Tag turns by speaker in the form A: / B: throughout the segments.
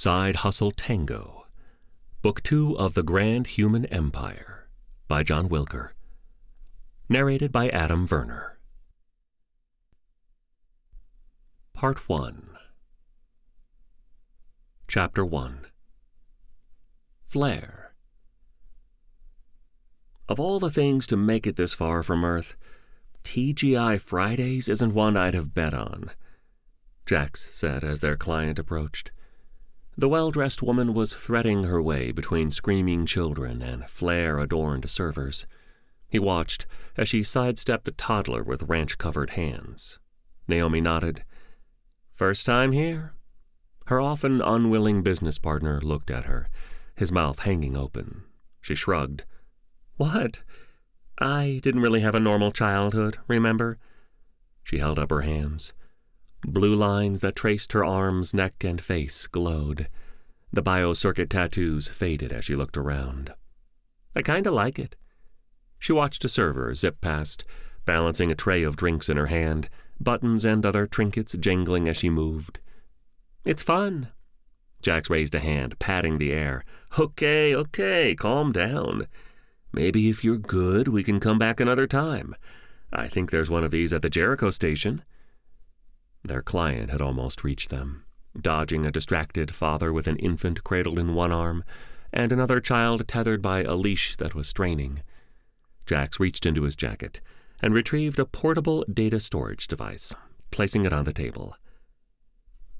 A: Side Hustle Tango, Book 2 of The Grand Human Empire, by John Wilker. Narrated by Adam Verner. Part 1. Chapter 1. Flare. Of all the things to make it this far from Earth, TGI Fridays isn't one I'd have bet on, Jax said as their client approached. The well-dressed woman was threading her way between screaming children and flare-adorned servers. He watched as she sidestepped a toddler with ranch-covered hands. Naomi nodded. "First time here?" Her often unwilling business partner looked at her, his mouth hanging open. She shrugged. "What? I didn't really have a normal childhood, remember?" She held up her hands. Blue lines that traced her arms, neck, and face glowed. The biocircuit tattoos faded as she looked around. "I kinda like it." She watched a server zip past, balancing a tray of drinks in her hand, buttons and other trinkets jangling as she moved. "It's fun." Jax raised a hand, patting the air. Okay, calm down. Maybe if you're good, we can come back another time. I think there's one of these at the Jericho station." Their client had almost reached them, dodging a distracted father with an infant cradled in one arm and another child tethered by a leash that was straining. Jax reached into his jacket and retrieved a portable data storage device, placing it on the table.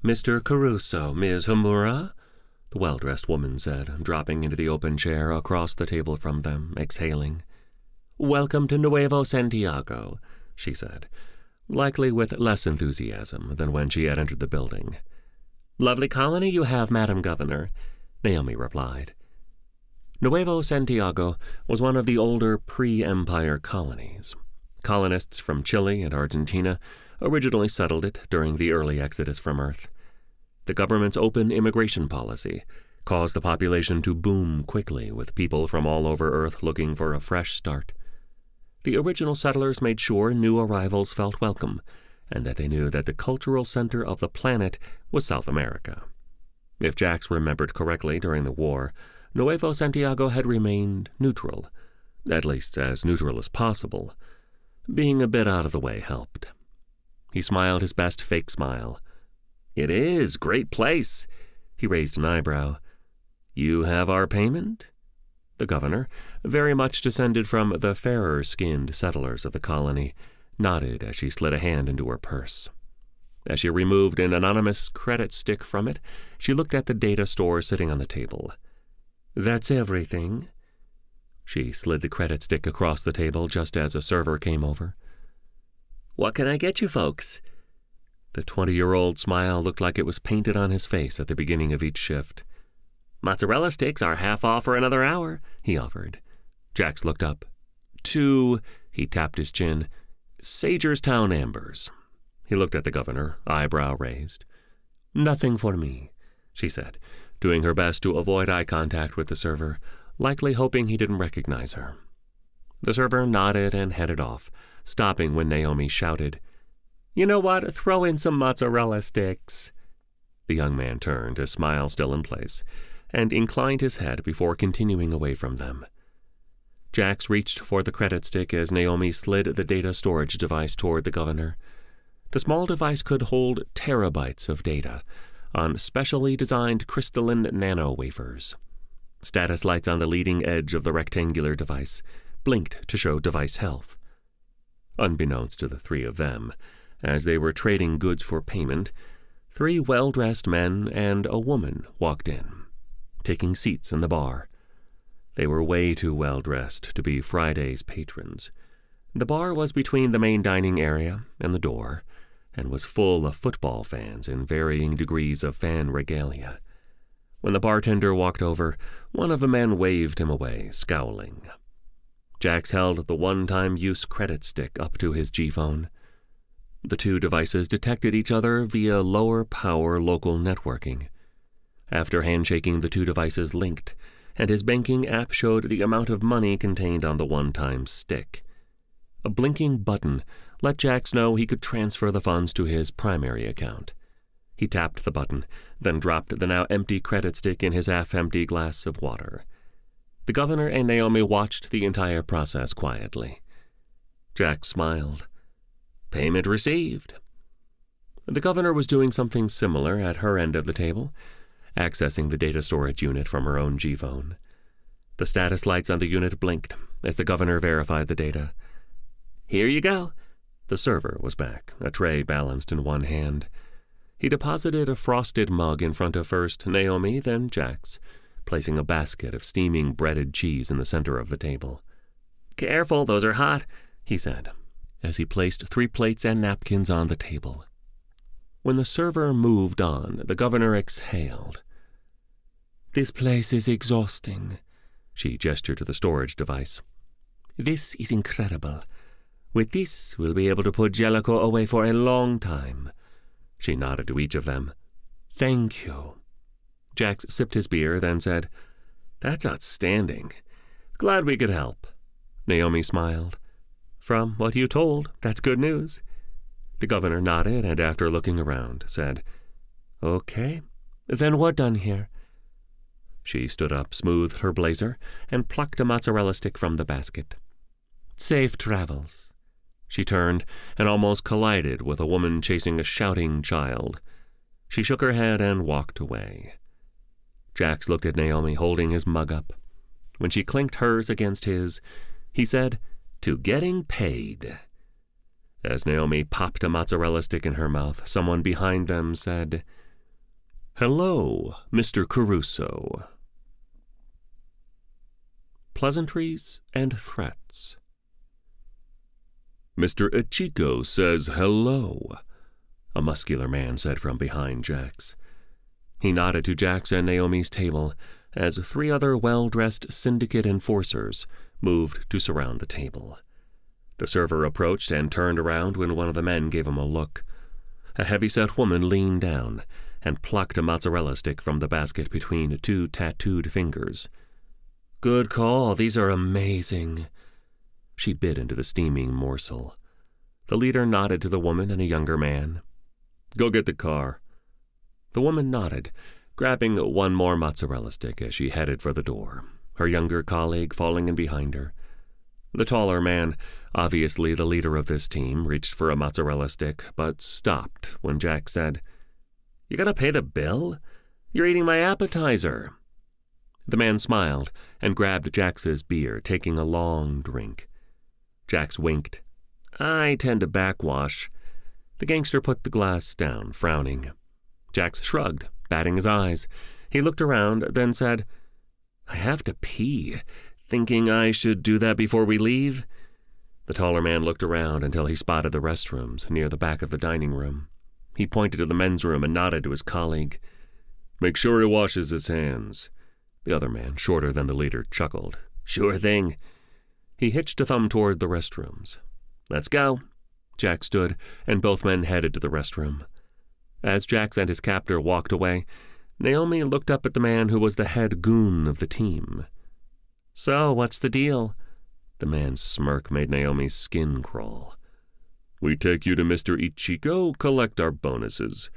A: "Mr. Caruso, Ms. Homura?" the well-dressed woman said, dropping into the open chair across the table from them, exhaling. "Welcome to Nuevo Santiago," she said, likely with less enthusiasm than when she had entered the building. "Lovely colony you have, Madam Governor," Naomi replied. Nuevo Santiago was one of the older pre-Empire colonies. Colonists from Chile and Argentina originally settled it during the early exodus from Earth. The government's open immigration policy caused the population to boom quickly, with people from all over Earth looking for a fresh start. The original settlers made sure new arrivals felt welcome, and that they knew that the cultural center of the planet was South America. If Jax remembered correctly during the war, Nuevo Santiago had remained neutral, at least as neutral as possible. Being a bit out of the way helped. He smiled his best fake smile. "It is. Great place." He raised an eyebrow. "You have our payment?" The governor, very much descended from the fairer-skinned settlers of the colony, nodded as she slid a hand into her purse. As she removed an anonymous credit stick from it, she looked at the data store sitting on the table. "That's everything." She slid the credit stick across the table just as a server came over. "What can I get you folks?" The 20-year-old smile looked like it was painted on his face at the beginning of each shift. "Mozzarella sticks are half off for another hour," he offered. Jax looked up. "2," he tapped his chin, "Sagerstown Ambers." He looked at the governor, eyebrow raised. "Nothing for me," she said, doing her best to avoid eye contact with the server, likely hoping he didn't recognize her. The server nodded and headed off, stopping when Naomi shouted, "You know what? Throw in some mozzarella sticks." The young man turned, his smile still in place, and inclined his head before continuing away from them. Jax reached for the credit stick as Naomi slid the data storage device toward the governor. The small device could hold terabytes of data on specially designed crystalline nano-wafers. Status lights on the leading edge of the rectangular device blinked to show device health. Unbeknownst to the three of them, as they were trading goods for payment, 3 well-dressed men and a woman walked in, taking seats in the bar. They were way too well-dressed to be Friday's patrons. The bar was between the main dining area and the door, and was full of football fans in varying degrees of fan regalia. When the bartender walked over, one of the men waved him away, scowling. Jax held the one-time-use credit stick up to his G-phone. The two devices detected each other via lower-power local networking. After handshaking, the two devices linked, and his banking app showed the amount of money contained on the one-time stick. A blinking button let Jax know he could transfer the funds to his primary account. He tapped the button, then dropped the now empty credit stick in his half-empty glass of water. The governor and Naomi watched the entire process quietly. Jax smiled. Payment received. The governor was doing something similar at her end of the table, accessing the data storage unit from her own G-phone. The status lights on the unit blinked as the governor verified the data. Here you go. The server was back, a tray balanced in one hand. He deposited a frosted mug in front of first Naomi, then Jax, placing a basket of steaming breaded cheese in the center of the table. Careful, those are hot, he said, as he placed 3 plates and napkins on the table. When the server moved on, the governor exhaled. This place is exhausting. She gestured to the storage device. This is incredible. With this, we'll be able to put Jellicoe away for a long time. She nodded to each of them. Thank you. Jax sipped his beer, then said, That's outstanding. Glad we could help. Naomi smiled. From what you told, that's good news. The governor nodded and, after looking around, said, Okay, then what done here? She stood up, smoothed her blazer, and plucked a mozzarella stick from the basket. Safe travels. She turned and almost collided with a woman chasing a shouting child. She shook her head and walked away. Jax looked at Naomi, holding his mug up. When she clinked hers against his, he said, To getting paid. As Naomi popped a mozzarella stick in her mouth, someone behind them said, Hello, Mr. Caruso. Pleasantries and threats. Mr. Ichiko says hello, a muscular man said from behind Jax. He nodded to Jax and Naomi's table as 3 other well-dressed syndicate enforcers moved to surround the table. The server approached and turned around when one of the men gave him a look. A heavy-set woman leaned down and plucked a mozzarella stick from the basket between 2 tattooed fingers. Good call, these are amazing. She bit into the steaming morsel. The leader nodded to the woman and a younger man. Go get the car. The woman nodded, grabbing one more mozzarella stick as she headed for the door, her younger colleague falling in behind her. The taller man, obviously the leader of this team, reached for a mozzarella stick, but stopped when Jack said, You gonna pay the bill? You're eating my appetizer. The man smiled and grabbed Jax's beer, taking a long drink. Jax winked. I tend to backwash. The gangster put the glass down, frowning. Jax shrugged, batting his eyes. He looked around, then said, I have to pee. Thinking I should do that before we leave? The taller man looked around until he spotted the restrooms near the back of the dining room. He pointed to the men's room and nodded to his colleague. Make sure he washes his hands. The other man, shorter than the leader, chuckled. Sure thing. He hitched a thumb toward the restrooms. Let's go. Jack stood, and both men headed to the restroom. As Jax and his captor walked away, Naomi looked up at the man who was the head goon of the team. So, what's the deal? The man's smirk made Naomi's skin crawl. We take you to Mr. Ichiko, collect our bonuses.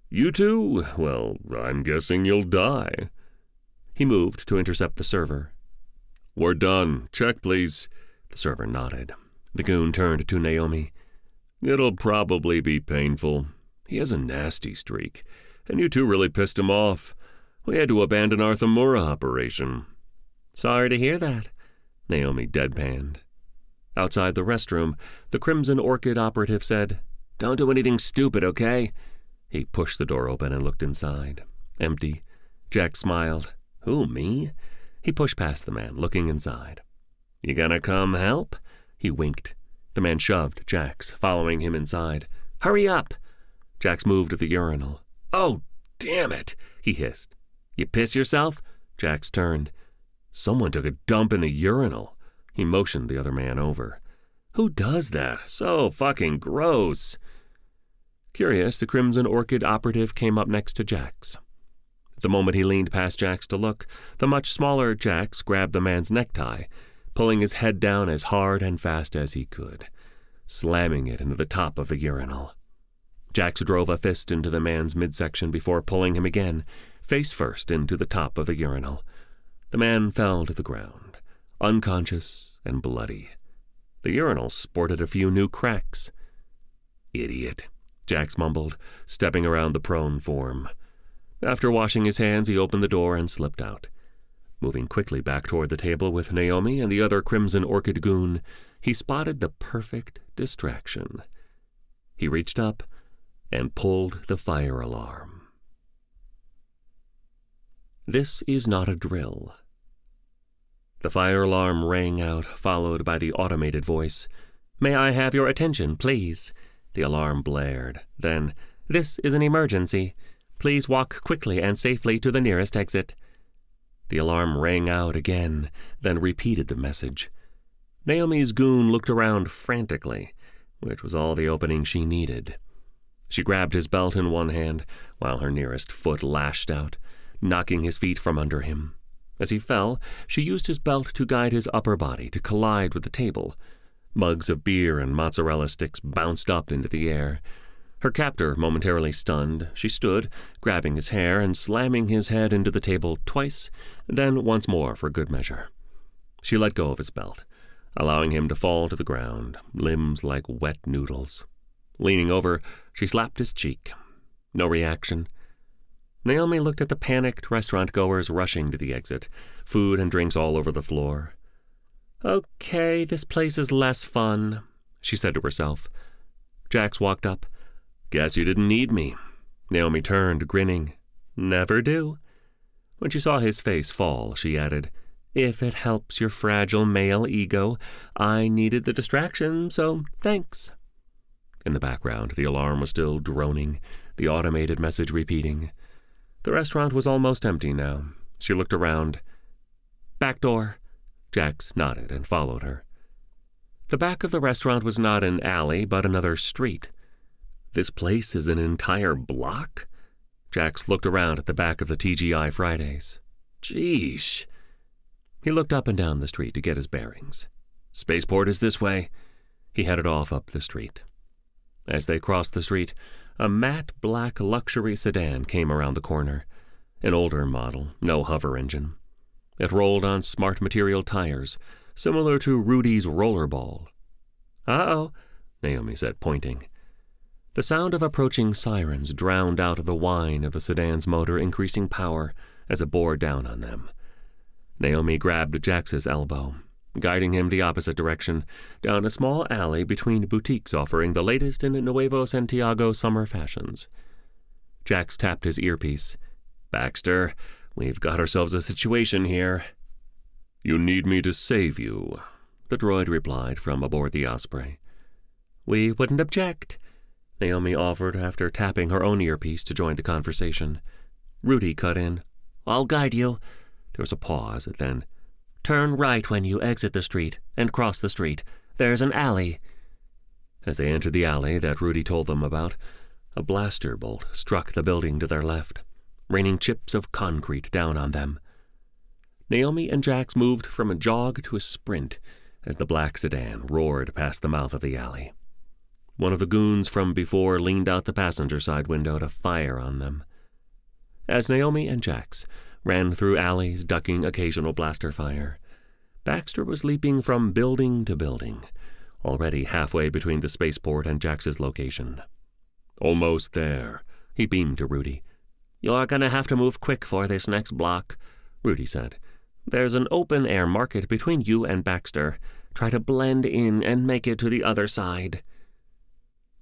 A: You two, well, I'm guessing you'll die. He moved to intercept the server. We're done. Check, please. The server nodded. The goon turned to Naomi. It'll probably be painful. He has a nasty streak, and you two really pissed him off. We had to abandon our Thamura operation. Sorry to hear that, Naomi deadpanned. Outside the restroom, the Crimson Orchid operative said, Don't do anything stupid, okay? He pushed the door open and looked inside. Empty. Jack smiled. Who, me? He pushed past the man, looking inside. You gonna come help? He winked. The man shoved Jax, following him inside. Hurry up! Jax moved to the urinal. Oh, damn it! He hissed. You piss yourself? Jax turned. Someone took a dump in the urinal. He motioned the other man over. Who does that? So fucking gross. Curious, the Crimson Orchid operative came up next to Jax. The moment he leaned past Jax to look, the much smaller Jax grabbed the man's necktie, pulling his head down as hard and fast as he could, slamming it into the top of the urinal. Jax drove a fist into the man's midsection before pulling him again, face first into the top of the urinal. The man fell to the ground, unconscious and bloody. The urinal sported a few new cracks. "Idiot," Jax mumbled, stepping around the prone form. After washing his hands, he opened the door and slipped out. Moving quickly back toward the table with Naomi and the other Crimson Orchid goon, he spotted the perfect distraction. He reached up and pulled the fire alarm. This is not a drill. The fire alarm rang out, followed by the automated voice. "May I have your attention, please?" The alarm blared. Then, "This is an emergency. Please walk quickly and safely to the nearest exit." The alarm rang out again, then repeated the message. Naomi's goon looked around frantically, which was all the opening she needed. She grabbed his belt in one hand, while her nearest foot lashed out, knocking his feet from under him. As he fell, she used his belt to guide his upper body to collide with the table. Mugs of beer and mozzarella sticks bounced up into the air. Her captor momentarily stunned, she stood, grabbing his hair and slamming his head into the table twice, then once more for good measure. She let go of his belt, allowing him to fall to the ground, limbs like wet noodles. Leaning over, she slapped his cheek. No reaction. Naomi looked at the panicked restaurant-goers rushing to the exit, food and drinks all over the floor. "Okay, this place is less fun," she said to herself. Jax walked up. "Guess you didn't need me." Naomi turned, grinning. "Never do." When she saw his face fall, she added, "If it helps your fragile male ego, I needed the distraction, so thanks." In the background, the alarm was still droning, the automated message repeating. The restaurant was almost empty now. She looked around. "Back door." Jax nodded and followed her. The back of the restaurant was not an alley, but another street. This place is an entire block? Jax looked around at the back of the TGI Fridays. Geesh. He looked up and down the street to get his bearings. "Spaceport is this way." He headed off up the street. As they crossed the street, a matte black luxury sedan came around the corner. An older model, no hover engine. It rolled on smart material tires, similar to Rudy's rollerball. "Uh-oh," Naomi said, pointing. The sound of approaching sirens drowned out the whine of the sedan's motor increasing power as it bore down on them. Naomi grabbed Jax's elbow, guiding him the opposite direction, down a small alley between boutiques offering the latest in Nuevo Santiago summer fashions. Jax tapped his earpiece. "Baxter, we've got ourselves a situation here." "You need me to save you," the droid replied from aboard the Osprey. "We wouldn't object," Naomi offered after tapping her own earpiece to join the conversation. Rudy cut in. "I'll guide you." There was a pause, then, "Turn right when you exit the street and cross the street. There's an alley." As they entered the alley that Rudy told them about, a blaster bolt struck the building to their left, raining chips of concrete down on them. Naomi and Jax moved from a jog to a sprint as the black sedan roared past the mouth of the alley. One of the goons from before leaned out the passenger side window to fire on them. As Naomi and Jax ran through alleys, ducking occasional blaster fire, Baxter was leaping from building to building, already halfway between the spaceport and Jax's location. "Almost there," he beamed to Rudy. "You're going to have to move quick for this next block," Rudy said. "There's an open-air market between you and Baxter. Try to blend in and make it to the other side."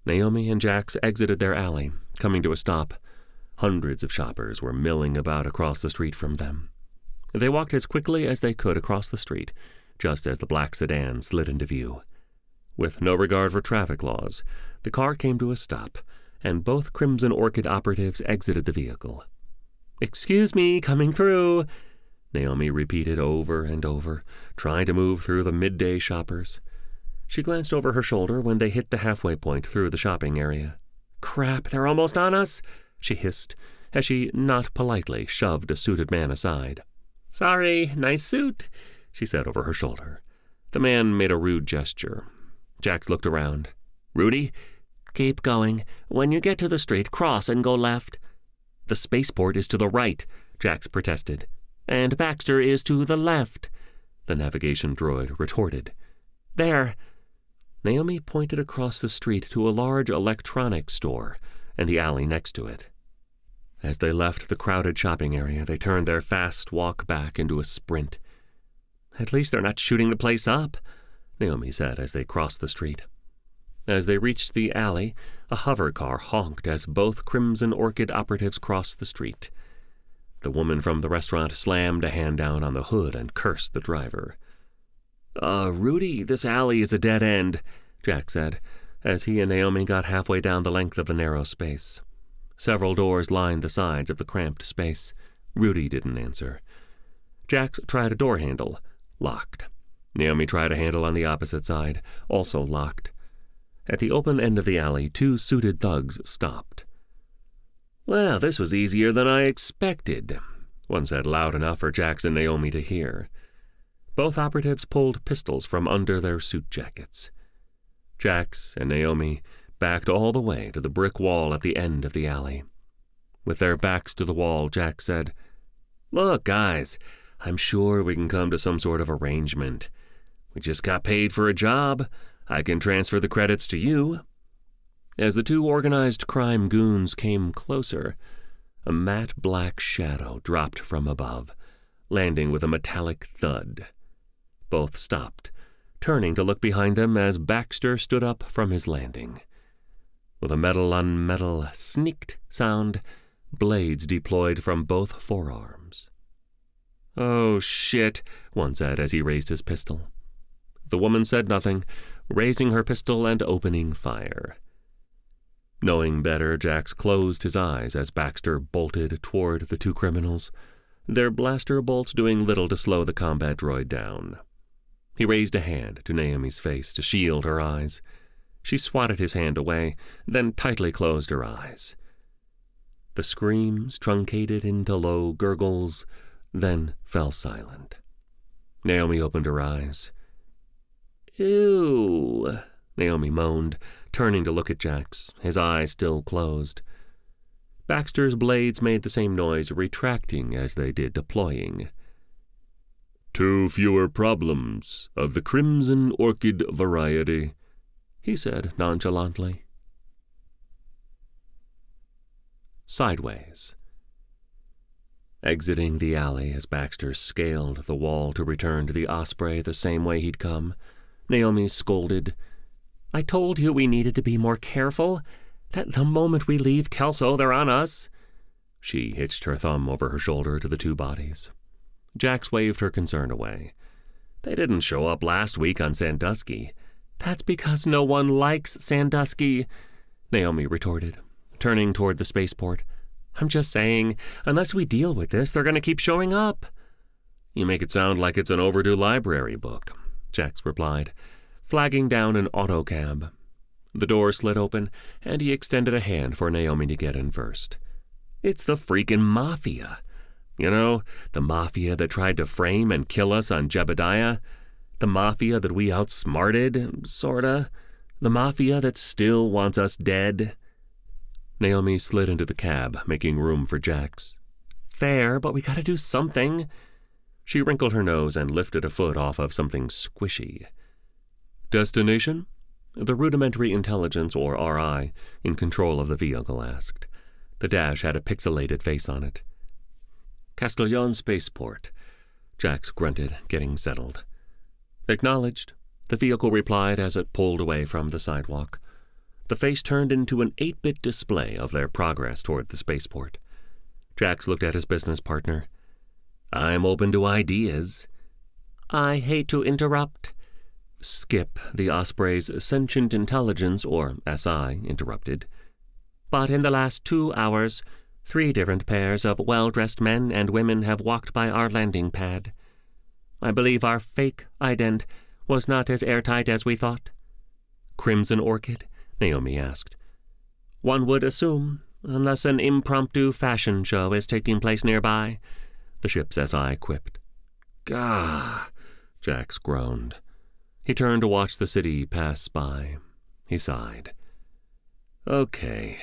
A: Naomi and Jax exited their alley, coming to a stop. Hundreds of shoppers were milling about across the street from them. They walked as quickly as they could across the street, just as the black sedan slid into view. With no regard for traffic laws, the car came to a stop, and both Crimson Orchid operatives exited the vehicle. "Excuse me, coming through," Naomi repeated over and over, trying to move through the midday shoppers. She glanced over her shoulder when they hit the halfway point through the shopping area. "Crap, they're almost on us," she hissed, as she not politely shoved a suited man aside. "Sorry, nice suit," she said over her shoulder. The man made a rude gesture. Jax looked around. "Rudy?" Keep going. When you get to the street, cross and go left. The spaceport is to the right, Jax protested. And Baxter is to the left, the navigation droid retorted. There. Naomi pointed across the street to a large electronics store and the alley next to it. As they left the crowded shopping area, they turned their fast walk back into a sprint. At least they're not shooting the place up, Naomi said as they crossed the street. As they reached the alley, a hover car honked as both Crimson Orchid operatives crossed the street. The woman from the restaurant slammed a hand down on the hood and cursed the driver. Rudy, this alley is a dead end, Jack said, as he and Naomi got halfway down the length of the narrow space. Several doors lined the sides of the cramped space. Rudy didn't answer. Jax tried a door handle. Locked. Naomi tried a handle on the opposite side. Also locked. At the open end of the alley, 2 suited thugs stopped. Well, this was easier than I expected, one said loud enough for Jax and Naomi to hear. Both operatives pulled pistols from under their suit jackets. Jax and Naomi backed all the way to the brick wall at the end of the alley. With their backs to the wall, Jack said, Look, guys, I'm sure we can come to some sort of arrangement. We just got paid for a job. I can transfer the credits to you. As the 2 organized crime goons came closer, a matte black shadow dropped from above, landing with a metallic thud. Both stopped, turning to look behind them as Baxter stood up from his landing. With a metal-on-metal sneaked sound, blades deployed from both forearms. Oh, shit, one said as he raised his pistol. The woman said nothing, raising her pistol and opening fire. Knowing better, Jax closed his eyes as Baxter bolted toward the 2 criminals, their blaster bolts doing little to slow the combat droid down. He raised a hand to Naomi's face to shield her eyes. She swatted his hand away, then tightly closed her eyes. The screams truncated into low gurgles, then fell silent. Naomi opened her eyes. Ew, Naomi moaned, turning to look at Jax, his eyes still closed. Baxter's blades made the same noise, retracting as they did deploying. 2 fewer problems of the Crimson Orchid variety, he said nonchalantly. Sideways. Exiting the alley as Baxter scaled the wall to return to the Osprey the same way he'd come, Naomi scolded, I told you we needed to be more careful. That the moment we leave Kelso, they're on us. She hitched her thumb over her shoulder to the 2 bodies. Jax waved her concern away. They didn't show up last week on Sandusky. That's because no one likes Sandusky, Naomi retorted, turning toward the spaceport. I'm just saying, unless we deal with this, they're going to keep showing up. You make it sound like it's an overdue library book, Jax replied, flagging down an autocab. The door slid open, and he extended a hand for Naomi to get in first. It's the freaking Mafia. You know, the Mafia that tried to frame and kill us on Jebidiah. The Mafia that we outsmarted, sorta. The Mafia that still wants us dead. Naomi slid into the cab, making room for Jax. Fair, but we gotta do something. She wrinkled her nose and lifted a foot off of something squishy. Destination? The rudimentary intelligence, or RI, in control of the vehicle asked. The dash had a pixelated face on it. Castellon Spaceport, Jax grunted, getting settled. Acknowledged, the vehicle replied as it pulled away from the sidewalk. The face turned into an 8-bit display of their progress toward the spaceport. Jax looked at his business partner. I'm open to ideas. I hate to interrupt. Skip, the Osprey's sentient intelligence, or SI, interrupted. But in the last 2 hours, 3 different pairs of well-dressed men and women have walked by our landing pad. I believe our fake ident was not as airtight as we thought. Crimson Orchid? Naomi asked. One would assume, unless an impromptu fashion show is taking place nearby, the ship's SI quipped. Gah, Jax groaned. He turned to watch the city pass by. He sighed. Okay.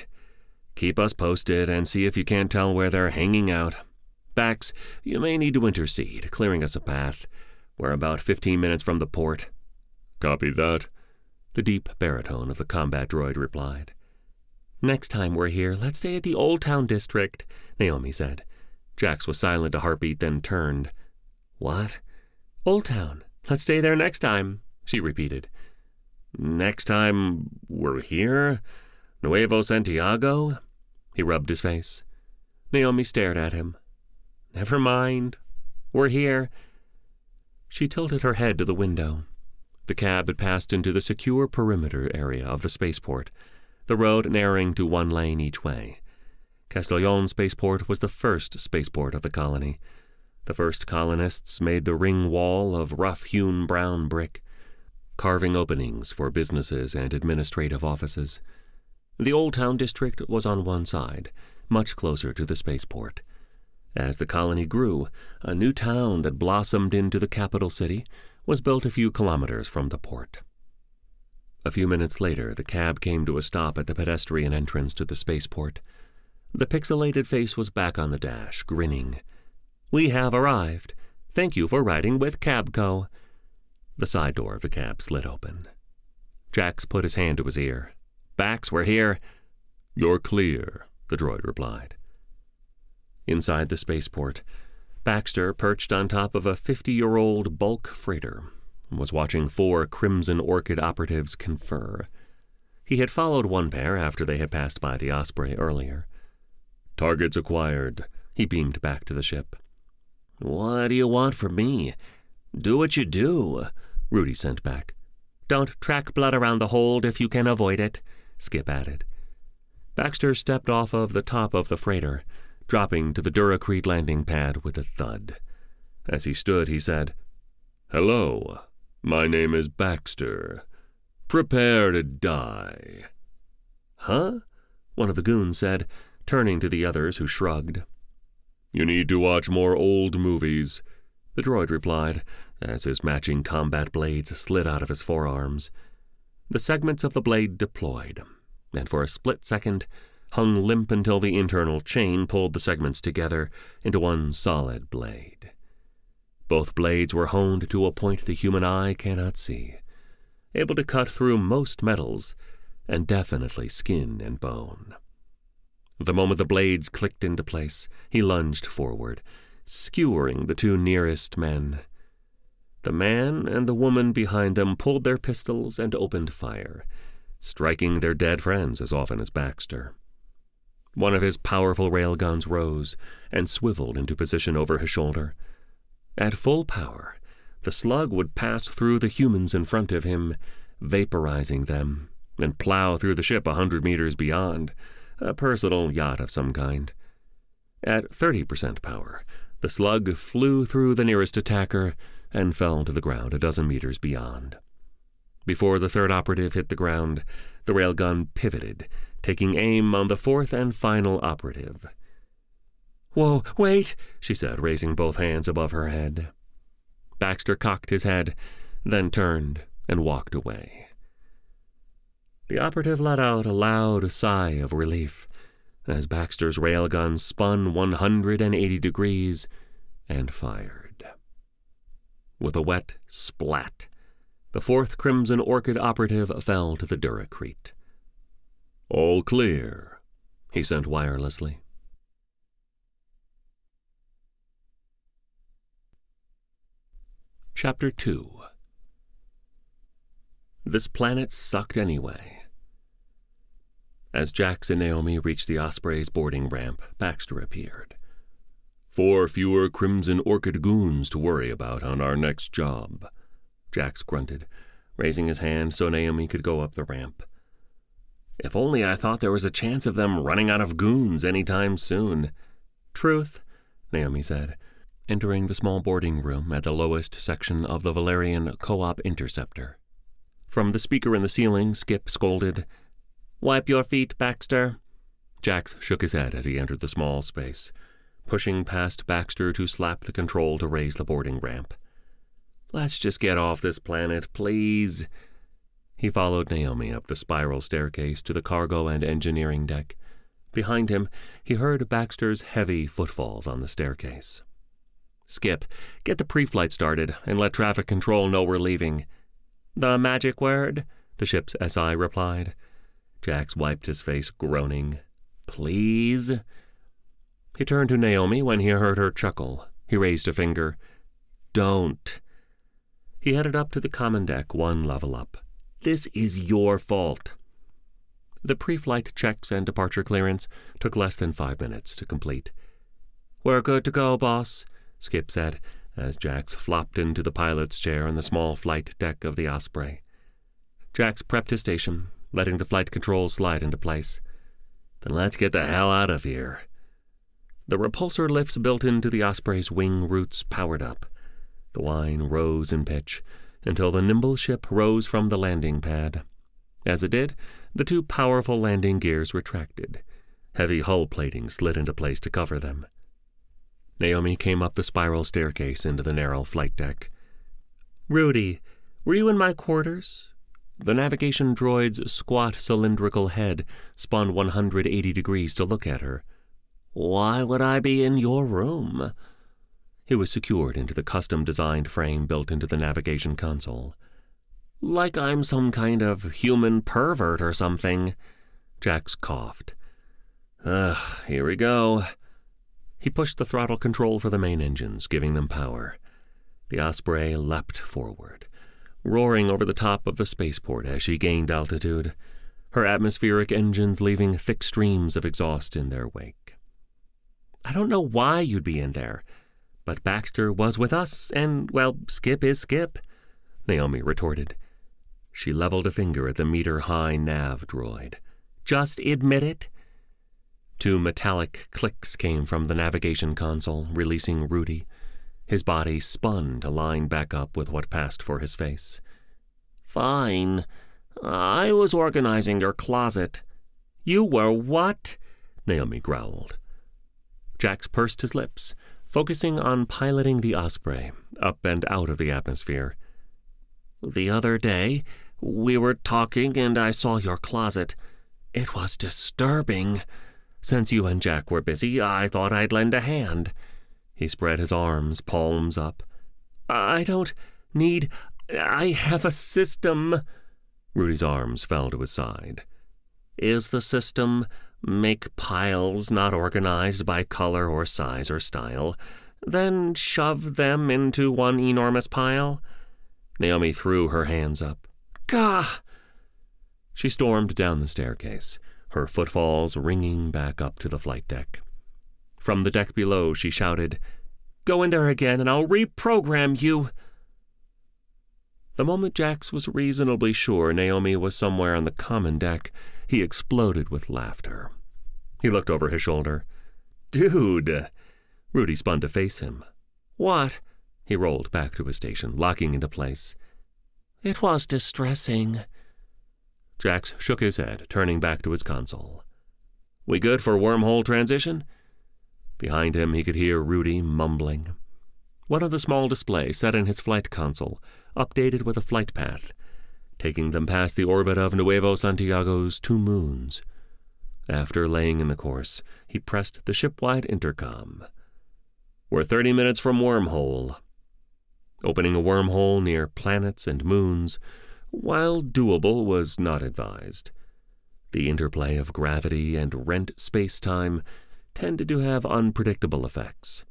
A: Keep us posted and see if you can't tell where they're hanging out. Bax, you may need to intercede, clearing us a path. We're about 15 minutes from the port." "Copy that," the deep baritone of the combat droid replied. "Next time we're here, let's stay at the Old Town District," Naomi said. Jax was silent a heartbeat, then turned. "What?" "Old Town. Let's stay there next time," she repeated. "Next time we're here? Nuevo Santiago?" He rubbed his face. Naomi stared at him. "Never mind. We're here." She tilted her head to the window. The cab had passed into the secure perimeter area of the spaceport, the road narrowing to one lane each way. Castellon Spaceport was the first spaceport of the colony. The first colonists made the ring wall of rough-hewn brown brick, carving openings for businesses and administrative offices. The Old Town District was on one side, much closer to the spaceport. As the colony grew, a new town that blossomed into the capital city was built a few kilometers from the port. A few minutes later, the cab came to a stop at the pedestrian entrance to the spaceport. The pixelated face was back on the dash, grinning. "We have arrived. Thank you for riding with Cabco." The side door of the cab slid open. Jax put his hand to his ear. "Bax, we're here." "You're clear," the droid replied. Inside the spaceport, Baxter, perched on top of a 50-year-old bulk freighter, was watching 4 Crimson Orchid operatives confer. He had followed one pair after they had passed by the Osprey earlier. "Targets acquired," he beamed back to the ship. "What do you want from me?" "Do what you do," Rudy sent back. "Don't track blood around the hold if you can avoid it," Skip added. Baxter stepped off of the top of the freighter, dropping to the Duracrete landing pad with a thud. As he stood, he said, "Hello, my name is Baxter. Prepare to die." "Huh?" one of the goons said, turning to the others, who shrugged. "You need to watch more old movies," the droid replied, as his matching combat blades slid out of his forearms. The segments of the blade deployed, and for a split second hung limp until the internal chain pulled the segments together into one solid blade. Both blades were honed to a point the human eye cannot see, able to cut through most metals, and definitely skin and bone. The moment the blades clicked into place, he lunged forward, skewering the 2 nearest men. The man and the woman behind them pulled their pistols and opened fire, striking their dead friends as often as Baxter. One of his powerful railguns rose and swiveled into position over his shoulder. At full power, the slug would pass through the humans in front of him, vaporizing them, and plow through the ship 100 meters beyond, a personal yacht of some kind. At 30% power, the slug flew through the nearest attacker and fell to the ground a dozen meters beyond. Before the third operative hit the ground, the railgun pivoted, taking aim on the 4th and final operative. "Whoa, wait," she said, raising both hands above her head. Baxter cocked his head, then turned and walked away. The operative let out a loud sigh of relief as Baxter's railgun spun 180 degrees and fired. With a wet splat, the 4th Crimson Orchid operative fell to the Duracrete. "All clear," he sent wirelessly. Chapter 2. This planet sucked anyway. As Jax and Naomi reached the Osprey's boarding ramp, Baxter appeared. 4 fewer Crimson Orchid goons to worry about on our next job," Jax grunted, raising his hand so Naomi could go up the ramp. "If only I thought there was a chance of them running out of goons any time soon." "Truth," Naomi said, entering the small boarding room at the lowest section of the Valerian Co-op Interceptor. From the speaker in the ceiling, Skip scolded, "Wipe your feet, Baxter." Jax shook his head as he entered the small space, pushing past Baxter to slap the control to raise the boarding ramp. "Let's just get off this planet, please." He followed Naomi up the spiral staircase to the cargo and engineering deck. Behind him, he heard Baxter's heavy footfalls on the staircase. "Skip, get the pre-flight started and let traffic control know we're leaving." "The magic word?" the ship's SI replied. Jax wiped his face, groaning. "Please?" He turned to Naomi when he heard her chuckle. He raised a finger. "Don't." He headed up to the common deck, one level up. "This is your fault." The pre-flight checks and departure clearance took less than 5 minutes to complete. "We're good to go, boss," Skip said, as Jax flopped into the pilot's chair on the small flight deck of the Osprey. Jax prepped his station, letting the flight controls slide into place. "Then let's get the hell out of here." The repulsor lifts built into the Osprey's wing roots powered up. The whine rose in pitch until the nimble ship rose from the landing pad. As it did, the two powerful landing gears retracted. Heavy hull plating slid into place to cover them. Naomi came up the spiral staircase into the narrow flight deck. "Rudy, were you in my quarters?" The navigation droid's squat cylindrical head spun 180 degrees to look at her. "Why would I be in your room?" He was secured into the custom-designed frame built into the navigation console. "Like I'm some kind of human pervert or something." Jax coughed. Here we go." He pushed the throttle control for the main engines, giving them power. The Osprey leapt forward, roaring over the top of the spaceport as she gained altitude, her atmospheric engines leaving thick streams of exhaust in their wake. "I don't know why you'd be in there, but Baxter was with us, and, well, Skip is Skip," Naomi retorted. She leveled a finger at the meter-high nav droid. "Just admit it." 2 metallic clicks came from the navigation console, releasing Rudy. His body spun to line back up with what passed for his face. "Fine. I was organizing your closet." "You were what?" Naomi growled. Jax pursed his lips, focusing on piloting the Osprey up and out of the atmosphere. "The other day, we were talking and I saw your closet. It was disturbing. Since you and Jack were busy, I thought I'd lend a hand." He spread his arms, palms up. "I don't need... I have a system." Rudy's arms fell to his side. "Is the system make piles not organized by color or size or style, then shove them into one enormous pile?" Naomi threw her hands up. "Gah!" She stormed down the staircase, her footfalls ringing back up to the flight deck. From the deck below, she shouted, "Go in there again and I'll reprogram you." The moment Jax was reasonably sure Naomi was somewhere on the common deck, he exploded with laughter. He looked over his shoulder. "Dude!" Rudy spun to face him. "What?" He rolled back to his station, locking into place. "It was distressing." Jax shook his head, turning back to his console. "We good for wormhole transition?" Behind him he could hear Rudy mumbling. One of the small displays set in his flight console updated with a flight path, taking them past the orbit of Nuevo Santiago's 2 moons. After laying in the course, he pressed the ship-wide intercom. "We're 30 minutes from wormhole." Opening a wormhole near planets and moons, while doable, was not advised. The interplay of gravity and rent space-time tended to have unpredictable effects.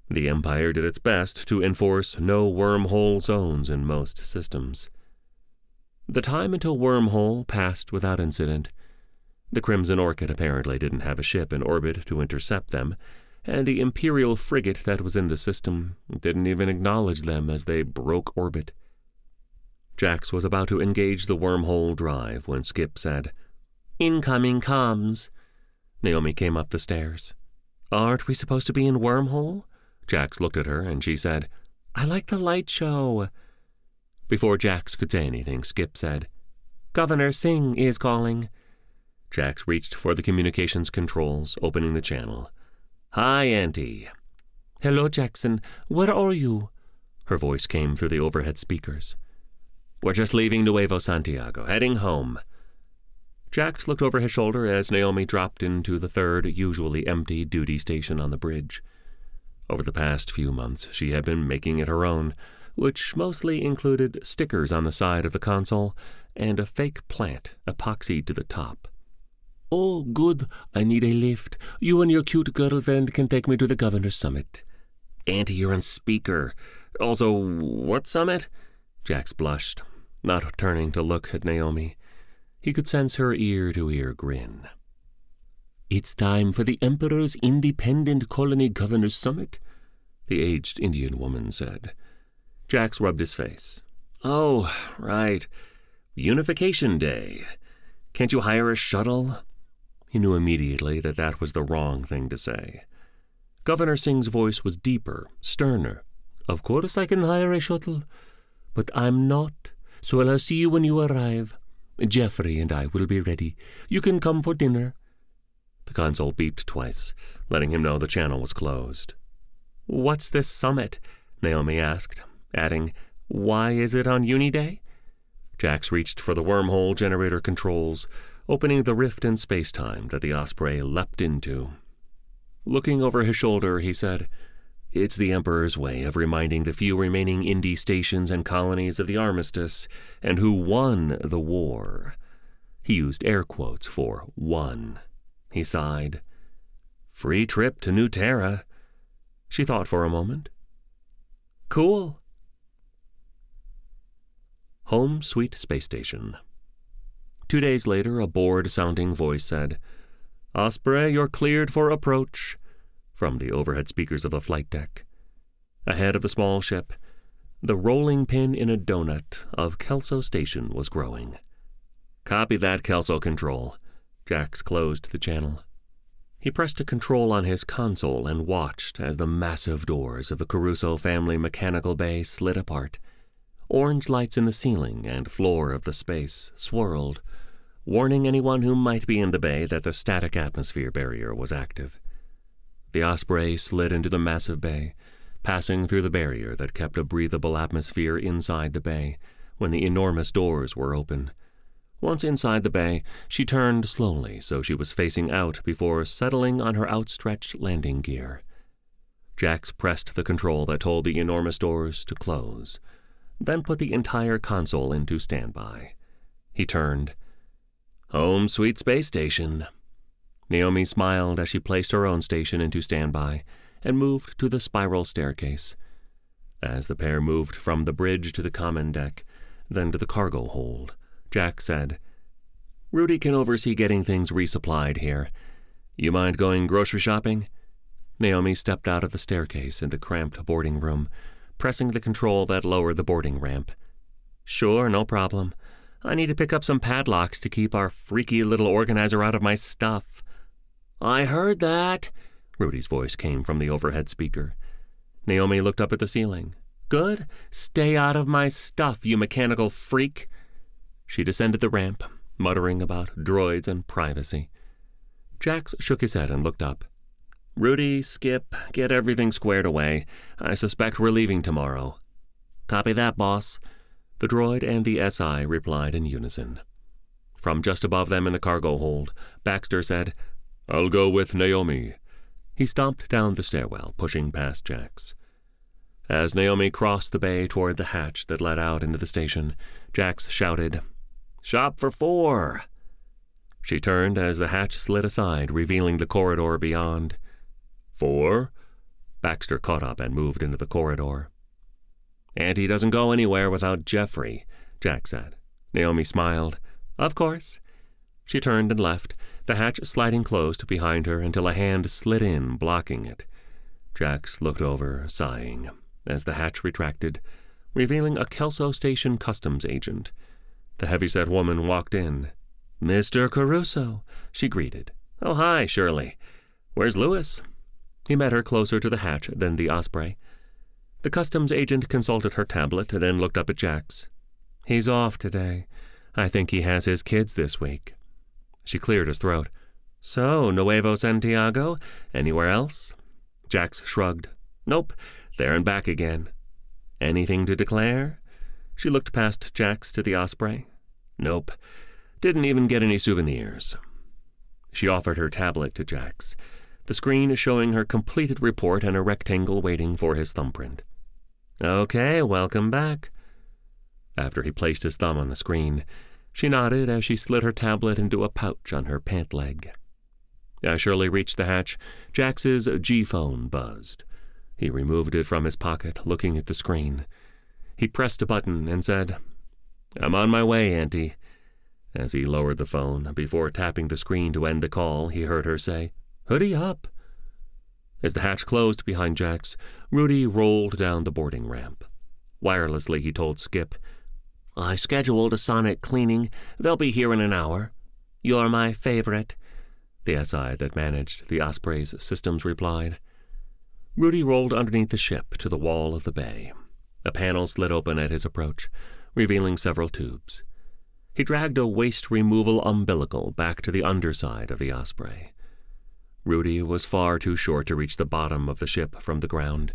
A: The Empire did its best to enforce no wormhole zones in most systems. The time until wormhole passed without incident. The Crimson Orchid apparently didn't have a ship in orbit to intercept them, and the Imperial frigate that was in the system didn't even acknowledge them as they broke orbit. Jax was about to engage the wormhole drive when Skip said, "Incoming comms." Naomi came up the stairs. "Aren't we supposed to be in wormhole?" Jax looked at her, and she said, "I like the light show." Before Jax could say anything, Skip said, "Governor Singh is calling." Jax reached for the communications controls, opening the channel. "Hi, Auntie." "Hello, Jackson. Where are you?" Her voice came through the overhead speakers. We're just leaving Nuevo Santiago, heading home. Jax looked over his shoulder as Naomi dropped into the third, usually empty, duty station on the bridge. Over the past few months, she had been making it her own, which mostly included stickers on the side of the console and a fake plant epoxied to the top. "Oh, good. I need a lift. You and your cute girlfriend can take me to the governor's summit." "Auntie, you're on speaker. Also, what summit?" Jax blushed, not turning to look at Naomi. He could sense her ear-to-ear grin. "It's time for the Emperor's Independent Colony Governor's Summit," the aged Indian woman said. Jax rubbed his face. "Oh, right. Unification Day. Can't you hire a shuttle?" He knew immediately that that was the wrong thing to say. Governor Singh's voice was deeper, sterner. "Of course I can hire a shuttle, but I'm not, so I'll see you when you arrive. Jeffrey and I will be ready. You can come for dinner." The console beeped twice, letting him know the channel was closed. "What's this summit?" Naomi asked, adding, "Why is it on Uni Day?" Jax reached for the wormhole generator controls, opening the rift in space-time that the Osprey leapt into. Looking over his shoulder, he said, "It's the Emperor's way of reminding the few remaining Indy stations and colonies of the armistice and who won the war." He used air quotes for won. He sighed. "Free trip to New Terra." She thought for a moment. "Cool." Home Sweet Space Station. 2 days later, a bored-sounding voice said, "Osprey, you're cleared for approach," from the overhead speakers of the flight deck. Ahead of the small ship, the rolling pin in a donut of Kelso Station was growing. "Copy that, Kelso Control." Jax closed the channel. He pressed a control on his console and watched as the massive doors of the Caruso family mechanical bay slid apart. Orange lights in the ceiling and floor of the space swirled, warning anyone who might be in the bay that the static atmosphere barrier was active. The Osprey slid into the massive bay, passing through the barrier that kept a breathable atmosphere inside the bay when the enormous doors were open. Once inside the bay, she turned slowly so she was facing out before settling on her outstretched landing gear. Jax pressed the control that told the enormous doors to close, then put the entire console into standby. He turned. "Home Sweet Space Station." Naomi smiled as she placed her own station into standby and moved to the spiral staircase. As the pair moved from the bridge to the common deck, then to the cargo hold, Jack said, "Rudy can oversee getting things resupplied here. You mind going grocery shopping?" Naomi stepped out of the staircase in the cramped boarding room, pressing the control that lowered the boarding ramp. "Sure, no problem. I need to pick up some padlocks to keep our freaky little organizer out of my stuff." "I heard that," Rudy's voice came from the overhead speaker. Naomi looked up at the ceiling. "Good. Stay out of my stuff, you mechanical freak." She descended the ramp, muttering about droids and privacy. Jax shook his head and looked up. "Rudy, Skip, get everything squared away. I suspect we're leaving tomorrow." "Copy that, boss." The droid and the SI replied in unison. From just above them in the cargo hold, Baxter said, "I'll go with Naomi." He stomped down the stairwell, pushing past Jax. As Naomi crossed the bay toward the hatch that led out into the station, Jax shouted, "Shop for 4." She turned as the hatch slid aside, revealing the corridor beyond. "4?" Baxter caught up and moved into the corridor. "Auntie doesn't go anywhere without Jeffrey," Jack said. Naomi smiled. "Of course." She turned and left, the hatch sliding closed behind her until a hand slid in, blocking it. Jax looked over, sighing, as the hatch retracted, revealing a Kelso Station customs agent. The heavyset woman walked in. "Mr. Caruso," she greeted. "Oh, hi, Shirley. Where's Lewis?" He met her closer to the hatch than the Osprey. The customs agent consulted her tablet, then looked up at Jax. "He's off today. I think he has his kids this week." She cleared his throat. "So, Nuevo Santiago? Anywhere else?" Jax shrugged. "Nope, there and back again." "Anything to declare?" She looked past Jax to the Osprey. Nope. Didn't even get any souvenirs. She offered her tablet to Jax, the screen showing her completed report and a rectangle waiting for his thumbprint. Okay, welcome back. After he placed his thumb on the screen, she nodded as she slid her tablet into a pouch on her pant leg. As Shirley reached the hatch, Jax's G-phone buzzed. He removed it from his pocket, looking at the screen. He pressed a button and said, "I'm on my way, Auntie." As he lowered the phone, before tapping the screen to end the call, he heard her say, "Hoodie up." As the hatch closed behind Jax, Rudy rolled down the boarding ramp. Wirelessly, he told Skip, "I scheduled a sonic cleaning. They'll be here in an hour." "You're my favorite," the SI that managed the Osprey's systems replied. Rudy rolled underneath the ship to the wall of the bay. A panel slid open at his approach, revealing several tubes. He dragged a waste removal umbilical back to the underside of the Osprey. Rudy was far too short to reach the bottom of the ship from the ground,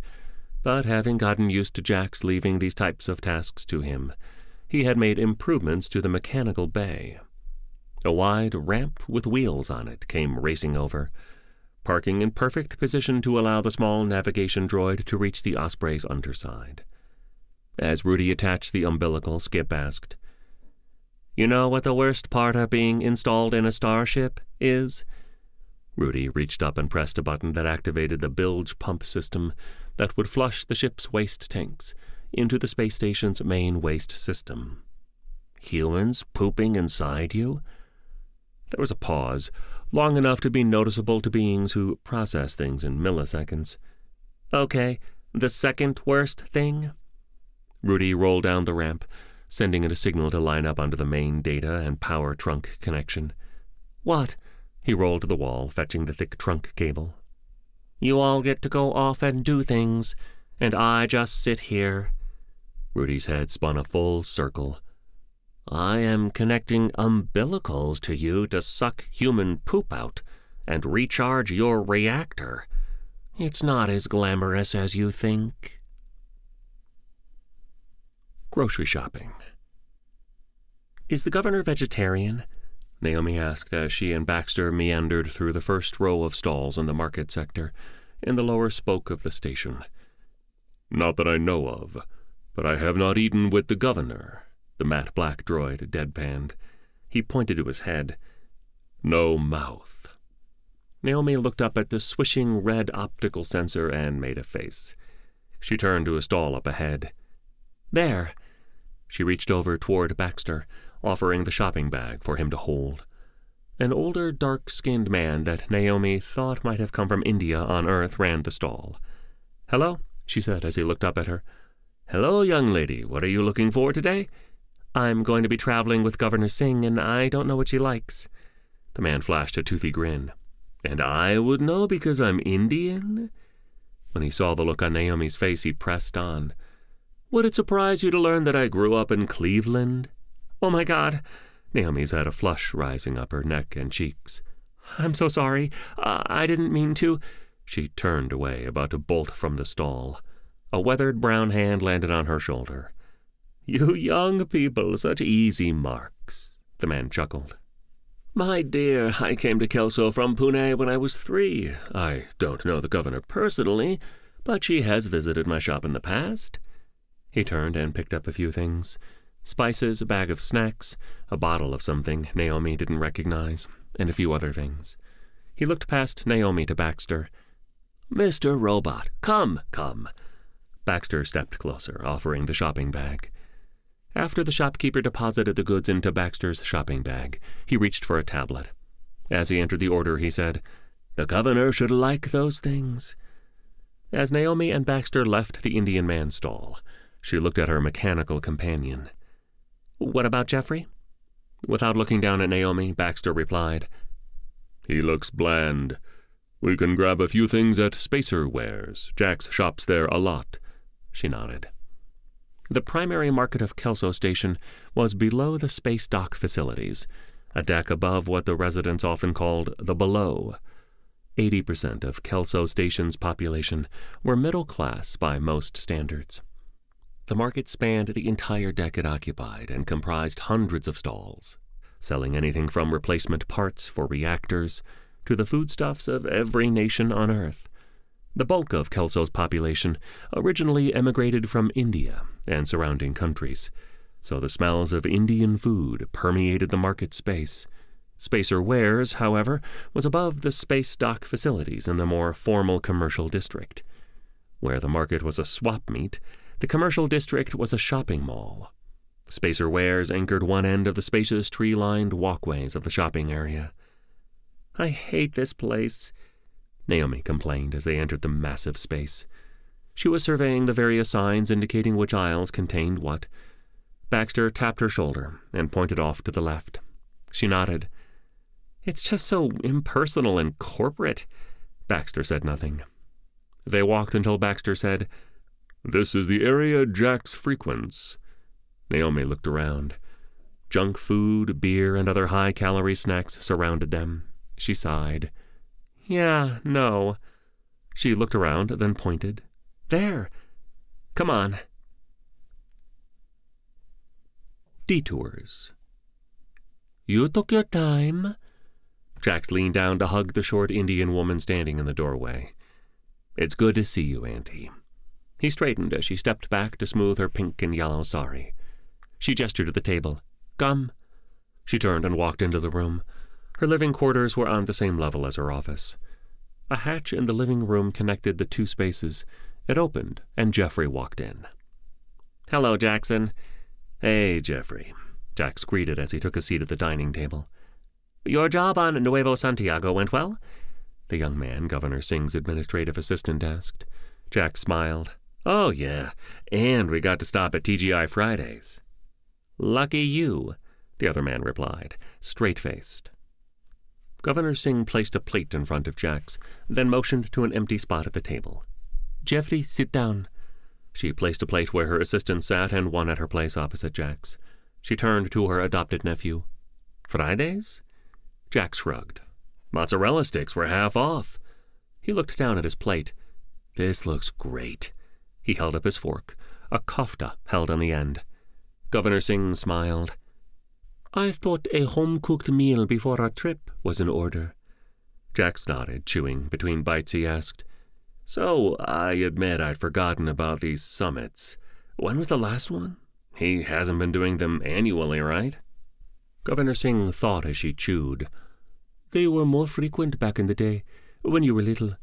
A: but having gotten used to Jax leaving these types of tasks to him, he had made improvements to the mechanical bay. A wide ramp with wheels on it came racing over, parking in perfect position to allow the small navigation droid to reach the Osprey's underside. As Rudy attached the umbilical, Skip asked, "You know what the worst part of being installed in a starship is?" Rudy reached up and pressed a button that activated the bilge pump system that would flush the ship's waste tanks into the space station's main waste system. "Humans pooping inside you?" There was a pause, long enough to be noticeable to beings who process things in milliseconds. "Okay, the second worst thing?" Rudy rolled down the ramp, sending it a signal to line up onto the main data and power trunk connection. "What?" He rolled to the wall, fetching the thick trunk cable. "You all get to go off and do things, and I just sit here." Rudy's head spun a full circle. "I am connecting umbilicals to you to suck human poop out and recharge your reactor. It's not as glamorous as you think." Grocery shopping. "Is the governor vegetarian?" Naomi asked as she and Baxter meandered through the first row of stalls in the market sector, in the lower spoke of the station. "Not that I know of, but I have not eaten with the governor," the matte black droid deadpanned. He pointed to his head. "No mouth." Naomi looked up at the swishing red optical sensor and made a face. She turned to a stall up ahead. "There." She reached over toward Baxter, offering the shopping bag for him to hold. An older, dark-skinned man that Naomi thought might have come from India on Earth ran the stall. "Hello," she said as he looked up at her. "Hello, young lady. What are you looking for today?" "I'm going to be traveling with Governor Singh, and I don't know what she likes." The man flashed a toothy grin. "And I would know because I'm Indian?" When he saw the look on Naomi's face, he pressed on. "Would it surprise you to learn that I grew up in Cleveland?" "Oh, my God!" Naomi's had a flush rising up her neck and cheeks. "I'm so sorry. I didn't mean to." She turned away, about to bolt from the stall. A weathered brown hand landed on her shoulder. "You young people, such easy marks," the man chuckled. "My dear, I came to Kelso from Pune when I was 3. I don't know the governor personally, but she has visited my shop in the past." He turned and picked up a few things. Spices, a bag of snacks, a bottle of something Naomi didn't recognize, and a few other things. He looked past Naomi to Baxter. "Mr. Robot, come." Baxter stepped closer, offering the shopping bag. After the shopkeeper deposited the goods into Baxter's shopping bag, he reached for a tablet. As he entered the order, he said, "The governor should like those things." As Naomi and Baxter left the Indian man's stall, she looked at her mechanical companion. "What about Jeffrey?" Without looking down at Naomi, Baxter replied, "He looks bland. We can grab a few things at Spacer Wares. Jax shops there a lot." She nodded. The primary market of Kelso Station was below the space dock facilities, a deck above what the residents often called the below. 80% of Kelso Station's population were middle class by most standards. The market spanned the entire deck it occupied and comprised hundreds of stalls, selling anything from replacement parts for reactors to the foodstuffs of every nation on Earth. The bulk of Kelso's population originally emigrated from India and surrounding countries, so the smells of Indian food permeated the market space. Spacer Wares, however, was above the space dock facilities in the more formal commercial district. Where the market was a swap meet, the commercial district was a shopping mall. Spacer Wares anchored one end of the spacious tree-lined walkways of the shopping area. "I hate this place," Naomi complained as they entered the massive space. She was surveying the various signs indicating which aisles contained what. Baxter tapped her shoulder and pointed off to the left. She nodded. "It's just so impersonal and corporate." Baxter said nothing. They walked until Baxter said, "This is the area Jax frequents." Naomi looked around. Junk food, beer, and other high-calorie snacks surrounded them. She sighed. "Yeah, no." She looked around, then pointed. "There. Come on." Detours. "You took your time." Jax leaned down to hug the short Indian woman standing in the doorway. "It's good to see you, Auntie." He straightened as she stepped back to smooth her pink and yellow sari. She gestured to the table. "Come." She turned and walked into the room. Her living quarters were on the same level as her office. A hatch in the living room connected the two spaces. It opened, and Jeffrey walked in. "Hello, Jackson." "Hey, Jeffrey," Jax greeted as he took a seat at the dining table. "Your job on Nuevo Santiago went well?" the young man, Governor Singh's administrative assistant, asked. Jax smiled. "Oh, yeah, and we got to stop at TGI Fridays." "Lucky you," the other man replied, straight-faced. Governor Singh placed a plate in front of Jax, then motioned to an empty spot at the table. "Jeffrey, sit down." She placed a plate where her assistant sat and one at her place opposite Jax. She turned to her adopted nephew. "Fridays?" Jax shrugged. "Mozzarella sticks were half off." He looked down at his plate. "This looks great." He held up his fork, a kofta held on the end. Governor Singh smiled. "I thought a home-cooked meal before our trip was in order." Jax nodded, chewing. Between bites he asked, "So, I admit I'd forgotten about these summits. When was the last one? He hasn't been doing them annually, right?" Governor Singh thought as she chewed. "They were more frequent back in the day, when you were little.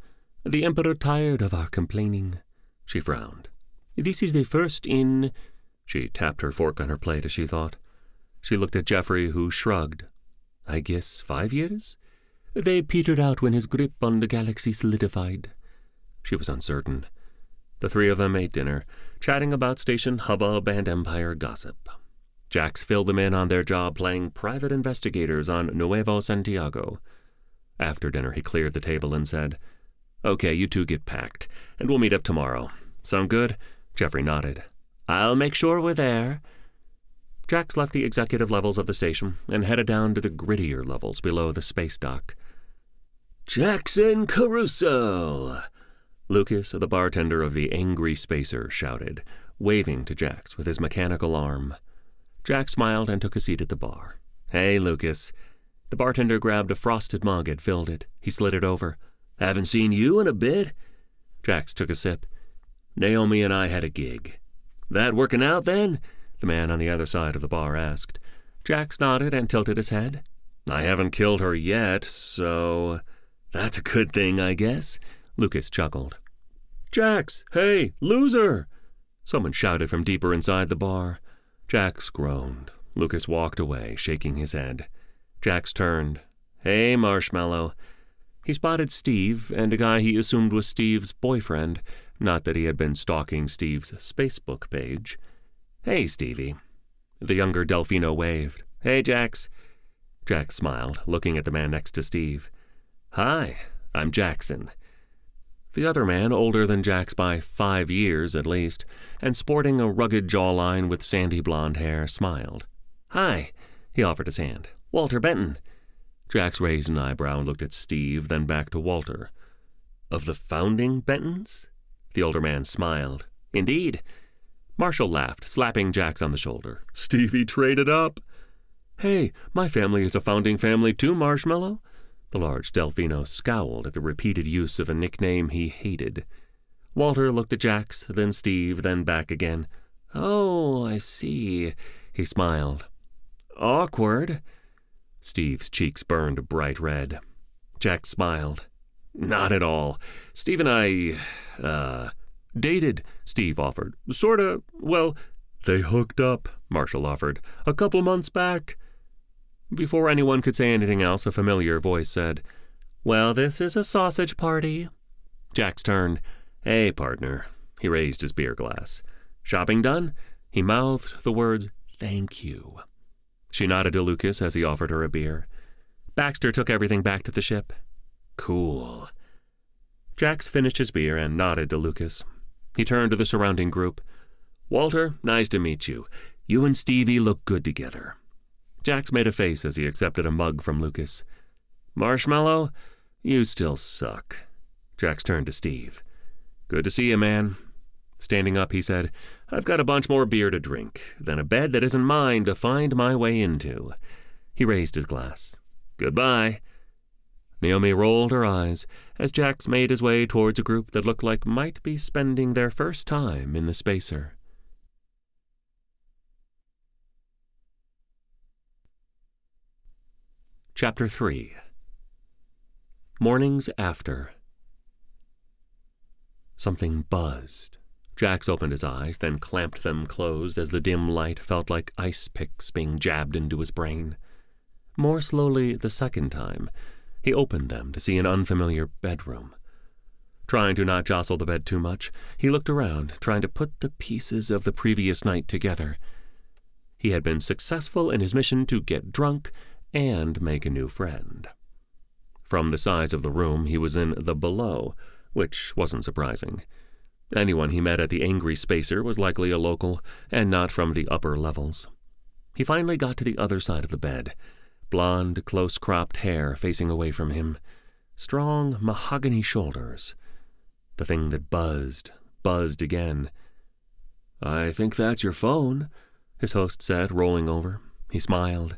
A: The Emperor tired of our complaining." She frowned. "This is the first in—" She tapped her fork on her plate as she thought. She looked at Jeffrey, who shrugged. "I guess 5 years?" "They petered out when his grip on the galaxy solidified." She was uncertain. The three of them ate dinner, chatting about station hubbub and Empire gossip. Jax filled them in on their job playing private investigators on Nuevo Santiago. After dinner, he cleared the table and said, "Okay, you two get packed, and we'll meet up tomorrow. Sound good?" Jeffrey nodded. "I'll make sure we're there." Jax left the executive levels of the station and headed down to the grittier levels below the space dock. "Jackson Caruso!" Lucas, the bartender of the Angry Spacer, shouted, waving to Jax with his mechanical arm. Jax smiled and took a seat at the bar. "Hey, Lucas." The bartender grabbed a frosted mug and filled it. He slid it over. "Haven't seen you in a bit." Jax took a sip. "Naomi and I had a gig." "That working out, then?" the man on the other side of the bar asked. Jax nodded and tilted his head. "I haven't killed her yet, so—" "That's a good thing, I guess," Lucas chuckled. "Jax, hey, loser!" Someone shouted from deeper inside the bar. Jax groaned. Lucas walked away, shaking his head. Jax turned. "Hey, Marshmallow." He spotted Steve and a guy he assumed was Steve's boyfriend, not that he had been stalking Steve's Spacebook page. "Hey, Stevie." The younger Delfino waved. "Hey, Jax." Jax smiled, looking at the man next to Steve. "Hi, I'm Jackson." The other man, older than Jax by 5 years at least, and sporting a rugged jawline with sandy blonde hair, smiled. "Hi," he offered his hand. "Walter Benton." Jax raised an eyebrow and looked at Steve, then back to Walter. "Of the founding Bentons?" The older man smiled. "Indeed." Marshall laughed, slapping Jax on the shoulder. "Stevie traded up." "Hey, my family is a founding family too, Marshmallow." The large Delfino scowled at the repeated use of a nickname he hated. Walter looked at Jax, then Steve, then back again. "Oh, I see," he smiled. "Awkward." Steve's cheeks burned bright red. Jax smiled. "Not at all. Steve and I, dated," Steve offered. "Sorta, well, they hooked up," Marshall offered. "A couple months back." Before anyone could say anything else, a familiar voice said, "Well, this is a sausage party." Jax turned. "Hey, partner." He raised his beer glass. "Shopping done?" He mouthed the words, "Thank you." She nodded to Lucas as he offered her a beer. Baxter took everything back to the ship. "Cool." Jax finished his beer and nodded to Lucas. He turned to the surrounding group. "Walter, nice to meet you. You and Stevie look good together." Jax made a face as he accepted a mug from Lucas. "Marshmallow, you still suck." Jax turned to Steve. "Good to see you, man." Standing up, he said, "I've got a bunch more beer to drink, then a bed that isn't mine to find my way into." He raised his glass. "Goodbye." Naomi rolled her eyes as Jax made his way towards a group that looked like might be spending their first time in the spacer. Chapter 3. Mornings after. Something buzzed. Jax opened his eyes, then clamped them closed as the dim light felt like ice picks being jabbed into his brain. More slowly the second time, he opened them to see an unfamiliar bedroom. Trying to not jostle the bed too much, he looked around, trying to put the pieces of the previous night together. He had been successful in his mission to get drunk and make a new friend. From the size of the room, he was in the below, which wasn't surprising. Anyone he met at the Angry Spacer was likely a local, and not from the upper levels. He finally got to the other side of the bed. Blonde, close-cropped hair facing away from him. Strong, mahogany shoulders. The thing that buzzed again. "I think that's your phone," his host said, rolling over. He smiled.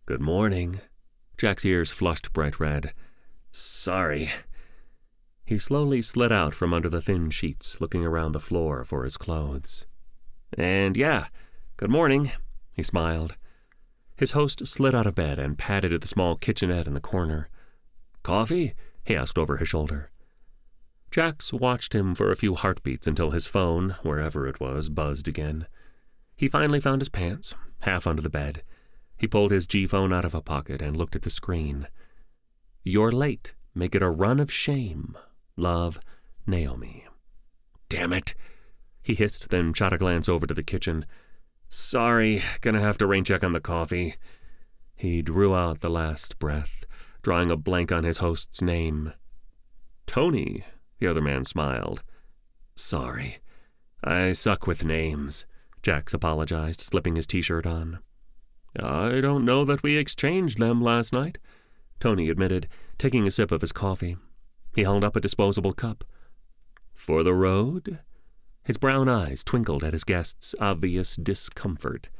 A: "Good morning." Jack's ears flushed bright red. "Sorry." He slowly slid out from under the thin sheets, looking around the floor for his clothes. "And yeah, good morning," he smiled. His host slid out of bed and patted at the small kitchenette in the corner. "Coffee?" he asked over his shoulder. Jax watched him for a few heartbeats until his phone, wherever it was, buzzed again. He finally found his pants, half under the bed. He pulled his G-phone out of a pocket and looked at the screen. "You're late. Make it a run of shame. Love, Naomi." "Damn it," he hissed, then shot a glance over to the kitchen. "Sorry, gonna have to rain check on the coffee." He drew out the last breath, drawing a blank on his host's name. "Tony," the other man smiled. "Sorry, I suck with names," Jax apologized, slipping his T-shirt on. "I don't know that we exchanged them last night," Tony admitted, taking a sip of his coffee. He held up a disposable cup. "For the road?" His brown eyes twinkled at his guest's obvious discomfort.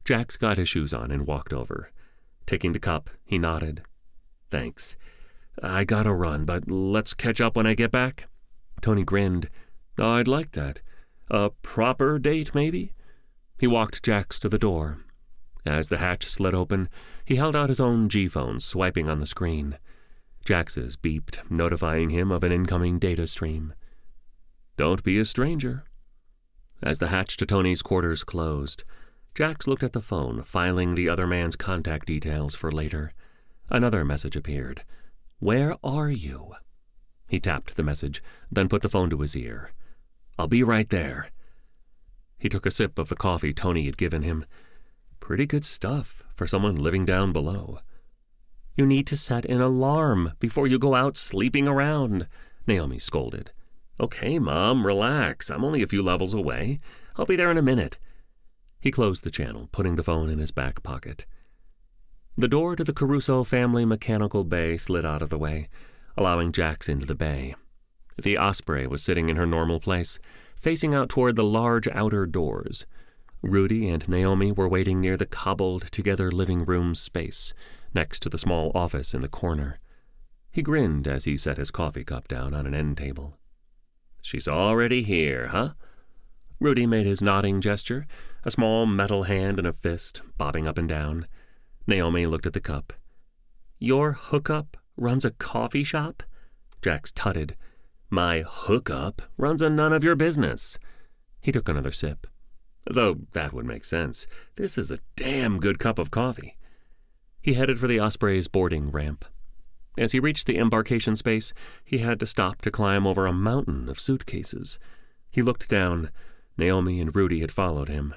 A: Jax got his shoes on and walked over. Taking the cup, he nodded. "Thanks. I gotta run, but let's catch up when I get back." Tony grinned. "I'd like that. A proper date, maybe?" He walked Jax to the door. As the hatch slid open, he held out his own G-phone, swiping on the screen. Jax's beeped, notifying him of an incoming data stream. "Don't be a stranger." As the hatch to Tony's quarters closed, Jax looked at the phone, filing the other man's contact details for later. Another message appeared. "Where are you?" He tapped the message, then put the phone to his ear. "I'll be right there." He took a sip of the coffee Tony had given him. Pretty good stuff for someone living down below. "You need to set an alarm before you go out sleeping around," Naomi scolded. "Okay, Mom, relax. I'm only a few levels away. I'll be there in a minute." He closed the channel, putting the phone in his back pocket. The door to the Caruso family mechanical bay slid out of the way, allowing Jax into the bay. The Osprey was sitting in her normal place, facing out toward the large outer doors. Rudy and Naomi were waiting near the cobbled-together living room space, next to the small office in the corner. He grinned as he set his coffee cup down on an end table. "She's already here, huh?" Rudy made his nodding gesture, a small metal hand and a fist, bobbing up and down. Naomi looked at the cup. "Your hookup runs a coffee shop?" Jax tutted. "My hookup runs a none of your business." He took another sip. "Though that would make sense. This is a damn good cup of coffee." He headed for the Osprey's boarding ramp. As he reached the embarkation space, he had to stop to climb over a mountain of suitcases. He looked down. Naomi and Rudy had followed him.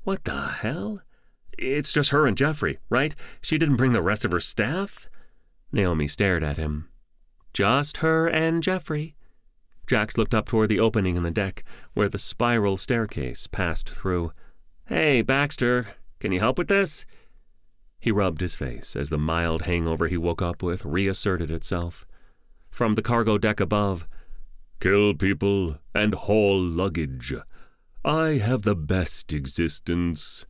A: "What the hell?" "It's just her and Jeffrey, right? She didn't bring the rest of her staff?" Naomi stared at him. "Just her and Jeffrey." Jax looked up toward the opening in the deck, where the spiral staircase passed through. "Hey, Baxter, can you help with this?" He rubbed his face as the mild hangover he woke up with reasserted itself. From the cargo deck above, "Kill people and haul luggage. I have the best existence."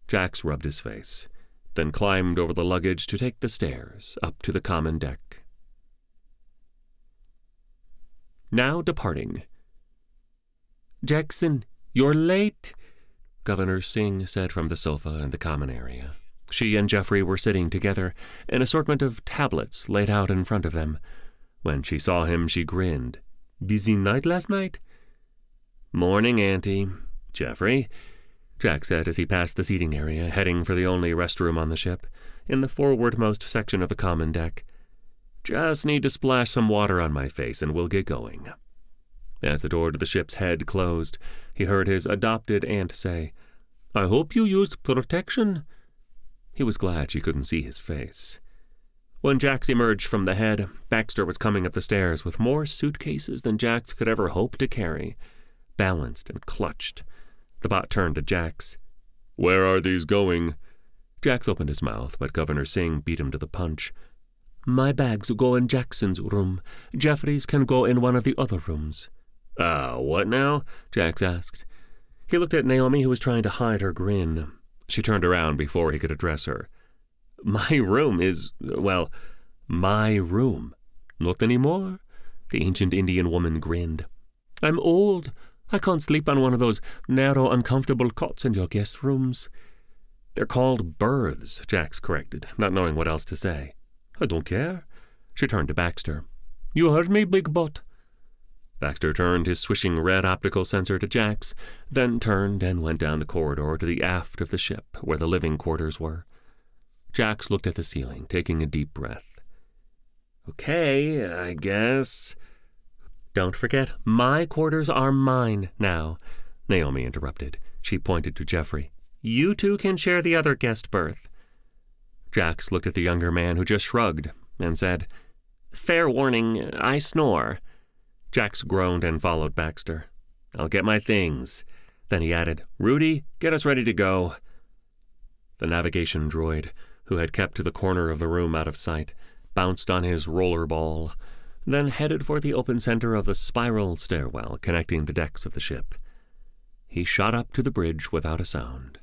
A: Jax rubbed his face, then climbed over the luggage to take the stairs up to the common deck. Now departing. "Jackson, you're late," Governor Singh said from the sofa in the common area. She and Jeffrey were sitting together, an assortment of tablets laid out in front of them. When she saw him, she grinned. "Busy night last night?" "Morning, Auntie. Jeffrey," Jack said as he passed the seating area, heading for the only restroom on the ship, in the forwardmost section of the common deck. "Just need to splash some water on my face and we'll get going." As the door to the ship's head closed, he heard his adopted aunt say, "I hope you used protection." He was glad she couldn't see his face. When Jax emerged from the head, Baxter was coming up the stairs with more suitcases than Jax could ever hope to carry, balanced and clutched. The bot turned to Jax. "Where are these going?" Jax opened his mouth, but Governor Singh beat him to the punch. "My bags go in Jackson's room. Jeffrey's can go in one of the other rooms." What now?" Jax asked. He looked at Naomi, who was trying to hide her grin. She turned around before he could address her. "My room is, well, my room." "Not anymore?" The ancient Indian woman grinned. "I'm old. I can't sleep on one of those narrow, uncomfortable cots in your guest rooms." "They're called berths," Jax corrected, not knowing what else to say. "I don't care." She turned to Baxter. "You heard me, big butt." Baxter turned his swishing red optical sensor to Jax, then turned and went down the corridor to the aft of the ship, where the living quarters were. Jax looked at the ceiling, taking a deep breath. "Okay, I guess." "Don't forget, my quarters are mine now," Naomi interrupted. She pointed to Jeffrey. "You two can share the other guest berth." Jax looked at the younger man, who just shrugged and said, "Fair warning, I snore." Jax groaned and followed Baxter. "I'll get my things." Then he added, "Rudy, get us ready to go." The navigation droid, who had kept to the corner of the room out of sight, bounced on his roller ball, then headed for the open center of the spiral stairwell connecting the decks of the ship. He shot up to the bridge without a sound.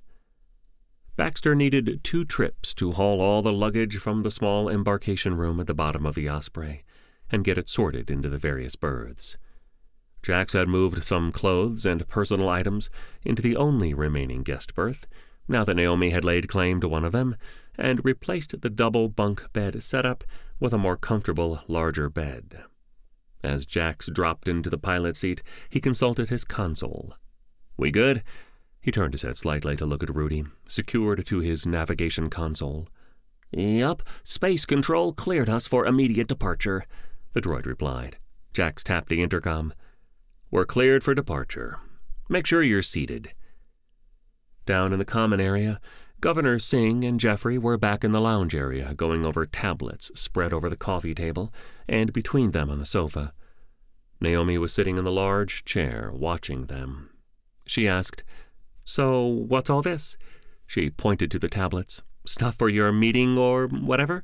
A: Baxter needed 2 trips to haul all the luggage from the small embarkation room at the bottom of the Osprey and get it sorted into the various berths. Jax had moved some clothes and personal items into the only remaining guest berth, now that Naomi had laid claim to one of them, and replaced the double bunk bed setup with a more comfortable, larger bed. As Jax dropped into the pilot seat, he consulted his console. "We good?" He turned his head slightly to look at Rudy, secured to his navigation console. "Yup, space control cleared us for immediate departure," the droid replied. Jax tapped the intercom. "We're cleared for departure. Make sure you're seated." Down in the common area, Governor Singh and Jeffrey were back in the lounge area, going over tablets spread over the coffee table and between them on the sofa. Naomi was sitting in the large chair, watching them. She asked, "So, what's all this?" She pointed to the tablets. "Stuff for your meeting or whatever?"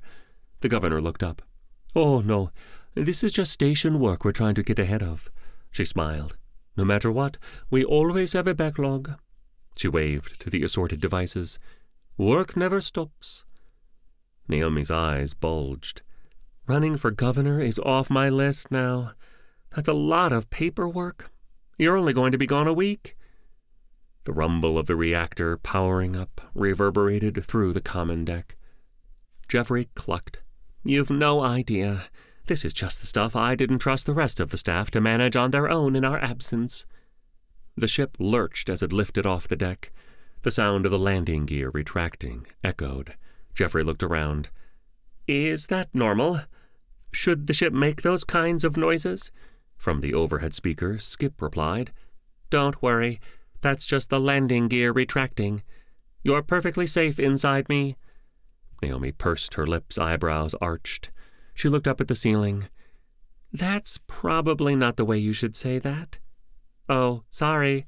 A: The governor looked up. "Oh, no. This is just station work we're trying to get ahead of." She smiled. No matter what, we always have a backlog." She waved to the assorted devices. "Work never stops." Naomi's eyes bulged. "Running for governor is off my list now. That's a lot of paperwork. You're only going to be gone a week." The rumble of the reactor powering up reverberated through the common deck. Jeffrey clucked. "You've no idea. This is just the stuff I didn't trust the rest of the staff to manage on their own in our absence." The ship lurched as it lifted off the deck. The sound of the landing gear retracting echoed. Jeffrey looked around. "Is that normal? Should the ship make those kinds of noises?" From the overhead speaker, Skip replied, "Don't worry. That's just the landing gear retracting. You're perfectly safe inside me." Naomi pursed her lips, eyebrows arched. She looked up at the ceiling. "That's probably not the way you should say that." "Oh, sorry,"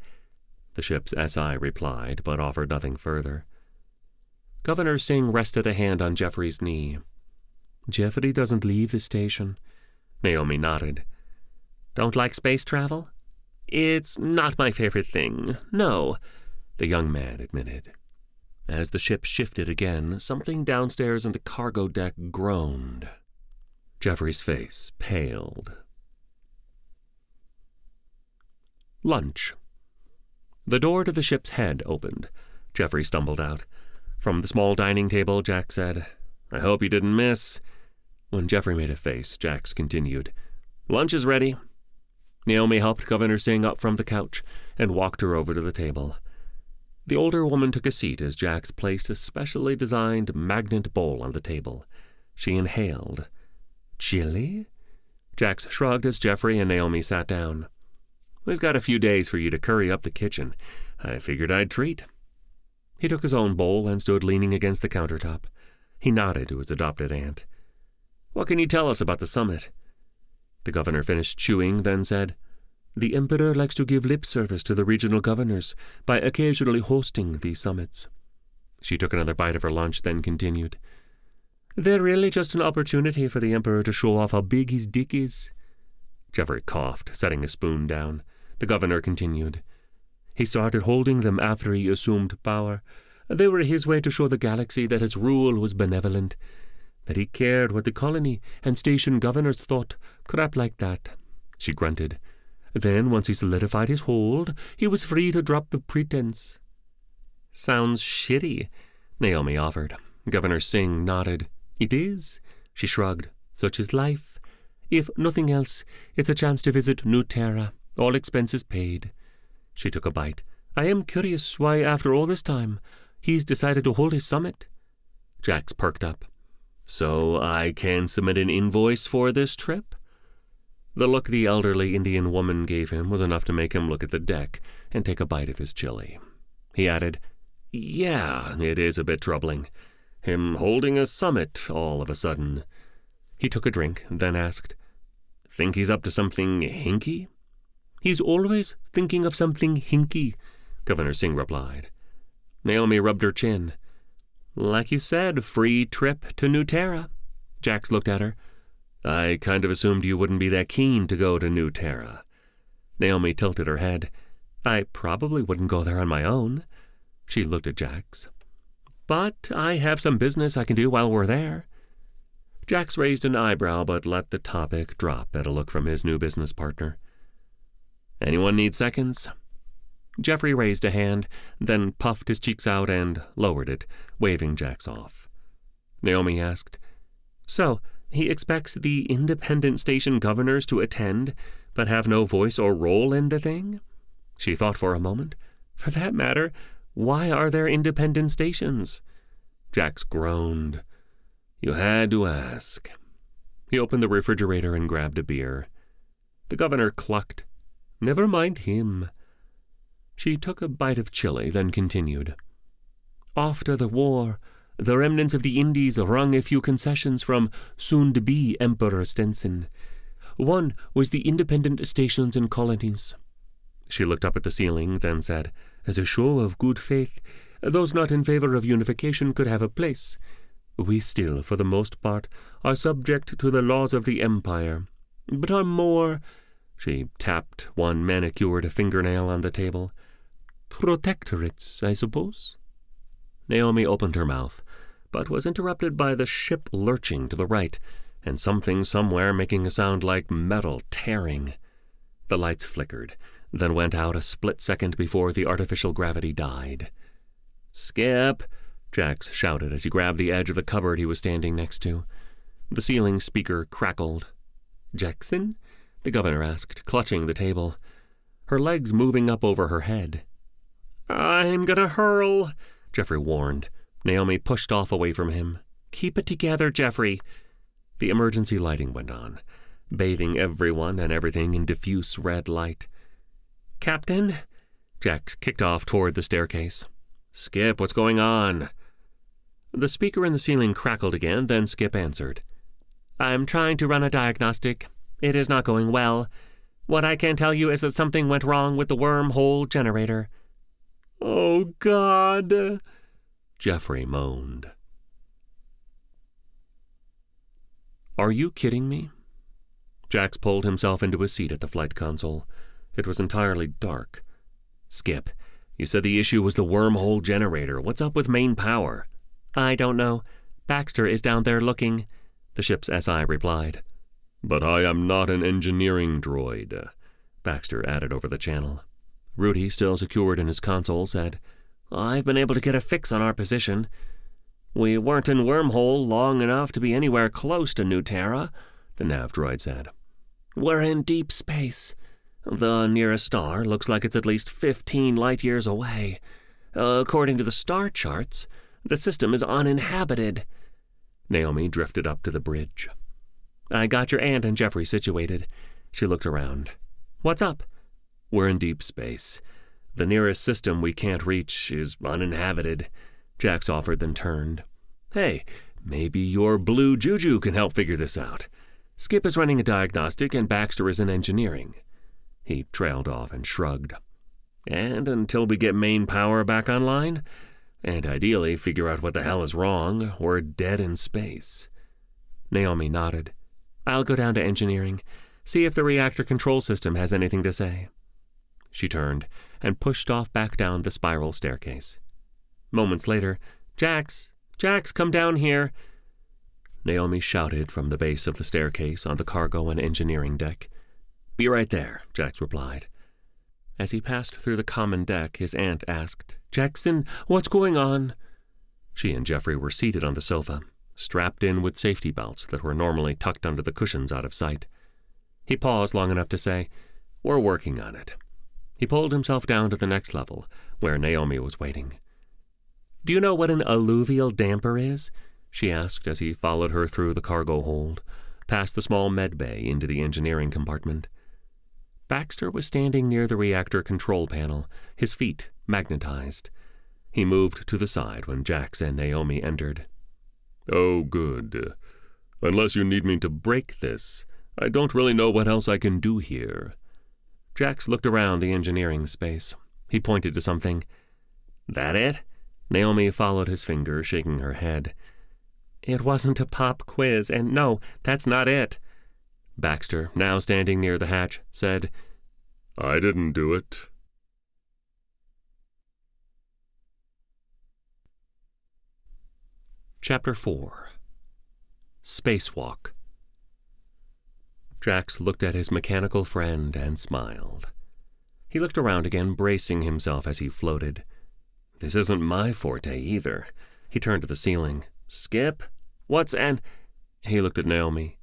A: the ship's SI replied, but offered nothing further. Governor Singh rested a hand on Jeffrey's knee. "Jeffrey doesn't leave the station." Naomi nodded. "Don't like space travel?" "It's not my favorite thing, no," the young man admitted. As the ship shifted again, something downstairs in the cargo deck groaned. Jeffrey's face paled. Lunch. The door to the ship's head opened. Jeffrey stumbled out. From the small dining table, Jack said, "I hope you didn't miss." When Jeffrey made a face, Jax continued, "Lunch is ready." Naomi helped Governor Singh up from the couch and walked her over to the table. The older woman took a seat as Jax placed a specially designed magnet bowl on the table. She inhaled. "Chili?" Jax shrugged as Jeffrey and Naomi sat down. "We've got a few days for you to curry up the kitchen. I figured I'd treat." He took his own bowl and stood leaning against the countertop. He nodded to his adopted aunt. "What can you tell us about the summit?" The governor finished chewing, then said, "The Emperor likes to give lip service to the regional governors by occasionally hosting these summits." She took another bite of her lunch, then continued, "They're really just an opportunity for the Emperor to show off how big his dick is." Jeffrey coughed, setting a spoon down. The governor continued, "He started holding them after he assumed power. They were his way to show the galaxy that his rule was benevolent, that he cared what the colony and station governors thought, crap like that." She grunted. "Then, once he solidified his hold, he was free to drop the pretense." "Sounds shitty," Naomi offered. Governor Singh nodded. "It is," she shrugged. "Such is life. If nothing else, it's a chance to visit New Terra, all expenses paid." She took a bite. "I am curious why, after all this time, he's decided to hold his summit." Jax perked up. "So I can submit an invoice for this trip?" The look the elderly Indian woman gave him was enough to make him look at the deck and take a bite of his chili. He added, "Yeah, it is a bit troubling. Him holding a summit all of a sudden." He took a drink, then asked, "Think he's up to something hinky?" "He's always thinking of something hinky," Governor Singh replied. Naomi rubbed her chin. "Like you said, free trip to New Terra." Jax looked at her. "I kind of assumed you wouldn't be that keen to go to New Terra." Naomi tilted her head. "I probably wouldn't go there on my own." She looked at Jax. "But I have some business I can do while we're there." Jax raised an eyebrow but let the topic drop at a look from his new business partner. "Anyone need seconds?" Jeffrey raised a hand, then puffed his cheeks out and lowered it, waving Jax off. Naomi asked, "So, he expects the independent station governors to attend, but have no voice or role in the thing?" She thought for a moment. "For that matter, why are there independent stations?" Jax groaned. "You had to ask." He opened the refrigerator and grabbed a beer. The governor clucked. "Never mind him." She took a bite of chili, then continued. "After the war, the remnants of the Indies wrung a few concessions from soon-to-be Emperor Stenson. One was the independent stations and colonies." She looked up at the ceiling, then said, "As a show of good faith, those not in favor of unification could have a place. We still, for the most part, are subject to the laws of the Empire, but are more, She tapped one manicured fingernail on the table. "Protectorates, I suppose?" Naomi opened her mouth, but was interrupted by the ship lurching to the right, and something somewhere making a sound like metal tearing. The lights flickered, then went out a split second before the artificial gravity died. "Skip!" Jax shouted as he grabbed the edge of the cupboard he was standing next to. The ceiling speaker crackled. "Jackson?" the governor asked, clutching the table, her legs moving up over her head. "I'm gonna hurl," Jeffrey warned. Naomi pushed off away from him. "Keep it together, Jeffrey." The emergency lighting went on, bathing everyone and everything in diffuse red light. "Captain?" Jax kicked off toward the staircase. "Skip, what's going on?" The speaker in the ceiling crackled again, then Skip answered. "I'm trying to run a diagnostic. It is not going well. What I can tell you is that something went wrong with the wormhole generator." "Oh, God," Jeffrey moaned. "Are you kidding me?" Jax pulled himself into a seat at the flight console. It was entirely dark. "Skip, you said the issue was the wormhole generator. What's up with main power?" "I don't know. Baxter is down there looking," the ship's SI replied. "But I am not an engineering droid," Baxter added over the channel. Rudy, still secured in his console, said, "I've been able to get a fix on our position. We weren't in wormhole long enough to be anywhere close to New Terra," the nav droid said. "We're in deep space. The nearest star looks like it's at least 15 light-years away. According to the star charts, the system is uninhabited." Naomi drifted up to the bridge. "I got your aunt and Jeffrey situated." She looked around. "What's up?" "We're in deep space. The nearest system we can't reach is uninhabited," Jax offered, then turned. "Hey, maybe your blue juju can help figure this out. Skip is running a diagnostic and Baxter is in engineering." He trailed off and shrugged. "And until we get main power back online, and ideally figure out what the hell is wrong, we're dead in space." Naomi nodded. "I'll go down to engineering, see if the reactor control system has anything to say." She turned and pushed off back down the spiral staircase. Moments later, Jax, come down here." Naomi shouted from the base of the staircase on the cargo and engineering deck. "Be right there," Jax replied. As he passed through the common deck, his aunt asked, "Jackson, what's going on?" She and Jeffrey were seated on the sofa, strapped in with safety belts that were normally tucked under the cushions out of sight. He paused long enough to say, "We're working on it." He pulled himself down to the next level, where Naomi was waiting. "Do you know what an alluvial damper is?" she asked as he followed her through the cargo hold, past the small med bay into the engineering compartment. Baxter was standing near the reactor control panel, his feet magnetized. He moved to the side when Jax and Naomi entered. "Oh, good. Unless you need me to break this, I don't really know what else I can do here." Jax looked around the engineering space. He pointed to something. "That it?" Naomi followed his finger, shaking her head. "It wasn't a pop quiz, and no, that's not it." Baxter, now standing near the hatch, said, "I didn't do it." Chapter 4. Spacewalk. Jax looked at his mechanical friend and smiled. He looked around again, bracing himself as he floated. "This isn't my forte either." He turned to the ceiling. "Skip? What's an—" He looked at Naomi.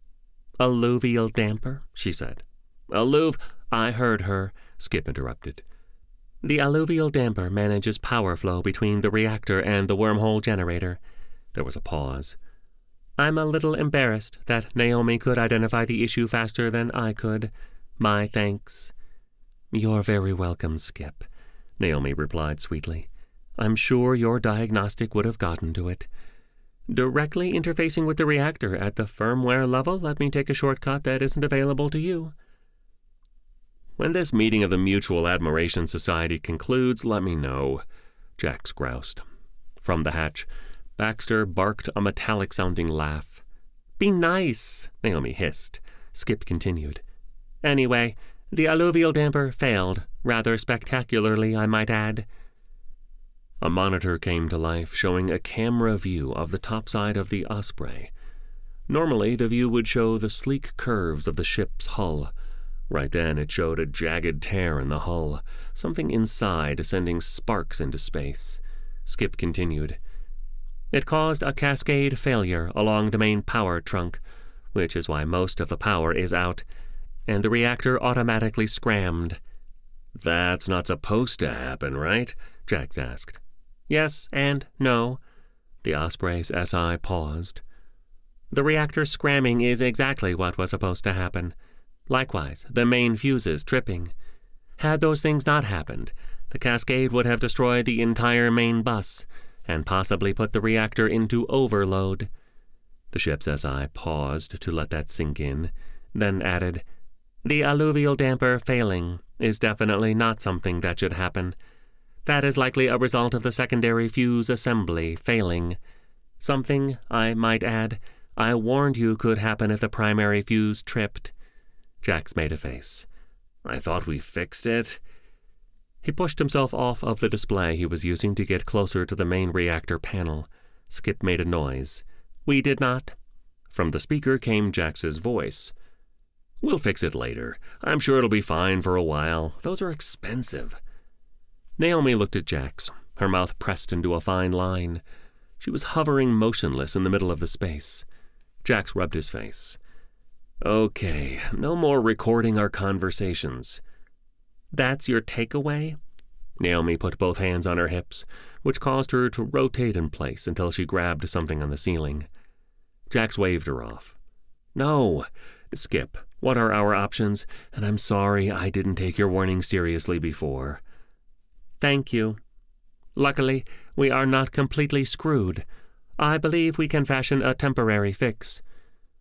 A: "Alluvial damper," she said. I heard her," Skip interrupted. "The alluvial damper manages power flow between the reactor and the wormhole generator." There was a pause. "I'm a little embarrassed that Naomi could identify the issue faster than I could. My thanks." "You're very welcome, Skip," Naomi replied sweetly. "I'm sure your diagnostic would have gotten to it. Directly interfacing with the reactor at the firmware level let me take a shortcut that isn't available to you." "When this meeting of the Mutual Admiration Society concludes, let me know," Jax groused. From the hatch, Baxter barked a metallic-sounding laugh. "Be nice," Naomi hissed. Skip continued. "Anyway, The alluvial damper failed, rather spectacularly, I might add. A monitor came to life, showing a camera view of the topside of the Osprey. Normally, the view would show the sleek curves of the ship's hull. Right then, it showed a jagged tear in the hull, something inside sending sparks into space. Skip continued. It caused a cascade failure along the main power trunk, which is why most of the power is out, and the reactor automatically scrammed. That's not supposed to happen, right? Jax asked. Yes and no. The Osprey's SI paused. The reactor scramming is exactly what was supposed to happen. Likewise, the main fuses tripping. Had those things not happened, the cascade would have destroyed the entire main bus, and possibly put the reactor into overload. The ship's SI paused to let that sink in, then added, The alluvial damper failing is definitely not something that should happen. That is likely a result of the secondary fuse assembly failing. Something, I might add, I warned you could happen if the primary fuse tripped. Jax made a face. I thought we fixed it. He pushed himself off of the display he was using to get closer to the main reactor panel. Skip made a noise. We did not. From the speaker came Jax's voice. We'll fix it later. I'm sure it'll be fine for a while. Those are expensive. Naomi looked at Jax, her mouth pressed into a fine line. She was hovering motionless in the middle of the space. Jax rubbed his face. Okay, no more recording our conversations. That's your takeaway? Naomi put both hands on her hips, which caused her to rotate in place until she grabbed something on the ceiling. Jax waved her off. No. Skip, what are our options? And I'm sorry I didn't take your warning seriously before. Thank you. Luckily, we are not completely screwed. I believe we can fashion a temporary fix.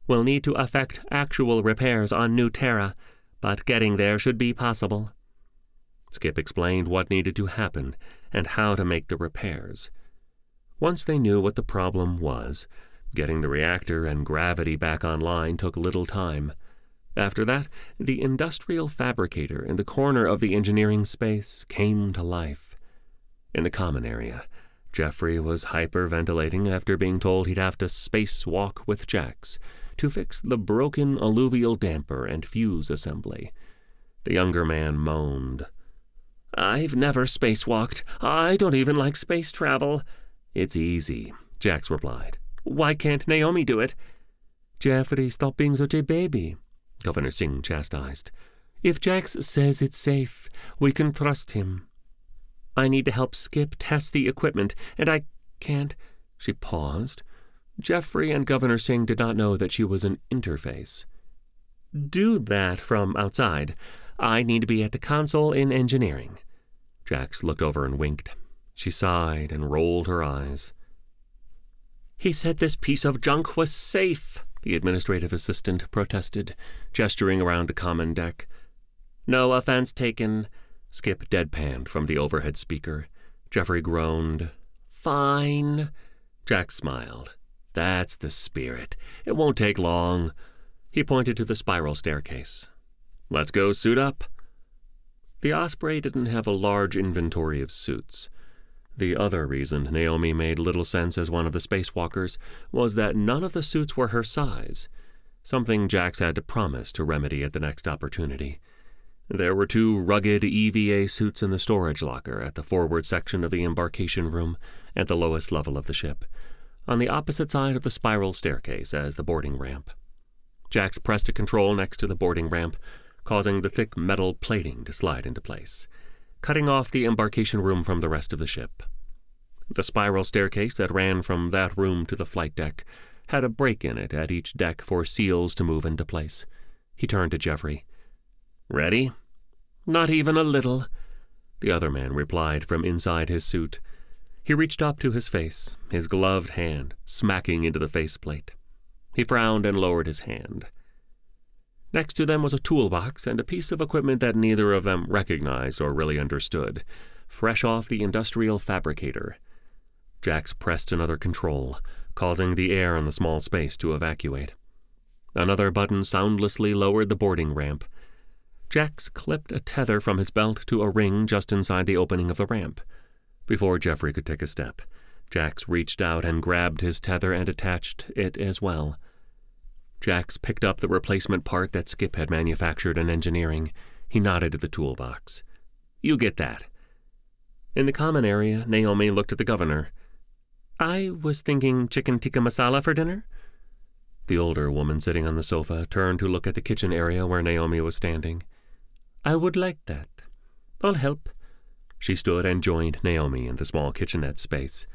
A: We'll need to effect actual repairs on New Terra, but getting there should be possible. Skip explained what needed to happen and how to make the repairs. Once they knew what the problem was, getting the reactor and gravity back online took little time. After that, the industrial fabricator in the corner of the engineering space came to life. In the common area, Jeffrey was hyperventilating after being told he'd have to spacewalk with Jax to fix the broken alluvial damper and fuse assembly. The younger man moaned. I've never spacewalked. I don't even like space travel. It's easy, Jax replied. Why can't Naomi do it? Jeffrey, stop being such a baby, Governor Singh chastised. If Jax says it's safe, we can trust him. I need to help Skip test the equipment, and I can't. She paused. Jeffrey and Governor Singh did not know that she was an interface. Do that from outside. I need to be at the console in engineering. Jax looked over and winked. She sighed and rolled her eyes. He said this piece of junk was safe, the administrative assistant protested, gesturing around the common deck. No offense taken, Skip deadpanned from the overhead speaker. Jeffrey groaned. Fine. Jax smiled. That's the spirit. It won't take long. He pointed to the spiral staircase. Let's go suit up. The Osprey didn't have a large inventory of suits. The other reason Naomi made little sense as one of the spacewalkers was that none of the suits were her size, something Jax had to promise to remedy at the next opportunity. There were 2 rugged EVA suits in the storage locker at the forward section of the embarkation room at the lowest level of the ship, on the opposite side of the spiral staircase as the boarding ramp. Jax pressed a control next to the boarding ramp, causing the thick metal plating to slide into place, cutting off the embarkation room from the rest of the ship. The spiral staircase that ran from that room to the flight deck had a break in it at each deck for seals to move into place. He turned to Jeffrey. Ready? Not even a little, the other man replied from inside his suit. He reached up to his face, his gloved hand smacking into the faceplate. He frowned and lowered his hand. Next to them was a toolbox and a piece of equipment that neither of them recognized or really understood, fresh off the industrial fabricator. Jax pressed another control, causing the air in the small space to evacuate. Another button soundlessly lowered the boarding ramp. Jax clipped a tether from his belt to a ring just inside the opening of the ramp. Before Jeffrey could take a step, Jax reached out and grabbed his tether and attached it as well. Jax picked up the replacement part that Skip had manufactured in engineering. He nodded at the toolbox. "You get that." In the common area, Naomi looked at the governor. "I was thinking chicken tikka masala for dinner." The older woman sitting on the sofa turned to look at the kitchen area where Naomi was standing. "I would like that. I'll help." She stood and joined Naomi in the small kitchenette space.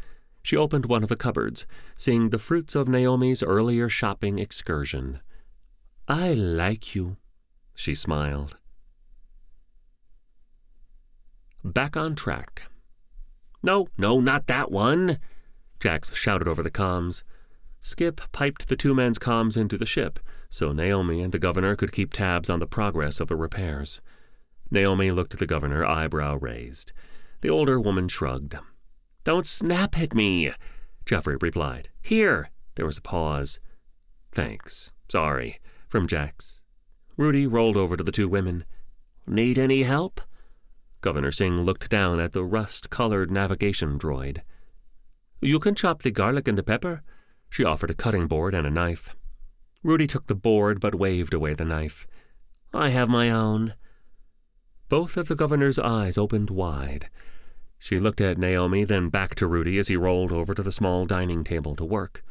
A: She opened one of the cupboards, seeing the fruits of Naomi's earlier shopping excursion. "I like you," she smiled. Back on track. No, not that one," Jax shouted over the comms. Skip piped the two men's comms into the ship, so Naomi and the governor could keep tabs on the progress of the repairs. Naomi looked at the governor, eyebrow raised. The older woman shrugged. "Don't snap at me," Jeffrey replied. "Here." There was a pause. "Thanks. Sorry," from Jax. Rudy rolled over to the two women. "Need any help?" Governor Singh looked down at the rust-colored navigation droid. "You can chop the garlic and the pepper." She offered a cutting board and a knife. Rudy took the board but waved away the knife. "I have my own." Both of the governor's eyes opened wide. She looked at Naomi, then back to Rudy as he rolled over to the small dining table to work.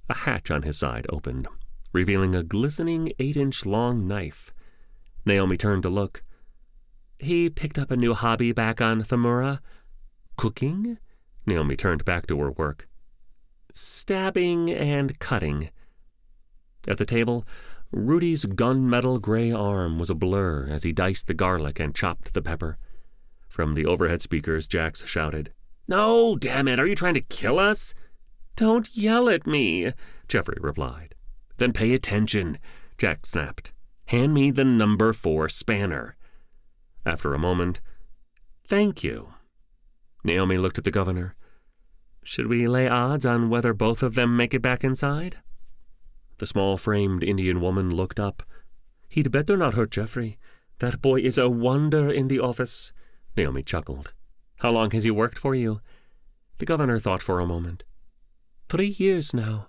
A: A hatch on his side opened, revealing a glistening 8-inch-long knife. Naomi turned to look. "He picked up a new hobby back on Thamura." "Cooking?" Naomi turned back to her work. "Stabbing and cutting." At the table, Rudy's gunmetal gray arm was a blur as he diced the garlic and chopped the pepper. From the overhead speakers, Jax shouted, "No, damn it, are you trying to kill us?" "Don't yell at me," Jeffrey replied. "Then pay attention," Jax snapped. "Hand me the number 4 spanner." After a moment, "Thank you." Naomi looked at the governor. "Should we lay odds on whether both of them make it back inside?" The small-framed Indian woman looked up. "He'd better not hurt Jeffrey. That boy is a wonder in the office." Naomi chuckled. "How long has he worked for you?" The governor thought for a moment. 3 years now.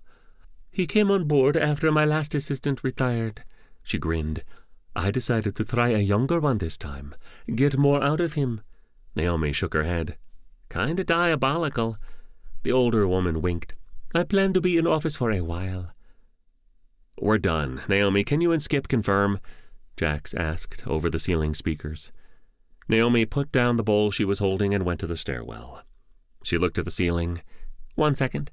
A: He came on board after my last assistant retired." She grinned. "I decided to try a younger one this time. Get more out of him." Naomi shook her head. "Kinda diabolical." The older woman winked. "I plan to be in office for a while." "We're done. Naomi, can you and Skip confirm?" Jax asked over the ceiling speakers. Naomi put down the bowl she was holding and went to the stairwell. She looked at the ceiling. "1 second."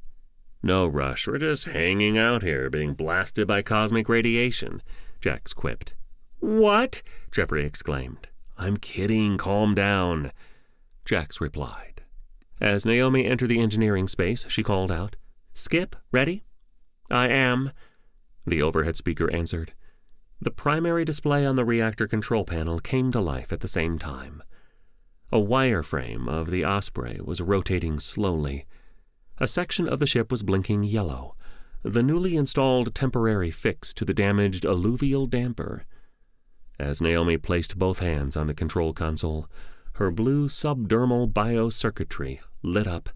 A: "No rush. We're just hanging out here, being blasted by cosmic radiation," Jax quipped. "What?" Jeffrey exclaimed. "I'm kidding. Calm down," Jax replied. As Naomi entered the engineering space, she called out, "Skip, ready?" "I am," the overhead speaker answered. The primary display on the reactor control panel came to life at the same time. A wireframe of the Osprey was rotating slowly. A section of the ship was blinking yellow, the newly installed temporary fix to the damaged alluvial damper. As Naomi placed both hands on the control console, her blue subdermal biocircuitry lit up.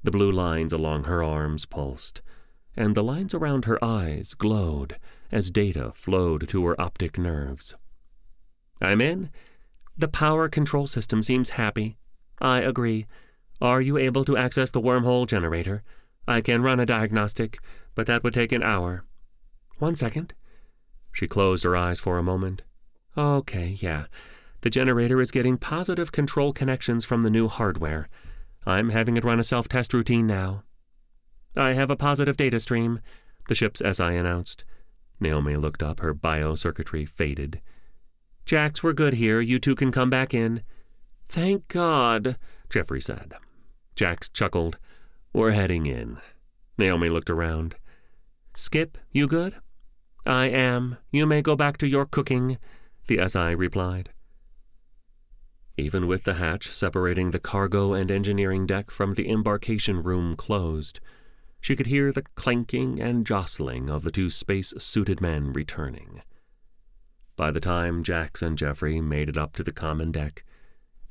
A: The blue lines along her arms pulsed, and the lines around her eyes glowed as data flowed to her optic nerves. "I'm in. The power control system seems happy." "I agree. Are you able to access the wormhole generator?" "I can run a diagnostic, but that would take an hour." "1 second." She closed her eyes for a moment. "Okay, yeah. The generator is getting positive control connections from the new hardware. I'm having it run a self-test routine now." "I have a positive data stream," the ship's SI announced. Naomi looked up. Her biocircuitry faded. "Jax, we're good here. You two can come back in." "Thank God," Jeffrey said. Jax chuckled. "We're heading in." Naomi looked around. "Skip, you good?" "I am. You may go back to your cooking," the SI replied. Even with the hatch separating the cargo and engineering deck from the embarkation room closed, she could hear the clanking and jostling of the two space-suited men returning. By the time Jax and Jeffrey made it up to the common deck,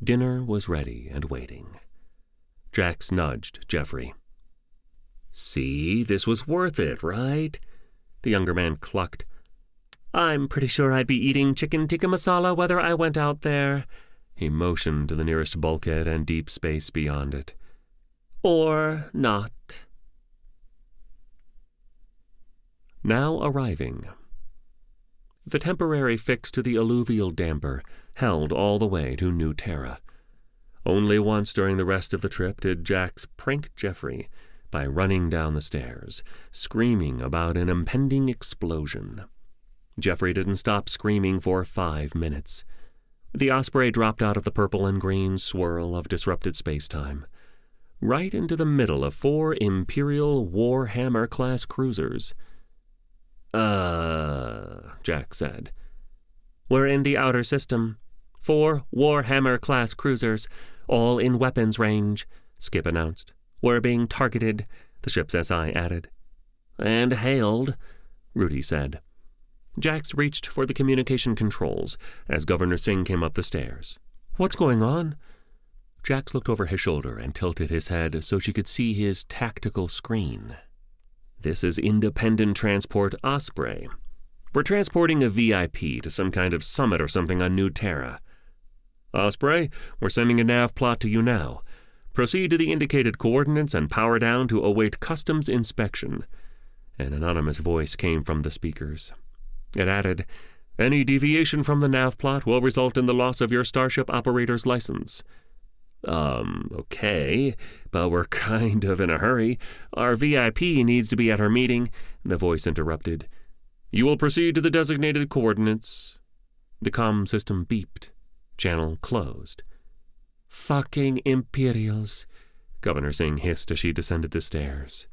A: dinner was ready and waiting. Jax nudged Jeffrey. "See, this was worth it, right?" The younger man clucked. "I'm pretty sure I'd be eating chicken tikka masala whether I went out there." He motioned to the nearest bulkhead and deep space beyond it. "Or not." Now arriving. The temporary fix to the alluvial damper held all the way to New Terra. Only once during the rest of the trip did Jax prank Jeffrey by running down the stairs, screaming about an impending explosion. Jeffrey didn't stop screaming for 5 minutes. The Osprey dropped out of the purple and green swirl of disrupted space-time, right into the middle of 4 Imperial Warhammer-class cruisers. Jax said. "We're in the outer system. 4 Warhammer-class cruisers, all in weapons range," Skip announced. "We're being targeted," the ship's SI added. "And hailed," Rudy said. Jax reached for the communication controls as Governor Singh came up the stairs. "What's going on?" Jax looked over his shoulder and tilted his head so she could see his tactical screen. "This is Independent Transport Osprey. We're transporting a VIP to some kind of summit or something on New Terra. Osprey, we're sending a nav plot to you now. Proceed to the indicated coordinates and power down to await customs inspection." An anonymous voice came from the speakers. It added, "Any deviation from the nav plot will result in the loss of your Starship operator's license." Okay, but we're kind of in a hurry. Our VIP needs to be at her meeting," the voice interrupted. "You will proceed to the designated coordinates." The comm system beeped. Channel closed. "Fucking Imperials," Governor Singh hissed as she descended the stairs.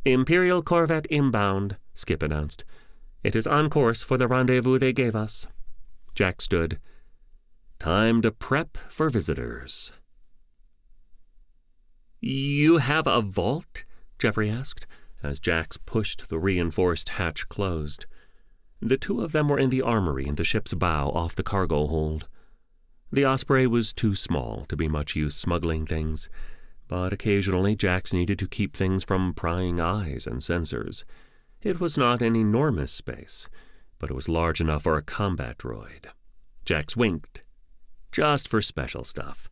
A: "Imperial Corvette inbound," Skip announced. "It is on course for the rendezvous they gave us." Jack stood. "Time to prep for visitors." "You have a vault?" Jeffrey asked, as Jax pushed the reinforced hatch closed. The 2 of them were in the armory in the ship's bow off the cargo hold. The Osprey was too small to be much use smuggling things, but occasionally Jax needed to keep things from prying eyes and sensors. It was not an enormous space, but it was large enough for a combat droid. Jax winked. "Just for special stuff."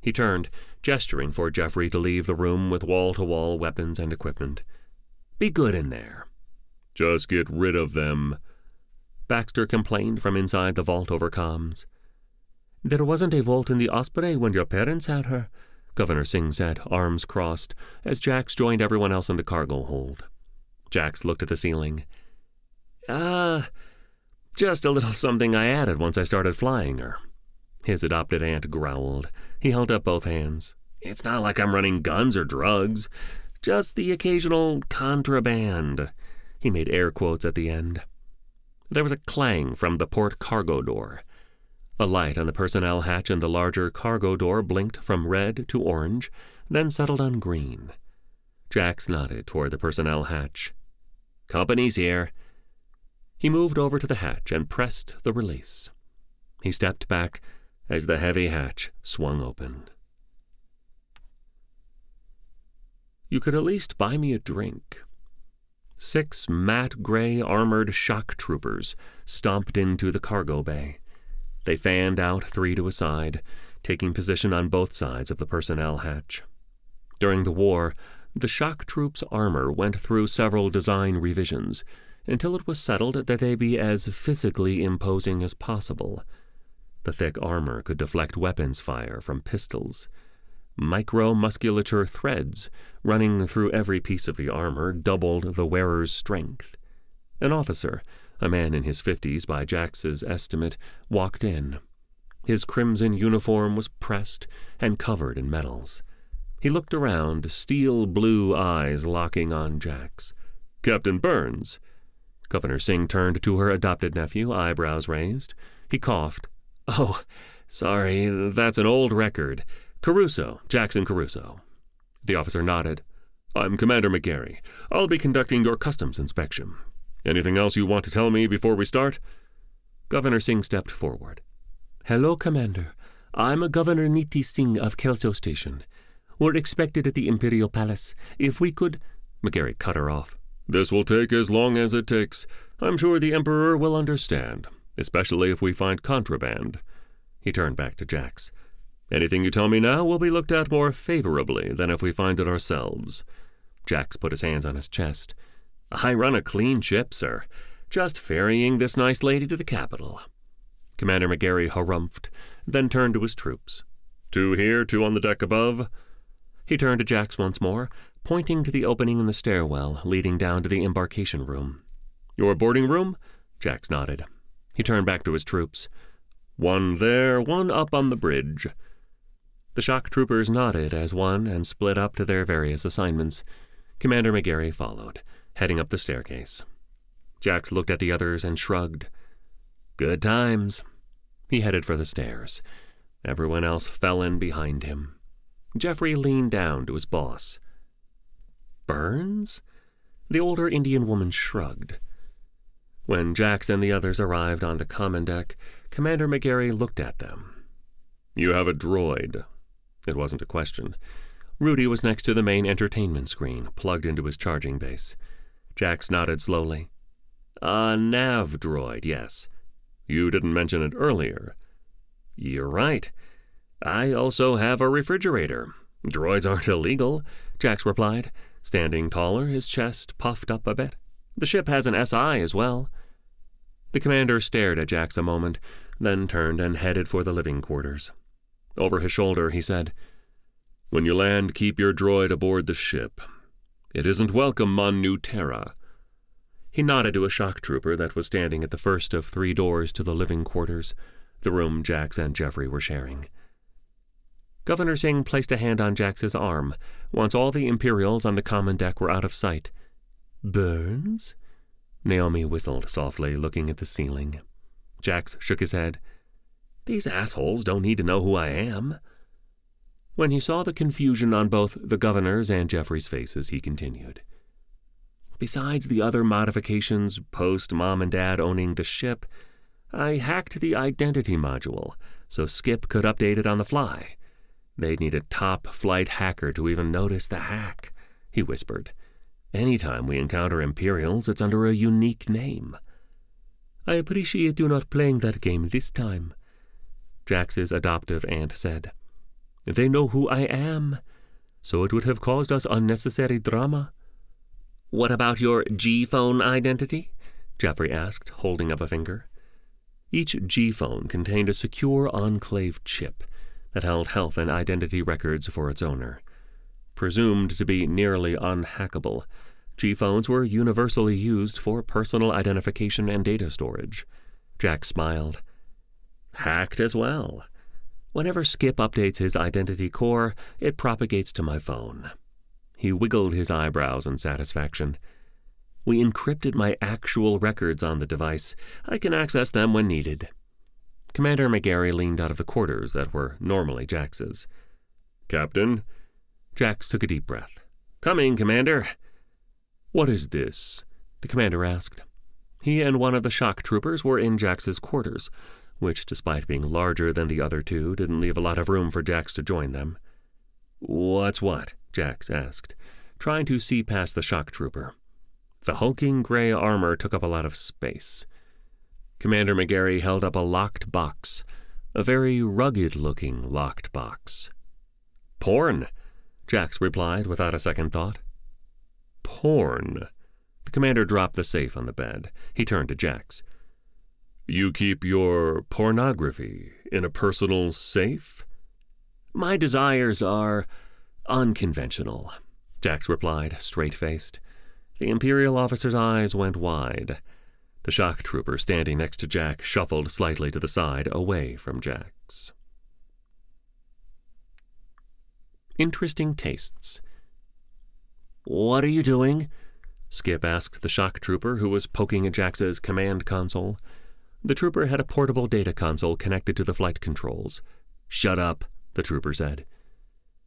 A: He turned, gesturing for Jeffrey to leave the room with wall-to-wall weapons and equipment. "Be good in there." "Just get rid of them," Baxter complained from inside the vault over comms. "There wasn't a vault in the Osprey when your parents had her," Governor Singh said, arms crossed, as Jax joined everyone else in the cargo hold. Jax looked at the ceiling. Just a little something I added once I started flying her." His adopted aunt growled. He held up both hands. "It's not like I'm running guns or drugs. Just the occasional contraband." He made air quotes at the end. There was a clang from the port cargo door. A light on the personnel hatch in the larger cargo door blinked from red to orange, then settled on green. Jax nodded toward the personnel hatch. "Company's here." He moved over to the hatch and pressed the release. He stepped back as the heavy hatch swung open. "You could at least buy me a drink." 6 matte gray armored shock troopers stomped into the cargo bay. They fanned out 3 to a side, taking position on both sides of the personnel hatch. During the war, the shock troops' armor went through several design revisions until it was settled that they be as physically imposing as possible. The thick armor could deflect weapons fire from pistols. Micro-musculature threads running through every piece of the armor doubled the wearer's strength. An officer, a man in his 50s by Jax's estimate, walked in. His crimson uniform was pressed and covered in medals. He looked around, steel blue eyes locking on Jax. "Captain Burns." Governor Singh turned to her adopted nephew, eyebrows raised. He coughed. "Oh, sorry, that's an old record. Caruso, Jackson Caruso." The officer nodded. "I'm Commander McGarry. I'll be conducting your customs inspection. Anything else you want to tell me before we start?" Governor Singh stepped forward. "Hello, Commander. I'm Governor Niti Singh of Kelso Station. We're expected at the Imperial Palace. If we could—" McGarry cut her off. "This will take as long as it takes. I'm sure the Emperor will understand, especially if we find contraband." He turned back to Jax. "Anything you tell me now will be looked at more favorably than if we find it ourselves." Jax put his hands on his chest. "I run a clean ship, sir. Just ferrying this nice lady to the capital." Commander McGarry harumphed, then turned to his troops. "Two here, two on the deck above." He turned to Jax once more, pointing to the opening in the stairwell leading down to the embarkation room. "Your boarding room?" Jax nodded. He turned back to his troops. "One there, one up on the bridge." The shock troopers nodded as one and split up to their various assignments. Commander McGarry followed, heading up the staircase. Jax looked at the others and shrugged. "Good times." He headed for the stairs. Everyone else fell in behind him. Jeffrey leaned down to his boss. "Burns?" The older Indian woman shrugged. When Jax and the others arrived on the common deck, Commander McGarry looked at them. "You have a droid." It wasn't a question. Rudy was next to the main entertainment screen, plugged into his charging base. Jax nodded slowly. "A nav droid, yes. You didn't mention it earlier." "You're right. I also have a refrigerator. Droids aren't illegal," Jax replied, standing taller, his chest puffed up a bit. "The ship has an SI as well." The commander stared at Jax a moment, then turned and headed for the living quarters. Over his shoulder, he said, "When you land, keep your droid aboard the ship. It isn't welcome on New Terra." He nodded to a shock trooper that was standing at the first of 3 doors to the living quarters, the room Jax and Jeffrey were sharing. Governor Singh placed a hand on Jax's arm, once all the Imperials on the common deck were out of sight. "Burns?" Naomi whistled softly, looking at the ceiling. Jax shook his head. "These assholes don't need to know who I am." When he saw the confusion on both the governor's and Jeffrey's faces, he continued. "Besides the other modifications post-Mom and Dad owning the ship, I hacked the identity module, so Skip could update it on the fly. They'd need a top-flight hacker to even notice the hack," he whispered. "Anytime we encounter Imperials, it's under a unique name." "I appreciate you not playing that game this time," Jax's adoptive aunt said. "They know who I am, so it would have caused us unnecessary drama." "What about your G-phone identity?" Jeffrey asked, holding up a finger. Each G-phone contained a secure enclave chip that held health and identity records for its owner. Presumed to be nearly unhackable, G-phones were universally used for personal identification and data storage. Jack smiled. "Hacked as well. Whenever Skip updates his identity core, it propagates to my phone." He wiggled his eyebrows in satisfaction. "We encrypted my actual records on the device. I can access them when needed." Commander McGarry leaned out of the quarters that were normally Jax's. "Captain?" Jax took a deep breath. "Coming, Commander." "What is this?" the commander asked. He and one of the shock troopers were in Jax's quarters, which, despite being larger than the other two, didn't leave a lot of room for Jax to join them. "What's what?" Jax asked, trying to see past the shock trooper. The hulking gray armor took up a lot of space. Commander McGarry held up a locked box, a very rugged-looking locked box. "Porn," Jax replied without a second thought. "Porn." The commander dropped the safe on the bed. He turned to Jax. "You keep your pornography in a personal safe?" "My desires are unconventional," Jax replied, straight-faced. The Imperial officer's eyes went wide. The shock trooper standing next to Jack shuffled slightly to the side, away from Jax. Interesting tastes. "What are you doing?" Skip asked the shock trooper, who was poking at Jax's command console. The trooper had a portable data console connected to the flight controls. "Shut up," the trooper said.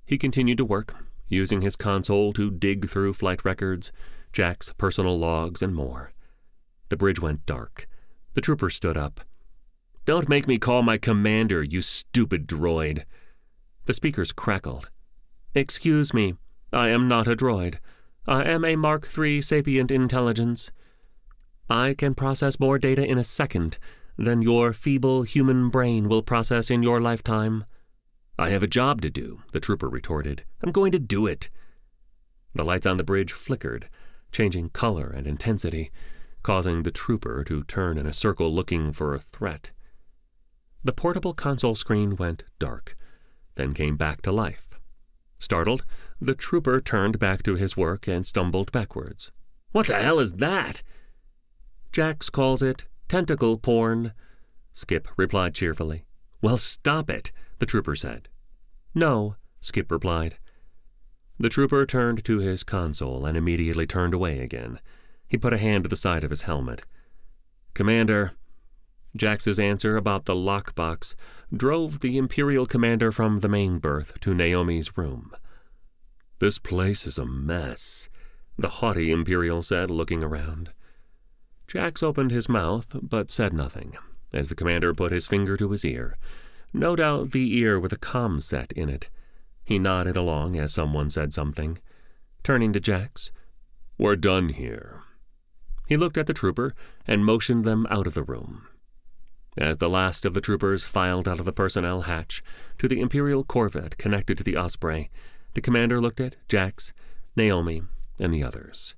A: He continued to work, using his console to dig through flight records, Jack's personal logs, and more. The bridge went dark. The trooper stood up. Don't make me call my commander, you stupid droid." The speakers crackled. "Excuse me, I am not a droid. I am a Mark III sapient intelligence. I can process more data in a second than your feeble human brain will process in your lifetime." "I have a job to do," the trooper retorted. "I'm going to do it." The lights on the bridge flickered, changing color and intensity, causing the trooper to turn in a circle looking for a threat. The portable console screen went dark, then came back to life. Startled, the trooper turned back to his work and stumbled backwards. "What the hell is that?" "Jax calls it tentacle porn," Skip replied cheerfully. "Well, stop it," the trooper said. "No," Skip replied. The trooper turned to his console and immediately turned away again. He put a hand to the side of his helmet. "Commander." Jax's answer about the lockbox drove the Imperial commander from the main berth to Naomi's room. "This place is a mess," the haughty Imperial said, looking around. Jax opened his mouth, but said nothing, as the commander put his finger to his ear, no doubt the ear with a comm set in it. He nodded along as someone said something. Turning to Jax, "We're done here." He looked at the trooper and motioned them out of the room. As the last of the troopers filed out of the personnel hatch to the Imperial corvette connected to the Osprey, the commander looked at Jax, Naomi, and the others.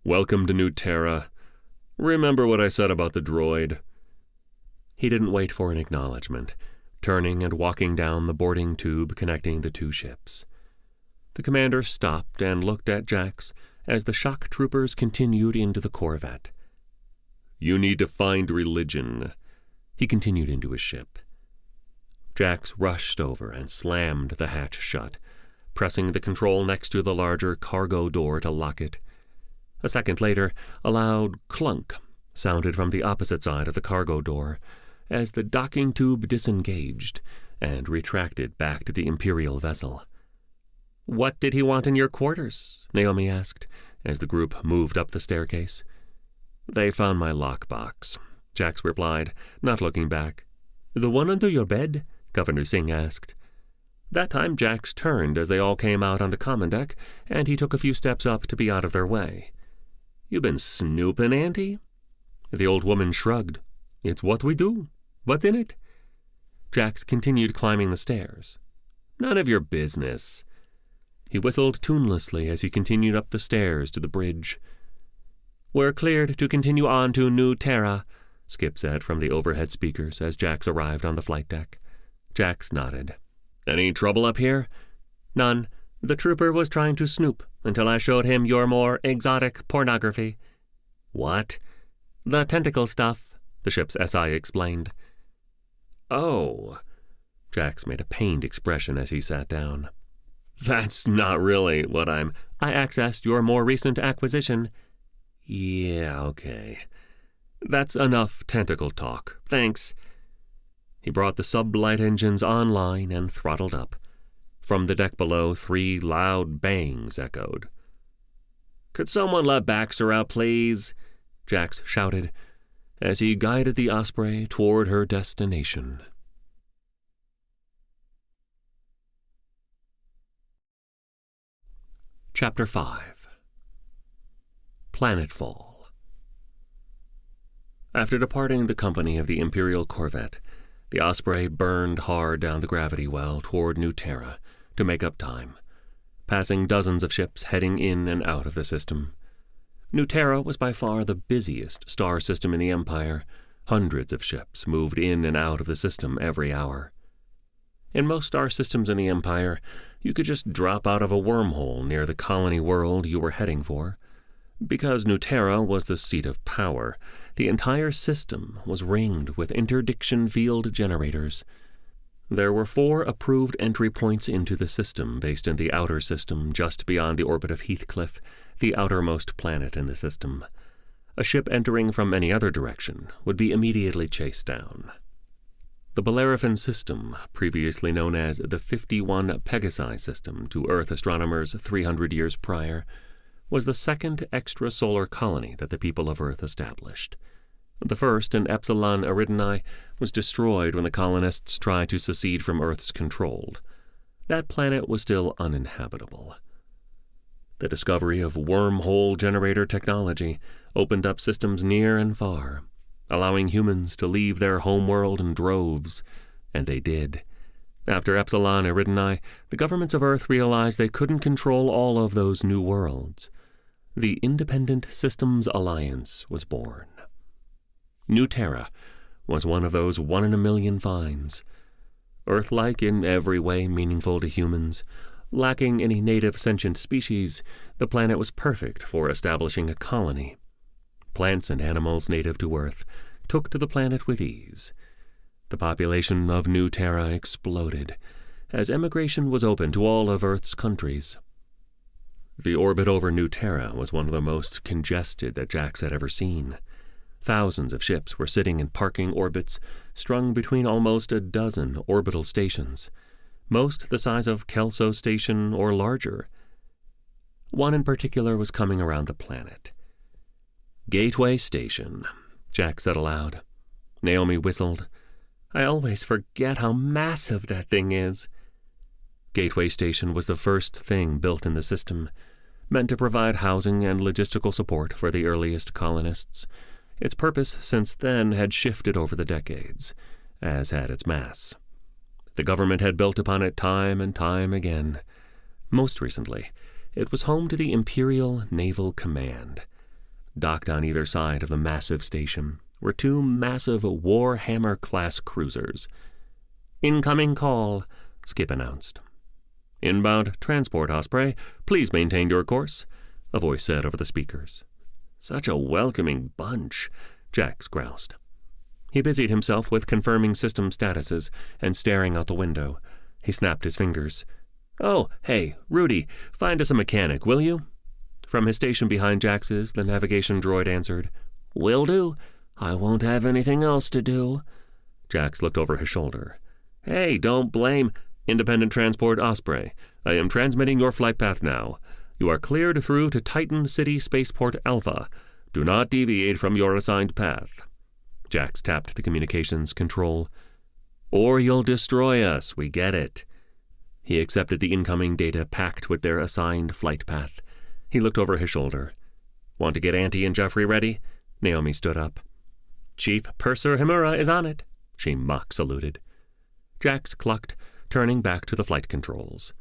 A: "Welcome to New Terra. Remember what I said about the droid?" He didn't wait for an acknowledgement, turning and walking down the boarding tube connecting the two ships. The commander stopped and looked at Jax as the shock troopers continued into the corvette. "You need to find religion," he continued into his ship. Jax rushed over and slammed the hatch shut, pressing the control next to the larger cargo door to lock it. A second later, a loud clunk sounded from the opposite side of the cargo door as the docking tube disengaged and retracted back to the Imperial vessel. "What did he want in your quarters?" Naomi asked, as the group moved up the staircase. "They found my lockbox," Jax replied, not looking back. "The one under your bed?" Governor Singh asked. That time Jax turned as they all came out on the common deck, and he took a few steps up to be out of their way. "You been snooping, Auntie?" The old woman shrugged. "It's what we do. What's in it?" Jax continued climbing the stairs. "None of your business." He whistled tunelessly as he continued up the stairs to the bridge. "We're cleared to continue on to New Terra," Skip said from the overhead speakers as Jax arrived on the flight deck. Jax nodded. "Any trouble up here?" "None. The trooper was trying to snoop until I showed him your more exotic pornography." "What?" "The tentacle stuff," the ship's SI explained. "Oh." Jax made a pained expression as he sat down. "That's not really what I accessed your more recent acquisition." "Yeah, okay. That's enough tentacle talk. Thanks." He brought the sub-light engines online and throttled up. From the deck below, 3 loud bangs echoed. "Could someone let Baxter out, please?" Jax shouted as he guided the Osprey toward her destination. Chapter 5. Planetfall. After departing the company of the Imperial corvette, the Osprey burned hard down the gravity well toward New Terra to make up time, passing dozens of ships heading in and out of the system. New Terra was by far the busiest star system in the Empire. Hundreds of ships moved in and out of the system every hour. In most star systems in the Empire, you could just drop out of a wormhole near the colony world you were heading for. Because New Terra was the seat of power, the entire system was ringed with interdiction field generators. There were 4 approved entry points into the system based in the outer system just beyond the orbit of Heathcliff, the outermost planet in the system. A ship entering from any other direction would be immediately chased down. The Bellerophon system, previously known as the 51 Pegasi system to Earth astronomers 300 years prior, was the second extrasolar colony that the people of Earth established. The first in Epsilon Eridani was destroyed when the colonists tried to secede from Earth's control. That planet was still uninhabitable. The discovery of wormhole generator technology opened up systems near and far, allowing humans to leave their homeworld in droves, and they did. After Epsilon Eridani, the governments of Earth realized they couldn't control all of those new worlds. The Independent Systems Alliance was born. New Terra was one of those one-in-a-million finds. Earth-like in every way meaningful to humans, lacking any native sentient species, the planet was perfect for establishing a colony. Plants and animals native to Earth took to the planet with ease. The population of New Terra exploded, as emigration was open to all of Earth's countries. The orbit over New Terra was one of the most congested that Jax had ever seen. Thousands of ships were sitting in parking orbits, strung between almost a dozen orbital stations, most the size of Kelso Station or larger. One in particular was coming around the planet. "Gateway Station," Jax said aloud. Naomi whistled. "I always forget how massive that thing is." Gateway Station was the first thing built in the system, meant to provide housing and logistical support for the earliest colonists. Its purpose since then had shifted over the decades, as had its mass. The government had built upon it time and time again. Most recently, it was home to the Imperial Naval Command. Docked on either side of the massive station were two massive Warhammer-class cruisers. "Incoming call," Skip announced. "Inbound transport, Osprey. Please maintain your course," a voice said over the speakers. "Such a welcoming bunch," Jax groused. He busied himself with confirming system statuses and staring out the window. He snapped his fingers. "Oh, hey, Rudy, find us a mechanic, will you?" From his station behind Jax's, the navigation droid answered. "Will do. I won't have anything else to do." Jax looked over his shoulder. "Hey, don't blame Independent Transport Osprey. I am transmitting your flight path now. You are cleared through to Titan City Spaceport Alpha. Do not deviate from your assigned path." Jax tapped the communications control. "Or you'll destroy us, we get it." He accepted the incoming data packed with their assigned flight path. He looked over his shoulder. "Want to get Auntie and Jeffrey ready?" Naomi stood up. "Chief Purser Himura is on it," she mock saluted. Jax clucked, turning back to the flight controls.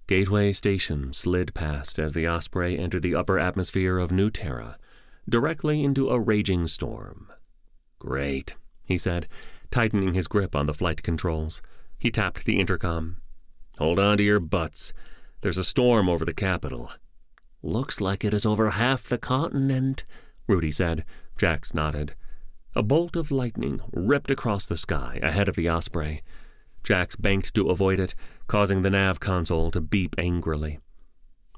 A: Gateway Station slid past as the Osprey entered the upper atmosphere of New Terra, directly into a raging storm. "Great," he said, tightening his grip on the flight controls. He tapped the intercom. "Hold on to your butts. There's a storm over the capital." "Looks like it is over half the continent," Rudy said. Jax nodded. A bolt of lightning ripped across the sky ahead of the Osprey. Jax banked to avoid it, causing the nav console to beep angrily.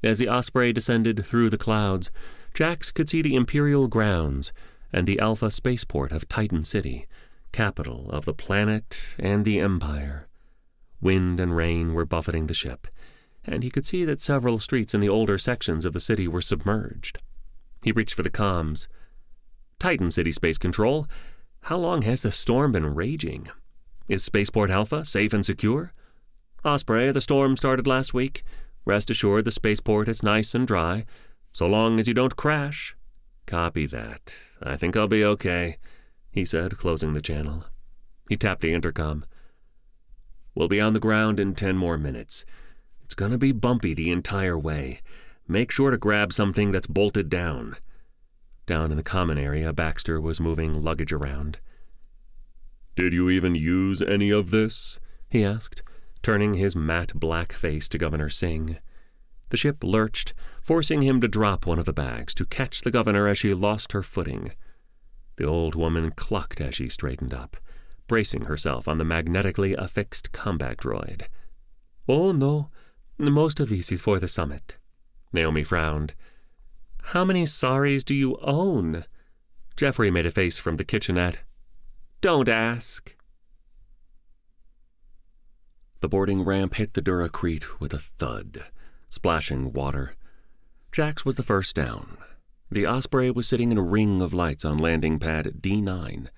A: As the Osprey descended through the clouds, Jax could see the Imperial grounds and the Alpha spaceport of Titan City, capital of the planet and the Empire. Wind and rain were buffeting the ship, and he could see that several streets in the older sections of the city were submerged. He reached for the comms. "Titan City Space Control, how long has the storm been raging? Is Spaceport Alpha safe and secure?" "Osprey, the storm started last week. Rest assured the spaceport is nice and dry, so long as you don't crash." "Copy that. I think I'll be okay," he said, closing the channel. He tapped the intercom. "We'll be on the ground in 10 more minutes. It's gonna be bumpy the entire way. Make sure to grab something that's bolted down." Down in the common area, Baxter was moving luggage around. "Did you even use any of this?" he asked, turning his matte black face to Governor Singh. The ship lurched, forcing him to drop one of the bags to catch the governor as she lost her footing. The old woman clucked as she straightened up, bracing herself on the magnetically affixed combat droid. "Oh, no. Most of this is for the summit." Naomi frowned. "How many saris do you own?" Jeffrey made a face from the kitchenette. "Don't ask." The boarding ramp hit the Duracrete with a thud, splashing water. Jax was the first down. The Osprey was sitting in a ring of lights on landing pad D9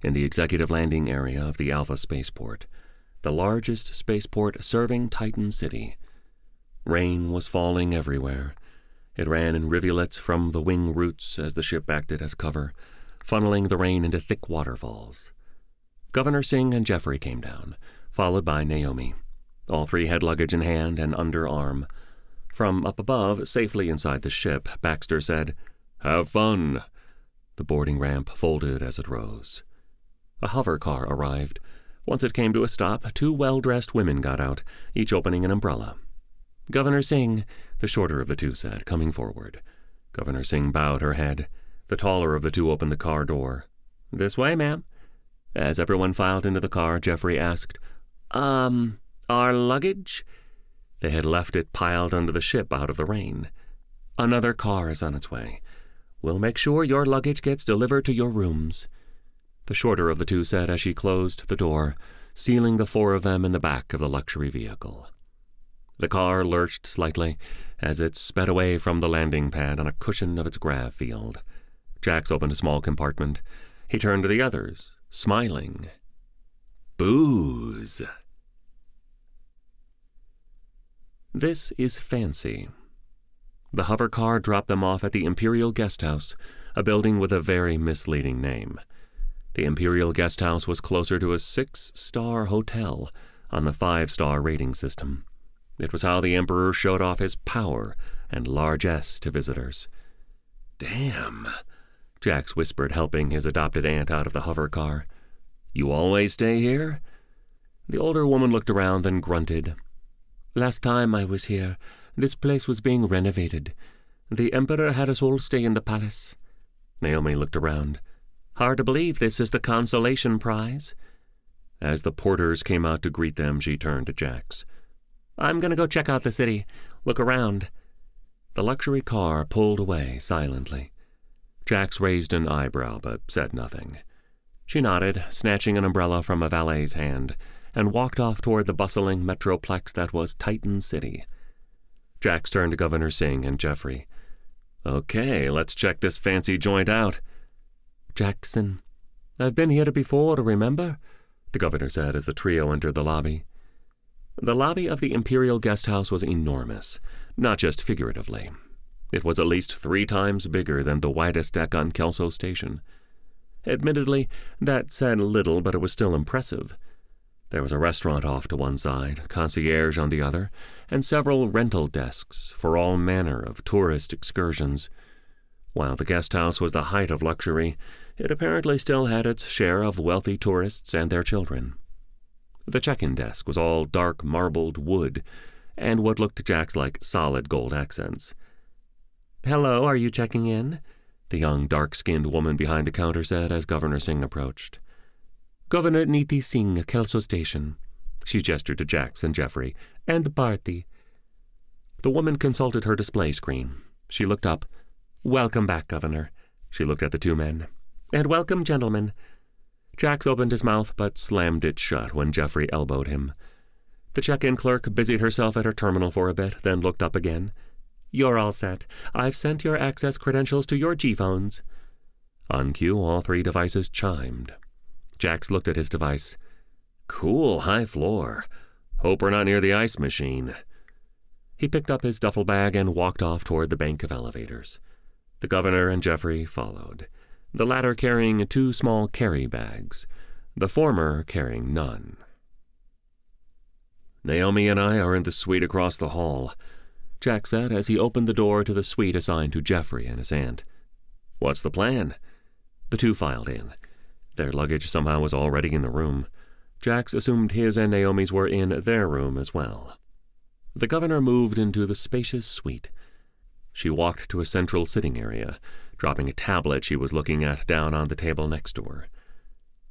A: in the executive landing area of the Alpha spaceport, the largest spaceport serving Titan City. Rain was falling everywhere. It ran in rivulets from the wing roots as the ship acted as cover, funneling the rain into thick waterfalls. Governor Singh and Jeffrey came down, followed by Naomi. All three had luggage in hand and under arm. From up above, safely inside the ship, Baxter said, "Have fun." The boarding ramp folded as it rose. A hover car arrived. Once it came to a stop, two well-dressed women got out, each opening an umbrella. "Governor Singh," the shorter of the two said, coming forward. Governor Singh bowed her head. The taller of the two opened the car door. "This way, ma'am." As everyone filed into the car, Jeffrey asked, Our luggage?" They had left it piled under the ship out of the rain. "Another car is on its way. We'll make sure your luggage gets delivered to your rooms," the shorter of the two said as she closed the door, sealing the four of them in the back of the luxury vehicle. The car lurched slightly as it sped away from the landing pad on a cushion of its grav field. Jax opened a small compartment. He turned to the others, smiling. "Booze." This is fancy. The hover car dropped them off at the Imperial Guest House, a building with a very misleading name. The Imperial Guest House was closer to a 6-star hotel on the 5-star rating system. It was how the Emperor showed off his power and largesse to visitors. "Damn," Jax whispered, helping his adopted aunt out of the hover car. "You always stay here?" The older woman looked around, then grunted. "Last time I was here, this place was being renovated. The Emperor had us all stay in the palace." Naomi looked around. "Hard to believe this is the consolation prize." As the porters came out to greet them, she turned to Jax. "I'm going to go check out the city. Look around." The luxury car pulled away silently. Jax raised an eyebrow but said nothing. She nodded, snatching an umbrella from a valet's hand, and walked off toward the bustling metroplex that was Titan City. Jax turned to Governor Singh and Jeffrey. "Okay, let's check this fancy joint out." "Jackson, I've been here before, remember?" the governor said as the trio entered the lobby. The lobby of the Imperial Guest House was enormous, not just figuratively. It was at least 3 times bigger than the widest deck on Kelso Station. Admittedly, that said little, but it was still impressive. There was a restaurant off to one side, concierge on the other, and several rental desks for all manner of tourist excursions. While the guest house was the height of luxury, it apparently still had its share of wealthy tourists and their children. The check-in desk was all dark marbled wood, and what looked to Jax like solid gold accents. "Hello, are you checking in?" the young, dark-skinned woman behind the counter said as Governor Singh approached. "Governor Niti Singh, Kelso Station." She gestured to Jax and Jeffrey, "and Bharti." The woman consulted her display screen. She looked up. "Welcome back, Governor." She looked at the 2 men. "And welcome, gentlemen." Jax opened his mouth but slammed it shut when Jeffrey elbowed him. The check-in clerk busied herself at her terminal for a bit, then looked up again. "You're all set. I've sent your access credentials to your G-phones." On cue, all 3 devices chimed. Jax looked at his device. "Cool, high floor. Hope we're not near the ice machine." He picked up his duffel bag and walked off toward the bank of elevators. The governor and Jeffrey followed, the latter carrying 2 small carry bags, the former carrying none. "Naomi and I are in the suite across the hall," Jack said as he opened the door to the suite assigned to Jeffrey and his aunt. "What's the plan?" The 2 filed in. Their luggage somehow was already in the room. Jax assumed his and Naomi's were in their room as well. The governor moved into the spacious suite. She walked to a central sitting area, dropping a tablet she was looking at down on the table next to her.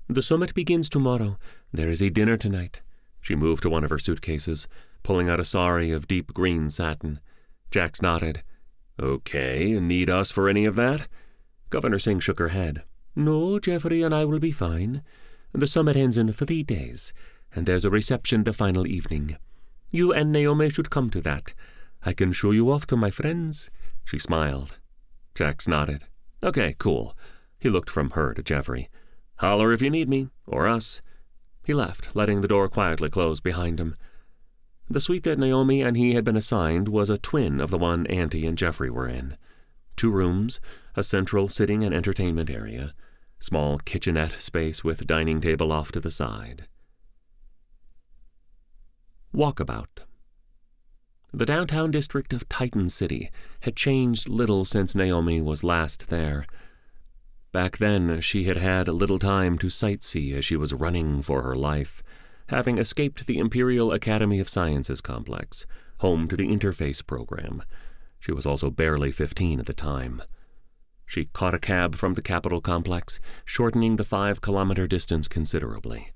A: "The summit begins tomorrow. There is a dinner tonight." She moved to one of her suitcases, pulling out a sari of deep green satin. Jax nodded. "Okay, need us for any of that?" Governor Singh shook her head. "No, Jeffrey and I will be fine. The summit ends in 3 days, and there's a reception the final evening. You and Naomi should come to that. I can show you off to my friends." She smiled. Jax nodded. Okay, cool. He looked from her to Jeffrey. Holler if you need me, or us. He left, letting the door quietly close behind him. The suite that Naomi and he had been assigned was a twin of the one Auntie and Jeffrey were in. 2 rooms, a central sitting and entertainment area, small kitchenette space with dining table off to the side. Walkabout. The downtown district of Titan City had changed little since Naomi was last there. Back then, she had had little time to sightsee as she was running for her life, having escaped the Imperial Academy of Sciences complex, home to the interface program. She was also barely 15 at the time. She caught a cab from the Capitol complex, shortening the 5-kilometer distance considerably.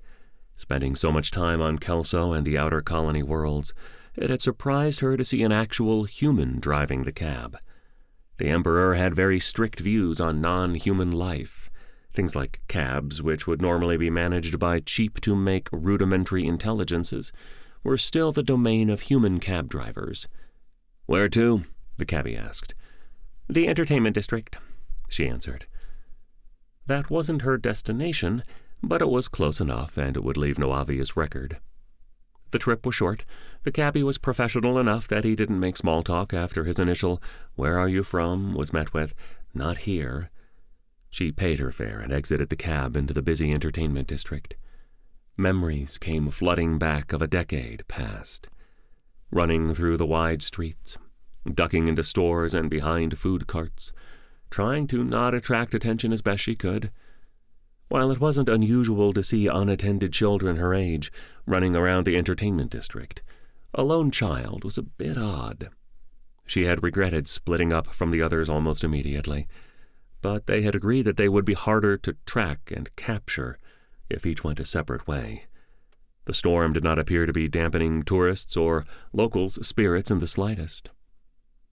A: Spending so much time on Kelso and the outer colony worlds, it had surprised her to see an actual human driving the cab. The Emperor had very strict views on non-human life. Things like cabs, which would normally be managed by cheap-to-make rudimentary intelligences, were still the domain of human cab drivers. "Where to?" the cabbie asked. "The entertainment district," she answered. That wasn't her destination, but it was close enough, and it would leave no obvious record. The trip was short. The cabbie was professional enough that he didn't make small talk after his initial "Where are you from?" was met with "Not here." She paid her fare and exited the cab into the busy entertainment district. Memories came flooding back of a decade past. Running through the wide streets, ducking into stores and behind food carts, trying to not attract attention as best she could. While it wasn't unusual to see unattended children her age running around the entertainment district, a lone child was a bit odd. She had regretted splitting up from the others almost immediately, but they had agreed that they would be harder to track and capture if each went a separate way. The storm did not appear to be dampening tourists' or locals' spirits in the slightest.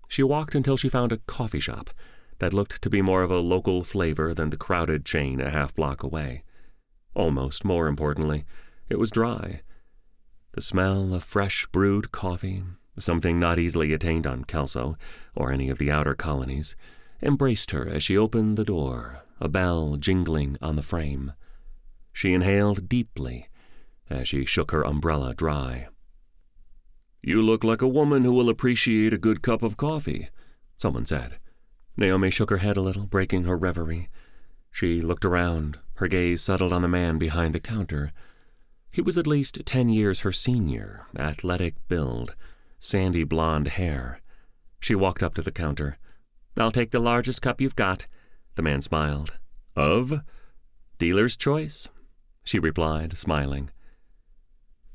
A: She walked until she found a coffee shop that looked to be more of a local flavor than the crowded chain a half-block away. Almost more importantly, it was dry. The smell of fresh brewed coffee, something not easily attained on Kelso or any of the outer colonies, embraced her as she opened the door, a bell jingling on the frame. She inhaled deeply as she shook her umbrella dry. "You look like a woman who will appreciate a good cup of coffee," someone said. Naomi shook her head a little, breaking her reverie. She looked around, her gaze settled on the man behind the counter. He was at least 10 years her senior, athletic build, sandy blonde hair. She walked up to the counter. "I'll take the largest cup you've got," the man smiled. "Of?" "Dealer's choice," she replied, smiling.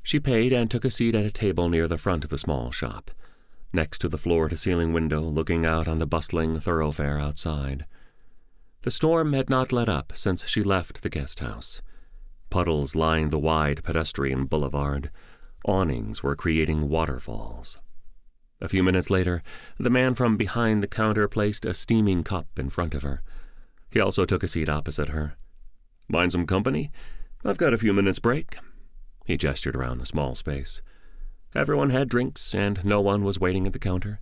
A: She paid and took a seat at a table near the front of the small shop, next to the floor-to-ceiling window looking out on the bustling thoroughfare outside. The storm had not let up since she left the guest house. Puddles lined the wide pedestrian boulevard. Awnings were creating waterfalls. A few minutes later, the man from behind the counter placed a steaming cup in front of her. He also took a seat opposite her. "Mind some company? I've got a few minutes break." He gestured around the small space. Everyone had drinks, and no one was waiting at the counter.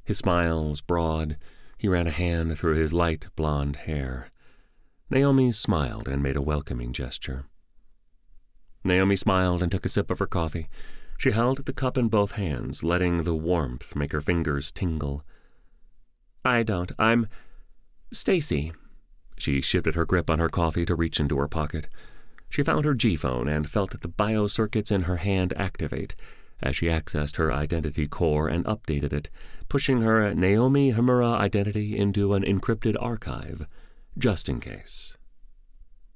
A: His smile was broad. He ran a hand through his light blonde hair. Naomi smiled and made a welcoming gesture. Naomi smiled and took a sip of her coffee. She held the cup in both hands, letting the warmth make her fingers tingle. I'm Stacy." She shifted her grip on her coffee to reach into her pocket. She found her G-phone and felt the biocircuits in her hand activate as she accessed her identity core and updated it, pushing her Naomi Himura identity into an encrypted archive, just in case.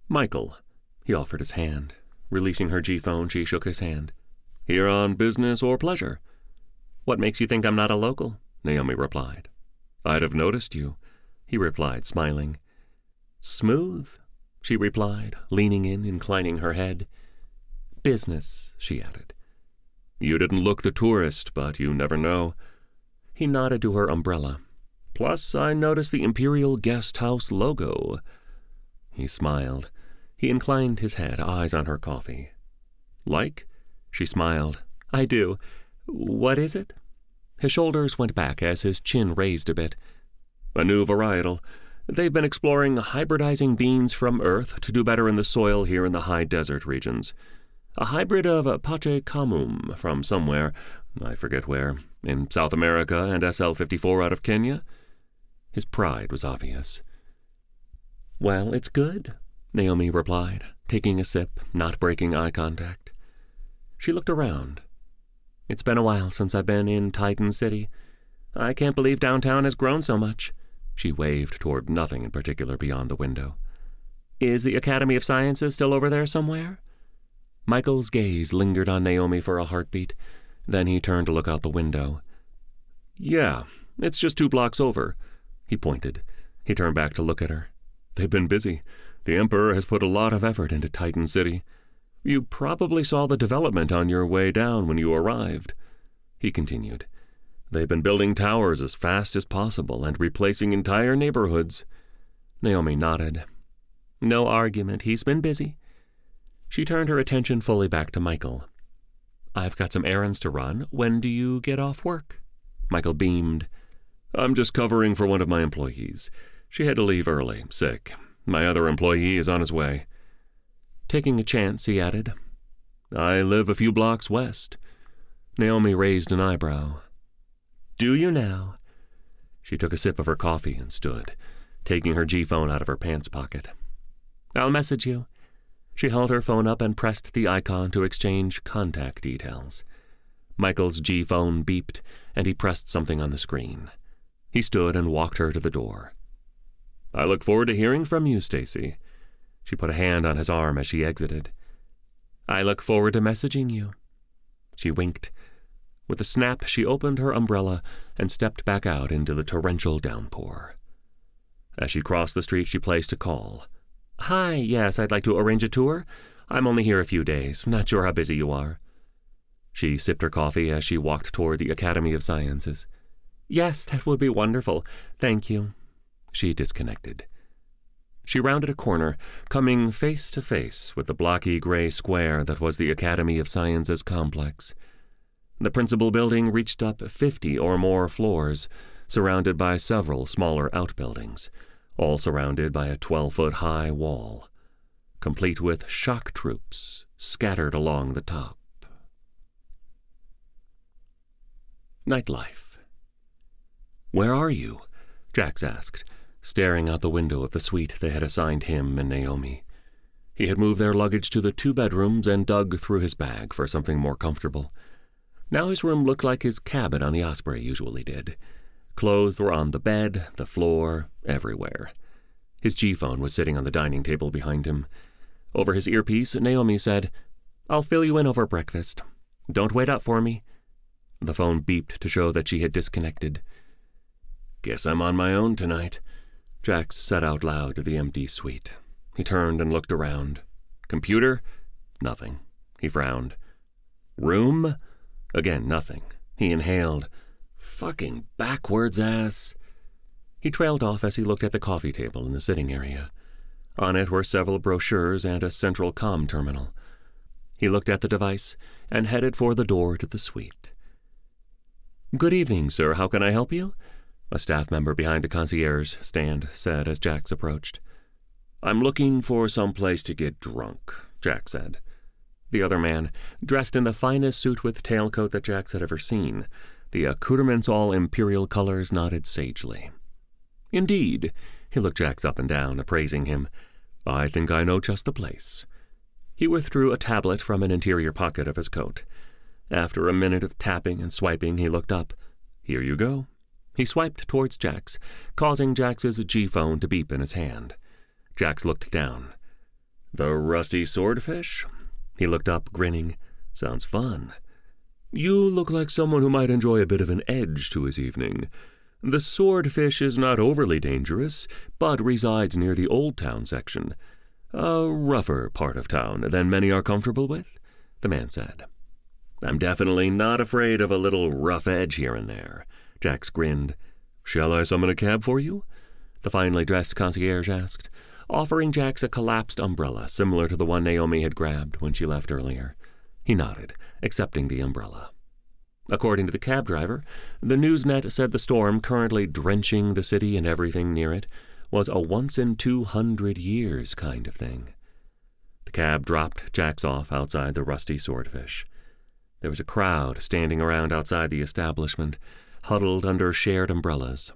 A: "Michael," he offered his hand. Releasing her G-phone, she shook his hand. "Here on business or pleasure?" "What makes you think I'm not a local?" Naomi replied. "I'd have noticed you," he replied, smiling. "Smooth," she replied, leaning in, inclining her head. "Business," she added. "You didn't look the tourist, but you never know." He nodded to her umbrella. "Plus, I noticed the Imperial guest house logo." He smiled. He inclined his head, eyes on her coffee. "Like?" She smiled. "I do. What is it?" His shoulders went back as his chin raised a bit. A new varietal. They've been exploring hybridizing beans from Earth to do better in the soil here in the high desert regions. A hybrid of Pache Kamum from somewhere, I forget where, in South America, and SL-54 out of Kenya. His pride was obvious. "Well, it's good," Naomi replied, taking a sip, not breaking eye contact. She looked around. "It's been a while since I've been in Titan City. I can't believe downtown has grown so much." She waved toward nothing in particular beyond the window. "Is the Academy of Sciences still over there somewhere?" Michael's gaze lingered on Naomi for a heartbeat. Then he turned to look out the window. "Yeah, it's just 2 blocks over." He pointed. He turned back to look at her. "They've been busy. The Emperor has put a lot of effort into Titan City. You probably saw the development on your way down when you arrived." He continued. "They've been building towers as fast as possible and replacing entire neighborhoods." Naomi nodded. "No argument. He's been busy." She turned her attention fully back to Michael. "I've got some errands to run. When do you get off work?" Michael beamed. "I'm just covering for one of my employees. She had to leave early, sick. My other employee is on his way." Taking a chance, he added, "I live a few blocks west." Naomi raised an eyebrow. "Do you now?" She took a sip of her coffee and stood, taking her G-phone out of her pants pocket. "I'll message you." She held her phone up and pressed the icon to exchange contact details. Michael's G-phone beeped, and he pressed something on the screen. He stood and walked her to the door. "I look forward to hearing from you, Stacy." She put a hand on his arm as she exited. "I look forward to messaging you." She winked. With a snap, she opened her umbrella and stepped back out into the torrential downpour. As she crossed the street, she placed a call. "Hi, yes, I'd like to arrange a tour. I'm only here a few days. Not sure how busy you are." She sipped her coffee as she walked toward the Academy of Sciences. "Yes, that would be wonderful. Thank you." She disconnected. She rounded a corner, coming face to face with the blocky gray square that was the Academy of Sciences complex. The principal building reached up 50 or more floors, surrounded by several smaller outbuildings, all surrounded by a 12-foot-high wall, complete with shock troops scattered along the top. Nightlife. "Where are you?" Jax asked, staring out the window of the suite they had assigned him and Naomi. He had moved their luggage to the 2 bedrooms and dug through his bag for something more comfortable. Now his room looked like his cabin on the Osprey usually did. Clothes were on the bed, the floor, everywhere. His G-phone was sitting on the dining table behind him. Over his earpiece, Naomi said, "I'll fill you in over breakfast. Don't wait up for me." The phone beeped to show that she had disconnected. "Guess I'm on my own tonight," Jax said out loud to the empty suite. He turned and looked around. "Computer?" Nothing. He frowned. "Room?" Again, nothing. He inhaled. "Fucking backwards ass." He trailed off as he looked at the coffee table in the sitting area. On it were several brochures and a central comm terminal. He looked at the device and headed for the door to the suite. "Good evening, sir. How can I help you?" A staff member behind the concierge stand said as Jax approached. "I'm looking for some place to get drunk," Jax said. The other man, dressed in the finest suit with tailcoat that Jax had ever seen, the accoutrements all Imperial colors, nodded sagely. "Indeed." He looked Jax up and down, appraising him. "I think I know just the place." He withdrew a tablet from an interior pocket of his coat. After a minute of tapping and swiping, he looked up. "Here you go." He swiped towards Jax, causing Jax's G-phone to beep in his hand. Jax looked down. "The rusty swordfish?" He looked up, grinning. "Sounds fun." "You look like someone who might enjoy a bit of an edge to his evening. The swordfish is not overly dangerous, but resides near the Old Town section. A rougher part of town than many are comfortable with," the man said. "I'm definitely not afraid of a little rough edge here and there," Jax grinned. "Shall I summon a cab for you?" the finely dressed concierge asked, offering Jax a collapsed umbrella similar to the one Naomi had grabbed when she left earlier. He nodded, accepting the umbrella. According to the cab driver, the Newsnet said the storm currently drenching the city and everything near it was a once-in-200 years kind of thing. The cab dropped Jax off outside the Rusty Swordfish. There was a crowd standing around outside the establishment, huddled under shared umbrellas.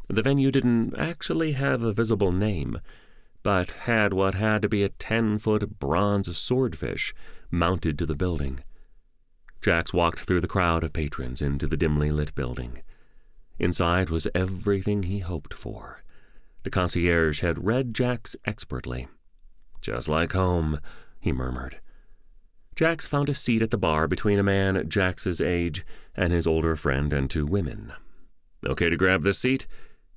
A: The venue didn't actually have a visible name, but had what had to be a 10-foot bronze swordfish mounted to the building. Jax walked through the crowd of patrons into the dimly lit building. Inside was everything he hoped for. The concierge had read Jax expertly. "Just like home," he murmured. Jax found a seat at the bar between a man Jax's age and his older friend and two women. "Okay to grab this seat?"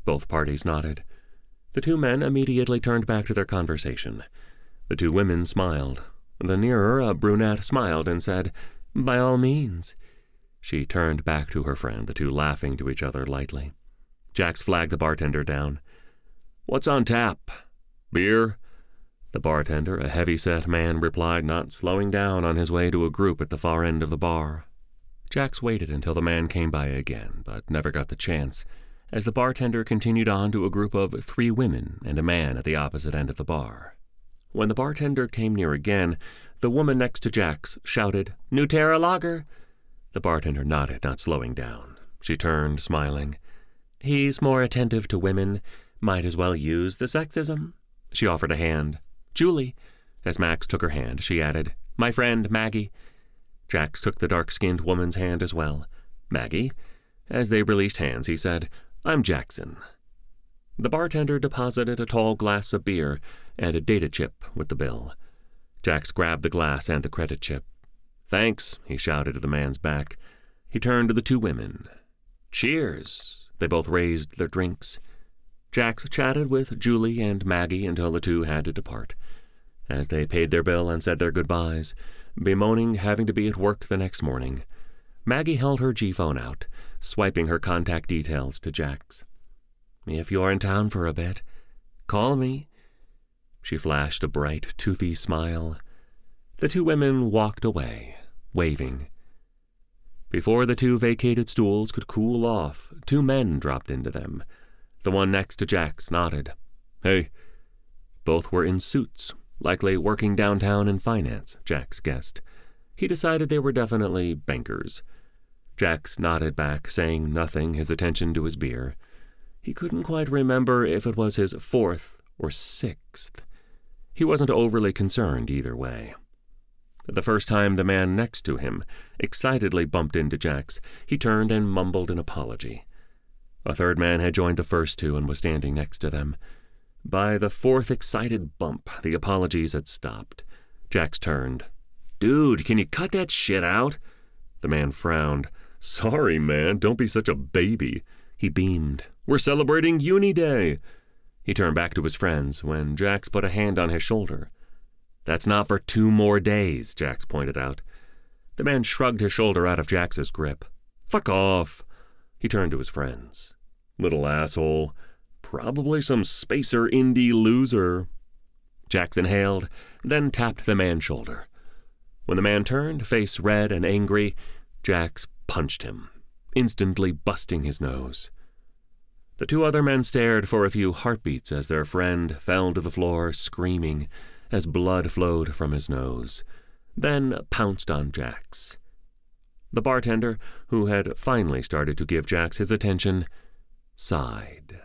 A: Both parties nodded. The two men immediately turned back to their conversation. The two women smiled. The nearer, a brunette, smiled and said, "By all means." She turned back to her friend, the two laughing to each other lightly. Jax flagged the bartender down. "What's on tap? Beer?" The bartender, a heavy-set man, replied, not slowing down on his way to a group at the far end of the bar. Jax waited until the man came by again, but never got the chance, as the bartender continued on to a group of 3 women and a man at the opposite end of the bar. When the bartender came near again, the woman next to Jax shouted, "New Terra lager." The bartender nodded, not slowing down. She turned, smiling. "He's more attentive to women. Might as well use the sexism." She offered a hand. "Julie." As Max took her hand, she added, "My friend, Maggie." Jax took the dark-skinned woman's hand as well. "Maggie." As they released hands, he said, "I'm Jackson." The bartender deposited a tall glass of beer and a data chip with the bill. Jax grabbed the glass and the credit chip. "Thanks," he shouted at the man's back. He turned to the two women. "Cheers." They both raised their drinks. Jax chatted with Julie and Maggie until the two had to depart. As they paid their bill and said their goodbyes, bemoaning having to be at work the next morning, Maggie held her G-phone out, swiping her contact details to Jax. "If you're in town for a bit, call me." She flashed a bright, toothy smile. The two women walked away, waving. Before the two vacated stools could cool off, 2 men dropped into them. The one next to Jax nodded. "Hey." Both were in suits, likely working downtown in finance, Jax guessed. He decided they were definitely bankers. Jax nodded back, saying nothing, his attention to his beer. He couldn't quite remember if it was his 4th or 6th. He wasn't overly concerned either way. The first time the man next to him excitedly bumped into Jax, he turned and mumbled an apology. A third man had joined the first two and was standing next to them. By the 4th excited bump, the apologies had stopped. Jax turned. "Dude, can you cut that shit out?" The man frowned. "Sorry, man, don't be such a baby." He beamed. "We're celebrating Uni Day." He turned back to his friends when Jax put a hand on his shoulder. "That's not for 2 more days, Jax pointed out. The man shrugged his shoulder out of Jax's grip. "Fuck off." He turned to his friends. "Little asshole. Probably some spacer indie loser." Jax inhaled, then tapped the man's shoulder. When the man turned, face red and angry, Jax punched him, instantly busting his nose. The 2 other men stared for a few heartbeats as their friend fell to the floor, screaming, as blood flowed from his nose, then pounced on Jax. The bartender, who had finally started to give Jax his attention, sighed.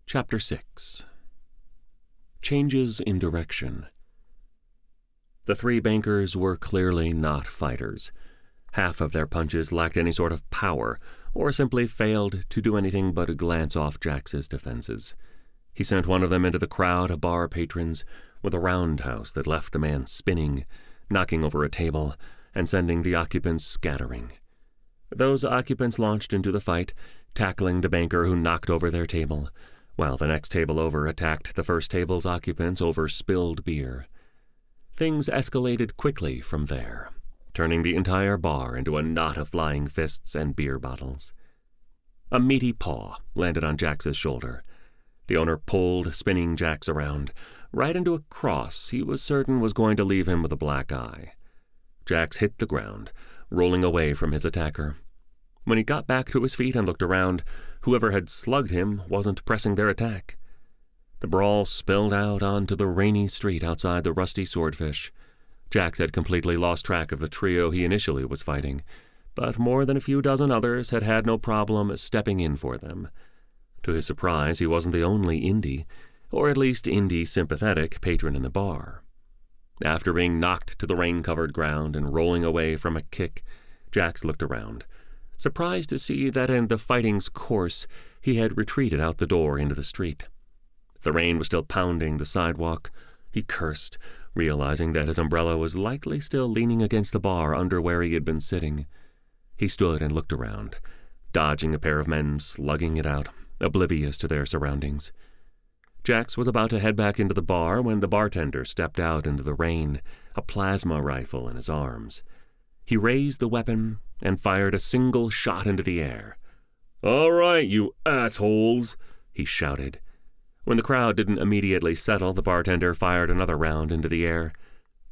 A: Chapter 6. Changes in Direction. The 3 bankers were clearly not fighters. Half of their punches lacked any sort of power, or simply failed to do anything but glance off Jax's defenses. He sent one of them into the crowd of bar patrons with a roundhouse that left the man spinning, knocking over a table, and sending the occupants scattering. Those occupants launched into the fight, tackling the banker who knocked over their table, while the next table over attacked the first table's occupants over spilled beer. Things escalated quickly from there, turning the entire bar into a knot of flying fists and beer bottles. A meaty paw landed on Jax's shoulder. The owner pulled, spinning Jax around, right into a cross he was certain was going to leave him with a black eye. Jax hit the ground, rolling away from his attacker. When he got back to his feet and looked around, whoever had slugged him wasn't pressing their attack. The brawl spilled out onto the rainy street outside the Rusty Swordfish. Jax had completely lost track of the trio he initially was fighting, but more than a few dozen others had had no problem stepping in for them. To his surprise, he wasn't the only indie, or at least indie-sympathetic, patron in the bar. After being knocked to the rain-covered ground and rolling away from a kick, Jax looked around, surprised to see that in the fighting's course he had retreated out the door into the street. The rain was still pounding the sidewalk. He cursed, realizing that his umbrella was likely still leaning against the bar under where he had been sitting. He stood and looked around, dodging a pair of men slugging it out, oblivious to their surroundings. Jax was about to head back into the bar when the bartender stepped out into the rain, a plasma rifle in his arms. He raised the weapon and fired a single shot into the air. "All right, you assholes," he shouted. When the crowd didn't immediately settle, the bartender fired another round into the air.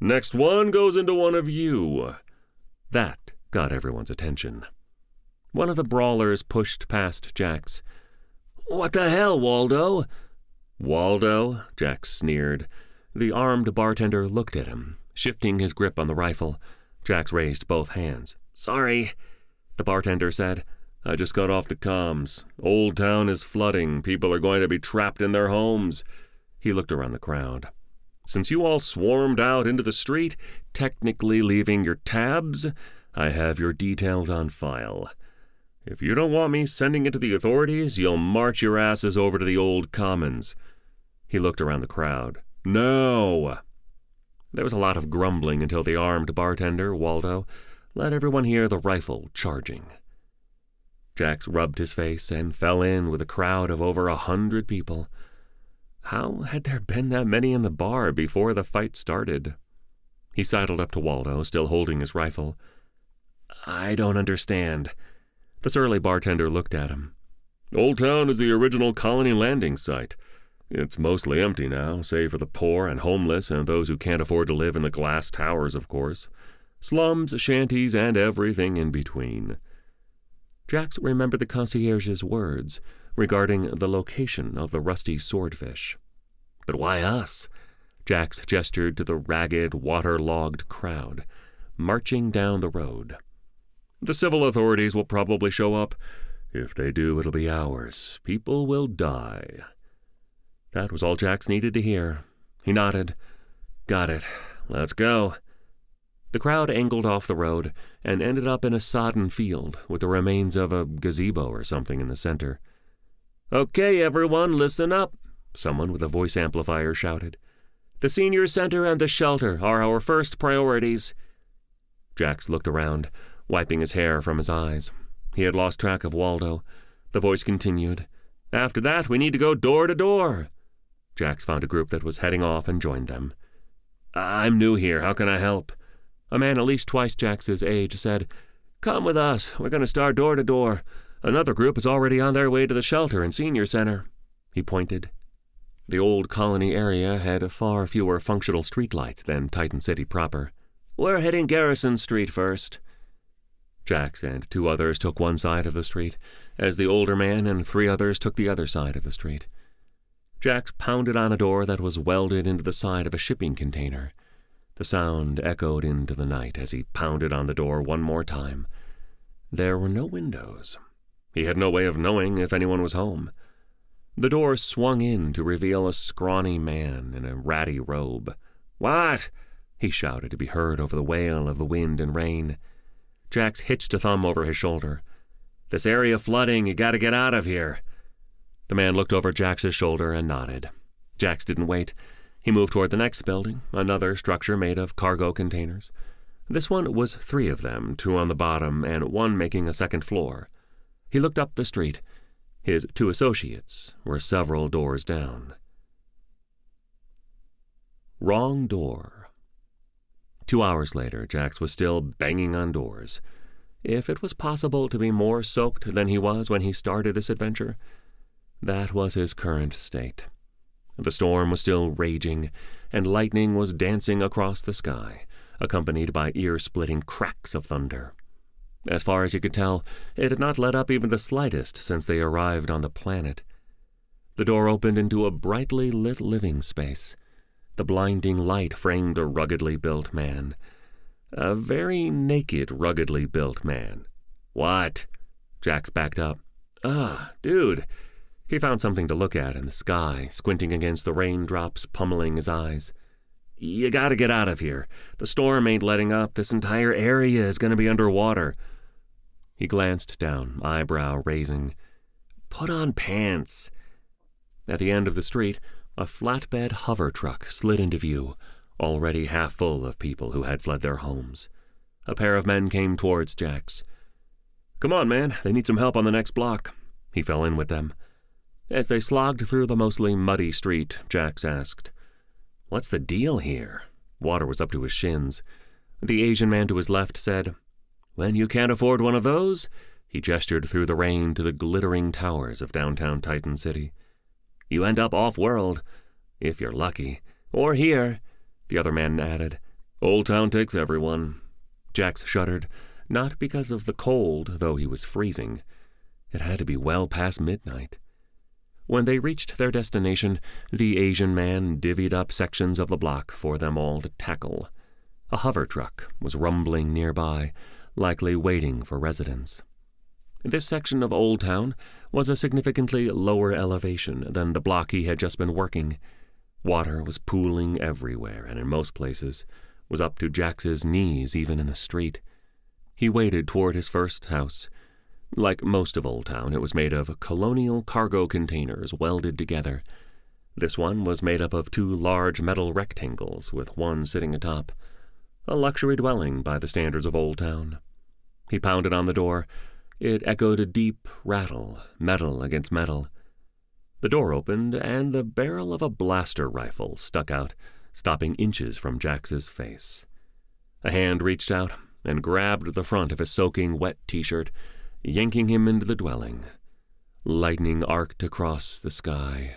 A: "Next one goes into one of you." That got everyone's attention. One of the brawlers pushed past Jax. "What the hell, Waldo?" "Waldo?" Jax sneered. The armed bartender looked at him, shifting his grip on the rifle. Jax raised both hands. "Sorry," the bartender said. "I just got off the comms. Old Town is flooding. People are going to be trapped in their homes." He looked around the crowd. "Since you all swarmed out into the street, technically leaving your tabs, I have your details on file. If you don't want me sending it to the authorities, you'll march your asses over to the old commons." He looked around the crowd. "No!" There was a lot of grumbling until the armed bartender, Waldo, let everyone hear the rifle charging. Jax rubbed his face and fell in with a crowd of over 100 people. How had there been that many in the bar before the fight started? He sidled up to Waldo, still holding his rifle. "I don't understand." The surly bartender looked at him. "Old Town is the original colony landing site. It's mostly empty now, save for the poor and homeless and those who can't afford to live in the glass towers, of course. Slums, shanties, and everything in between." Jax remembered the concierge's words regarding the location of the Rusty Swordfish. "But why us?" Jax gestured to the ragged, water-logged crowd, marching down the road. "The civil authorities will probably show up. If they do, it'll be ours. People will die." That was all Jax needed to hear. He nodded. "Got it. Let's go." The crowd angled off the road and ended up in a sodden field with the remains of a gazebo or something in the center. "Okay, everyone, listen up," someone with a voice amplifier shouted. "The senior center and the shelter are our first priorities." Jax looked around, wiping his hair from his eyes. He had lost track of Waldo. The voice continued. "After that, we need to go door to door." Jax found a group that was heading off and joined them. "I'm new here. How can I help?" A man at least twice Jax's age said, "Come with us. We're going to start door to door. Another group is already on their way to the shelter and senior center." He pointed. The old colony area had far fewer functional streetlights than Titan City proper. "We're heading Garrison Street first." Jax and 2 others took one side of the street, as the older man and 3 others took the other side of the street. Jax pounded on a door that was welded into the side of a shipping container. The sound echoed into the night as he pounded on the door one more time. There were no windows. He had no way of knowing if anyone was home. The door swung in to reveal a scrawny man in a ratty robe. "What?" he shouted to be heard over the wail of the wind and rain. Jax hitched a thumb over his shoulder. "This area flooding, you gotta get out of here." The man looked over Jax's shoulder and nodded. Jax didn't wait. He moved toward the next building, another structure made of cargo containers. This one was 3 of them, 2 on the bottom and 1 making a second floor. He looked up the street. His 2 associates were several doors down. Wrong door. 2 hours later, Jax was still banging on doors. If it was possible to be more soaked than he was when he started this adventure. That was his current state. The storm was still raging, and lightning was dancing across the sky, accompanied by ear-splitting cracks of thunder. As far as he could tell, it had not let up even the slightest since they arrived on the planet. The door opened into a brightly lit living space. The blinding light framed a ruggedly built man. A very naked, ruggedly built man. "What?" Jax backed up. Dude." He found something to look at in the sky, squinting against the raindrops pummeling his eyes. "You gotta get out of here. The storm ain't letting up. This entire area is gonna be underwater." He glanced down, eyebrow raising. "Put on pants." At the end of the street, a flatbed hover truck slid into view, already half full of people who had fled their homes. A pair of men came towards Jax. "Come on, man. They need some help on the next block." He fell in with them. As they slogged through the mostly muddy street, Jax asked, "What's the deal here?" Water was up to his shins. The Asian man to his left said, "When you can't afford one of those," he gestured through the rain to the glittering towers of downtown Titan City, "you end up off-world, if you're lucky. Or here," the other man added. "Old Town takes everyone." Jax shuddered, not because of the cold, though he was freezing. It had to be well past midnight. When they reached their destination, the Asian man divvied up sections of the block for them all to tackle. A hover truck was rumbling nearby, likely waiting for residents. This section of Old Town was a significantly lower elevation than the block he had just been working. Water was pooling everywhere, and in most places was up to Jax's knees even in the street. He waded toward his first house. Like most of Old Town, it was made of colonial cargo containers welded together. This one was made up of two large metal rectangles, with one sitting atop. A luxury dwelling by the standards of Old Town. He pounded on the door. It echoed a deep rattle, metal against metal. The door opened, and the barrel of a blaster rifle stuck out, stopping inches from Jax's face. A hand reached out and grabbed the front of his soaking wet t-shirt, yanking him into the dwelling. Lightning arced across the sky,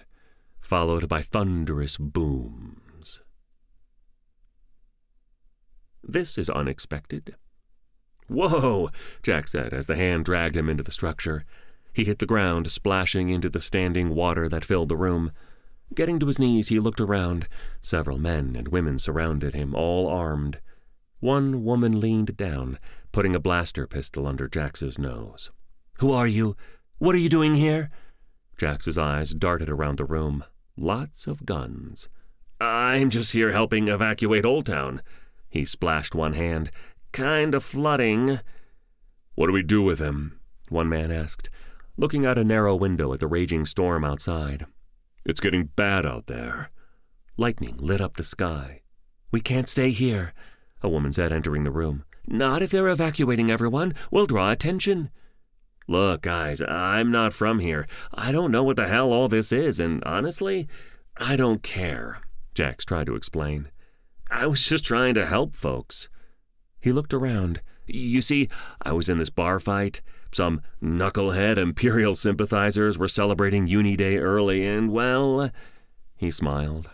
A: followed by thunderous booms. "This is unexpected." "Whoa!" Jax said as the hand dragged him into the structure. He hit the ground, splashing into the standing water that filled the room. Getting to his knees, he looked around. Several men and women surrounded him, all armed. One woman leaned down, putting a blaster pistol under Jax's nose. "Who are you? What are you doing here?" Jax's eyes darted around the room. Lots of guns. "I'm just here helping evacuate Old Town." He splashed one hand. "Kinda flooding." "What do we do with him?" one man asked, looking out a narrow window at the raging storm outside. "It's getting bad out there." Lightning lit up the sky. "We can't stay here," a woman said, entering the room. "Not if they're evacuating everyone. We'll draw attention." "Look, guys, I'm not from here. I don't know what the hell all this is, and honestly, I don't care," Jax tried to explain. "I was just trying to help folks." He looked around. "You see, I was in this bar fight. Some knucklehead Imperial sympathizers were celebrating Uni Day early, and, well," he smiled.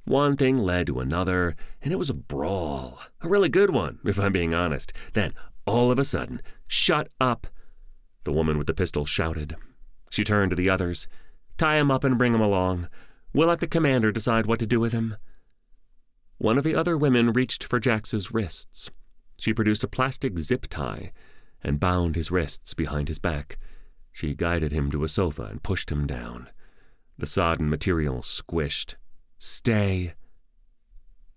A: "One thing led to another, and it was a brawl. A really good one, if I'm being honest. Then, all of a sudden, 'Shut up!' the woman with the pistol shouted. She turned to the others. "Tie him up and bring him along. We'll let the commander decide what to do with him." One of the other women reached for Jax's wrists. She produced a plastic zip tie and bound his wrists behind his back. She guided him to a sofa and pushed him down. The sodden material squished. "Stay."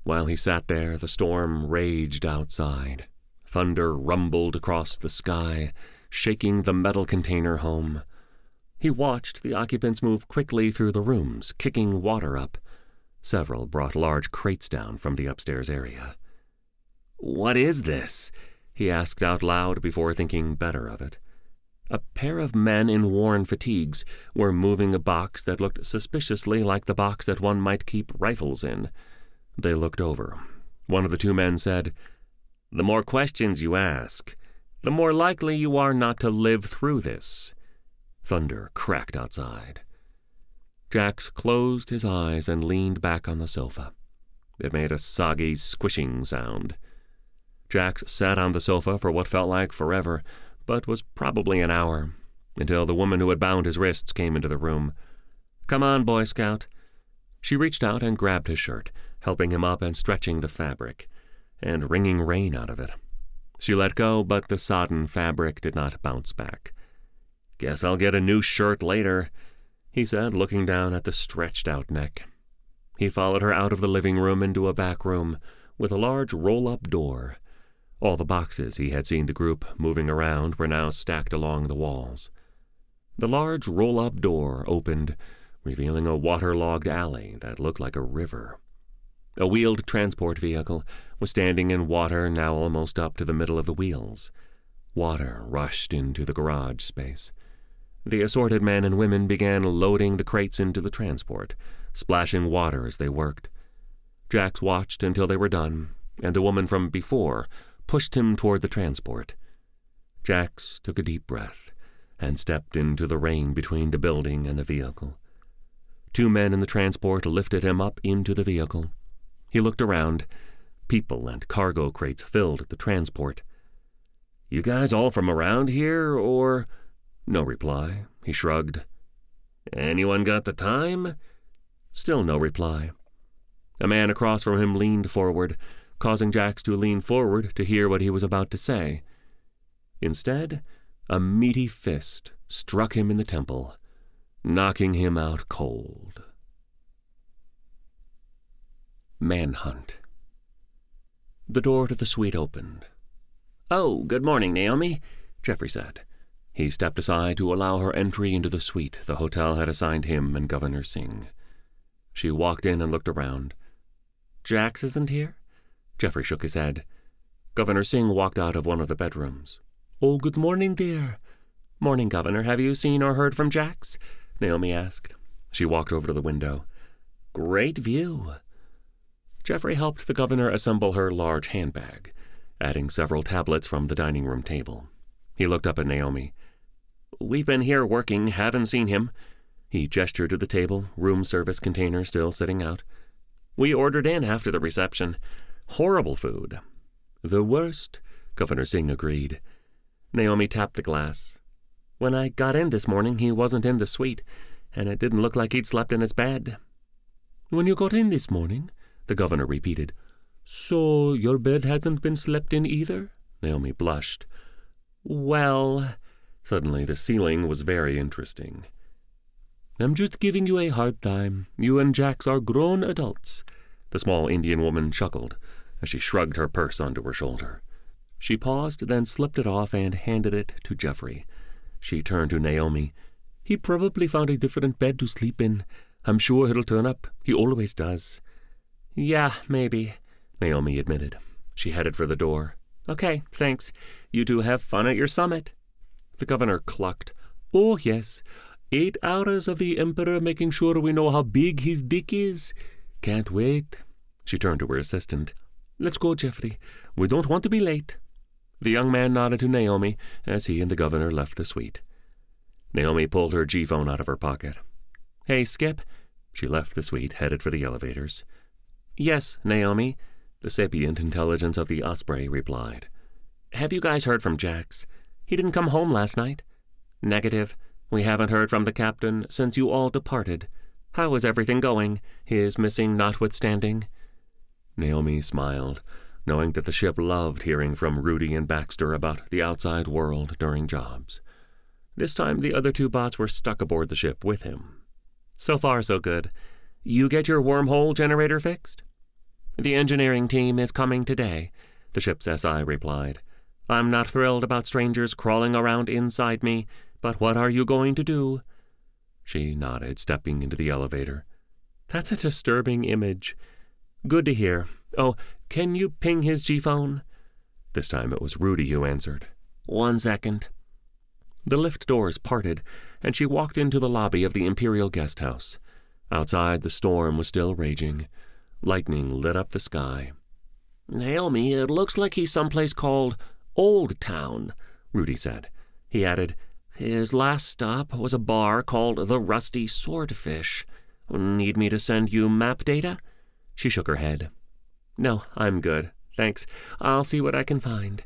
A: While he sat there, the storm raged outside. Thunder rumbled across the sky, shaking the metal container home. He watched the occupants move quickly through the rooms, kicking water up. Several brought large crates down from the upstairs area. "What is this?" he asked out loud before thinking better of it. A pair of men in worn fatigues were moving a box that looked suspiciously like the box that one might keep rifles in. They looked over. One of the two men said, "The more questions you ask, the more likely you are not to live through this." Thunder cracked outside. Jax closed his eyes and leaned back on the sofa. It made a soggy, squishing sound. Jax sat on the sofa for what felt like forever, but was probably an hour, until the woman who had bound his wrists came into the room. "Come on, Boy Scout." She reached out and grabbed his shirt, helping him up and stretching the fabric, and wringing rain out of it. She let go, but the sodden fabric did not bounce back. "Guess I'll get a new shirt later," he said, looking down at the stretched-out neck. He followed her out of the living room into a back room with a large roll-up door. All the boxes he had seen the group moving around were now stacked along the walls. The large roll-up door opened, revealing a waterlogged alley that looked like a river. A wheeled transport vehicle was standing in water now almost up to the middle of the wheels. Water rushed into the garage space. The assorted men and women began loading the crates into the transport, splashing water as they worked. Jax watched until they were done, and the woman from before pushed him toward the transport. Jax took a deep breath and stepped into the rain between the building and the vehicle. 2 men in the transport lifted him up into the vehicle. He looked around. People and cargo crates filled the transport. "You guys all from around here, or—" No reply. He shrugged. "Anyone got the time?" Still no reply. A man across from him leaned forward, causing Jax to lean forward to hear what he was about to say. Instead, a meaty fist struck him in the temple, knocking him out cold. Manhunt. The door to the suite opened. "Oh, good morning, Naomi," Jeffrey said. He stepped aside to allow her entry into the suite the hotel had assigned him and Governor Singh. She walked in and looked around. "Jax isn't here?" Jeffrey shook his head. Governor Singh walked out of one of the bedrooms. "Oh, good morning, dear." "Morning, Governor. Have you seen or heard from Jax?" Naomi asked. She walked over to the window. "Great view." Jeffrey helped the governor assemble her large handbag, adding several tablets from the dining room table. He looked up at Naomi. "We've been here working, haven't seen him." He gestured to the table, room service container still sitting out. "We ordered in after the reception. Horrible food." "The worst," Governor Singh agreed. Naomi tapped the glass. "When I got in this morning, he wasn't in the suite, and it didn't look like he'd slept in his bed." "When you got in this morning?" the governor repeated. "So your bed hasn't been slept in either?" Naomi blushed. "Well—" Suddenly the ceiling was very interesting. "I'm just giving you a hard time. You and Jax are grown adults." The small Indian woman chuckled as she shrugged her purse onto her shoulder. She paused, then slipped it off and handed it to Jeffrey. She turned to Naomi. "He probably found a different bed to sleep in. I'm sure he'll turn up. He always does." "Yeah, maybe," Naomi admitted. She headed for the door. "Okay, thanks. You two have fun at your summit." The governor clucked. "Oh, yes. 8 hours of the Emperor making sure we know how big his dick is. Can't wait." She turned to her assistant. "Let's go, Jeffrey. We don't want to be late." The young man nodded to Naomi as he and the governor left the suite. Naomi pulled her G-phone out of her pocket. "Hey, Skip." She left the suite, headed for the elevators. "Yes, Naomi," the sapient intelligence of the Osprey replied. "Have you guys heard from Jax? He didn't come home last night?" "Negative. We haven't heard from the captain since you all departed. How is everything going, his missing notwithstanding?" Naomi smiled, knowing that the ship loved hearing from Rudy and Baxter about the outside world during jobs. This time the other 2 bots were stuck aboard the ship with him. "So far, so good. You get your wormhole generator fixed?" "The engineering team is coming today," the ship's SI replied. "I'm not thrilled about strangers crawling around inside me, but what are you going to do?" She nodded, stepping into the elevator. "That's a disturbing image." "Good to hear. Oh, can you ping his G-phone?" This time it was Rudy who answered. "1 second." The lift doors parted, and she walked into the lobby of the Imperial guest house. Outside, the storm was still raging. Lightning lit up the sky. "Naomi, it looks like he's someplace called Old Town," Rudy said. He added, "His last stop was a bar called the Rusty Swordfish. Need me to send you map data? She shook her head. No, I'm good. Thanks. I'll see what I can find.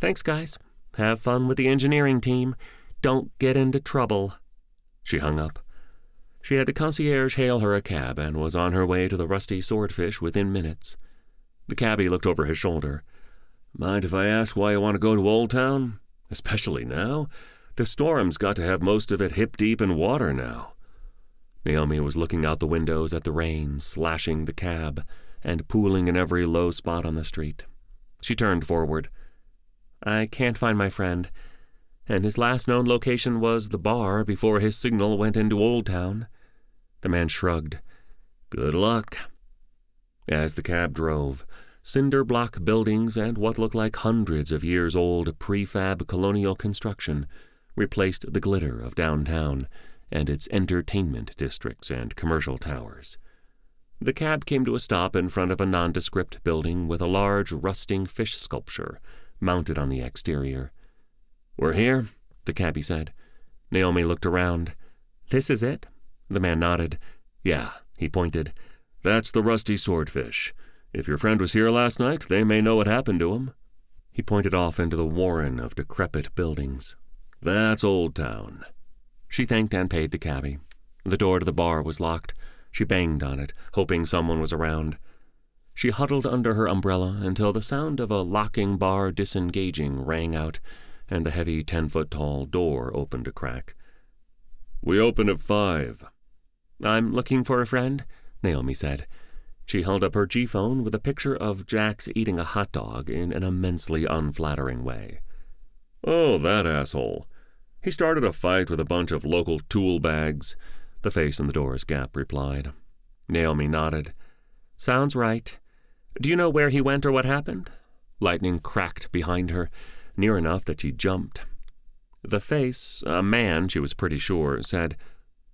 A: Thanks, guys. Have fun with the engineering team. Don't get into trouble. She hung up. She had the concierge hail her a cab and was on her way to the Rusty Swordfish within minutes. The cabbie looked over his shoulder. Mind if I ask why you want to go to Old Town? Especially now? The storm's got to have most of it hip-deep in water now. Naomi was looking out the windows at the rain slashing the cab and pooling in every low spot on the street. She turned forward. I can't find my friend, and his last known location was the bar before his signal went into Old Town. The man shrugged. Good luck. As the cab drove, cinder block buildings and what looked like hundreds of years old prefab colonial construction replaced the glitter of downtown and its entertainment districts and commercial towers. The cab came to a stop in front of a nondescript building with a large rusting fish sculpture mounted on the exterior. We're here, the cabbie said. Naomi looked around. This is it? The man nodded. Yeah, he pointed. That's the Rusty Swordfish. If your friend was here last night, they may know what happened to him. He pointed off into the warren of decrepit buildings. That's Old Town. She thanked and paid the cabbie. The door to the bar was locked. She banged on it, hoping someone was around. She huddled under her umbrella until the sound of a locking bar disengaging rang out, and the heavy 10-foot-tall door opened a crack. We open at 5. I'm looking for a friend, Naomi said. She held up her G-phone with a picture of Jax eating a hot dog in an immensely unflattering way. Oh, that asshole. He started a fight with a bunch of local tool bags, the face in the door's gap replied. Naomi nodded. Sounds right. Do you know where he went or what happened? Lightning cracked behind her, near enough that she jumped. The face, a man she was pretty sure, said,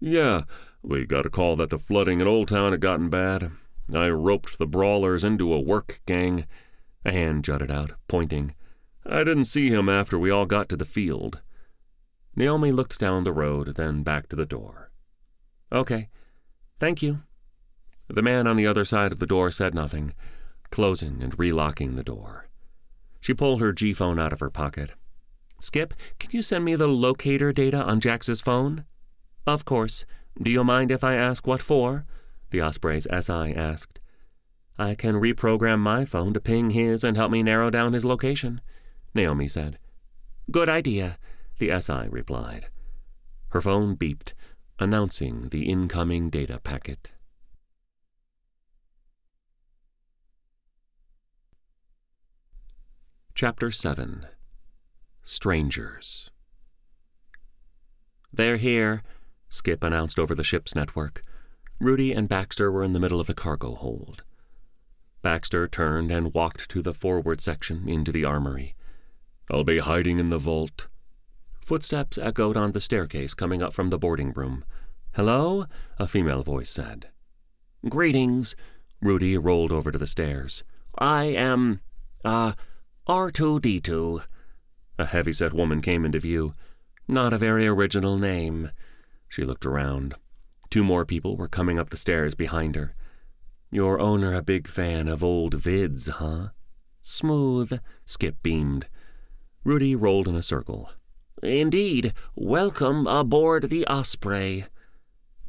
A: Yeah, we got a call that the flooding in Old Town had gotten bad. I roped the brawlers into a work gang. A hand jutted out, pointing. I didn't see him after we all got to the field. Naomi looked down the road, then back to the door. Okay. Thank you. The man on the other side of the door said nothing, closing and relocking the door. She pulled her G-phone out of her pocket. Skip, can you send me the locator data on Jax's phone? Of course. Do you mind if I ask what for? The Osprey's SI asked. I can reprogram my phone to ping his and help me narrow down his location, Naomi said. Good idea, the SI replied. Her phone beeped, announcing the incoming data packet. Chapter 7. Strangers. They're here, Skip announced over the ship's network. Rudy and Baxter were in the middle of the cargo hold. Baxter turned and walked to the forward section into the armory. I'll be hiding in the vault. Footsteps echoed on the staircase coming up from the boarding room. Hello? A female voice said. Greetings. Rudy rolled over to the stairs. I am, R2-D2. A heavy-set woman came into view. Not a very original name. She looked around. 2 more people were coming up the stairs behind her. Your owner a big fan of old vids, huh? Smooth, Skip beamed. Rudy rolled in a circle. Indeed. Welcome aboard the Osprey.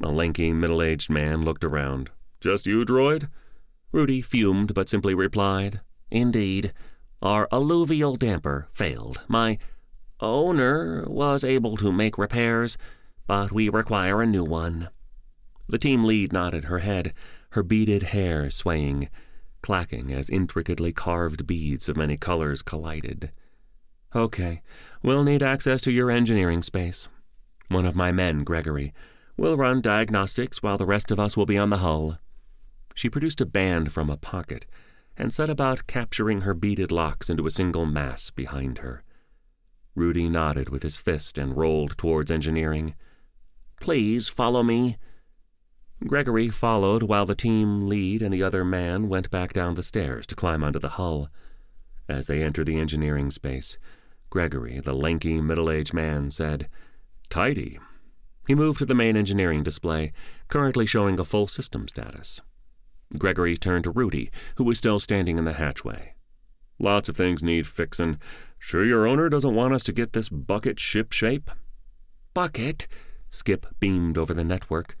A: A lanky, middle-aged man looked around. Just you, droid? Rudy fumed but simply replied, Indeed. Our alluvial damper failed. My owner was able to make repairs, but we require a new one. The team lead nodded her head, her beaded hair swaying, clacking as intricately carved beads of many colors collided. Okay, we'll need access to your engineering space. One of my men, Gregory, will run diagnostics while the rest of us will be on the hull. She produced a band from a pocket and set about capturing her beaded locks into a single mass behind her. Rudy nodded with his fist and rolled towards engineering. Please follow me. Gregory followed while the team lead and the other man went back down the stairs to climb onto the hull. As they entered the engineering space, Gregory, the lanky, middle-aged man, said, Tidy. He moved to the main engineering display, currently showing a full system status. Gregory turned to Rudy, who was still standing in the hatchway. "Lots of things need fixin'. Sure your owner doesn't want us to get this bucket ship-shape?" "Bucket?" Skip beamed over the network.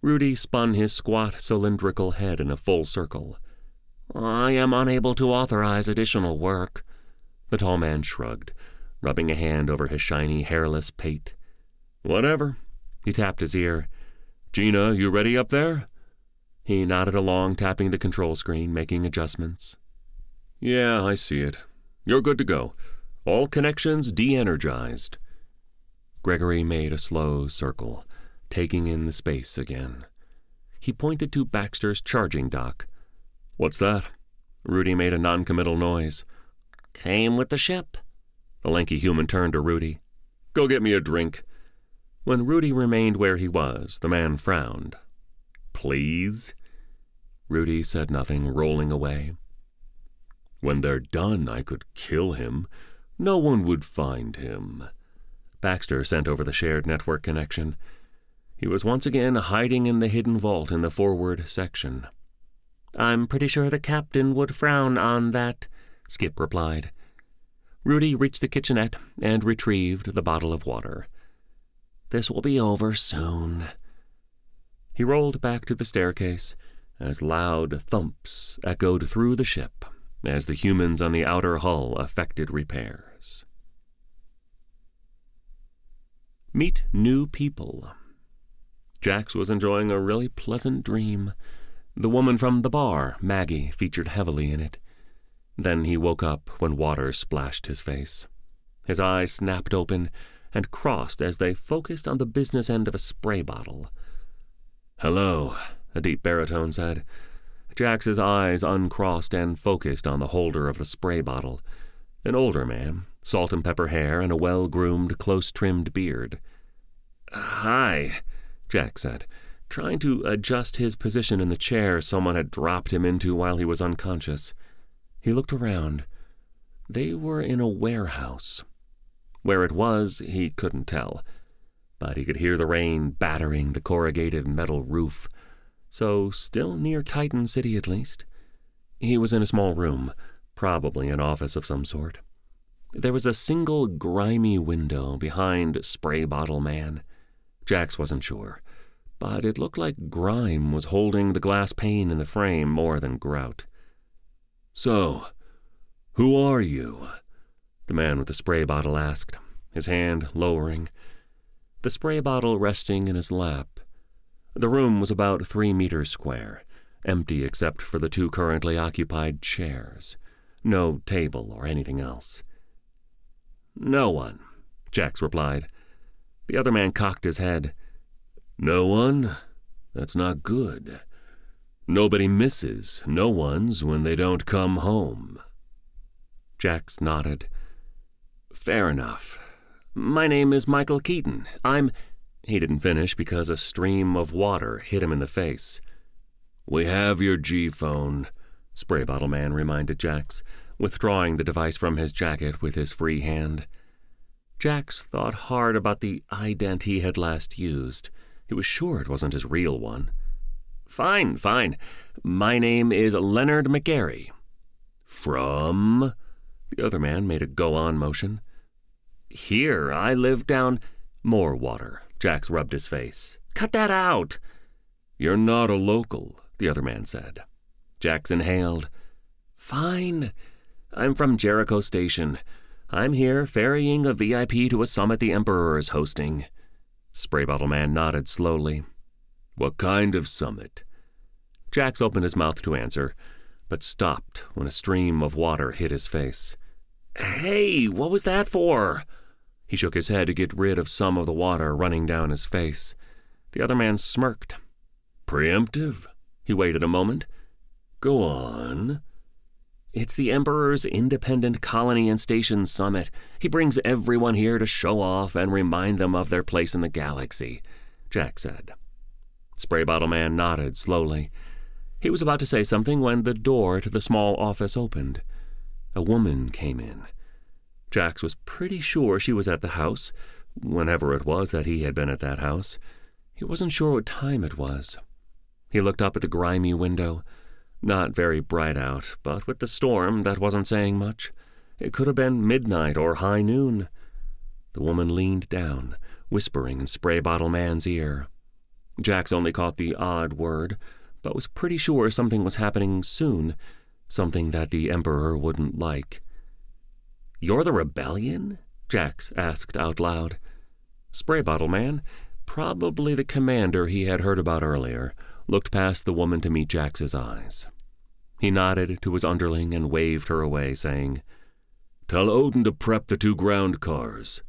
A: Rudy spun his squat, cylindrical head in a full circle. "I am unable to authorize additional work." The tall man shrugged, rubbing a hand over his shiny, hairless pate. "Whatever." He tapped his ear. "Gina, you ready up there?" He nodded along, tapping the control screen, making adjustments. "Yeah, I see it. You're good to go. All connections de-energized." Gregory made a slow circle, taking in the space again. He pointed to Baxter's charging dock. "What's that?" Rudy made a noncommittal noise. "Came with the ship." The lanky human turned to Rudy. "Go get me a drink." When Rudy remained where he was, the man frowned. "Please?" Rudy said nothing, rolling away. "When they're done, I could kill him. No one would find him." Baxter sent over the shared network connection. He was once again hiding in the hidden vault in the forward section. "I'm pretty sure the captain would frown on that," Skip replied. Rudy reached the kitchenette and retrieved the bottle of water. "This will be over soon." He rolled back to the staircase as loud thumps echoed through the ship as the humans on the outer hull effected repairs. Meet new people. Jax was enjoying a really pleasant dream. The woman from the bar, Maggie, featured heavily in it. Then he woke up when water splashed his face. His eyes snapped open and crossed as they focused on the business end of a spray bottle. "Hello," a deep baritone said. Jax's eyes uncrossed and focused on the holder of the spray bottle, an older man, salt and pepper hair and a well-groomed, close-trimmed beard. "Hi," Jax said, trying to adjust his position in the chair someone had dropped him into while he was unconscious. He looked around. They were in a warehouse. Where it was, he couldn't tell, but he could hear the rain battering the corrugated metal roof, so still near Titan City at least. He was in a small room, probably an office of some sort. There was a single grimy window behind Spray Bottle Man. Jax wasn't sure, but it looked like grime was holding the glass pane in the frame more than grout. "So, who are you?" the man with the spray bottle asked, his hand lowering, the spray bottle resting in his lap. The room was about 3 meters square, empty except for the 2 currently occupied chairs. No table or anything else. "No one," Jax replied. The other man cocked his head. "No one? That's not good. Nobody misses no ones when they don't come home." Jax nodded. "Fair enough. My name is Michael Keaton. He didn't finish because a stream of water hit him in the face. "We have your G-phone," Spray Bottle Man reminded Jax, withdrawing the device from his jacket with his free hand. Jax thought hard about the ident he had last used. He was sure it wasn't his real one. Fine. My name is Leonard McGarry." "From?" The other man made a go-on motion. "Here, I live down—" More water. Jax rubbed his face. "Cut that out!" "You're not a local," the other man said. Jax inhaled. "Fine. I'm from Jericho Station. I'm here ferrying a VIP to a summit the Emperor is hosting." Spray Bottle Man nodded slowly. "What kind of summit?" Jax opened his mouth to answer, but stopped when a stream of water hit his face. "Hey, what was that for?" He shook his head to get rid of some of the water running down his face. The other man smirked. "Preemptive?" He waited a moment. "Go on." "It's the Emperor's Independent Colony and Station Summit. He brings everyone here to show off and remind them of their place in the galaxy," Jack said. Spray Bottle Man nodded slowly. He was about to say something when the door to the small office opened. A woman came in. Jax was pretty sure she was at the house, whenever it was that he had been at that house. He wasn't sure what time it was. He looked up at the grimy window. Not very bright out, but with the storm, that wasn't saying much. It could have been midnight or high noon. The woman leaned down, whispering in Spray Bottle Man's ear. Jax only caught the odd word, but was pretty sure something was happening soon, something that the Emperor wouldn't like. "You're the rebellion?" Jax asked out loud. Spray Bottle Man, probably the commander he had heard about earlier, looked past the woman to meet Jax's eyes. He nodded to his underling and waved her away, saying, "Tell Odin to prep the 2 ground cars."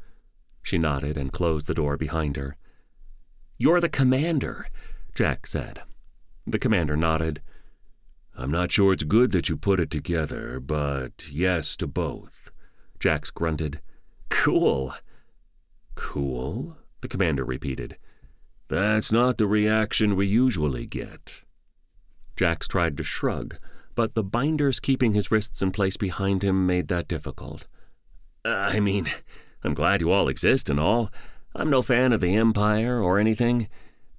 A: She nodded and closed the door behind her. "You're the commander," Jax said. The commander nodded. "I'm not sure it's good that you put it together, but yes to both." Jax grunted. "Cool." "Cool?" the commander repeated. "That's not the reaction we usually get." Jax tried to shrug, but the binders keeping his wrists in place behind him made that difficult. I mean, I'm glad you all exist and all. I'm no fan of the Empire or anything,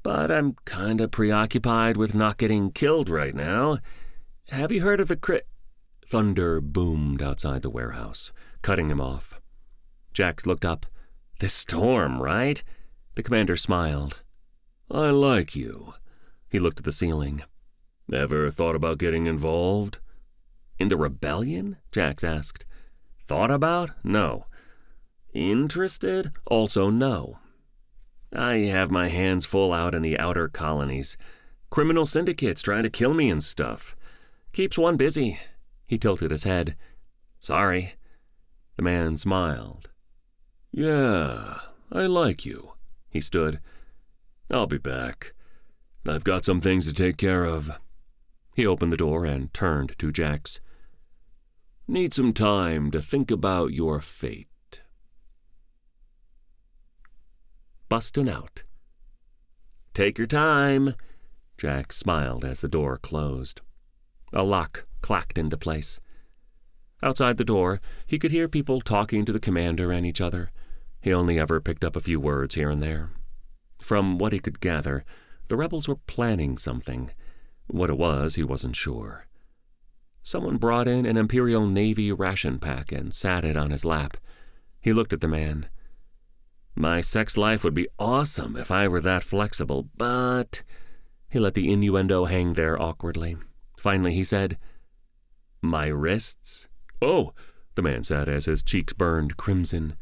A: but I'm kinda preoccupied with not getting killed right now. Have you heard of the Thunder boomed outside the warehouse, cutting him off. Jax looked up. "This storm, right?" The commander smiled. "I like you." He looked at the ceiling. "Ever thought about getting involved?" "In the rebellion?" Jax asked. "Thought about? No. Interested? Also no. I have my hands full out in the outer colonies. Criminal syndicates trying to kill me and stuff. Keeps one busy." He tilted his head. "Sorry." The man smiled. "Yeah, I like you." He stood. "I'll be back. I've got some things to take care of." He opened the door and turned to Jax. "Need some time to think about your fate." Bustin' out. "Take your time." Jax smiled as the door closed. A lock clacked into place. Outside the door, he could hear people talking to the commander and each other. He only ever picked up a few words here and there. From what he could gather, the rebels were planning something. What it was, he wasn't sure. Someone brought in an Imperial Navy ration pack and sat it on his lap. He looked at the man. "My sex life would be awesome if I were that flexible, but—" He let the innuendo hang there awkwardly. Finally he said, "My wrists?" "Oh," the man said as his cheeks burned crimson.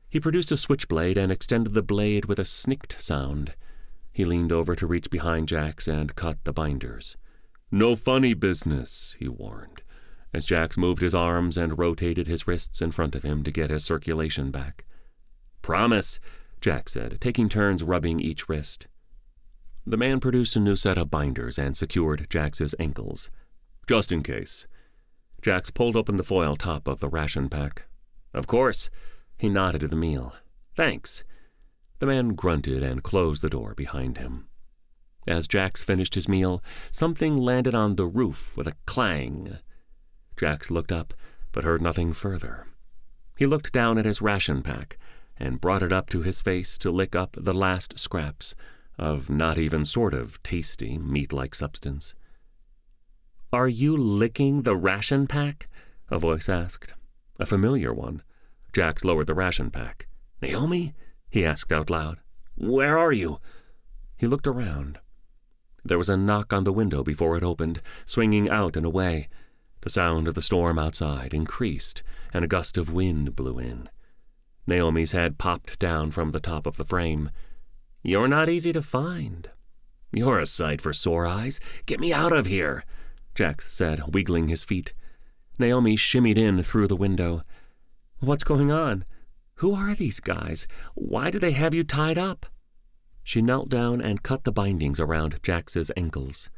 A: He produced a switchblade and extended the blade with a snicked sound. He leaned over to reach behind Jax and cut the binders. "No funny business," he warned, as Jax moved his arms and rotated his wrists in front of him to get his circulation back. "Promise," Jax said, taking turns rubbing each wrist. The man produced a new set of binders and secured Jax's ankles. "Just in case." Jax pulled open the foil top of the ration pack. "Of course." He nodded to the meal. "Thanks." The man grunted and closed the door behind him. As Jax finished his meal, something landed on the roof with a clang. Jax looked up, but heard nothing further. He looked down at his ration pack and brought it up to his face to lick up the last scraps of not even sort of tasty meat-like substance. "Are you licking the ration pack?" a voice asked. A familiar one. Jax lowered the ration pack. "Naomi?" he asked out loud. "Where are you?" He looked around. There was a knock on the window before it opened, swinging out and away. The sound of the storm outside increased, and a gust of wind blew in. Naomi's head popped down from the top of the frame. "You're not easy to find." "You're a sight for sore eyes. Get me out of here," Jax said, wiggling his feet. Naomi shimmied in through the window. "What's going on? Who are these guys? Why do they have you tied up?" She knelt down and cut the bindings around Jax's ankles.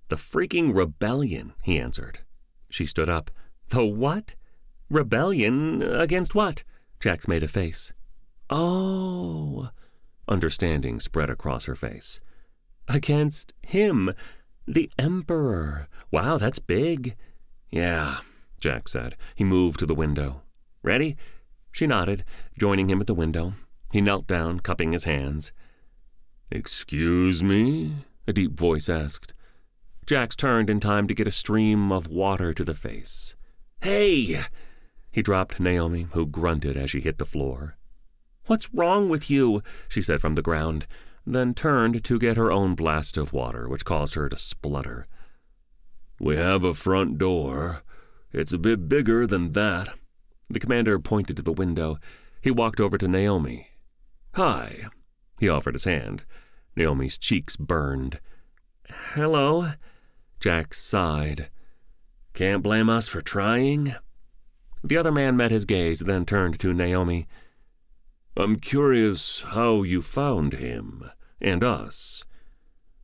A: "The freaking rebellion," he answered. She stood up. "The what? Rebellion against what?" Jax made a face. "Oh." Understanding spread across her face. "Against him, the Emperor. Wow, that's big." "Yeah," Jax said. He moved to the window. "Ready?" She nodded, joining him at the window. He knelt down, cupping his hands. "Excuse me?" a deep voice asked. Jax turned in time to get a stream of water to the face. "Hey!" He dropped Naomi, who grunted as she hit the floor. "What's wrong with you?" she said from the ground, then turned to get her own blast of water, which caused her to splutter. "We have a front door. It's a bit bigger than that." The commander pointed to the window. He walked over to Naomi. "Hi." He offered his hand. Naomi's cheeks burned. "Hello." Jax sighed. "Can't blame us for trying." The other man met his gaze, then turned to Naomi. "I'm curious how you found him, and us."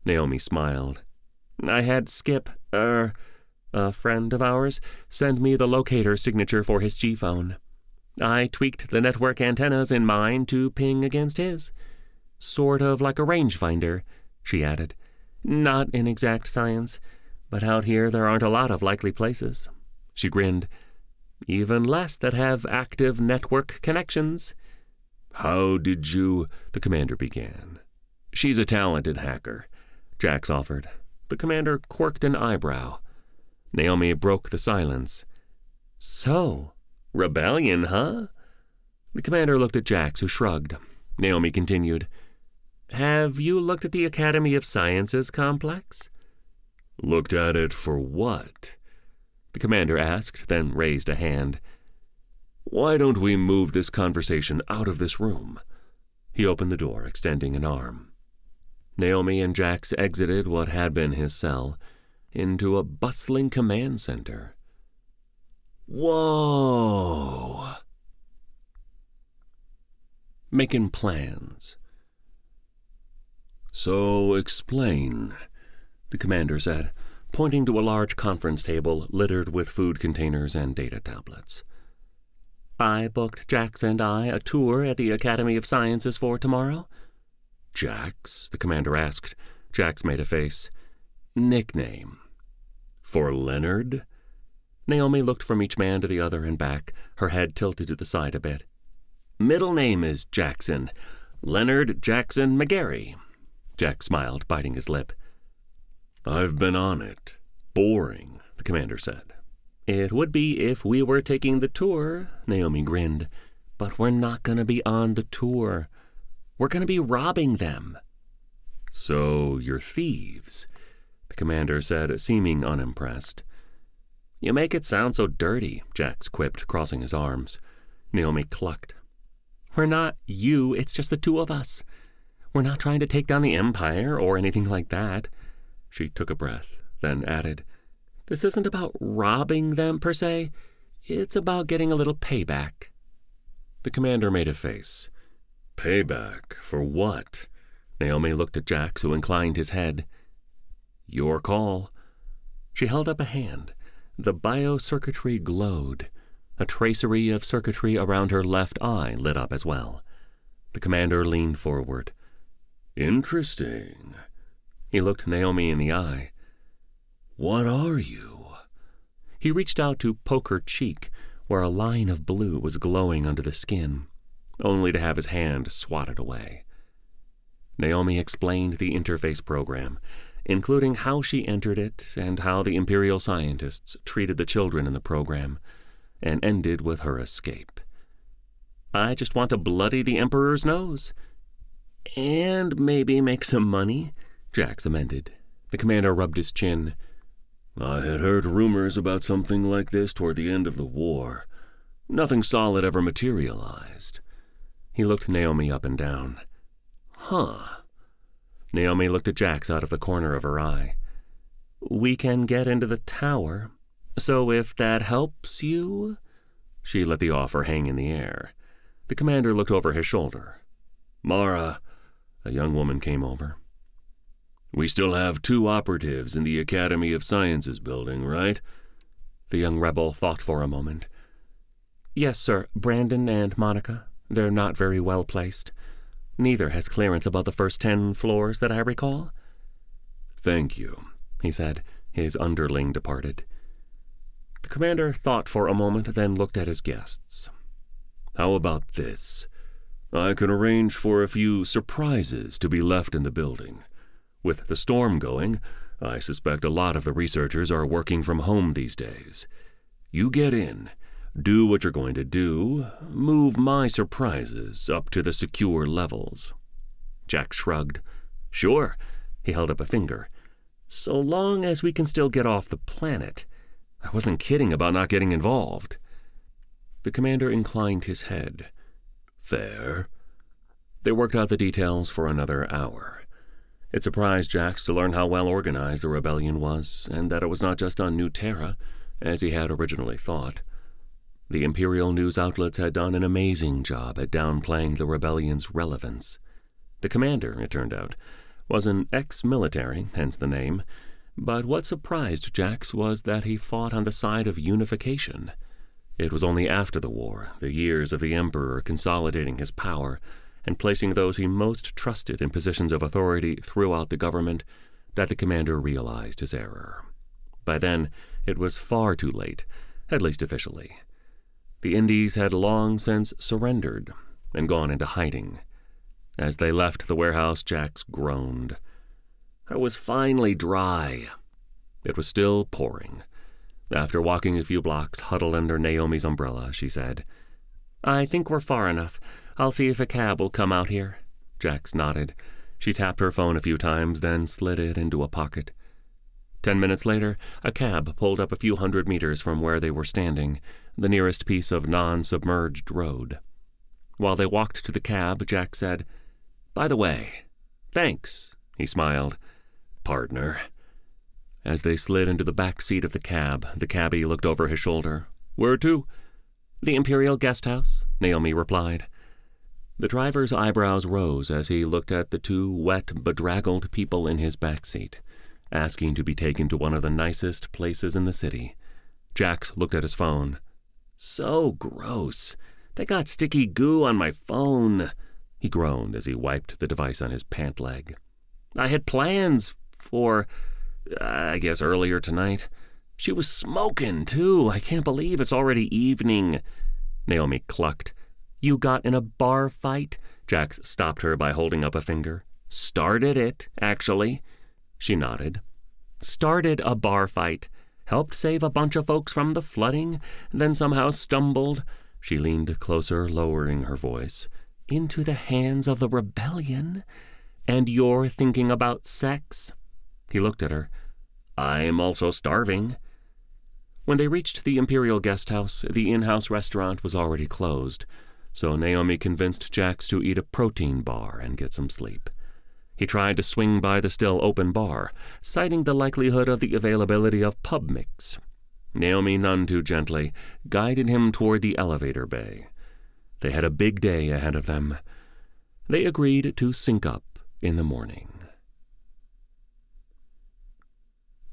A: Naomi smiled. "I had Skip, a friend of ours, send me the locator signature for his G-phone. I tweaked the network antennas in mine to ping against his. Sort of like a rangefinder," she added. "Not in exact science, but out here there aren't a lot of likely places." She grinned. "Even less that have active network connections." "How did you—" the commander began. "She's a talented hacker," Jax offered. The commander quirked an eyebrow. Naomi broke the silence. "So, rebellion, huh?" The commander looked at Jax, who shrugged. Naomi continued. "Have you looked at the Academy of Sciences complex?" "Looked at it for what?" the commander asked, then raised a hand. "Why don't we move this conversation out of this room?" He opened the door, extending an arm. Naomi and Jax exited what had been his cell into a bustling command center. Whoa! Making plans. "So explain," the commander said, pointing to a large conference table littered with food containers and data tablets. "I booked Jax and I a tour at the Academy of Sciences for tomorrow." "Jax?" the commander asked. Jax made a face. "Nickname." "For Leonard?" Naomi looked from each man to the other and back, her head tilted to the side a bit. "Middle name is Jackson. Leonard Jackson McGarry." Jax smiled, biting his lip. "I've been on it. Boring," the commander said. "It would be if we were taking the tour," Naomi grinned. "But we're not going to be on the tour. We're going to be robbing them." "So you're thieves," the commander said, seeming unimpressed. "You make it sound so dirty," Jax quipped, crossing his arms. Naomi clucked. "We're not you, it's just the two of us. We're not trying to take down the Empire or anything like that." She took a breath, then added, "This isn't about robbing them, per se. It's about getting a little payback." The commander made a face. "Payback? For what?" Naomi looked at Jax, who inclined his head. "Your call." She held up a hand. The biocircuitry glowed. A tracery of circuitry around her left eye lit up as well. The commander leaned forward. "Interesting." He looked Naomi in the eye. "What are you?" He reached out to poke her cheek, where a line of blue was glowing under the skin, only to have his hand swatted away. Naomi explained the interface program, including how she entered it and how the Imperial scientists treated the children in the program, and ended with her escape. "I just want to bloody the Emperor's nose." "And maybe make some money," Jax amended. The commander rubbed his chin. "I had heard rumors about something like this toward the end of the war. Nothing solid ever materialized." He looked Naomi up and down. "Huh." Naomi looked at Jax out of the corner of her eye. "We can get into the tower. So if that helps you—" She let the offer hang in the air. The commander looked over his shoulder. "Mara," a young woman came over. "We still have 2 operatives in the Academy of Sciences building, right?" The young rebel thought for a moment. "Yes, sir. Brandon and Monica. They're not very well placed. Neither has clearance above the first 10 floors that I recall." "Thank you," he said. His underling departed. The commander thought for a moment, then looked at his guests. "How about this? I can arrange for a few surprises to be left in the building. With the storm going, I suspect a lot of the researchers are working from home these days. You get in, do what you're going to do, move my surprises up to the secure levels." Jack shrugged. "Sure." He held up a finger. "So long as we can still get off the planet. I wasn't kidding about not getting involved." The commander inclined his head. "Fair." They worked out the details for another hour. It surprised Jax to learn how well organized the rebellion was, and that it was not just on New Terra, as he had originally thought. The Imperial news outlets had done an amazing job at downplaying the rebellion's relevance. The commander, it turned out, was an ex-military, hence the name, but what surprised Jax was that he fought on the side of unification. It was only after the war, the years of the Emperor consolidating his power and placing those he most trusted in positions of authority throughout the government, that the commander realized his error. By then, it was far too late, at least officially. The Indies had long since surrendered and gone into hiding. As they left the warehouse, Jax groaned. I was finally dry. It was still pouring. After walking a few blocks, huddled under Naomi's umbrella, she said, "I think we're far enough. I'll see if a cab will come out here." Jax nodded. She tapped her phone a few times, then slid it into a pocket. 10 minutes later, a cab pulled up a few hundred meters from where they were standing, the nearest piece of non-submerged road. While they walked to the cab, Jack said, "By the way, thanks," he smiled. "Partner." As they slid into the back seat of the cab, the cabbie looked over his shoulder. "Where to?" "The Imperial guest house," Naomi replied. The driver's eyebrows rose as he looked at the two wet, bedraggled people in his back seat, asking to be taken to one of the nicest places in the city. Jax looked at his phone. "So gross. They got sticky goo on my phone," he groaned as he wiped the device on his pant leg. "I had plans for, I guess, earlier tonight. She was smoking, too. I can't believe it's already evening." Naomi clucked. "You got in a bar fight?" Jax stopped her by holding up a finger. "Started it, actually." She nodded. "Started a bar fight. Helped save a bunch of folks from the flooding, then somehow stumbled," she leaned closer, lowering her voice, "into the hands of the rebellion. And you're thinking about sex?" He looked at her. "I'm also starving." When they reached the Imperial guest house, the in-house restaurant was already closed, so Naomi convinced Jax to eat a protein bar and get some sleep. He tried to swing by the still-open bar, citing the likelihood of the availability of pub mix. Naomi, none too gently, guided him toward the elevator bay. They had a big day ahead of them. They agreed to sync up in the morning.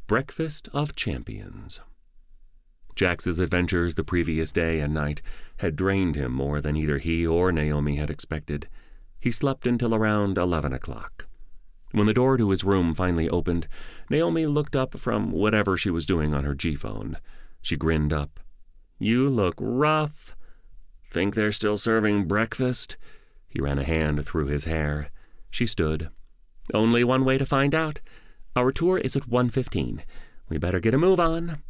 A: Breakfast of Champions. Jax's adventures the previous day and night had drained him more than either he or Naomi had expected. He slept until around 11 o'clock. When the door to his room finally opened, Naomi looked up from whatever she was doing on her G-phone. She grinned up. "You look rough." "Think they're still serving breakfast?" He ran a hand through his hair. She stood. "Only one way to find out. Our tour is at 1:15. We better get a move on."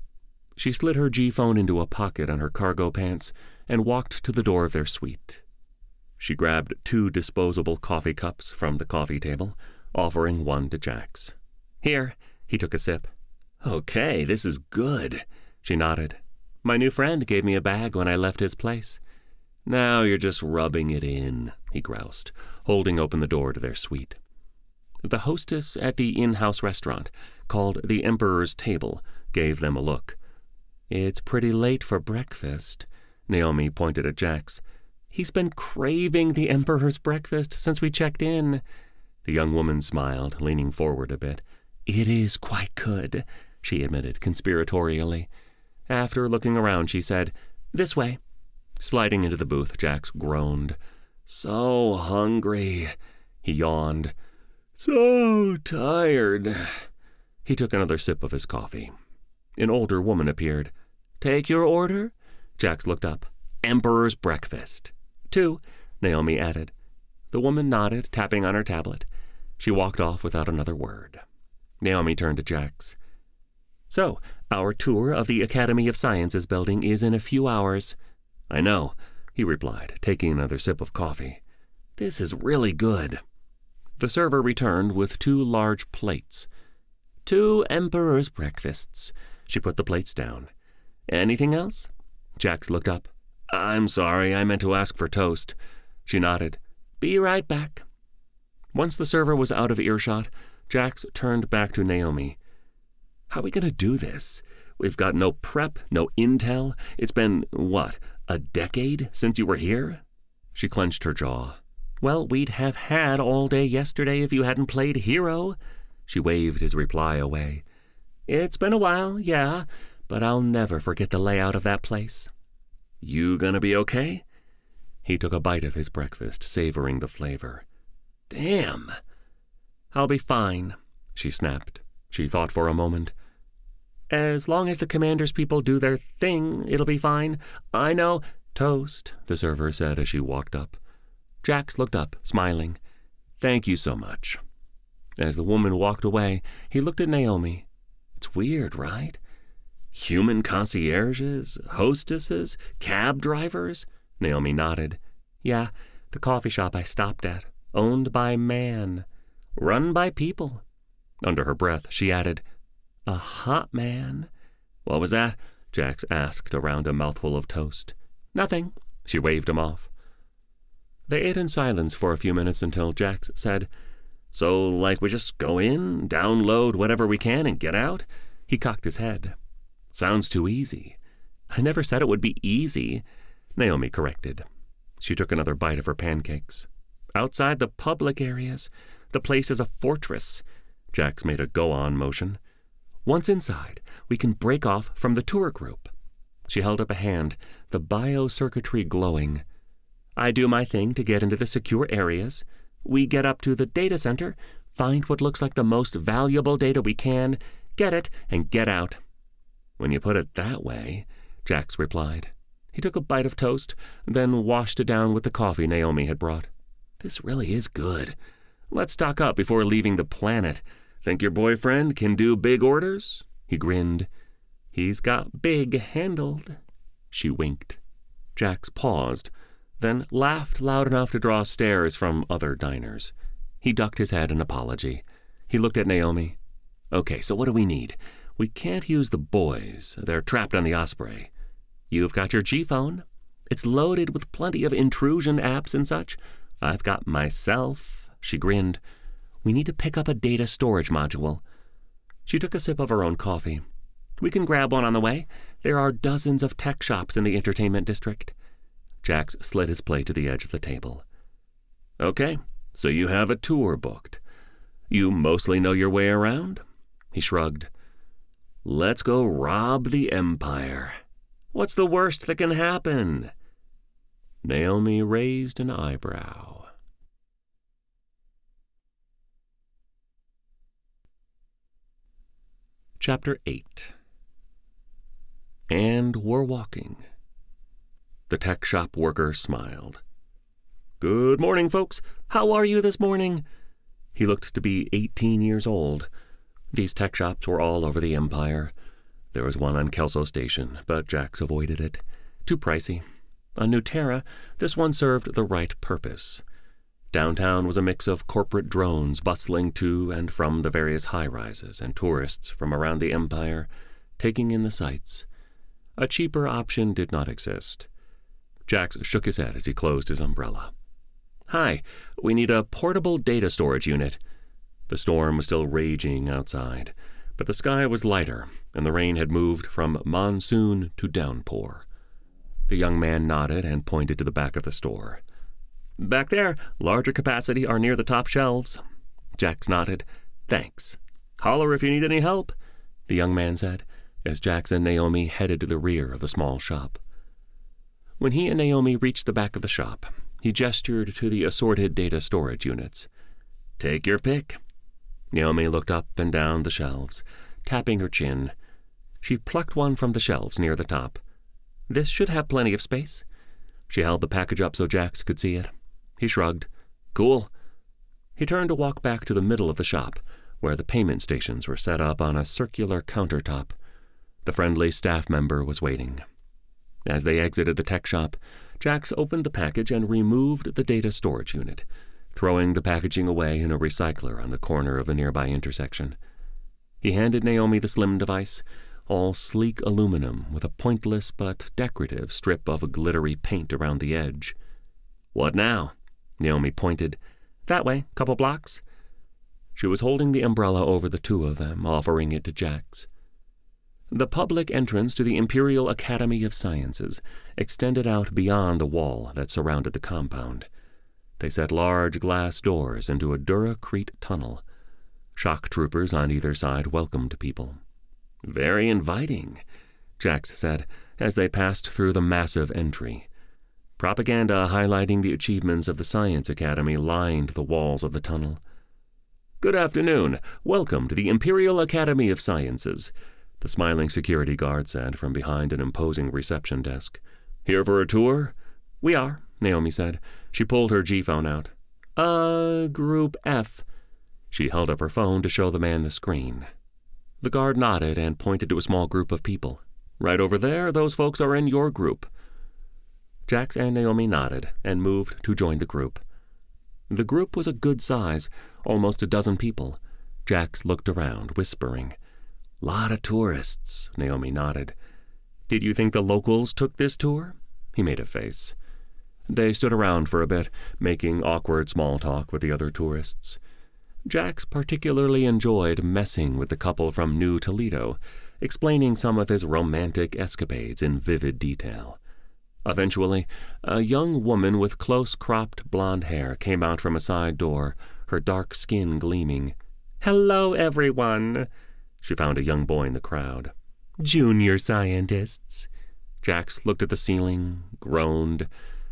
A: She slid her G-phone into a pocket on her cargo pants and walked to the door of their suite. She grabbed 2 disposable coffee cups from the coffee table, offering one to Jax. "Here." He took a sip. "Okay, this is good." She nodded. "My new friend gave me a bag when I left his place." "Now you're just rubbing it in," he groused, holding open the door to their suite. The hostess at the in-house restaurant, called the Emperor's Table, gave them a look. "It's pretty late for breakfast." Naomi pointed at Jax. "He's been craving the Emperor's breakfast since we checked in." The young woman smiled, leaning forward a bit. "It is quite good," she admitted conspiratorially. After looking around, she said, "This way." Sliding into the booth, Jax groaned. "So hungry." He yawned. "So tired." He took another sip of his coffee. An older woman appeared. "Take your order?" Jax looked up. "Emperor's breakfast." "2," Naomi added. The woman nodded, tapping on her tablet. She walked off without another word. Naomi turned to Jax. So, our tour of the Academy of Sciences building is in a few hours. I know, he replied, taking another sip of coffee. This is really good. The server returned with 2 large plates. 2 Emperor's breakfasts. She put the plates down. Anything else? Jax looked up. I'm sorry, I meant to ask for toast. She nodded. Be right back. Once the server was out of earshot, Jax turned back to Naomi. How are we going to do this? We've got no prep, no intel. It's been, what, a decade since you were here? She clenched her jaw. Well, we'd have had all day yesterday if you hadn't played hero. She waved his reply away. It's been a while, yeah, but I'll never forget the layout of that place. You gonna be okay? He took a bite of his breakfast, savoring the flavor. Damn. I'll be fine, she snapped. She thought for a moment. As long as the commander's people do their thing, it'll be fine. I know. Toast, the server said as she walked up. Jax looked up, smiling. Thank you so much. As the woman walked away, he looked at Naomi. It's weird, right? Human concierges, hostesses, cab drivers? Naomi nodded. Yeah, the coffee shop I stopped at. Owned by man. Run by people. Under her breath, she added, a hot man. What was that? Jax asked around a mouthful of toast. Nothing. She waved him off. They ate in silence for a few minutes until Jax said, So, like, we just go in, download whatever we can, and get out? He cocked his head. Sounds too easy. I never said it would be easy, Naomi corrected. She took another bite of her pancakes. Outside the public areas, the place is a fortress. Jax made a go-on motion. Once inside, we can break off from the tour group. She held up a hand, the biocircuitry glowing. I do my thing to get into the secure areas. We get up to the data center, find what looks like the most valuable data we can, get it, and get out. When you put it that way, Jax replied. He took a bite of toast, then washed it down with the coffee Naomi had brought. This really is good. Let's stock up before leaving the planet. Think your boyfriend can do big orders? He grinned. He's got big handled. She winked. Jax paused, then laughed loud enough to draw stares from other diners. He ducked his head in apology. He looked at Naomi. Okay, so what do we need? We can't use the boys. They're trapped on the Osprey. You've got your G-phone. It's loaded with plenty of intrusion apps and such. I've got myself. She grinned. We need to pick up a data storage module. She took a sip of her own coffee. We can grab one on the way. There are dozens of tech shops in the entertainment district. Jax slid his plate to the edge of the table. Okay, so you have a tour booked. You mostly know your way around? He shrugged. Let's go rob the Empire. What's the worst that can happen? Naomi raised an eyebrow. Chapter 8. And we're walking. The tech shop worker smiled. Good morning, folks. How are you this morning? He looked to be 18 years old. These tech shops were all over the Empire. There was one on Kelso Station, but Jax avoided it. Too pricey. On New Terra, this one served the right purpose. Downtown was a mix of corporate drones bustling to and from the various high-rises and tourists from around the Empire, taking in the sights. A cheaper option did not exist. Jax shook his head as he closed his umbrella. Hi, we need a portable data storage unit. The storm was still raging outside, but the sky was lighter, and the rain had moved from monsoon to downpour. The young man nodded and pointed to the back of the store. Back there, larger capacity are near the top shelves. Jax nodded. Thanks. Holler if you need any help, the young man said, as Jax and Naomi headed to the rear of the small shop. When he and Naomi reached the back of the shop, he gestured to the assorted data storage units. Take your pick. Naomi looked up and down the shelves, tapping her chin. She plucked one from the shelves near the top. This should have plenty of space. She held the package up so Jax could see it. He shrugged. Cool. He turned to walk back to the middle of the shop, where the payment stations were set up on a circular countertop. The friendly staff member was waiting. As they exited the tech shop, Jax opened the package and removed the data storage unit, throwing the packaging away in a recycler on the corner of the nearby intersection. He handed Naomi the slim device, all sleek aluminum with a pointless but decorative strip of glittery paint around the edge. "What now?" Naomi pointed. "That way, couple blocks." She was holding the umbrella over the two of them, offering it to Jax. The public entrance to the Imperial Academy of Sciences extended out beyond the wall that surrounded the compound. They set large glass doors into a Duracrete tunnel. Shock troopers on either side welcomed people. "Very inviting," Jax said, as they passed through the massive entry. Propaganda highlighting the achievements of the Science Academy lined the walls of the tunnel. "Good afternoon. Welcome to the Imperial Academy of Sciences," the smiling security guard said from behind an imposing reception desk. "Here for a tour?" "We are," Naomi said. She pulled her G-phone out. Group F." She held up her phone to show the man the screen. The guard nodded and pointed to a small group of people. "Right over there, those folks are in your group." Jax and Naomi nodded and moved to join the group. The group was a good size, almost a dozen people. Jax looked around, whispering. "Lot of tourists," Naomi nodded. "Did you think the locals took this tour?" He made a face. They stood around for a bit, making awkward small talk with the other tourists. Jax particularly enjoyed messing with the couple from New Toledo, explaining some of his romantic escapades in vivid detail. Eventually, a young woman with close-cropped blonde hair came out from a side door, her dark skin gleaming. "Hello, everyone." She found a young boy in the crowd. "Junior scientists." Jax looked at the ceiling, groaned.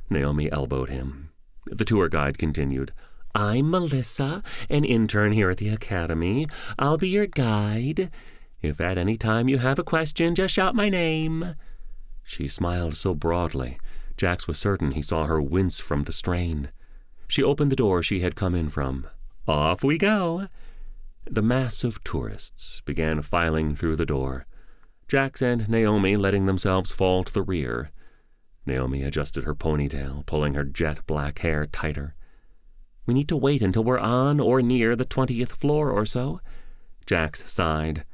A: Naomi elbowed him. The tour guide continued. "I'm Melissa, an intern here at the Academy. I'll be your guide. If at any time you have a question, just shout my name." She smiled so broadly, Jax was certain he saw her wince from the strain. She opened the door she had come in from. "Off we go." The mass of tourists began filing through the door, Jax and Naomi letting themselves fall to the rear. Naomi adjusted her ponytail, pulling her jet-black hair tighter. "We need to wait until we're on or near the 20th floor or so." Jax sighed.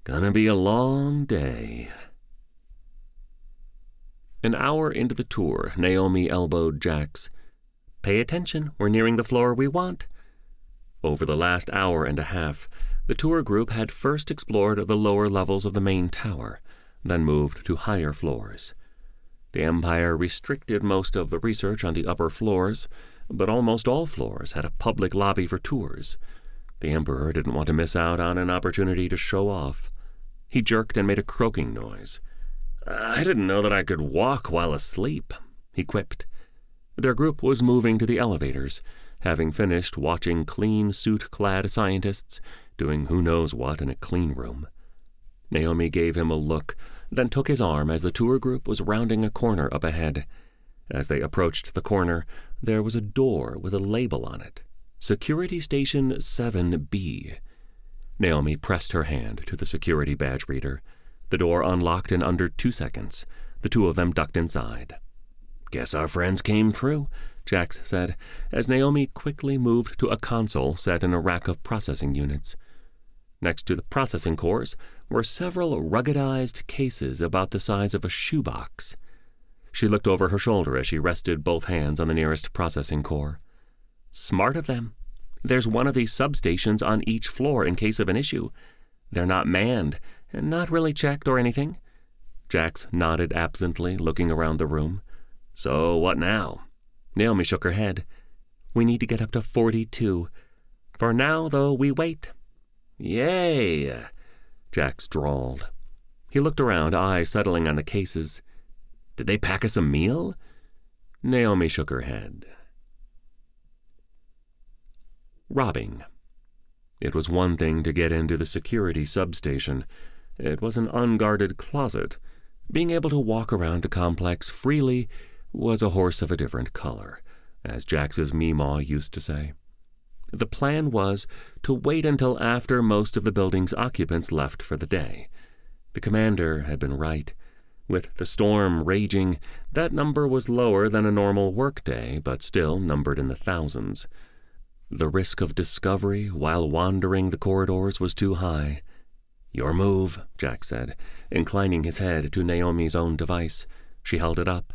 A: "Gonna be a long day." An hour into the tour, Naomi elbowed Jax. "Pay attention, we're nearing the floor we want." Over the last hour and a half, the tour group had first explored the lower levels of the main tower, then moved to higher floors. The Empire restricted most of the research on the upper floors, but almost all floors had a public lobby for tours. The Emperor didn't want to miss out on an opportunity to show off. He jerked and made a croaking noise. "I didn't know that I could walk while asleep," he quipped. Their group was moving to the elevators, having finished watching clean suit-clad scientists doing who knows what in a clean room. Naomi gave him a look, then took his arm as the tour group was rounding a corner up ahead. As they approached the corner, there was a door with a label on it. Security Station 7B. Naomi pressed her hand to the security badge reader. The door unlocked in under 2 seconds. The two of them ducked inside. "Guess our friends came through," Jax said, as Naomi quickly moved to a console set in a rack of processing units. Next to the processing cores were several ruggedized cases about the size of a shoebox. She looked over her shoulder as she rested both hands on the nearest processing core. "Smart of them. There's one of these substations on each floor in case of an issue. They're not manned, and not really checked or anything." Jax nodded absently, looking around the room. "So what now?" Naomi shook her head. "We need to get up to 42. For now, though, we wait." "Yay," Jax drawled. He looked around, eyes settling on the cases. "Did they pack us a meal?" Naomi shook her head. Robbing. It was one thing to get into the security substation. It was an unguarded closet. Being able to walk around the complex freely was a horse of a different color, as Jax's Meemaw used to say. The plan was to wait until after most of the building's occupants left for the day. The commander had been right. With the storm raging, that number was lower than a normal workday, but still numbered in the thousands. The risk of discovery while wandering the corridors was too high. "Your move," Jax said, inclining his head to Naomi's own device. She held it up.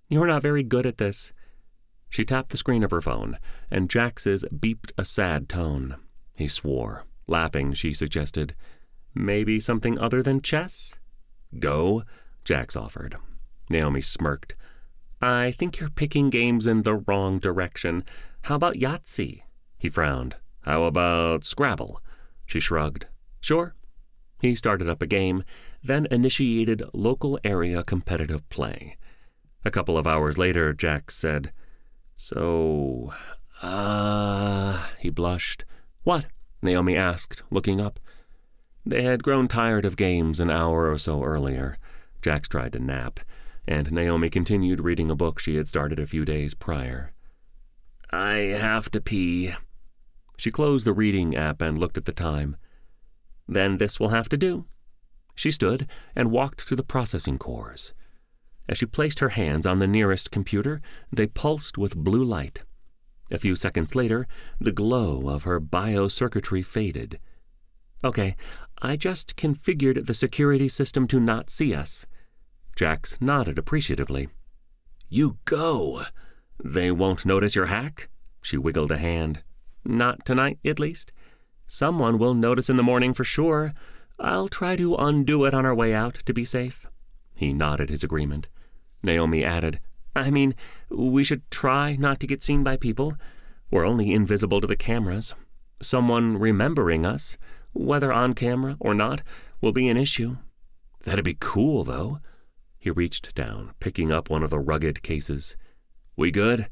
A: "You're not very good at this." She tapped the screen of her phone, and Jax's beeped a sad tone. He swore. Laughing, she suggested, "Maybe something other than chess?" "Go," Jax offered. Naomi smirked. "I think you're picking games in the wrong direction. How about Yahtzee?" He frowned. "How about Scrabble?" She shrugged. "Sure." He started up a game, then initiated local area competitive play. A couple of hours later, Jax said, "So, he blushed. "What?" Naomi asked, looking up. They had grown tired of games an hour or so earlier. Jax tried to nap, and Naomi continued reading a book she had started a few days prior. "I have to pee." She closed the reading app and looked at the time. "Then this will have to do." She stood and walked to the processing cores. As she placed her hands on the nearest computer, they pulsed with blue light. A few seconds later, the glow of her biocircuitry faded. "Okay, I just configured the security system to not see us." Jax nodded appreciatively. "You go! They won't notice your hack?" She wiggled a hand. "Not tonight, at least. Someone will notice in the morning for sure. I'll try to undo it on our way out to be safe." He nodded his agreement. Naomi added, "I mean, we should try not to get seen by people. We're only invisible to the cameras. Someone remembering us, whether on camera or not, will be an issue." "That'd be cool, though." He reached down, picking up one of the rugged cases. "We good?"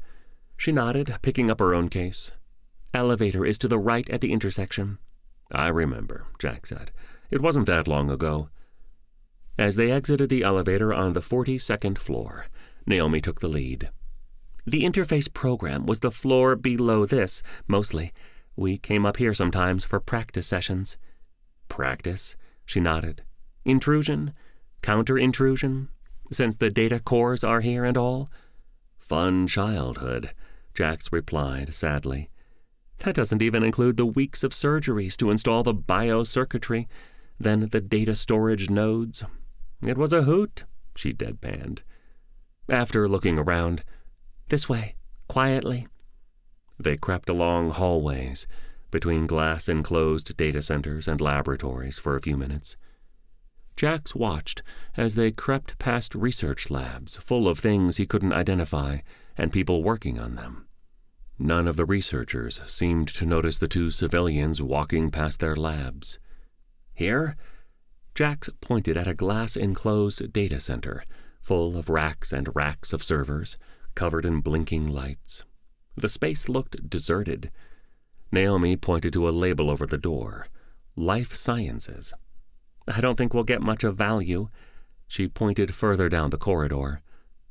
A: She nodded, picking up her own case. "Elevator is to the right at the intersection." "I remember," Jack said. "It wasn't that long ago." As they exited the elevator on the 42nd floor, Naomi took the lead. "The interface program was the floor below this, mostly. We came up here sometimes for practice sessions." "Practice?" She nodded. "Intrusion? Counter-intrusion? Since the data cores are here and all?" "Fun childhood," Jax replied sadly. "That doesn't even include the weeks of surgeries to install the biocircuitry, then the data storage nodes. It was a hoot," she deadpanned. After looking around, "This way, quietly." They crept along hallways, between glass-enclosed data centers and laboratories for a few minutes. Jax watched as they crept past research labs full of things he couldn't identify and people working on them. None of the researchers seemed to notice the two civilians walking past their labs. "Here?" Jax pointed at a glass-enclosed data center, full of racks and racks of servers, covered in blinking lights. The space looked deserted. Naomi pointed to a label over the door, "Life Sciences." "I don't think we'll get much of value." She pointed further down the corridor.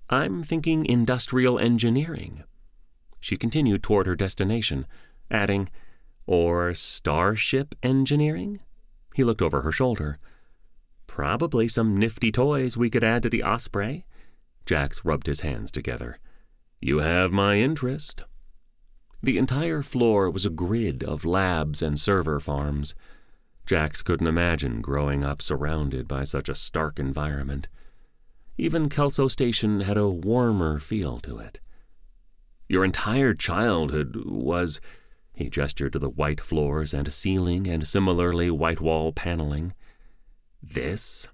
A: "I'm thinking industrial engineering." She continued toward her destination, adding, "Or starship engineering?" He looked over her shoulder. "Probably some nifty toys we could add to the Osprey." Jax rubbed his hands together. "You have my interest." The entire floor was a grid of labs and server farms. Jax couldn't imagine growing up surrounded by such a stark environment. Even Kelso Station had a warmer feel to it. "Your entire childhood was—" He gestured to the white floors and ceiling and similarly white wall paneling. "This?"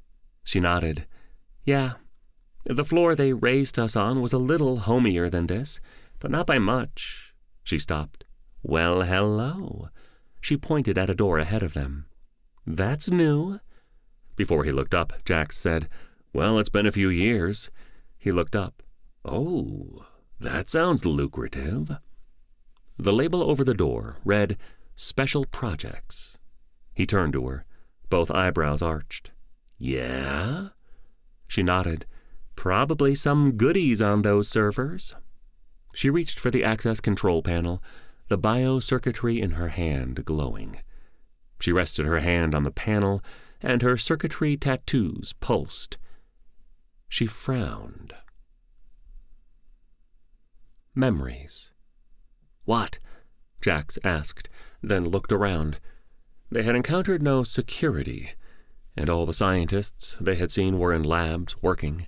A: She nodded. "Yeah. The floor they raised us on was a little homier than this, but not by much." She stopped. "Well, hello." She pointed at a door ahead of them. "That's new." Before he looked up, Jax said, "Well, it's been a few years." He looked up. "Oh, that sounds lucrative." The label over the door read, "Special Projects." He turned to her, both eyebrows arched. "Yeah?" She nodded. "Probably some goodies on those servers." She reached for the access control panel, the biocircuitry in her hand glowing. She rested her hand on the panel, and her circuitry tattoos pulsed. She frowned. Memories. "What?" Jax asked, then looked around. They had encountered no security, and all the scientists they had seen were in labs working.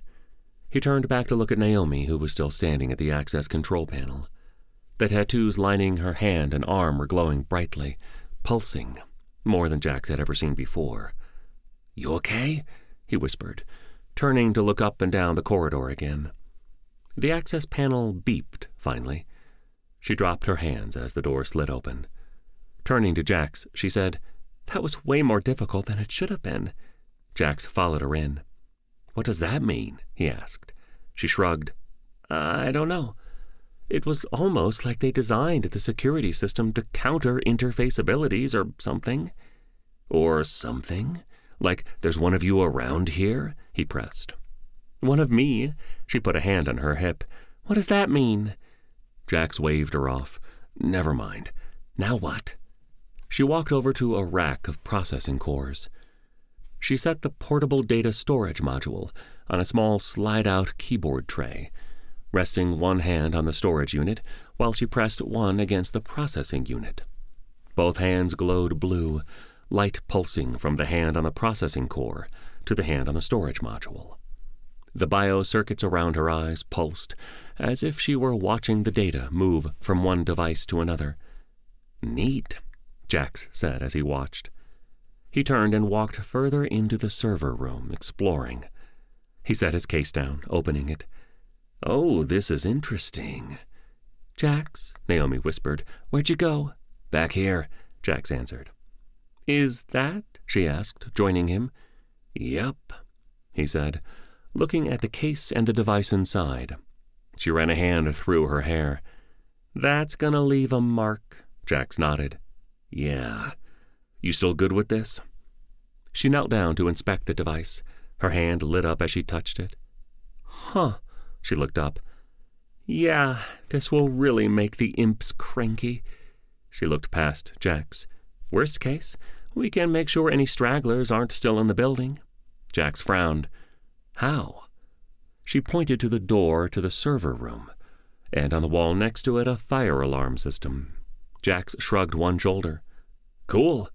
A: He turned back to look at Naomi, who was still standing at the access control panel. The tattoos lining her hand and arm were glowing brightly, pulsing, more than Jax had ever seen before. "You okay?" he whispered, turning to look up and down the corridor again. The access panel beeped, finally. She dropped her hands as the door slid open. Turning to Jax, she said, "That was way more difficult than it should have been." Jax followed her in. "What does that mean?" he asked. She shrugged. "I don't know. It was almost like they designed the security system to counter interface abilities or something." "Or something? Like there's one of you around here?" he pressed. "One of me?" She put a hand on her hip. "What does that mean?" Jax waved her off. "Never mind. Now what?" She walked over to a rack of processing cores. She set the portable data storage module on a small slide-out keyboard tray, resting one hand on the storage unit while she pressed one against the processing unit. Both hands glowed blue, light pulsing from the hand on the processing core to the hand on the storage module. The biocircuits around her eyes pulsed, as if she were watching the data move from one device to another. "Neat," Jax said as he watched. He turned and walked further into the server room, exploring. He set his case down, opening it. "Oh, this is interesting." "Jax," Naomi whispered, "where'd you go?" "Back here," Jax answered. "Is that?" she asked, joining him. "Yep," he said, looking at the case and the device inside. She ran a hand through her hair. "That's gonna leave a mark," Jax nodded. "Yeah. You still good with this?" She knelt down to inspect the device. Her hand lit up as she touched it. "Huh." She looked up. "Yeah, this will really make the imps cranky." She looked past Jax. "Worst case, we can make sure any stragglers aren't still in the building." Jax frowned. "How?" She pointed to the door to the server room, and on the wall next to it a fire alarm system. Jax shrugged one shoulder. "Cool."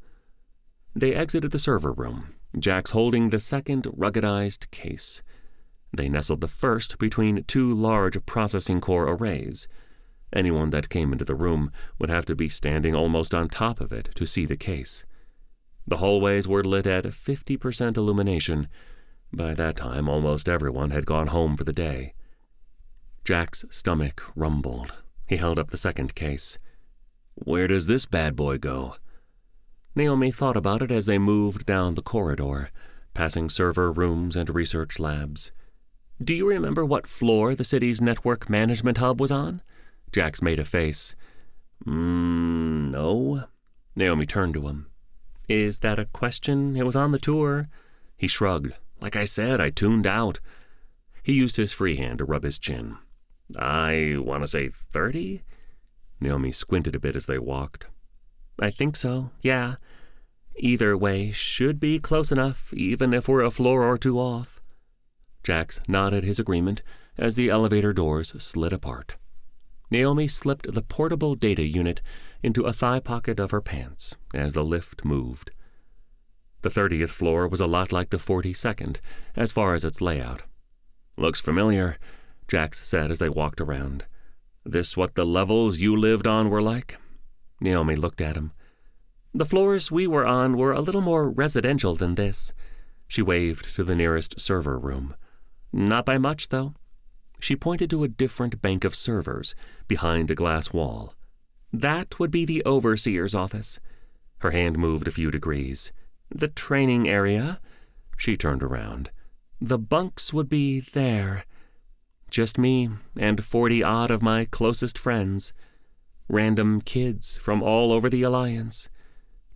A: They exited the server room, Jax holding the second ruggedized case. They nestled the first between two large processing core arrays. Anyone that came into the room would have to be standing almost on top of it to see the case. The hallways were lit at 50% illumination. By that time, almost everyone had gone home for the day. Jack's stomach rumbled. He held up the second case. "Where does this bad boy go?" Naomi thought about it as they moved down the corridor, passing server rooms and research labs. "Do you remember what floor the city's network management hub was on?" Jax made a face. No." Naomi turned to him. "Is that a question? It was on the tour." He shrugged. "Like I said, I tuned out." He used his free hand to rub his chin. "I want to say 30?" Naomi squinted a bit as they walked. "I think so, yeah. Either way, should be close enough, even if we're a floor or two off." Jax nodded his agreement as the elevator doors slid apart. Naomi slipped the portable data unit into a thigh pocket of her pants as the lift moved. The 30th floor was a lot like the 42nd, as far as its layout. "Looks familiar," Jax said as they walked around. "This what the levels you lived on were like?" Naomi looked at him. "The floors we were on were a little more residential than this." She waved to the nearest server room. "Not by much, though." She pointed to a different bank of servers behind a glass wall. "That would be the overseer's office." Her hand moved a few degrees. "The training area." She turned around. "The bunks would be there. Just me and 40-odd of my closest friends. Random kids from all over the Alliance.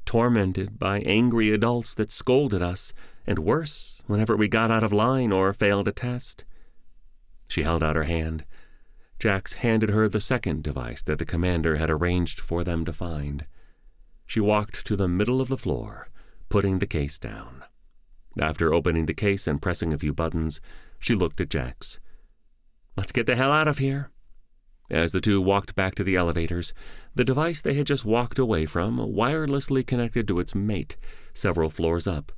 A: Tormented by angry adults that scolded us, and worse, whenever we got out of line or failed a test." She held out her hand. Jax handed her the second device that the commander had arranged for them to find. She walked to the middle of the floor, putting the case down. After opening the case and pressing a few buttons, she looked at Jax. "Let's get the hell out of here." As the two walked back to the elevators, the device they had just walked away from wirelessly connected to its mate several floors up.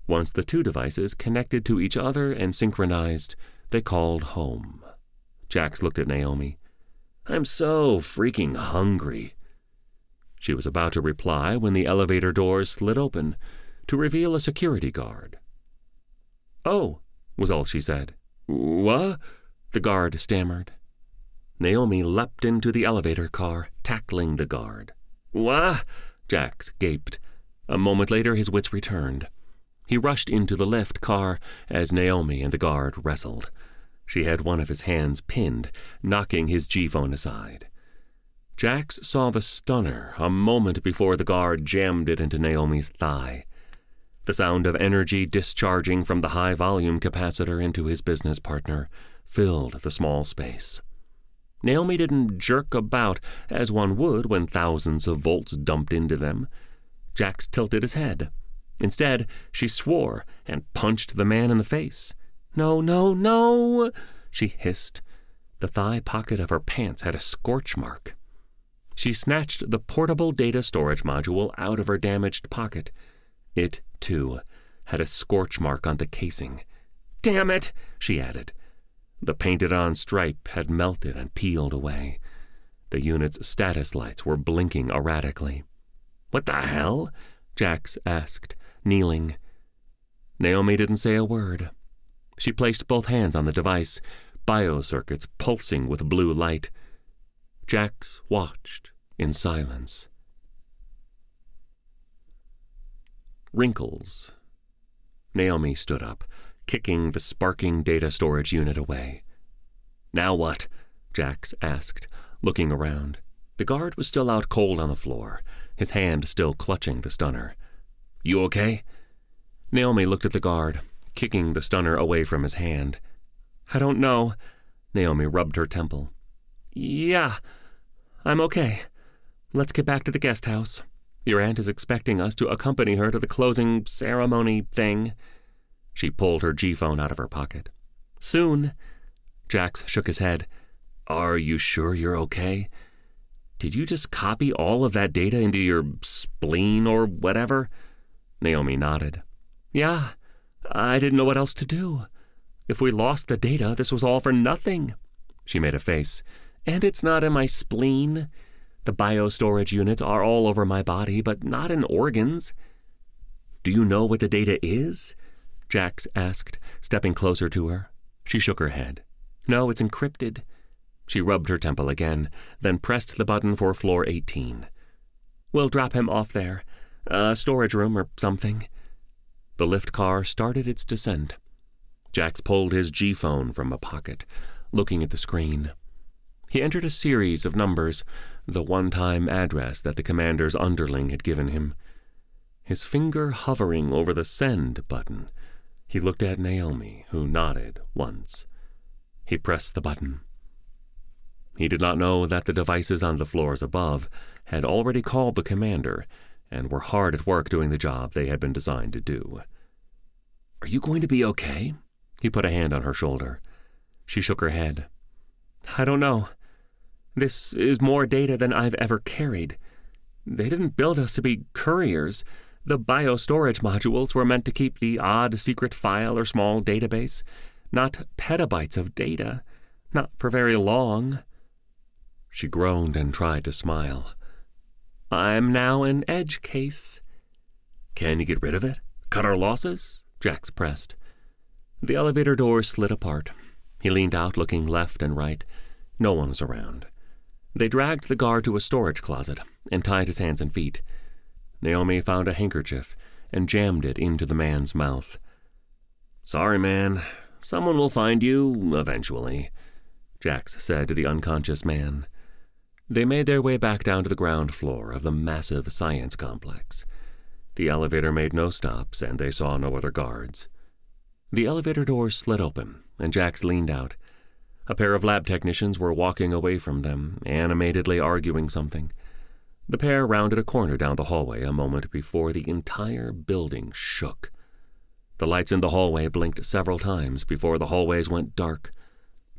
A: Once the two devices connected to each other and synchronized, they called home. Jax looked at Naomi. "I'm so freaking hungry." She was about to reply when the elevator doors slid open to reveal a security guard. "Oh," was all she said. "What?" the guard stammered. Naomi leapt into the elevator car, tackling the guard. "What?" Jax gaped. A moment later, his wits returned. He rushed into the lift car as Naomi and the guard wrestled. She had one of his hands pinned, knocking his G-phone aside. Jax saw the stunner a moment before the guard jammed it into Naomi's thigh. The sound of energy discharging from the high-volume capacitor into his business partner filled the small space. Naomi didn't jerk about as one would when thousands of volts dumped into them. Jax tilted his head. Instead, she swore and punched the man in the face. "No, no, no!" she hissed. The thigh pocket of her pants had a scorch mark. She snatched the portable data storage module out of her damaged pocket. It, too, had a scorch mark on the casing. "Damn it!" she added. The painted-on stripe had melted and peeled away. The unit's status lights were blinking erratically. "What the hell?" Jax asked, kneeling. Naomi didn't say a word. She placed both hands on the device, biocircuits pulsing with blue light. Jax watched in silence. Wrinkles. Naomi stood up, kicking the sparking data storage unit away. "Now what?" Jax asked, looking around. The guard was still out cold on the floor, his hand still clutching the stunner. "You okay?" Naomi looked at the guard, kicking the stunner away from his hand. "I don't know." Naomi rubbed her temple. "Yeah, I'm okay. Let's get back to the guest house. Your aunt is expecting us to accompany her to the closing ceremony thing." She pulled her G-phone out of her pocket. "Soon." Jax shook his head. "Are you sure you're okay? Did you just copy all of that data into your spleen or whatever?" Naomi nodded. "Yeah, I didn't know what else to do. If we lost the data, this was all for nothing." She made a face. "And it's not in my spleen. The biostorage units are all over my body, but not in organs." "Do you know what the data is?" Jax asked, stepping closer to her. She shook her head. "No, it's encrypted." She rubbed her temple again, then pressed the button for floor 18. "We'll drop him off there. A storage room or something." The lift car started its descent. Jax pulled his G-phone from a pocket, looking at the screen. He entered a series of numbers, the one-time address that the commander's underling had given him. His finger hovering over the send button, he looked at Naomi, who nodded once. He pressed the button. He did not know that the devices on the floors above had already called the commander and were hard at work doing the job they had been designed to do. "Are you going to be okay?" He put a hand on her shoulder. She shook her head. "I don't know. This is more data than I've ever carried. They didn't build us to be couriers. The biostorage modules were meant to keep the odd secret file or small database, not petabytes of data, not for very long." She groaned and tried to smile. "I'm now an edge case." "Can you get rid of it? Cut our losses?" Jax pressed. The elevator doors slid apart. He leaned out, looking left and right. No one was around. They dragged the guard to a storage closet and tied his hands and feet. Naomi found a handkerchief and jammed it into the man's mouth. "Sorry, man. Someone will find you eventually," Jax said to the unconscious man. They made their way back down to the ground floor of the massive science complex. The elevator made no stops, and they saw no other guards. The elevator doors slid open, and Jax leaned out. A pair of lab technicians were walking away from them, animatedly arguing something. The pair rounded a corner down the hallway a moment before the entire building shook. The lights in the hallway blinked several times before the hallways went dark.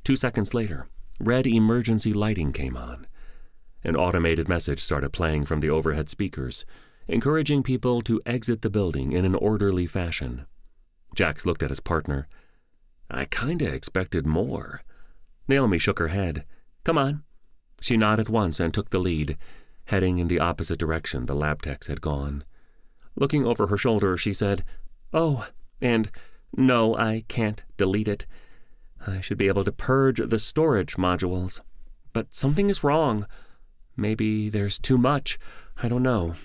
A: 2 seconds later, red emergency lighting came on. An automated message started playing from the overhead speakers, encouraging people to exit the building in an orderly fashion. Jax looked at his partner. "I kinda expected more." Naomi shook her head. "Come on." She nodded once and took the lead, heading in the opposite direction the lab techs had gone. Looking over her shoulder, she said, "Oh, and no, I can't delete it. I should be able to purge the storage modules. But something is wrong. Maybe there's too much. I don't know.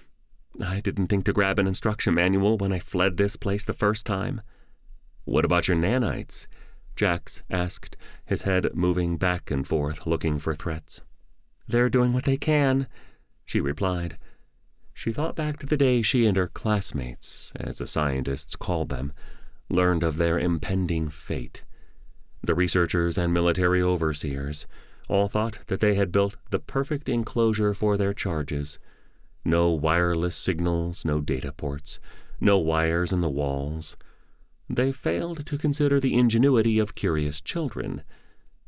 A: I didn't think to grab an instruction manual when I fled this place the first time." "What about your nanites?" Jax asked, his head moving back and forth, looking for threats. "They're doing what they can," she replied. She thought back to the day she and her classmates, as the scientists called them, learned of their impending fate. The researchers and military overseers all thought that they had built the perfect enclosure for their charges. No wireless signals, no data ports, no wires in the walls. They failed to consider the ingenuity of curious children.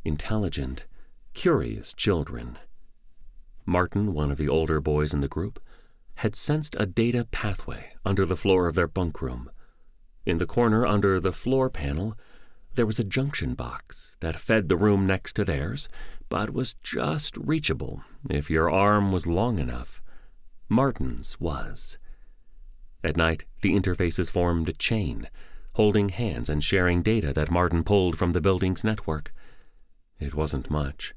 A: Intelligent, curious children. Martin, one of the older boys in the group, had sensed a data pathway under the floor of their bunk room. In the corner under the floor panel, there was a junction box that fed the room next to theirs, but was just reachable if your arm was long enough. Martin's was. At night, the interfaces formed a chain, holding hands and sharing data that Martin pulled from the building's network. It wasn't much.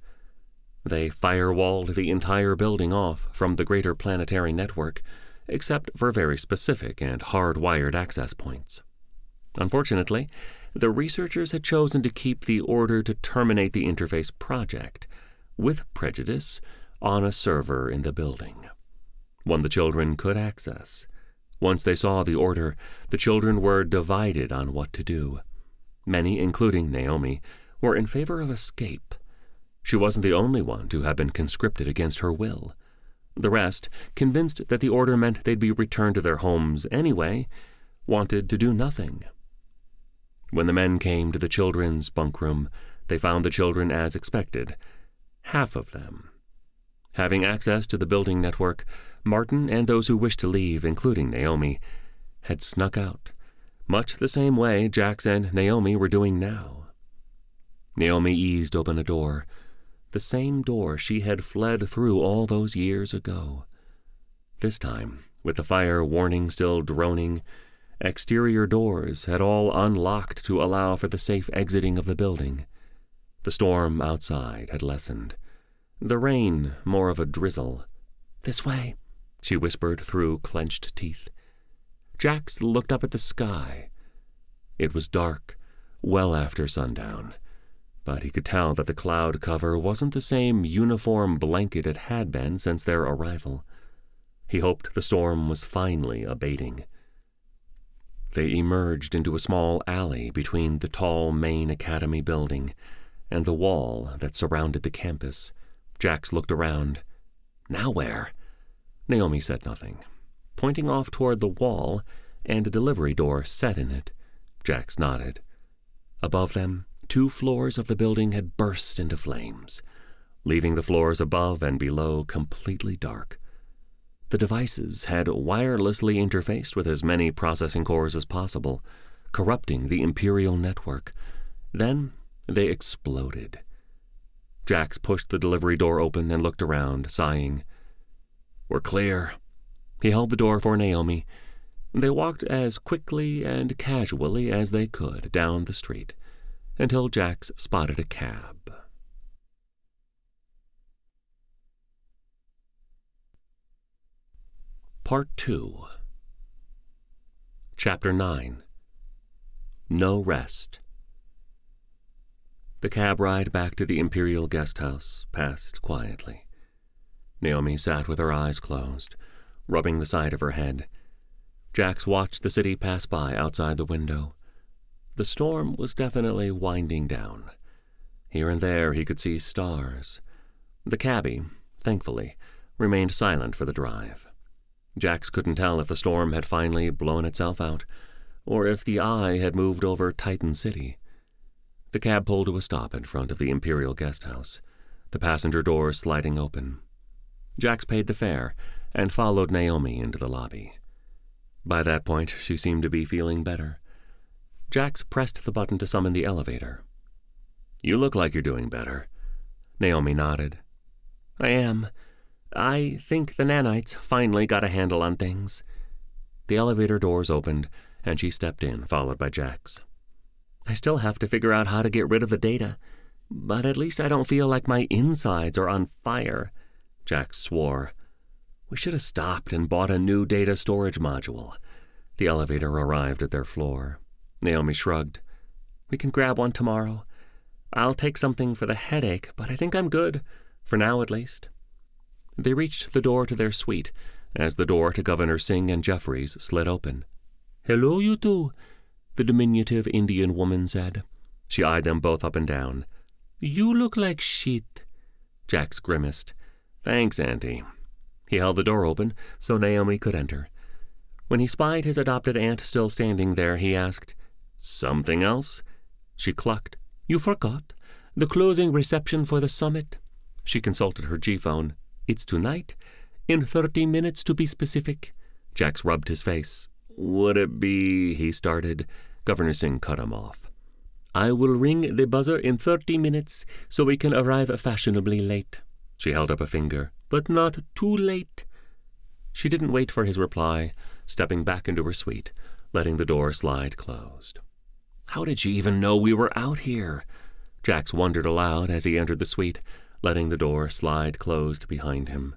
A: They firewalled the entire building off from the greater planetary network, except for very specific and hard-wired access points. Unfortunately, the researchers had chosen to keep the order to terminate the interface project, with prejudice, on a server in the building, one the children could access. Once they saw the order, the children were divided on what to do. Many, including Naomi, were in favor of escape. She wasn't the only one to have been conscripted against her will. The rest, convinced that the order meant they'd be returned to their homes anyway, wanted to do nothing. When the men came to the children's bunk room, they found the children as expected, half of them. Having access to the building network, Martin and those who wished to leave, including Naomi, had snuck out, much the same way Jax and Naomi were doing now. Naomi eased open a door, the same door she had fled through all those years ago. This time, with the fire warning still droning, exterior doors had all unlocked to allow for the safe exiting of the building. The storm outside had lessened. The rain more of a drizzle. "This way," she whispered through clenched teeth. Jax looked up at the sky. It was dark, well after sundown, but he could tell that the cloud cover wasn't the same uniform blanket it had been since their arrival. He hoped the storm was finally abating. They emerged into a small alley between the tall main academy building and the wall that surrounded the campus. Jax looked around. "Now where?" Naomi said nothing, pointing off toward the wall and a delivery door set in it. Jax nodded. Above them, 2 floors of the building had burst into flames, leaving the floors above and below completely dark. The devices had wirelessly interfaced with as many processing cores as possible, corrupting the Imperial network. Then they exploded. Jax pushed the delivery door open and looked around, sighing. "We're clear." He held the door for Naomi. They walked as quickly and casually as they could down the street, until Jax spotted a cab. Part 2. Chapter 9. No Rest. The cab ride back to the Imperial guest house passed quietly. Naomi sat with her eyes closed, rubbing the side of her head. Jax watched the city pass by outside the window. The storm was definitely winding down. Here and there he could see stars. The cabbie, thankfully, remained silent for the drive. Jax couldn't tell if the storm had finally blown itself out, or if the eye had moved over Titan City. The cab pulled to a stop in front of the Imperial guest house, the passenger doors sliding open. Jax paid the fare and followed Naomi into the lobby. By that point, she seemed to be feeling better. Jax pressed the button to summon the elevator. "You look like you're doing better." Naomi nodded. "I am. I think the nanites finally got a handle on things." The elevator doors opened, and she stepped in, followed by Jax. "I still have to figure out how to get rid of the data, but at least I don't feel like my insides are on fire." Jax swore. "We should have stopped and bought a new data storage module." The elevator arrived at their floor. Naomi shrugged. "We can grab one tomorrow. I'll take something for the headache, but I think I'm good, for now at least." They reached the door to their suite as the door to Governor Singh and Jeffries slid open. "Hello, you two," the diminutive Indian woman said. She eyed them both up and down. "You look like shit." Jax grimaced. "Thanks, Auntie." He held the door open so Naomi could enter. When he spied his adopted aunt still standing there, he asked, "Something else?" She clucked. "You forgot. The closing reception for the summit." She consulted her G-phone. "It's tonight. In 30 minutes, to be specific." Jax rubbed his face. "Would it be—" he started. Governor Singh cut him off. "I will ring the buzzer in 30 minutes so we can arrive fashionably late." She held up a finger. "But not too late." She didn't wait for his reply, stepping back into her suite, letting the door slide closed. How did she even know we were out here? Jax wondered aloud as he entered the suite, letting the door slide closed behind him.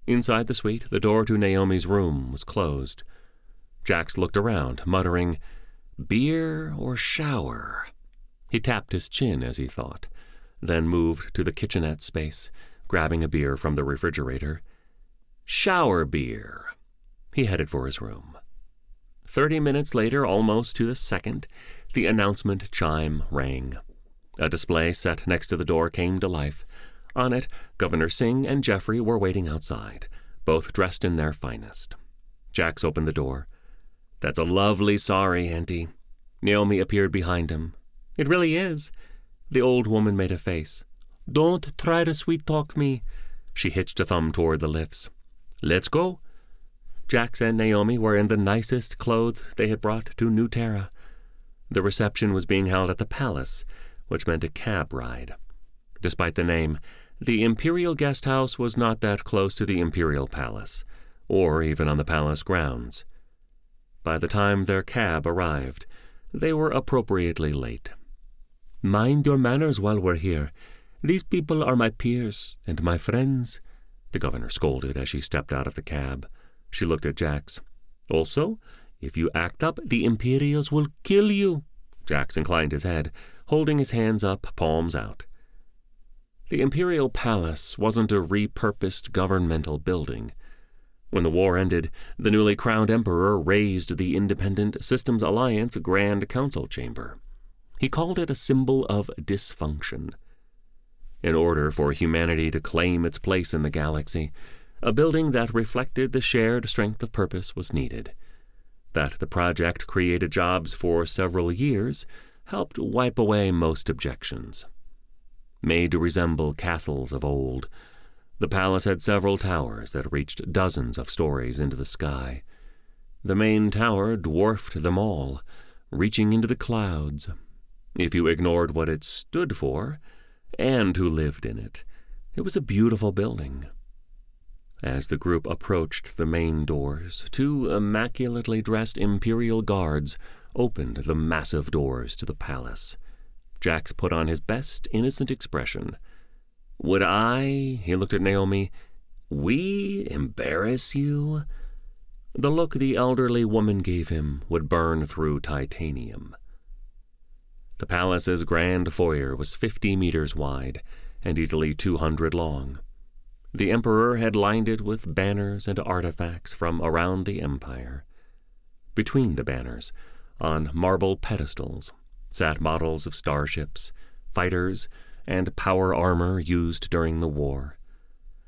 A: Inside the suite, the door to Naomi's room was closed. Jax looked around, muttering, "Beer or shower?" He tapped his chin as he thought, then moved to the kitchenette space, grabbing a beer from the refrigerator. Shower beer. He headed for his room. 30 minutes later, almost to the second, the announcement chime rang. A display set next to the door came to life. On it, Governor Singh and Jeffrey were waiting outside, both dressed in their finest. Jax opened the door. "That's a lovely sari, Auntie." Naomi appeared behind him. "It really is." The old woman made a face. "Don't try to sweet-talk me." She hitched a thumb toward the lifts. "Let's go." Jax and Naomi were in the nicest clothes they had brought to New Terra. The reception was being held at the palace, which meant a cab ride. Despite the name, the Imperial guest house was not that close to the Imperial palace, or even on the palace grounds. By the time their cab arrived, they were appropriately late. "Mind your manners while we're here. These people are my peers and my friends," the governor scolded as she stepped out of the cab. She looked at Jax. "Also, if you act up, the Imperials will kill you." Jax inclined his head, holding his hands up, palms out. The Imperial Palace wasn't a repurposed governmental building. When the war ended, the newly crowned emperor raised the Independent Systems Alliance Grand Council Chamber. He called it a symbol of dysfunction. In order for humanity to claim its place in the galaxy, a building that reflected the shared strength of purpose was needed. That the project created jobs for several years helped wipe away most objections. Made to resemble castles of old, the palace had several towers that reached dozens of stories into the sky. The main tower dwarfed them all, reaching into the clouds. If you ignored what it stood for, and who lived in it, it was a beautiful building. As the group approached the main doors, 2 immaculately dressed Imperial guards opened the massive doors to the palace. Jax put on his best innocent expression. "Would I," he looked at Naomi, "we embarrass you?" The look the elderly woman gave him would burn through titanium. The palace's grand foyer was 50 meters wide and easily 200 long. The emperor had lined it with banners and artifacts from around the empire. Between the banners, on marble pedestals, sat models of starships, fighters, and power armor used during the war.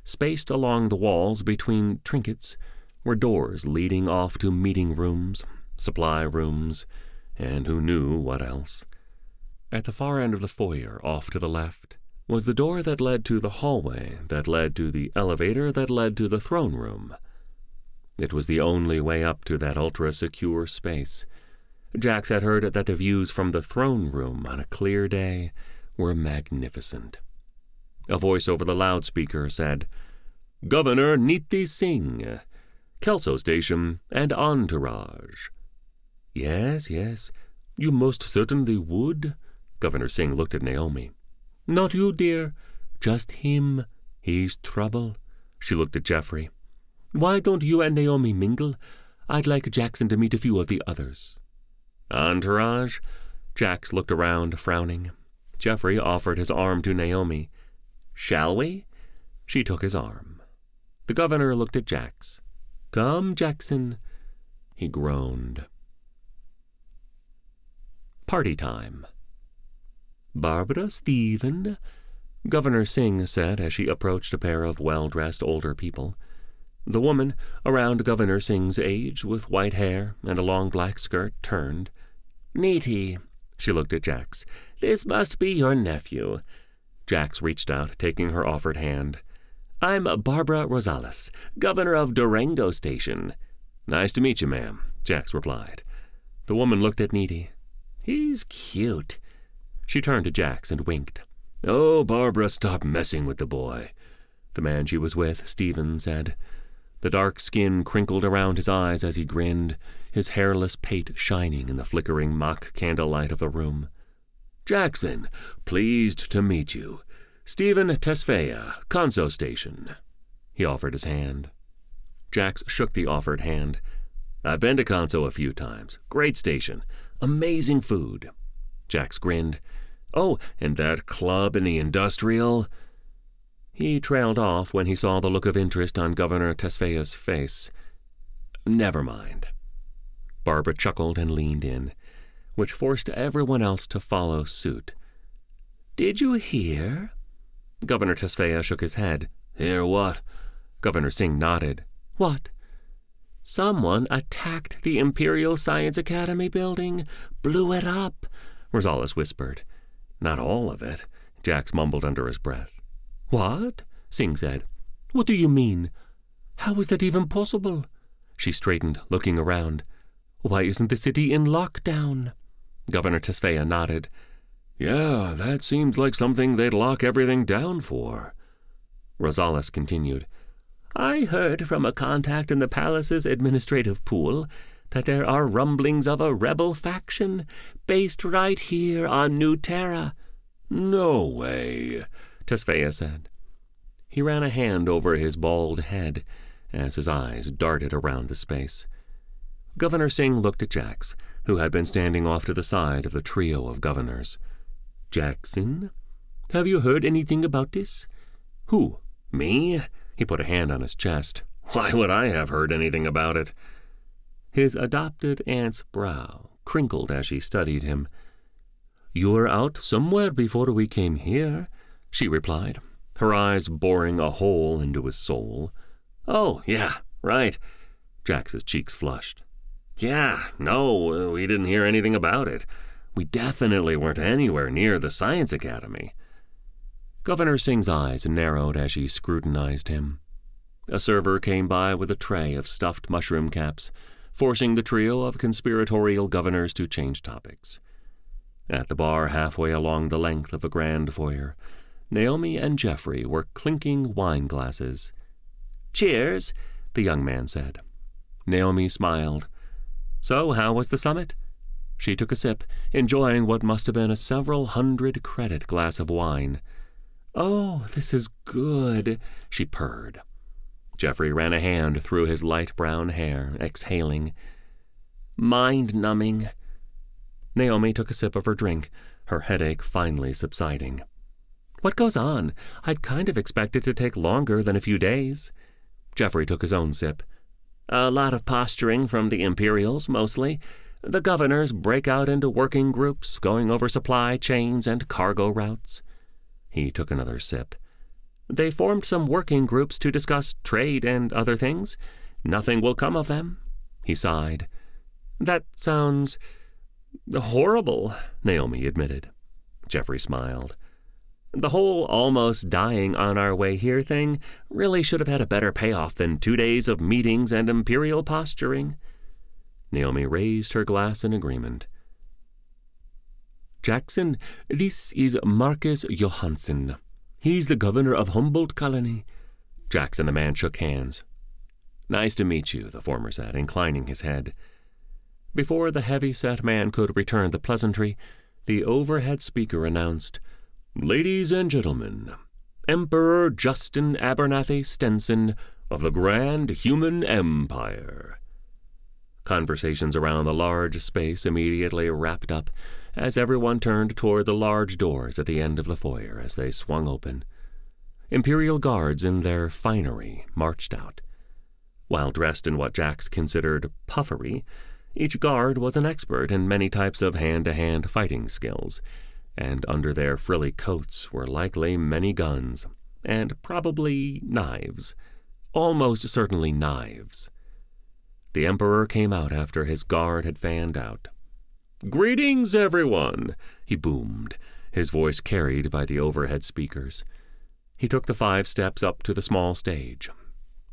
A: Spaced along the walls between trinkets were doors leading off to meeting rooms, supply rooms, and who knew what else. At the far end of the foyer, off to the left, was the door that led to the hallway that led to the elevator that led to the throne room. It was the only way up to that ultra-secure space. Jax had heard that the views from the throne room on a clear day were magnificent. A voice over the loudspeaker said, "Governor Niti Singh, Kelso Station and entourage." "Yes, yes, you most certainly would." Governor Singh looked at Naomi. "Not you, dear. Just him. He's trouble." She looked at Jeffrey. "Why don't you and Naomi mingle? I'd like Jackson to meet a few of the others." "Entourage?" Jax looked around, frowning. Jeffrey offered his arm to Naomi. "Shall we?" She took his arm. The governor looked at Jax. "Come, Jackson." He groaned. Party time. "Barbara, Stephen," Governor Singh said as she approached a pair of well-dressed older people. The woman, around Governor Singh's age, with white hair and a long black skirt, turned. "Niti," she looked at Jax. "This must be your nephew." Jax reached out, taking her offered hand. "I'm Barbara Rosales, Governor of Durango Station." "Nice to meet you, ma'am," Jax replied. The woman looked at Niti. "He's cute." She turned to Jax and winked. "Oh, Barbara, stop messing with the boy." The man she was with, Stephen, said. The dark skin crinkled around his eyes as he grinned, his hairless pate shining in the flickering mock candlelight of the room. "Jackson, pleased to meet you. Stephen Tesfaye, Kelso Station." He offered his hand. Jax shook the offered hand. "I've been to Kelso a few times. Great station. Amazing food." Jax grinned. "Oh, and that club in the Industrial." He trailed off when he saw the look of interest on Governor Tesfaye's face. "Never mind." Barbara chuckled and leaned in, which forced everyone else to follow suit. "Did you hear?" Governor Tesfaye shook his head. "Hear what?" Governor Singh nodded. "What?" "Someone attacked the Imperial Science Academy building, blew it up," Rosales whispered. "Not all of it," Jax mumbled under his breath. "What?" Singh said. "What do you mean? How is that even possible?" She straightened, looking around. "Why isn't the city in lockdown?" Governor Tesfaye nodded. "Yeah, that seems like something they'd lock everything down for." Rosales continued. "I heard from a contact in the palace's administrative pool that there are rumblings of a rebel faction based right here on New Terra." "No way," Tesfaye said. He ran a hand over his bald head as his eyes darted around the space. Governor Singh looked at Jax, who had been standing off to the side of the trio of governors. "Jackson, have you heard anything about this?" "Who? Me?" He put a hand on his chest. "Why would I have heard anything about it?" His adopted aunt's brow crinkled as she studied him. "You were out somewhere before we came here," she replied, her eyes boring a hole into his soul. "Oh, yeah, right." Jax's cheeks flushed. "Yeah, no, we didn't hear anything about it. We definitely weren't anywhere near the Science Academy." Governor Singh's eyes narrowed as she scrutinized him. A server came by with a tray of stuffed mushroom caps, forcing the trio of conspiratorial governors to change topics. At the bar halfway along the length of the grand foyer, Naomi and Jeffrey were clinking wine glasses. "Cheers," the young man said. Naomi smiled. "So, how was the summit?" She took a sip, enjoying what must have been a several hundred credit glass of wine. "Oh, this is good," she purred. Jeffrey ran a hand through his light brown hair, exhaling. "Mind-numbing." Naomi took a sip of her drink, her headache finally subsiding. "What goes on? I'd kind of expect it to take longer than a few days." Jeffrey took his own sip. "A lot of posturing from the Imperials, mostly. The governors break out into working groups, going over supply chains and cargo routes." He took another sip. They formed some working groups to discuss trade and other things. Nothing will come of them. He sighed. That sounds horrible, Naomi admitted. Jeffrey smiled. The whole almost dying on our way here thing really should have had a better payoff than 2 days of meetings and Imperial posturing. Naomi raised her glass in agreement. Jackson, this is Marcus Johansson. He's the governor of Humboldt Colony. Jackson, the man, shook hands. Nice to meet you, the former said, inclining his head. Before the heavy-set man could return the pleasantry, the overhead speaker announced, Ladies and gentlemen, Emperor Justin Abernathy Stenson of the Grand Human Empire. Conversations around the large space immediately wrapped up as everyone turned toward the large doors at the end of the foyer as they swung open. Imperial guards in their finery marched out. While dressed in what Jax considered puffery, each guard was an expert in many types of hand-to-hand fighting skills, and under their frilly coats were likely many guns, and probably knives. Almost certainly knives. The Emperor came out after his guard had fanned out. Greetings, everyone, he boomed, his voice carried by the overhead speakers. He took the 5 steps up to the small stage.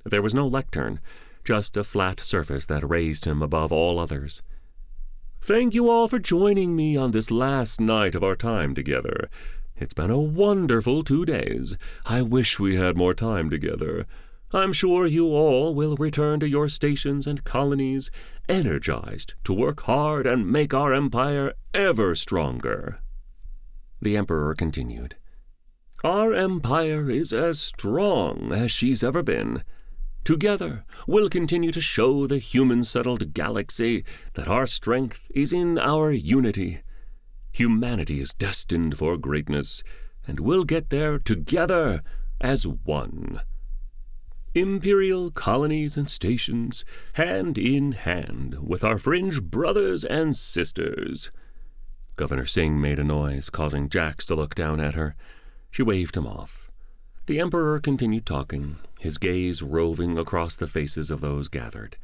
A: There was no lectern, just a flat surface that raised him above all others. Thank you all for joining me on this last night of our time together. It's been a wonderful 2 days. I wish we had more time together. I'm sure you all will return to your stations and colonies, energized to work hard and make our empire ever stronger. The Emperor continued. Our empire is as strong as she's ever been. Together, we'll continue to show the human-settled galaxy that our strength is in our unity. Humanity is destined for greatness, and we'll get there together as one. Imperial colonies and stations, hand in hand with our fringe brothers and sisters. Governor Singh made a noise, causing Jax to look down at her. She waved him off. The Emperor continued talking, his gaze roving across the faces of those gathered,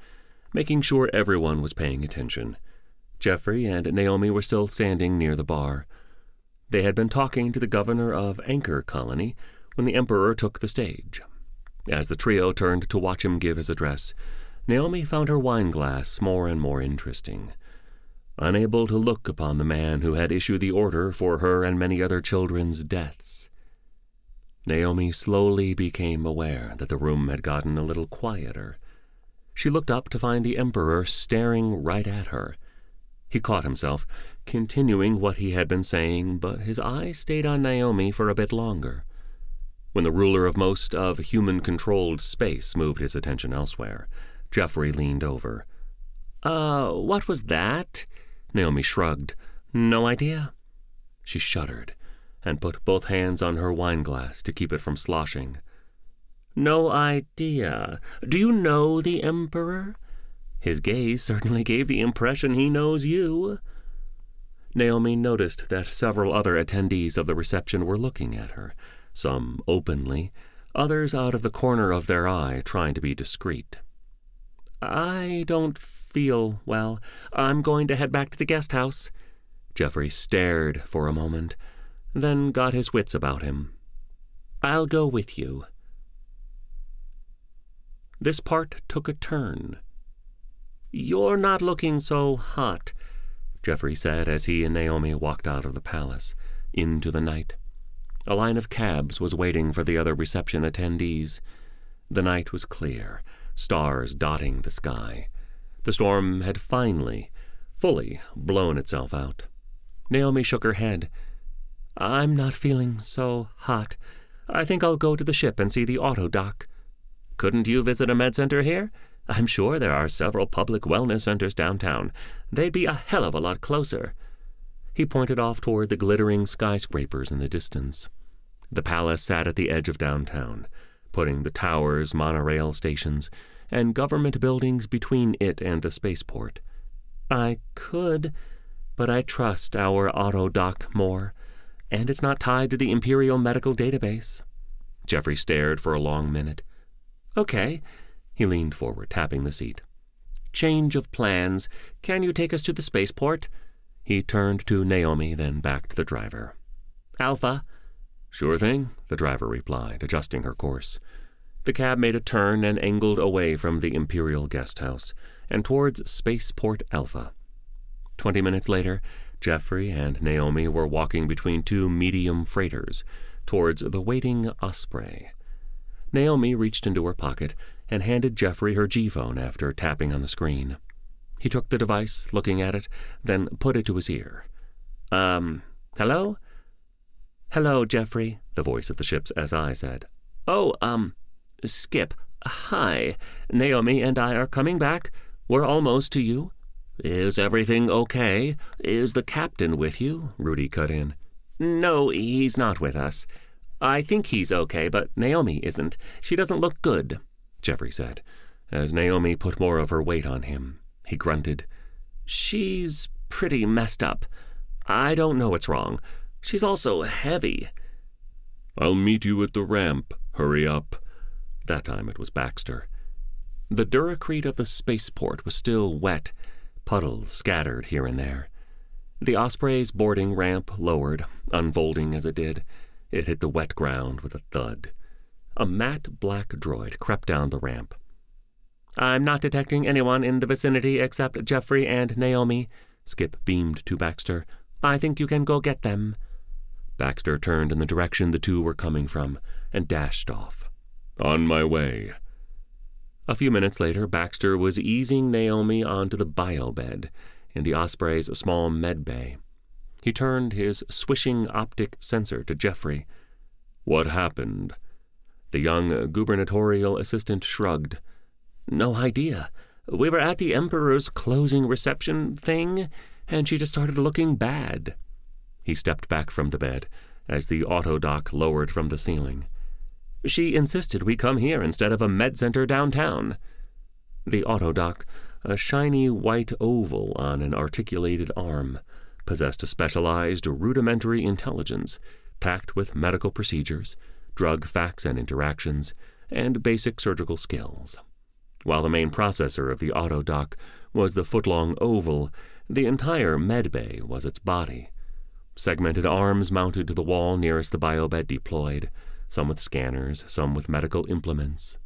A: making sure everyone was paying attention. Jeffrey and Naomi were still standing near the bar. They had been talking to the governor of Anchor Colony when the Emperor took the stage. As the trio turned to watch him give his address, Naomi found her wineglass more and more interesting. Unable to look upon the man who had issued the order for her and many other children's deaths, Naomi slowly became aware that the room had gotten a little quieter. She looked up to find the Emperor staring right at her. He caught himself, continuing what he had been saying, but his eyes stayed on Naomi for a bit longer. When the ruler of most of human-controlled space moved his attention elsewhere, Jeffrey leaned over. What was that? Naomi shrugged. No idea. She shuddered and put both hands on her wineglass to keep it from sloshing. No idea. Do you know the Emperor? His gaze certainly gave the impression he knows you. Naomi noticed that several other attendees of the reception were looking at her, some openly, others out of the corner of their eye trying to be discreet. I don't feel well. I'm going to head back to the guest house. Jeffrey stared for a moment, then got his wits about him. I'll go with you. This part took a turn. You're not looking so hot, Jeffrey said as he and Naomi walked out of the palace, into the night. A line of cabs was waiting for the other reception attendees. The night was clear, stars dotting the sky. The storm had finally, fully blown itself out. Naomi shook her head. I'm not feeling so hot. I think I'll go to the ship and see the auto doc. Couldn't you visit a med center here? I'm sure there are several public wellness centers downtown. They'd be a hell of a lot closer. He pointed off toward the glittering skyscrapers in the distance. The palace sat at the edge of downtown, putting the towers, monorail stations, and government buildings between it and the spaceport. I could, but I trust our auto doc more. and it's not tied to the Imperial medical database. Jeffrey stared for a long minute. Okay. He leaned forward, tapping the seat. Change of plans. Can you take us to the spaceport? He turned to Naomi, then back to the driver. Alpha. Sure thing, the driver replied, adjusting her course. The cab made a turn and angled away from the Imperial guest house and towards Spaceport Alpha. 20 minutes later, Jeffrey and Naomi were walking between two medium freighters towards the waiting Osprey. Naomi reached into her pocket and handed Jeffrey her G-phone after tapping on the screen. He took the device, looking at it, then put it to his ear. Hello? Hello, Jeffrey, the voice of the ship's SI said. Oh, Skip. Hi. Naomi and I are coming back. We're almost to you. Is everything okay? Is the captain with you? Rudy cut in. No, he's not with us. I think he's okay, but Naomi isn't. She doesn't look good, Jeffrey said, as Naomi put more of her weight on him. He grunted. She's pretty messed up. I don't know what's wrong. She's also heavy. I'll meet you at the ramp. Hurry up. That time it was Baxter. The Duracrete of the spaceport was still wet, puddles scattered here and there. The Osprey's boarding ramp lowered, unfolding as it did. It hit the wet ground with a thud. A matte black droid crept down the ramp. I'm not detecting anyone in the vicinity except Jeffrey and Naomi, Skip beamed to Baxter. I think you can go get them. Baxter turned in the direction the two were coming from and dashed off. On my way. A few minutes later, Baxter was easing Naomi onto the biobed in the Osprey's small med bay. He turned his swishing optic sensor to Jeffrey. What happened? The young gubernatorial assistant shrugged. No idea. We were at the Emperor's closing reception thing, and she just started looking bad. He stepped back from the bed as the autodock lowered from the ceiling. She insisted we come here instead of a med center downtown. The autodock, a shiny white oval on an articulated arm, possessed a specialized rudimentary intelligence packed with medical procedures, drug facts and interactions, and basic surgical skills. While the main processor of the autodock was the foot-long oval, the entire medbay was its body. Segmented arms mounted to the wall nearest the biobed deployed, some with scanners, some with medical implements.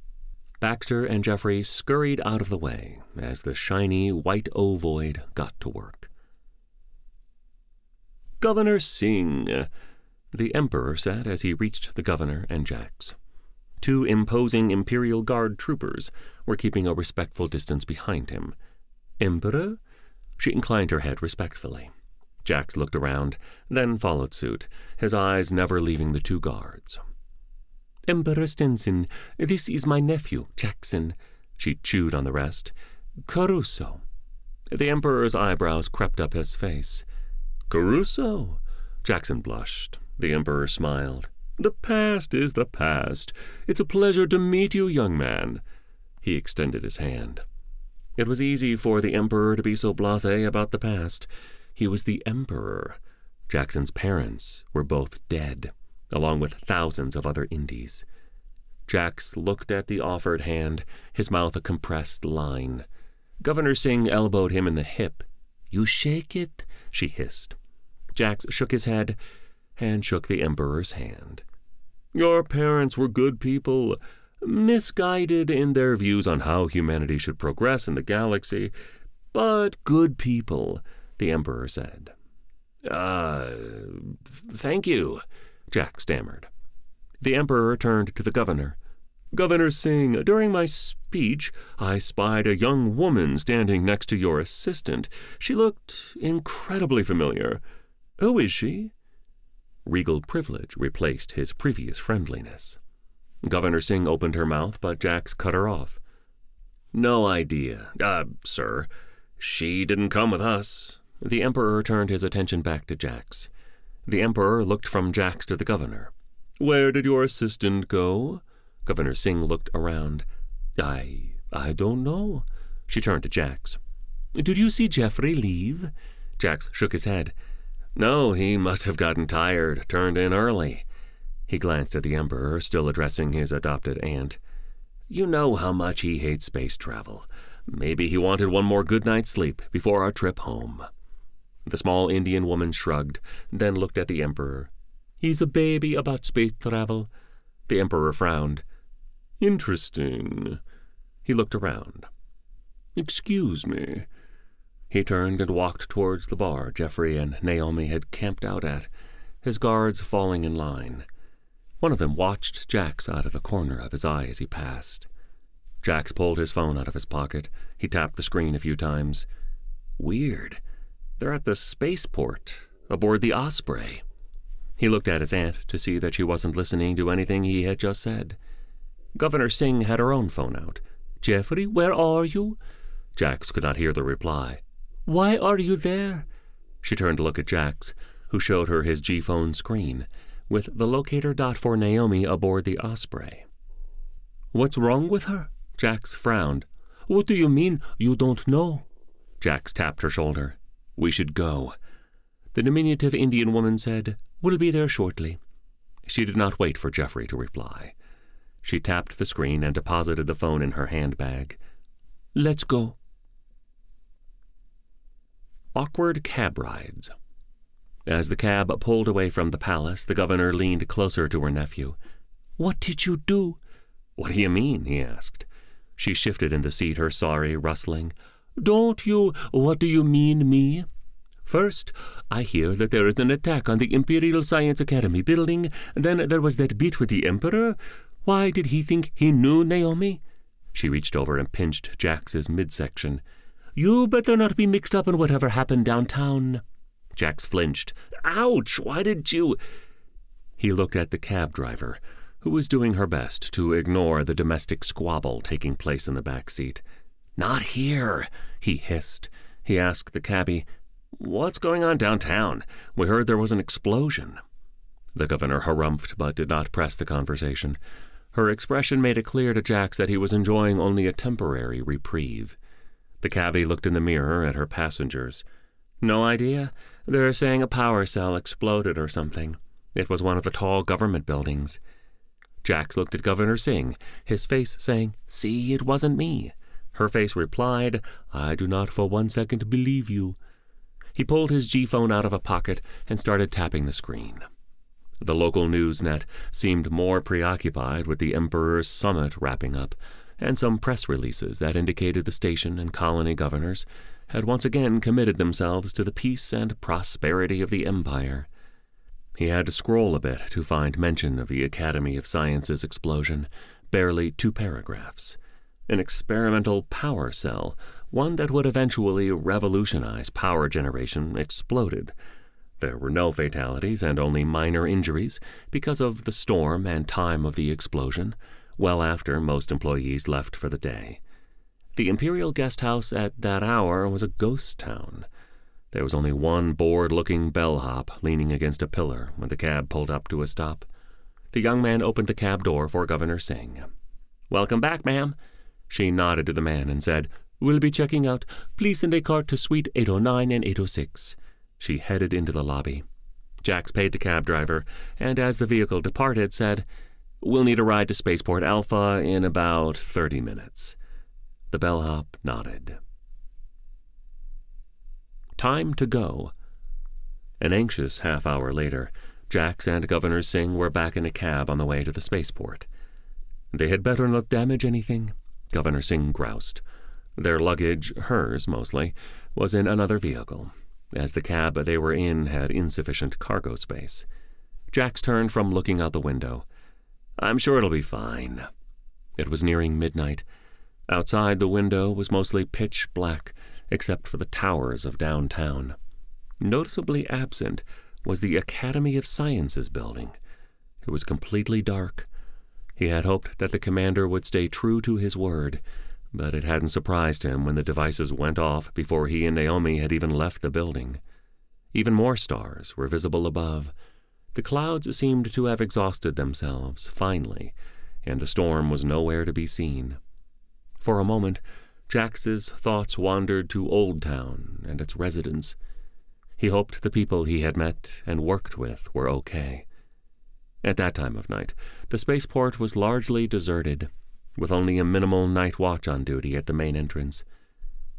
A: Baxter and Jeffrey scurried out of the way as the shiny white ovoid got to work. Governor Singh, the Emperor said as he reached the governor and Jax. Two imposing Imperial Guard troopers were keeping a respectful distance behind him. Emperor? She inclined her head respectfully. Jax looked around, then followed suit, his eyes never leaving the two guards. Emperor Stenson, this is my nephew, Jackson. She chewed on the rest. Caruso. The Emperor's eyebrows crept up his face. Caruso? Jackson blushed. The Emperor smiled. The past is the past. It's a pleasure to meet you, young man. He extended his hand. It was easy for the Emperor to be so blasé about the past. He was the Emperor. Jackson's parents were both dead, along with thousands of other Indies. Jax looked at the offered hand, his mouth a compressed line. Governor Singh elbowed him in the hip. You shake it, she hissed. Jax shook his head and shook the Emperor's hand. Your parents were good people, misguided in their views on how humanity should progress in the galaxy, but good people, the Emperor said. Thank you, Jack stammered. The Emperor turned to the governor. Governor Singh, during my speech, I spied a young woman standing next to your assistant. She looked incredibly familiar. Who is she? Regal privilege replaced his previous friendliness. Governor Singh opened her mouth, but Jax cut her off. No idea, sir. She didn't come with us. The Emperor turned his attention back to Jax. The Emperor looked from Jax to the governor. Where did your assistant go? Governor Singh looked around. I don't know. She turned to Jax. Did you see Jeffrey leave? Jax shook his head. No, he must have gotten tired, turned in early. He glanced at the Emperor, still addressing his adopted aunt. You know how much he hates space travel. Maybe he wanted one more good night's sleep before our trip home. The small Indian woman shrugged, then looked at the Emperor. He's a baby about space travel. The Emperor frowned. Interesting. He looked around. Excuse me. He turned and walked towards the bar Jeffrey and Naomi had camped out at, his guards falling in line. One of them watched Jax out of the corner of his eye as he passed. Jax pulled his phone out of his pocket. He tapped the screen a few times. Weird. They're at the spaceport, aboard the Osprey. He looked at his aunt to see that she wasn't listening to anything he had just said. Governor Singh had her own phone out. Jeffrey, where are you? Jax could not hear the reply. Why are you there? She turned to look at Jax, who showed her his G-phone screen, with the locator dot for Naomi aboard the Osprey. What's wrong with her? Jax frowned. What do you mean, you don't know? Jax tapped her shoulder. We should go. The diminutive Indian woman said, We'll be there shortly. She did not wait for Jeffrey to reply. She tapped the screen and deposited the phone in her handbag. Let's go. Awkward cab rides. As the cab pulled away from the palace, the governor leaned closer to her nephew. What did you do? What do you mean? He asked. She shifted in the seat, her sari rustling. Don't you? What do you mean, me? First, I hear that there is an attack on the Imperial Science Academy building. Then there was that bit with the Emperor. Why did he think he knew Naomi? She reached over and pinched Jax's midsection. You better not be mixed up in whatever happened downtown. Jax flinched. Ouch! Why did you? He looked at the cab driver, who was doing her best to ignore the domestic squabble taking place in the back seat. Not here, he hissed. He asked the cabbie, What's going on downtown? We heard there was an explosion. The governor harumphed but did not press the conversation. Her expression made it clear to Jax that he was enjoying only a temporary reprieve. The cabbie looked in the mirror at her passengers. No idea. They're saying a power cell exploded or something. It was one of the tall government buildings. Jax looked at Governor Singh, his face saying, See, it wasn't me. Her face replied, I do not for 1 second believe you. He pulled his G-phone out of a pocket and started tapping the screen. The local newsnet seemed more preoccupied with the Emperor's summit wrapping up, and some press releases that indicated the station and colony governors had once again committed themselves to the peace and prosperity of the Empire. He had to scroll a bit to find mention of the Academy of Sciences explosion, barely 2 paragraphs. An experimental power cell, one that would eventually revolutionize power generation, exploded. There were no fatalities and only minor injuries because of the storm and time of the explosion, well after most employees left for the day. The Imperial guest house at that hour was a ghost town. There was only one bored-looking bellhop leaning against a pillar when the cab pulled up to a stop. The young man opened the cab door for Governor Singh. Welcome back, ma'am. She nodded to the man and said, We'll be checking out. Please send a cart to Suite 809 and 806. She headed into the lobby. Jax paid the cab driver, and as the vehicle departed, said, We'll need a ride to Spaceport Alpha in about 30 minutes. The bellhop nodded. Time to go. An anxious half-hour later, Jax and Governor Singh were back in a cab on the way to the spaceport. They had better not damage anything, Governor Singh groused. Their luggage, hers mostly, was in another vehicle, as the cab they were in had insufficient cargo space. Jax turned from looking out the window. I'm sure it'll be fine. It was nearing midnight. Outside the window was mostly pitch black, except for the towers of downtown. Noticeably absent was the Academy of Sciences building. It was completely dark. He had hoped that the commander would stay true to his word, but it hadn't surprised him when the devices went off before he and Naomi had even left the building. Even more stars were visible above. The clouds seemed to have exhausted themselves, finally, and the storm was nowhere to be seen. For a moment, Jax's thoughts wandered to Old Town and its residents. He hoped the people he had met and worked with were okay. At that time of night, the spaceport was largely deserted, with only a minimal night watch on duty at the main entrance.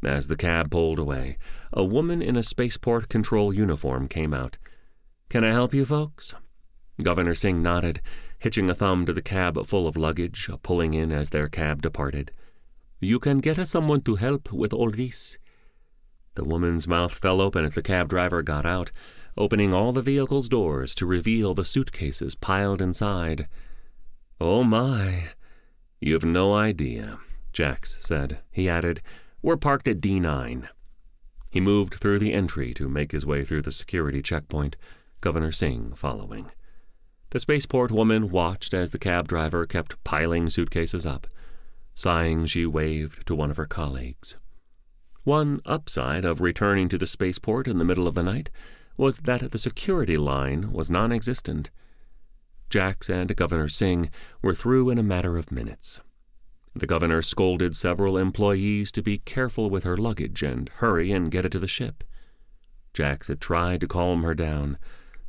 A: As the cab pulled away, a woman in a spaceport control uniform came out. "Can I help you folks?" Governor Singh nodded, hitching a thumb to the cab full of luggage, pulling in as their cab departed. "You can get us someone to help with all this." The woman's mouth fell open as the cab driver got out, opening all the vehicle's doors to reveal the suitcases piled inside. "Oh my, you've no idea," Jax said. He added, "We're parked at D9. He moved through the entry to make his way through the security checkpoint, Governor Singh following. The spaceport woman watched as the cab driver kept piling suitcases up. Sighing, she waved to one of her colleagues. One upside of returning to the spaceport in the middle of the night was that the security line was non-existent. Jax and Governor Singh were through in a matter of minutes. The governor scolded several employees to be careful with her luggage and hurry and get it to the ship. Jax had tried to calm her down,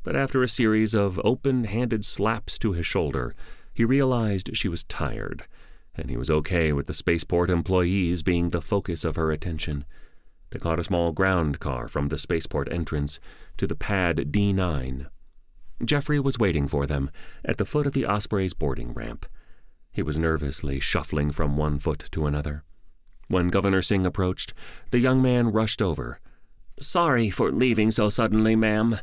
A: but after a series of open-handed slaps to his shoulder, he realized she was tired, and he was okay with the spaceport employees being the focus of her attention. They caught a small ground car from the spaceport entrance to the pad D9. Jeffrey was waiting for them at the foot of the Osprey's boarding ramp. He was nervously shuffling from one foot to another. When Governor Singh approached, the young man rushed over. "Sorry for leaving so suddenly, ma'am."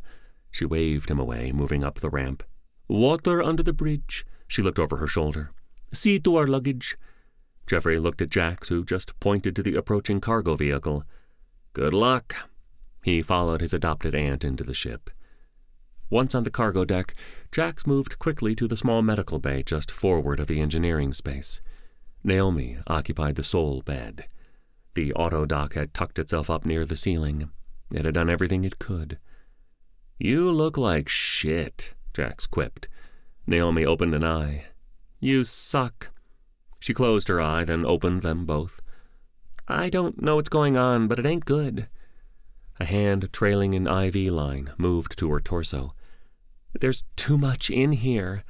A: She waved him away, moving up the ramp. "Water under the bridge." She looked over her shoulder. "See to our luggage." Jeffrey looked at Jax, who just pointed to the approaching cargo vehicle. "Good luck." He followed his adopted aunt into the ship. Once on the cargo deck, Jax moved quickly to the small medical bay just forward of the engineering space. Naomi occupied the sole bed. The auto dock had tucked itself up near the ceiling. It had done everything it could. "You look like shit," Jax quipped. Naomi opened an eye. "You suck." She closed her eye, then opened them both. "I don't know what's going on, but it ain't good." A hand trailing an IV line moved to her torso. "There's too much in here."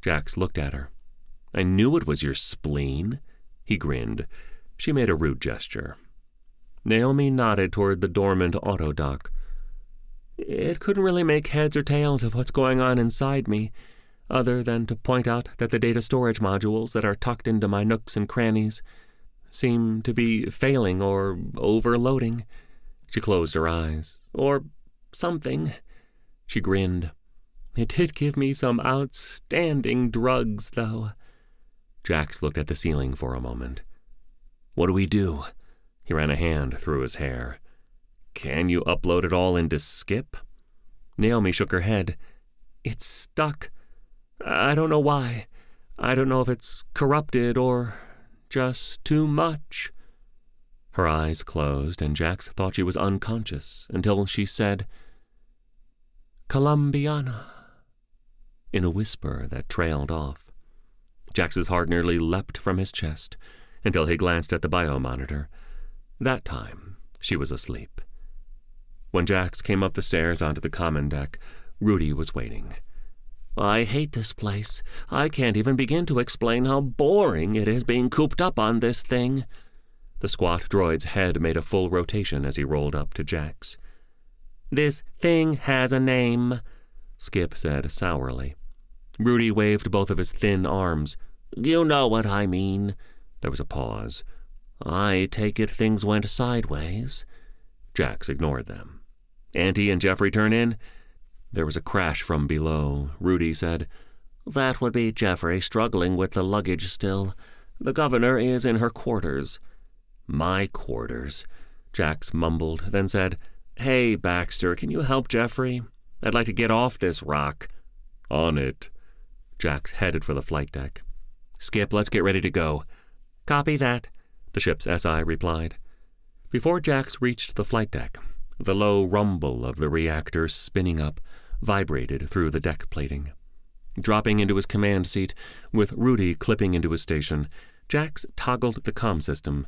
A: Jax looked at her. "I knew it was your spleen." He grinned. She made a rude gesture. Naomi nodded toward the dormant auto dock. "It couldn't really make heads or tails of what's going on inside me, other than to point out that the data storage modules that are tucked into my nooks and crannies seem to be failing or overloading." She closed her eyes. "Or something." She grinned. "It did give me some outstanding drugs, though." Jax looked at the ceiling for a moment. "What do we do?" He ran a hand through his hair. "Can you upload it all into Skip?" Naomi shook her head. "It's stuck. I don't know why. I don't know if it's corrupted or just too much." Her eyes closed, and Jax thought she was unconscious until she said, "Columbiana," in a whisper that trailed off. Jax's heart nearly leapt from his chest until he glanced at the biomonitor. That time, she was asleep. When Jax came up the stairs onto the common deck, Rudy was waiting. "I hate this place. I can't even begin to explain how boring it is being cooped up on this thing." The squat droid's head made a full rotation as he rolled up to Jax. "This thing has a name," Skip said sourly. Rudy waved both of his thin arms. "You know what I mean." There was a pause. "I take it things went sideways." Jax ignored them. "Auntie and Jeffrey turn in?" There was a crash from below. Rudy said, "That would be Jeffrey struggling with the luggage still. The governor is in her quarters." "My quarters," Jax mumbled, then said, "Hey, Baxter, can you help Jeffrey? I'd like to get off this rock." "On it." Jax headed for the flight deck. "Skip, let's get ready to go." "Copy that," the ship's SI replied. Before Jax reached the flight deck, the low rumble of the reactor spinning up vibrated through the deck plating. Dropping into his command seat, with Rudy clipping into his station, Jax toggled the comm system.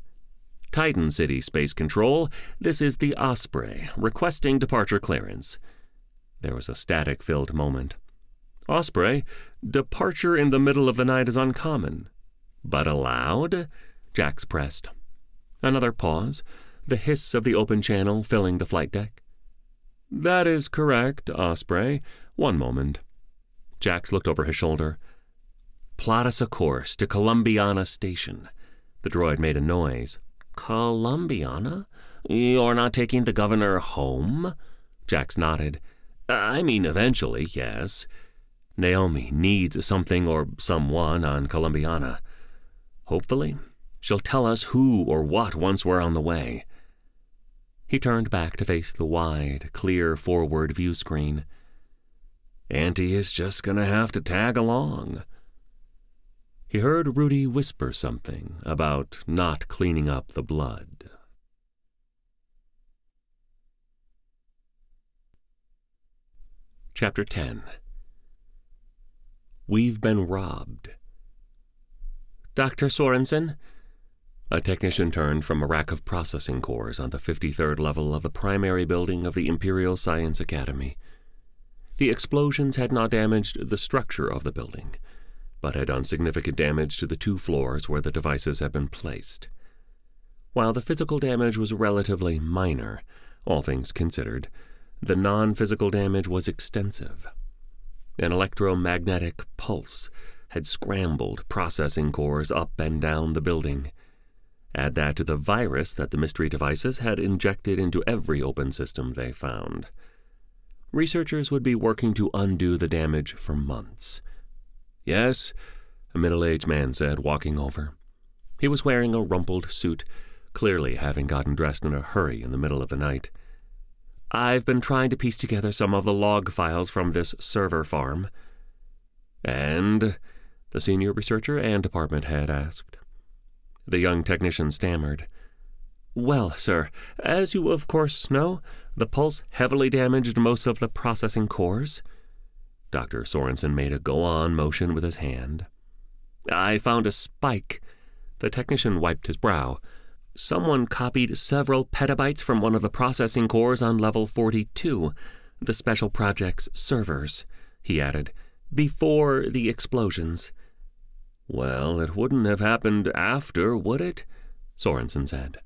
A: Titan City Space Control, this is the Osprey, requesting departure clearance. There was a static-filled moment. Osprey, departure in the middle of the night is uncommon. But allowed? Jax pressed. Another pause, the hiss of the open channel filling the flight deck. That is correct, Osprey. One moment. Jax looked over his shoulder. Plot us a course to Columbiana Station. The droid made a noise. Columbiana? You're not taking the governor home? Jax nodded. I mean, eventually, yes. Naomi needs something or someone on Columbiana. Hopefully, she'll tell us who or what once we're on the way. He turned back to face the wide, clear forward view screen. Auntie is just gonna have to tag along. He heard Rudy whisper something about not cleaning up the blood. Chapter 10. We've been robbed. Dr. Sorensen? A technician turned from a rack of processing cores on the 53rd level of the primary building of the Imperial Science Academy. The explosions had not damaged the structure of the building, but had done significant damage to the 2 floors where the devices had been placed. While the physical damage was relatively minor, all things considered, the non-physical damage was extensive. An electromagnetic pulse had scrambled processing cores up and down the building. Add that to the virus that the mystery devices had injected into every open system they found. Researchers would be working to undo the damage for months. Yes, a middle-aged man said, walking over. He was wearing a rumpled suit, clearly having gotten dressed in a hurry in the middle of the night. I've been trying to piece together some of the log files from this server farm. And? The senior researcher and department head asked. The young technician stammered. Well, sir, as you of course know, the pulse heavily damaged most of the processing cores. Dr. Sorensen made a go-on motion with his hand. I found a spike. The technician wiped his brow. Someone copied several petabytes from one of the processing cores on level 42, the Special Projects servers, he added, before the explosions. Well, it wouldn't have happened after, would it? Sorensen said.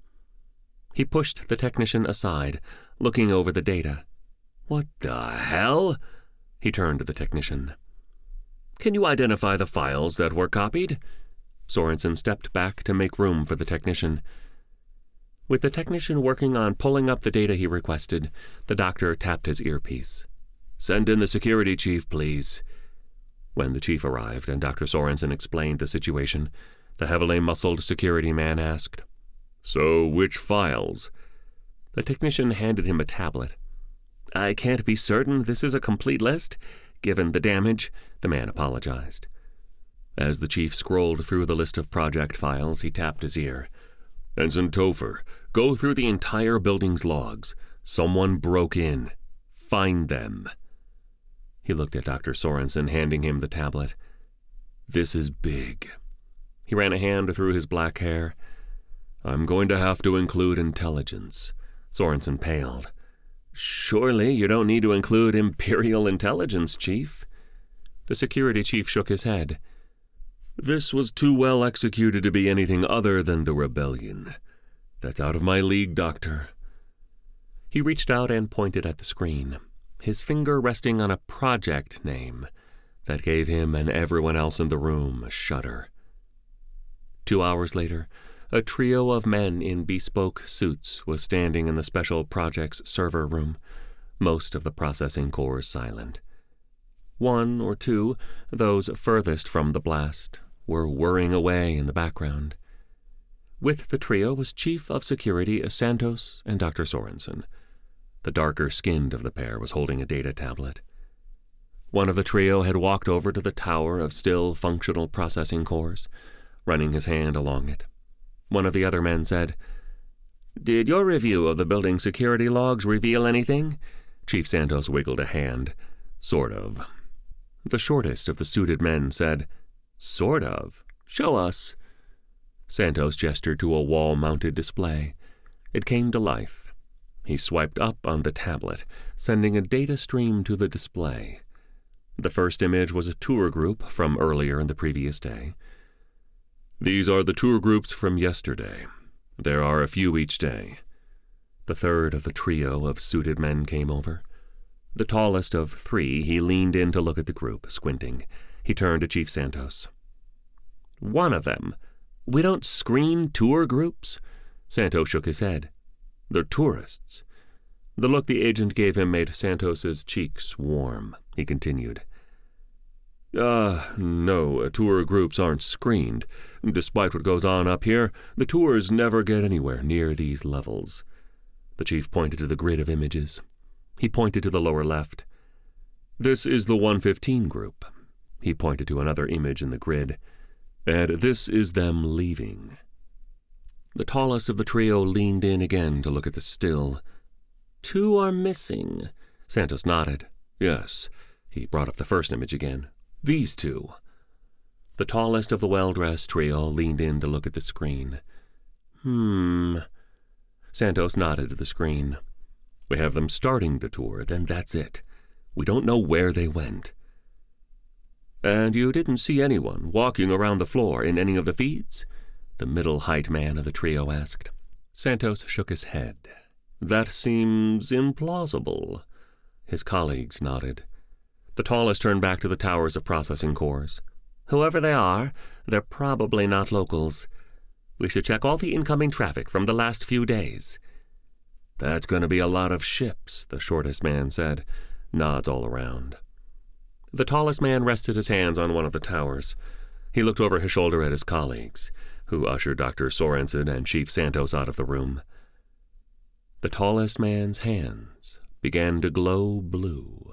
A: He pushed the technician aside, looking over the data. What the hell? He turned to the technician. Can you identify the files that were copied? Sorensen stepped back to make room for the technician. With the technician working on pulling up the data he requested, the doctor tapped his earpiece. Send in the security chief, please. When the chief arrived and Dr. Sorensen explained the situation, the heavily muscled security man asked, So which files? The technician handed him a tablet. I can't be certain this is a complete list. Given the damage, the man apologized. As the chief scrolled through the list of project files, he tapped his ear. Ensign Topher, go through the entire building's logs. Someone broke in. Find them. He looked at Dr. Sorensen, handing him the tablet. This is big. He ran a hand through his black hair. I'm going to have to include intelligence. Sorensen paled. Surely you don't need to include Imperial intelligence, Chief. The security chief shook his head. This was too well executed to be anything other than the rebellion. That's out of my league, Doctor. He reached out and pointed at the screen, his finger resting on a project name that gave him and everyone else in the room a shudder. 2 hours later, a trio of men in bespoke suits was standing in the Special Projects server room, most of the processing cores silent. 1 or 2, those furthest from the blast, were whirring away in the background. With the trio was Chief of Security Santos and Dr. Sorensen. The darker-skinned of the pair was holding a data tablet. One of the trio had walked over to the tower of still functional processing cores, running his hand along it. One of the other men said, Did your review of the building security logs reveal anything? Chief Santos wiggled a hand. Sort of. The shortest of the suited men said, Sort of. Show us. Santos gestured to a wall-mounted display. It came to life. He swiped up on the tablet, sending a data stream to the display. The first image was a tour group from earlier in the previous day. These are the tour groups from yesterday. There are a few each day. The third of the trio of suited men came over. The tallest of three, he leaned in to look at the group, squinting. He turned to Chief Santos. One of them. We don't screen tour groups? Santos shook his head. They're tourists. The look the agent gave him made Santos's cheeks warm. He continued. No, tour groups aren't screened. Despite what goes on up here, the tours never get anywhere near these levels. The chief pointed to the grid of images. He pointed to the lower left. This is the 115 group. He pointed to another image in the grid. And this is them leaving. The tallest of the trio leaned in again to look at the still. 2 are missing. Santos nodded. Yes. He brought up the first image again. These 2. The tallest of the well-dressed trio leaned in to look at the screen. Santos nodded to the screen. We have them starting the tour, then that's it. We don't know where they went. And you didn't see anyone walking around the floor in any of the feeds? The middle-height man of the trio asked. Santos shook his head. That seems implausible. His colleagues nodded. The tallest turned back to the towers of processing cores. Whoever they are, they're probably not locals. We should check all the incoming traffic from the last few days. That's going to be a lot of ships, the shortest man said. Nods all around. The tallest man rested his hands on one of the towers. He looked over his shoulder at his colleagues, who ushered Dr. Sorensen and Chief Santos out of the room. The tallest man's hands began to glow blue.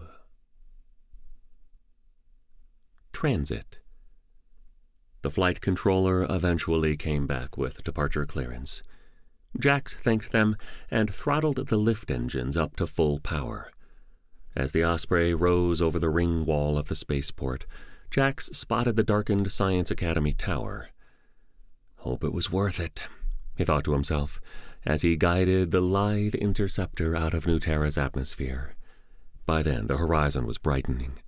A: Transit. The flight controller eventually came back with departure clearance. Jax thanked them and throttled the lift engines up to full power. As the Osprey rose over the ring wall of the spaceport, Jax spotted the darkened Science Academy tower. Hope it was worth it, he thought to himself, as he guided the lithe interceptor out of New Terra's atmosphere. By then, the horizon was brightening.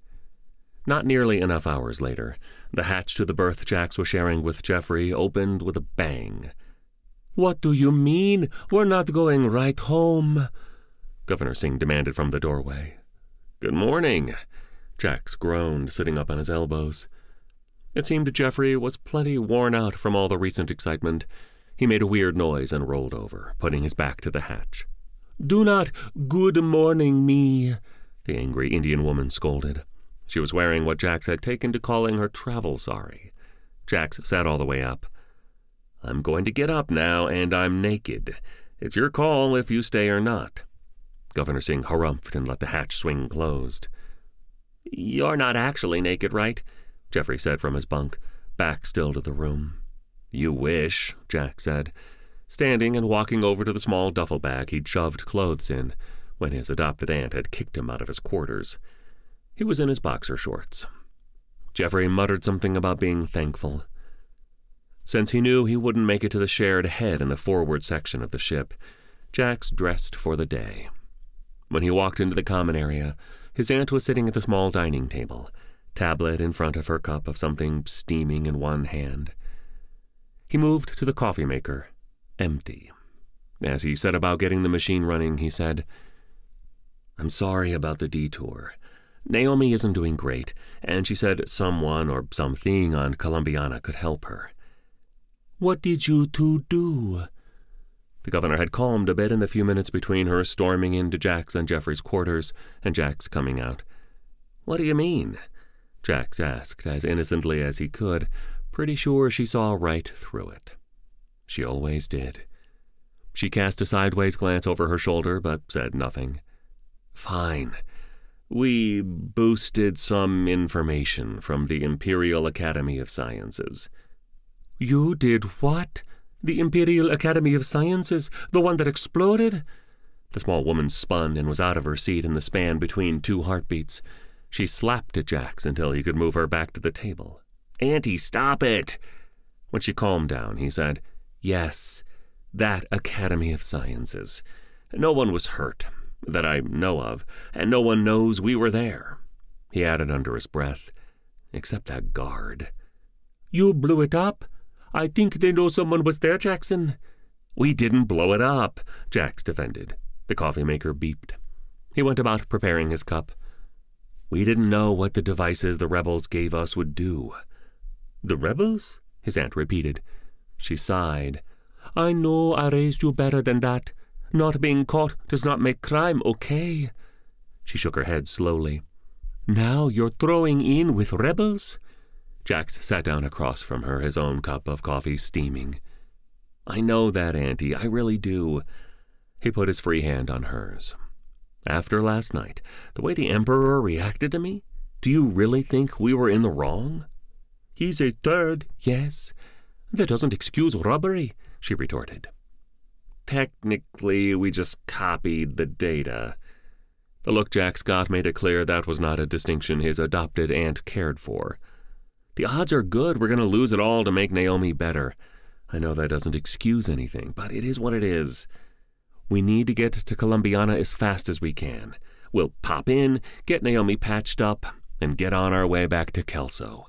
A: Not nearly enough hours later, the hatch to the berth Jax was sharing with Jeffrey opened with a bang. What do you mean? We're not going right home, Governor Singh demanded from the doorway. Good morning, Jax groaned, sitting up on his elbows. It seemed Jeffrey was plenty worn out from all the recent excitement. He made a weird noise and rolled over, putting his back to the hatch. Do not good morning me, the angry Indian woman scolded. She was wearing what Jax had taken to calling her travel sari. Jax sat all the way up. I'm going to get up now, and I'm naked. It's your call if you stay or not. Governor Singh harumphed and let the hatch swing closed. You're not actually naked, right? Jeffrey said from his bunk, back still to the room. You wish, Jax said, standing and walking over to the small duffel bag he'd shoved clothes in when his adopted aunt had kicked him out of his quarters. He was in his boxer shorts. Jeffrey muttered something about being thankful. Since he knew he wouldn't make it to the shared head in the forward section of the ship, Jax dressed for the day. When he walked into the common area, his aunt was sitting at the small dining table, tablet in front of her, cup of something steaming in one hand. He moved to the coffee maker, empty. As he set about getting the machine running, he said, I'm sorry about the detour. Naomi isn't doing great, and she said someone or something on Columbiana could help her. What did you two do? The governor had calmed a bit in the few minutes between her storming into Jax and Jeffrey's quarters and Jax coming out. What do you mean? Jax asked as innocently as he could, pretty sure she saw right through it. She always did. She cast a sideways glance over her shoulder, but said nothing. Fine. We boosted some information from the Imperial Academy of Sciences. You did what? The Imperial Academy of Sciences? The one that exploded? The small woman spun and was out of her seat in the span between two heartbeats. She slapped at Jax until he could move her back to the table. Auntie, stop it! When she calmed down, he said, "Yes, that Academy of Sciences. No one was hurt, that I know of, and no one knows we were there." He added under his breath, "Except that guard." "You blew it up? I think they know someone was there, Jackson." "We didn't blow it up," Jax defended. The coffee maker beeped. He went about preparing his cup. "We didn't know what the devices the rebels gave us would do." "The rebels?" his aunt repeated. She sighed. "I know I raised you better than that. Not being caught does not make crime okay." She shook her head slowly. "Now you're throwing in with rebels?" Jax sat down across from her, his own cup of coffee steaming. "I know that, Auntie, I really do." He put his free hand on hers. "After last night, the way the Emperor reacted to me, do you really think we were in the wrong?" "He's a third, yes. That doesn't excuse robbery," she retorted. "Technically, we just copied the data." The look Jax got made it clear that was not a distinction his adopted aunt cared for. "The odds are good we're going to lose it all to make Naomi better. I know that doesn't excuse anything, but it is what it is. We need to get to Columbiana as fast as we can. We'll pop in, get Naomi patched up, and get on our way back to Kelso.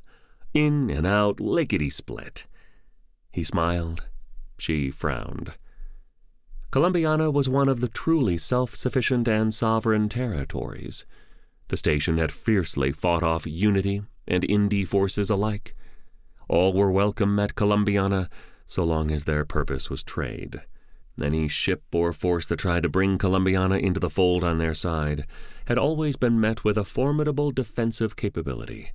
A: In and out, lickety-split." He smiled. She frowned. Columbiana was one of the truly self-sufficient and sovereign territories. The station had fiercely fought off Unity and Indie forces alike. All were welcome at Columbiana, so long as their purpose was trade. Any ship or force that tried to bring Columbiana into the fold on their side had always been met with a formidable defensive capability.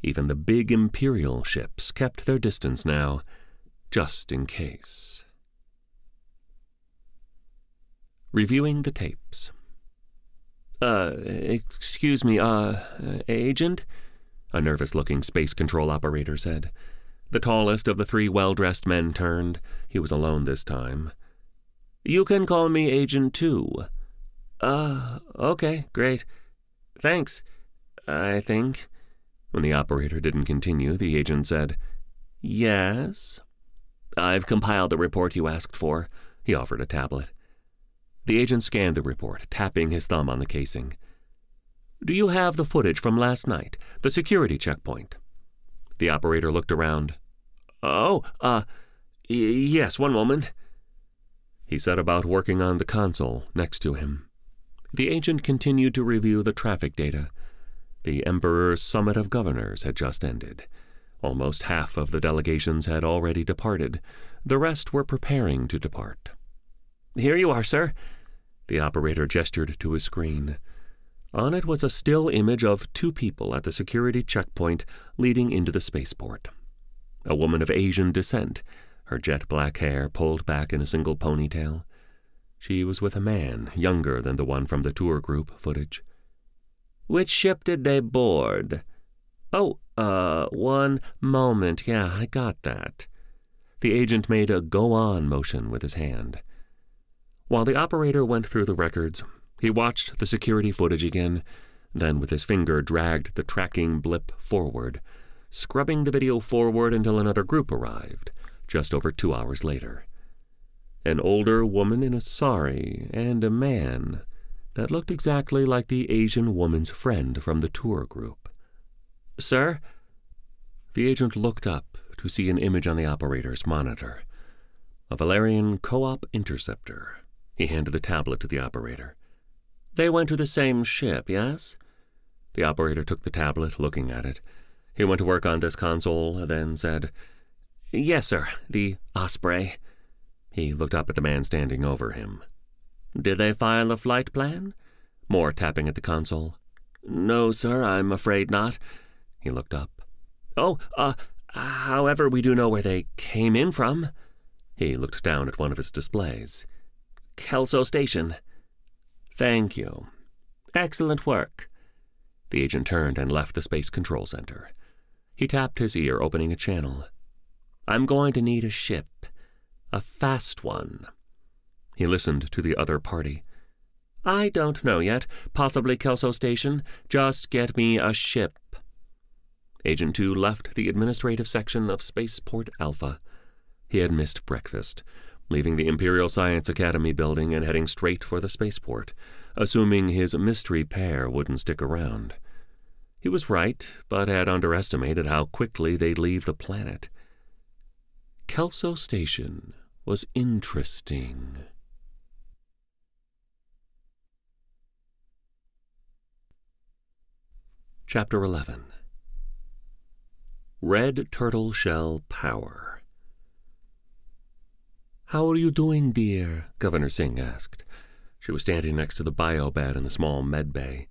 A: Even the big Imperial ships kept their distance now, just in case. Reviewing the tapes. Excuse me, Agent?" a nervous-looking space control operator said. The tallest of the three well-dressed men turned. He was alone this time. "You can call me Agent, too." Okay, great. Thanks, I think." When the operator didn't continue, the agent said, "Yes?" "I've compiled the report you asked for." He offered a tablet. The agent scanned the report, tapping his thumb on the casing. "Do you have the footage from last night, the security checkpoint?" The operator looked around. Yes, one moment." He set about working on the console next to him. The agent continued to review the traffic data. The Emperor's Summit of Governors had just ended. Almost half of the delegations had already departed. The rest were preparing to depart. "Here you are, sir." The operator gestured to his screen. On it was a still image of two people at the security checkpoint leading into the spaceport. A woman of Asian descent, her jet-black hair pulled back in a single ponytail. She was with a man younger than the one from the tour group footage. "Which ship did they board?" One moment. Yeah, I got that." The agent made a go-on motion with his hand. While the operator went through the records, he watched the security footage again, then with his finger dragged the tracking blip forward, scrubbing the video forward until another group arrived, just over 2 hours later. An older woman in a sari and a man that looked exactly like the Asian woman's friend from the tour group. "Sir?" The agent looked up to see an image on the operator's monitor. A Valerian co-op interceptor. He handed the tablet to the operator. "They went to the same ship, yes?" The operator took the tablet, looking at it. He went to work on this console, then said, "Yes, sir, the Osprey." He looked up at the man standing over him. "Did they file a flight plan?" More tapping at the console. "No, sir, I'm afraid not." He looked up. However, we do know where they came in from." He looked down at one of his displays. "Kelso Station." "Thank you. Excellent work." The agent turned and left the Space Control Center. He tapped his ear, opening a channel. "I'm going to need a ship. A fast one." He listened to the other party. "I don't know yet. Possibly Kelso Station. Just get me a ship." Agent 2 left the administrative section of Spaceport Alpha. He had missed breakfast, leaving the Imperial Science Academy building and heading straight for the spaceport, assuming his mystery pair wouldn't stick around. He was right, but had underestimated how quickly they'd leave the planet. Kelso Station was interesting. Chapter 11. Red Turtle Shell Power. "How are you doing, dear?" Governor Singh asked. She was standing next to the bio-bed in the small med bay.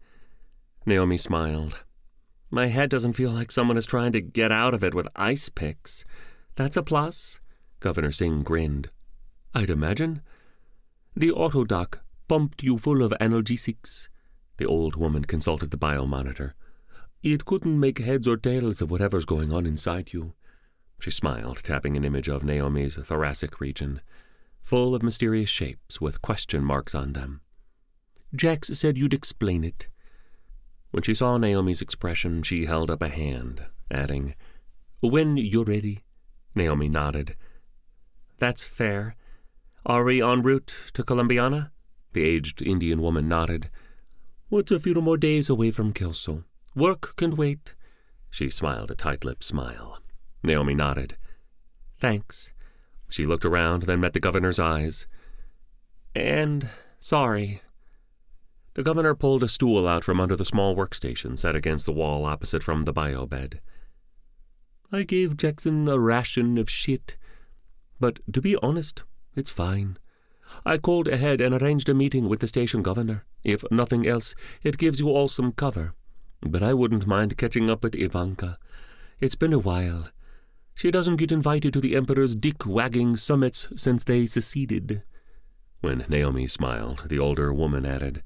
A: Naomi smiled. "My head doesn't feel like someone is trying to get out of it with ice picks. That's a plus." Governor Singh grinned. "I'd imagine. The autodoc pumped you full of analgesics." The old woman consulted the biomonitor. "It couldn't make heads or tails of whatever's going on inside you." She smiled, tapping an image of Naomi's thoracic region, full of mysterious shapes with question marks on them. "Jax said you'd explain it." When she saw Naomi's expression, she held up a hand, adding, "When you're ready." Naomi nodded. "That's fair. Are we en route to Columbiana?" The aged Indian woman nodded. "What's a few more days away from Kelso? Work can wait." She smiled a tight-lipped smile. Naomi nodded. "Thanks." She looked around, then met the governor's eyes. "And sorry." The governor pulled a stool out from under the small workstation set against the wall opposite from the bio-bed. "I gave Jackson a ration of shit. But to be honest, it's fine. I called ahead and arranged a meeting with the station governor. If nothing else, it gives you all some cover. But I wouldn't mind catching up with Ivanka. It's been a while. She doesn't get invited to the Emperor's dick-wagging summits since they seceded." When Naomi smiled, the older woman added,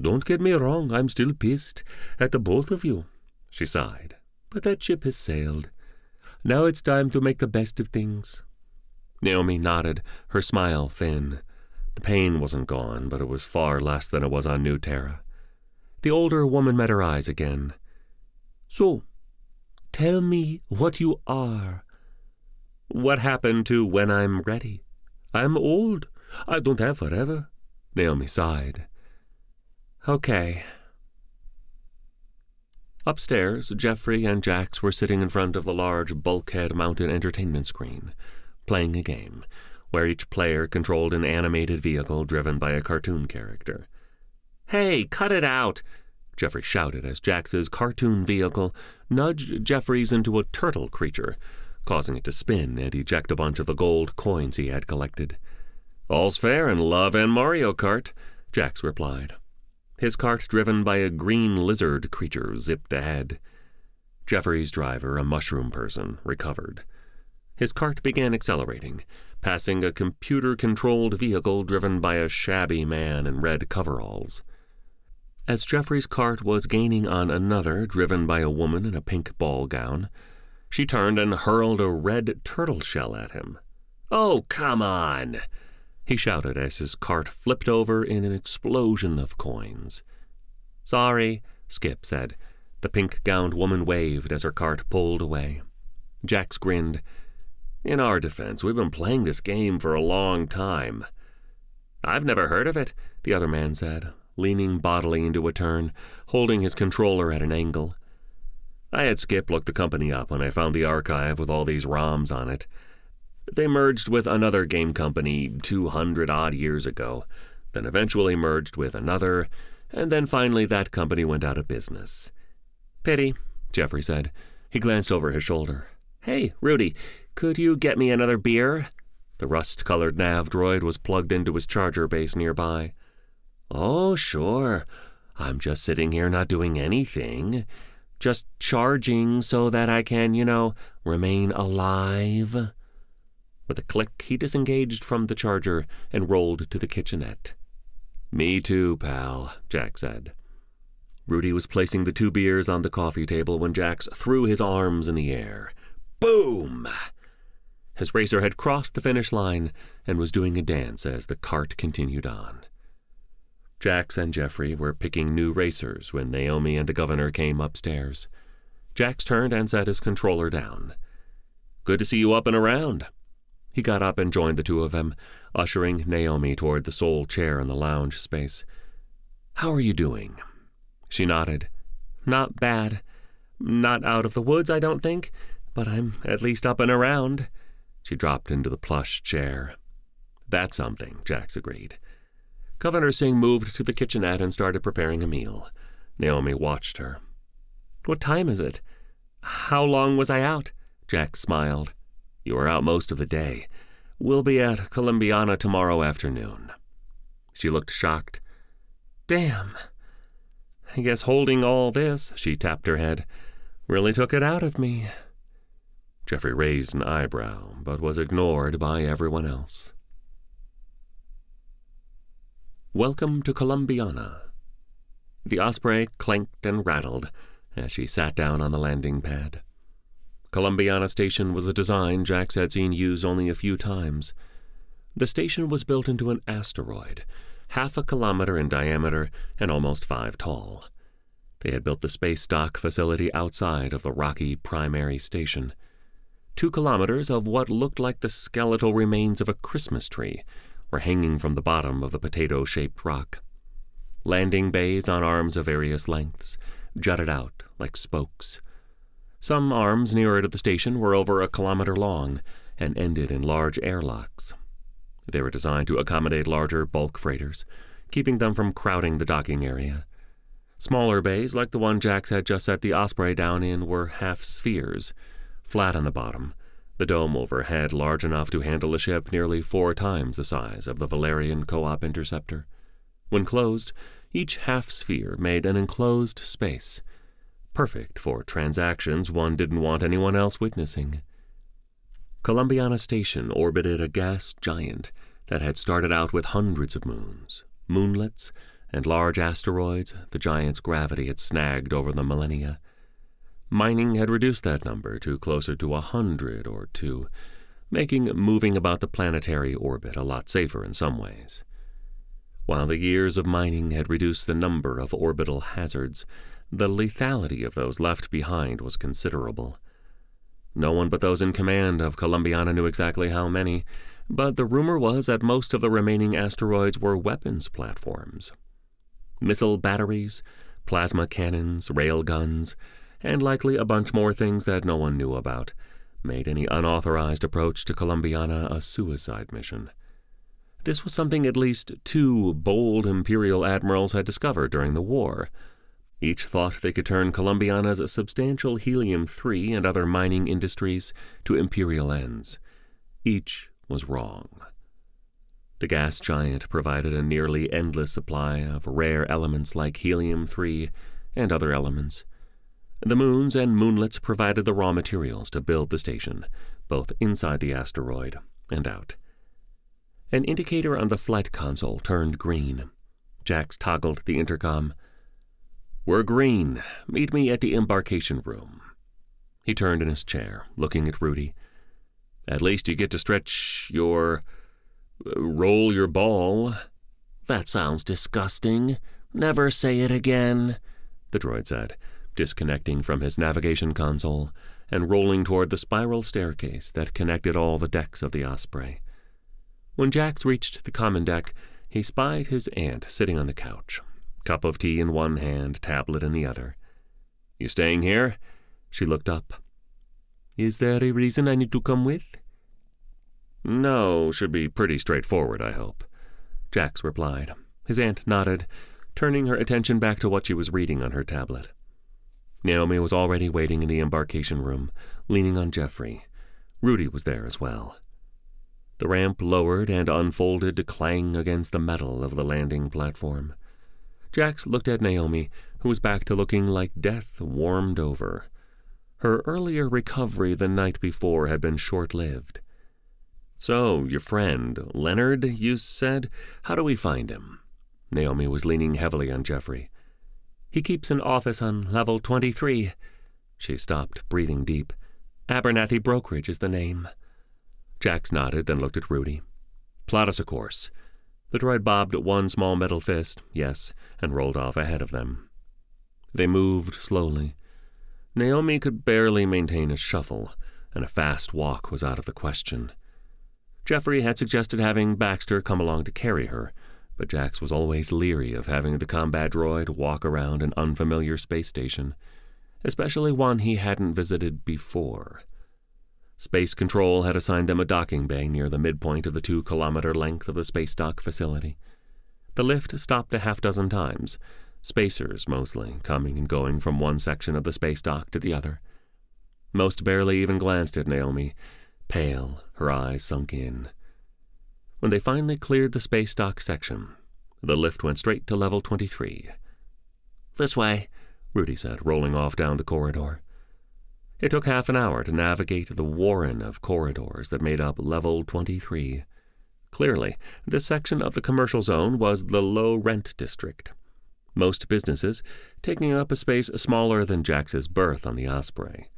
A: "Don't get me wrong, I'm still pissed at the both of you." She sighed. "But that ship has sailed. Now it's time to make the best of things." Naomi nodded, her smile thin. The pain wasn't gone, but it was far less than it was on New Terra. The older woman met her eyes again. "So, tell me what you are." "What happened to when I'm ready?" "I'm old. I don't have forever." Naomi sighed. "Okay." Upstairs, Jeffrey and Jax were sitting in front of the large bulkhead-mounted entertainment screen, playing a game, where each player controlled an animated vehicle driven by a cartoon character. "Hey, cut it out!" Jeffrey shouted as Jax's cartoon vehicle nudged Jeffrey's into a turtle creature, causing it to spin and eject a bunch of the gold coins he had collected. "All's fair in love and Mario Kart," Jax replied. His cart, driven by a green lizard creature, zipped ahead. Jeffrey's driver, a mushroom person, recovered. His cart began accelerating, passing a computer-controlled vehicle driven by a shabby man in red coveralls. As Jeffrey's cart was gaining on another, driven by a woman in a pink ball gown, she turned and hurled a red turtle shell at him. "Oh, come on!" he shouted as his cart flipped over in an explosion of coins. "Sorry," Skip said. The pink-gowned woman waved as her cart pulled away. Jax grinned. "In our defense, we've been playing this game for a long time." "I've never heard of it," the other man said, leaning bodily into a turn, holding his controller at an angle. "I had Skip look the company up when I found the archive with all these ROMs on it. They merged with another game company 200-odd years ago, then eventually merged with another, and then finally that company went out of business." "Pity," Jeffrey said. He glanced over his shoulder. "Hey, Rudy, could you get me another beer?" The rust-colored nav droid was plugged into his charger base nearby. "Oh, sure. I'm just sitting here not doing anything. Just charging so that I can, remain alive." With a click, he disengaged from the charger and rolled to the kitchenette. "Me too, pal," Jax said. Rudy was placing the 2 beers on the coffee table when Jax threw his arms in the air. Boom! His racer had crossed the finish line and was doing a dance as the cart continued on. Jax and Jeffrey were picking new racers when Naomi and the governor came upstairs. Jax turned and set his controller down. "Good to see you up and around." He got up and joined the two of them, ushering Naomi toward the sole chair in the lounge space. "How are you doing?" She nodded. "Not bad. Not out of the woods, I don't think, but I'm at least up and around." She dropped into the plush chair. "That's something," Jax agreed. Governor Singh moved to the kitchenette and started preparing a meal. Naomi watched her. "What time is it? How long was I out?" Jax smiled. "You were out most of the day. We'll be at Columbiana tomorrow afternoon." She looked shocked. "Damn. I guess holding all this," she tapped her head, "really took it out of me." Jeffrey raised an eyebrow, but was ignored by everyone else. Welcome to Columbiana. The Osprey clanked and rattled as she sat down on the landing pad. Columbiana Station was a design Jax had seen used only a few times. The station was built into an asteroid, 1/2 kilometer in diameter and almost 5 tall. They had built the space dock facility outside of the rocky primary station. 2 kilometers of what looked like the skeletal remains of a Christmas tree were hanging from the bottom of the potato-shaped rock. Landing bays on arms of various lengths jutted out like spokes. Some arms nearer to the station were over 1 kilometer long and ended in large airlocks. They were designed to accommodate larger bulk freighters, keeping them from crowding the docking area. Smaller bays, like the one Jax had just set the Osprey down in, were half spheres, flat on the bottom, the dome overhead large enough to handle a ship nearly 4 times the size of the Valerian Co-op Interceptor. When closed, each half-sphere made an enclosed space, perfect for transactions one didn't want anyone else witnessing. Columbiana Station orbited a gas giant that had started out with hundreds of moons, moonlets, and large asteroids the giant's gravity had snagged over the millennia. Mining had reduced that number to closer to 100 or 2, making moving about the planetary orbit a lot safer in some ways. While the years of mining had reduced the number of orbital hazards, the lethality of those left behind was considerable. No one but those in command of Columbiana knew exactly how many, but the rumor was that most of the remaining asteroids were weapons platforms. Missile batteries, plasma cannons, rail guns, and likely a bunch more things that no one knew about, made any unauthorized approach to Columbiana a suicide mission. This was something at least 2 bold Imperial admirals had discovered during the war. Each thought they could turn Columbiana's substantial helium-3 and other mining industries to Imperial ends. Each was wrong. The gas giant provided a nearly endless supply of rare elements like helium-3 and other elements. The moons and moonlets provided the raw materials to build the station, both inside the asteroid and out. An indicator on the flight console turned green. Jax toggled the intercom. "We're green. Meet me at the embarkation room." He turned in his chair, looking at Rudy. "At least you get to stretch your... roll your ball."
B: "That sounds disgusting. Never say it again,"
A: the droid said, disconnecting from his navigation console and rolling toward the spiral staircase that connected all the decks of the Osprey. When Jax reached the common deck, he spied his aunt sitting on the couch, cup of tea in one hand, tablet in the other. "You staying here?" She looked up. "Is there a reason I need to come with?" "No, should be pretty straightforward, I hope," Jax replied. His aunt nodded, turning her attention back to what she was reading on her tablet. Naomi was already waiting in the embarkation room, leaning on Jeffrey. Rudy was there as well. The ramp lowered and unfolded to clang against the metal of the landing platform. Jax looked at Naomi, who was back to looking like death warmed over. Her earlier recovery the night before had been short-lived. "So, your friend, Leonard, you said? How do we find him?" Naomi was leaning heavily on Jeffrey. "He keeps an office on level 23. She stopped, breathing deep. "Abernathy Brokerage is the name." Jax nodded, then looked at Rudy. "Plot us a course." The droid bobbed one small metal fist, yes, and rolled off ahead of them. They moved slowly. Naomi could barely maintain a shuffle, and a fast walk was out of the question. Jeffrey had suggested having Baxter come along to carry her, but Jax was always leery of having the combat droid walk around an unfamiliar space station, especially one he hadn't visited before. Space Control had assigned them a docking bay near the midpoint of the 2-kilometer length of the space dock facility. The lift stopped a half-dozen times, spacers mostly, coming and going from one section of the space dock to the other. Most barely even glanced at Naomi, pale, her eyes sunk in. When they finally cleared the space dock section, the lift went straight to level 23.
B: "This way,"
A: Rudy said, rolling off down the corridor. It took half an hour to navigate the warren of corridors that made up level 23. Clearly, this section of the commercial zone was the low-rent district, most businesses taking up a space smaller than Jax's berth on the Osprey.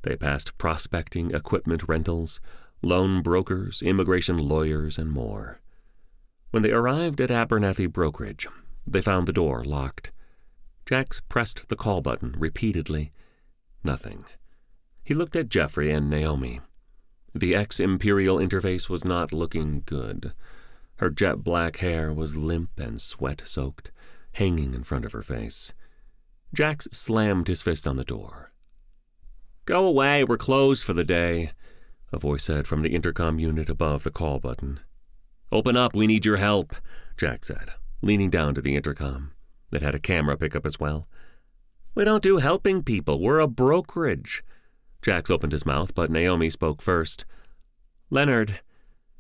A: They passed prospecting equipment rentals, loan brokers, immigration lawyers, and more. When they arrived at Abernathy Brokerage, they found the door locked. Jax pressed the call button repeatedly. Nothing. He looked at Jeffrey and Naomi. The ex-Imperial interface was not looking good. Her jet-black hair was limp and sweat-soaked, hanging in front of her face. Jax slammed his fist on the door. "Go away, we're closed for the day," a voice said from the intercom unit above the call button. "Open up, we need your help," Jax said, leaning down to the intercom. It had a camera pickup as well. "We don't do helping people, we're a brokerage." Jax opened his mouth, but Naomi spoke first. "Leonard,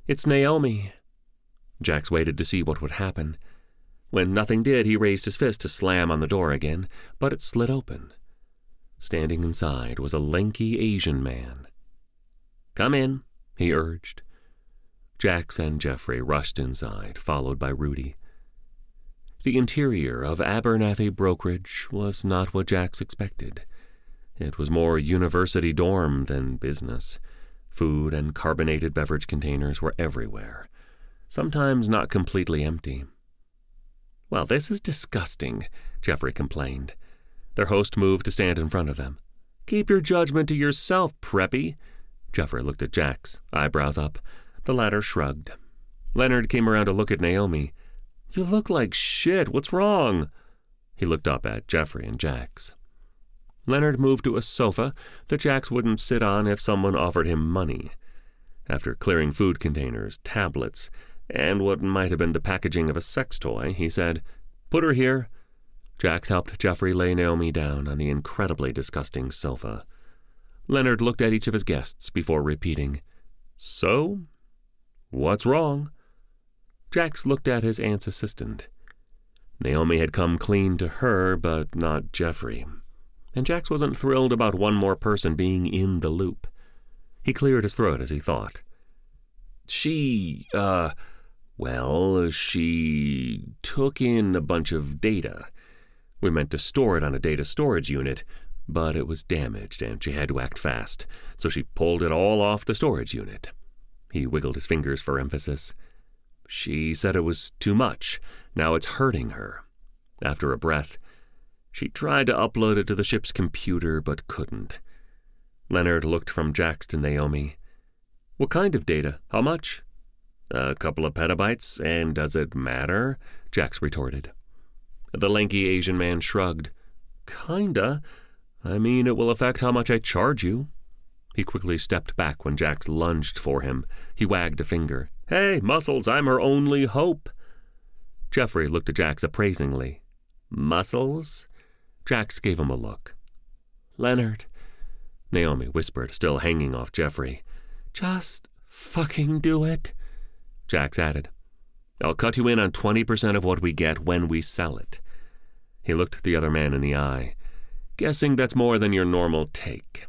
A: it's Naomi." Jax waited to see what would happen. When nothing did, he raised his fist to slam on the door again, but it slid open. Standing inside was a lanky Asian man. "Come in," he urged. Jax and Jeffrey rushed inside, followed by Rudy. The interior of Abernathy Brokerage was not what Jax expected. It was more university dorm than business. Food and carbonated beverage containers were everywhere, sometimes not completely empty. "Well, this is disgusting," Jeffrey complained. Their host moved to stand in front of them. "Keep your judgment to yourself, preppy." Jeffrey looked at Jax, eyebrows up. The latter shrugged. Leonard came around to look at Naomi. "You look like shit. What's wrong?" He looked up at Jeffrey and Jax. Leonard moved to a sofa that Jax wouldn't sit on if someone offered him money. After clearing food containers, tablets, and what might have been the packaging of a sex toy, he said, "Put her here." Jax helped Jeffrey lay Naomi down on the incredibly disgusting sofa. Leonard looked at each of his guests before repeating, "So? What's wrong?" Jax looked at his aunt's assistant. Naomi had come clean to her, but not Jeffrey. And Jax wasn't thrilled about one more person being in the loop. He cleared his throat as he thought. She took in a bunch of data. We meant to store it on a data storage unit, but it was damaged and she had to act fast, so she pulled it all off the storage unit." He wiggled his fingers for emphasis. "She said it was too much. Now it's hurting her." After a breath, "She tried to upload it to the ship's computer, but couldn't." Leonard looked from Jax to Naomi. "What kind of data? How much?" "A couple of petabytes, and does it matter?" Jax retorted. The lanky Asian man shrugged. "Kinda. I mean, it will affect how much I charge you." He quickly stepped back when Jax lunged for him. He wagged a finger. "Hey, Muscles, I'm her only hope." Jeffrey looked at Jax appraisingly. "Muscles?" Jax gave him a look. "Leonard," Naomi whispered, still hanging off Jeffrey. "Just fucking do it." Jax added, "I'll cut you in on 20% of what we get when we sell it." He looked the other man in the eye. "Guessing that's more than your normal take."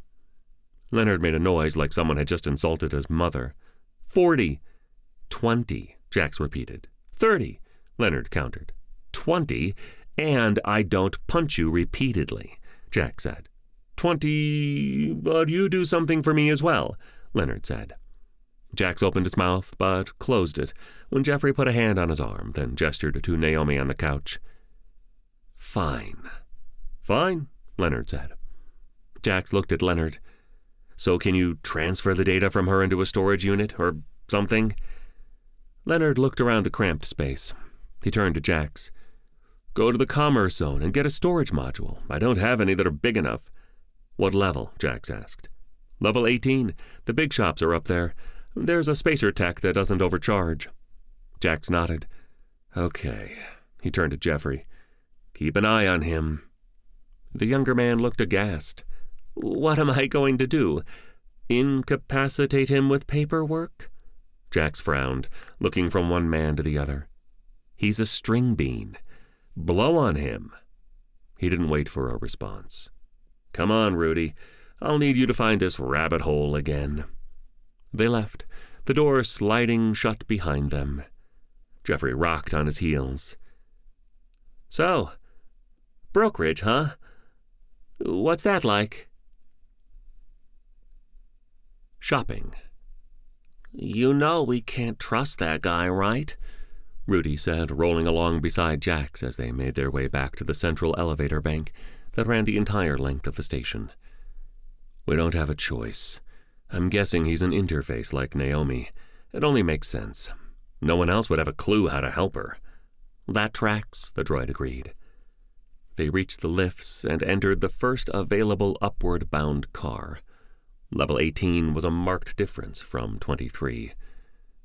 A: Leonard made a noise like someone had just insulted his mother. 40. 20, Jax repeated. 30, Leonard countered. 20, and I don't punch you repeatedly, Jax said. 20, but you do something for me as well, Leonard said. Jax opened his mouth, but closed it when Jeffrey put a hand on his arm, then gestured to Naomi on the couch. "Fine." "Fine," Leonard said. Jax looked at Leonard. So can you transfer the data from her into a storage unit, or something? Leonard looked around the cramped space. He turned to Jax. Go to the commerce zone and get a storage module. I don't have any that are big enough. What level? Jax asked. Level 18. The big shops are up there. There's a spacer tech that doesn't overcharge. Jax nodded. Okay. He turned to Jeffrey. Keep an eye on him. The younger man looked aghast. What am I going to do? Incapacitate him with paperwork? Jax frowned, looking from one man to the other. He's a string bean. Blow on him. He didn't wait for a response. Come on, Rudy. I'll need you to find this rabbit hole again. They left, the door sliding shut behind them. Jeffrey rocked on his heels. So, brokerage, huh? What's that like? Shopping. You know we can't trust that guy, right? Rudy said, rolling along beside Jax as they made their way back to the central elevator bank that ran the entire length of the station. We don't have a choice. I'm guessing he's an interface like Naomi. It only makes sense. No one else would have a clue how to help her. That tracks, the droid agreed. They reached the lifts and entered the first available upward-bound car. Level 18 was a marked difference from 23.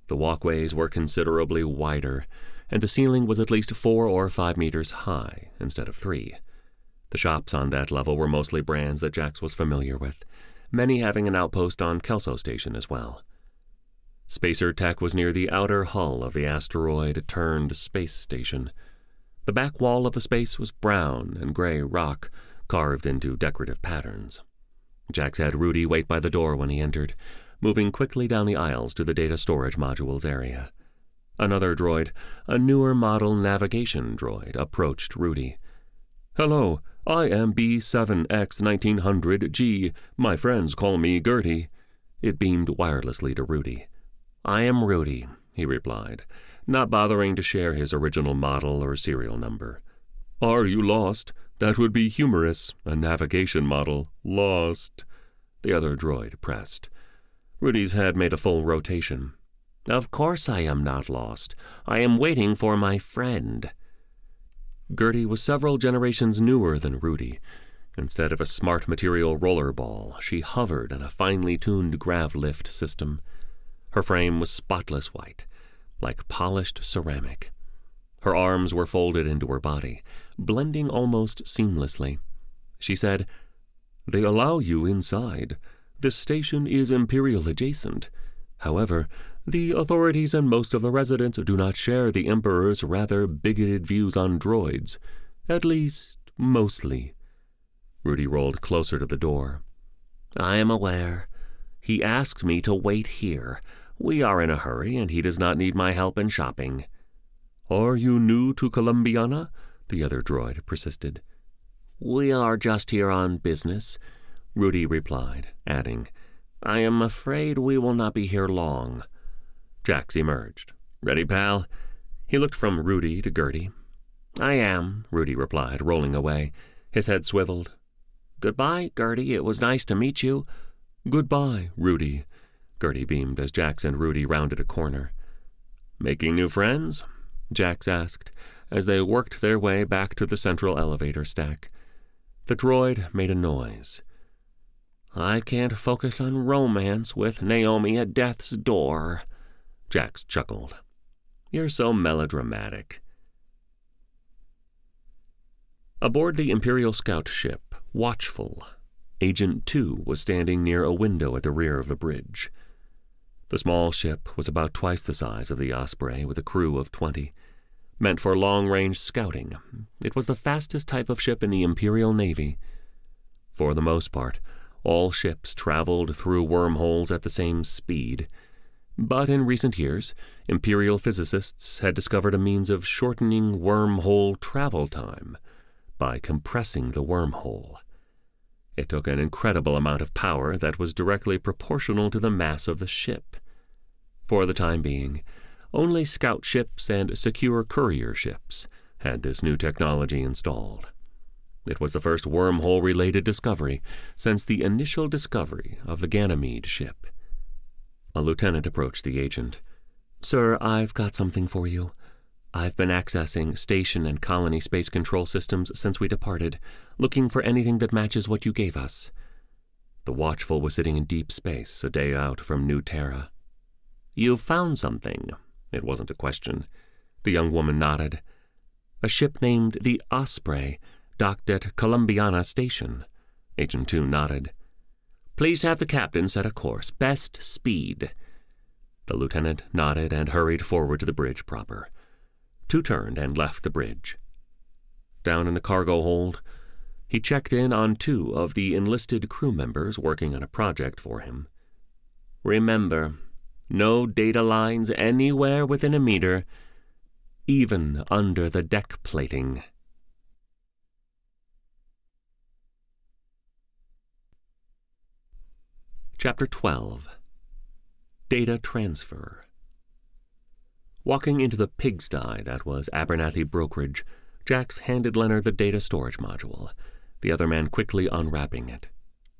A: The walkways were considerably wider, and the ceiling was at least 4 or 5 meters high instead of 3. The shops on that level were mostly brands that Jax was familiar with, many having an outpost on Kelso Station as well. Spacer Tech was near the outer hull of the asteroid-turned space station. The back wall of the space was brown and gray rock, carved into decorative patterns. Jax had Rudy wait by the door when he entered, moving quickly down the aisles to the data storage modules area. Another droid, a newer model navigation droid, approached Rudy. Hello, I am B7X1900G. My friends call me Gertie. It beamed wirelessly to Rudy. I am Rudy, he replied, not bothering to share his original model or serial number. Are you lost? That would be humorous. A navigation model. Lost. The other droid pressed. Rudy's head made a full rotation. Of course I am not lost. I am waiting for my friend. Gertie was several generations newer than Rudy. Instead of a smart material rollerball, she hovered in a finely tuned grav lift system. Her frame was spotless white, like polished ceramic. Her arms were folded into her body, blending almost seamlessly. She said, They allow you inside. This station is Imperial adjacent. However, the authorities and most of the residents do not share the Emperor's rather bigoted views on droids. At least, mostly. Rudy rolled closer to the door. I am aware. He asked me to wait here. We are in a hurry, and he does not need my help in shopping. Are you new to Columbiana? The other droid persisted. We are just here on business, Rudy replied, adding, I am afraid we will not be here long. Jax emerged. Ready, pal? He looked from Rudy to Gertie. I am, Rudy replied, rolling away. His head swiveled. Goodbye, Gertie. It was nice to meet you. Goodbye, Rudy. Gertie beamed as Jax and Rudy rounded a corner. Making new friends? Jax asked, as they worked their way back to the central elevator stack. The droid made a noise. I can't focus on romance with Naomi at death's door, Jax chuckled. You're so melodramatic. Aboard the Imperial scout ship, Watchful, Agent 2 was standing near a window at the rear of the bridge. The small ship was about twice the size of the Osprey with a crew of 20. Meant for long-range scouting, it was the fastest type of ship in the Imperial Navy. For the most part, all ships traveled through wormholes at the same speed. But in recent years, Imperial physicists had discovered a means of shortening wormhole travel time by compressing the wormhole. It took an incredible amount of power that was directly proportional to the mass of the ship. For the time being, only scout ships and secure courier ships had this new technology installed. It was the first wormhole-related discovery since the initial discovery of the Ganymede ship. A lieutenant approached the agent. "Sir, I've got something for you. I've been accessing station and colony space control systems since we departed, looking for anything that matches what you gave us." The watchful was sitting in deep space, a day out from New Terra. "You've found something." It wasn't a question. The young woman nodded. "A ship named the Osprey, docked at Columbiana Station." Agent 2 nodded. "Please have the captain set a course. Best speed." The lieutenant nodded and hurried forward to the bridge proper. 2 turned and left the bridge. Down in the cargo hold, he checked in on 2 of the enlisted crew members working on a project for him. "Remember, no data lines anywhere within a meter, even under the deck plating." Chapter 12. Data Transfer. Walking into the pigsty that was Abernathy Brokerage, Jax handed Leonard the data storage module, the other man quickly unwrapping it.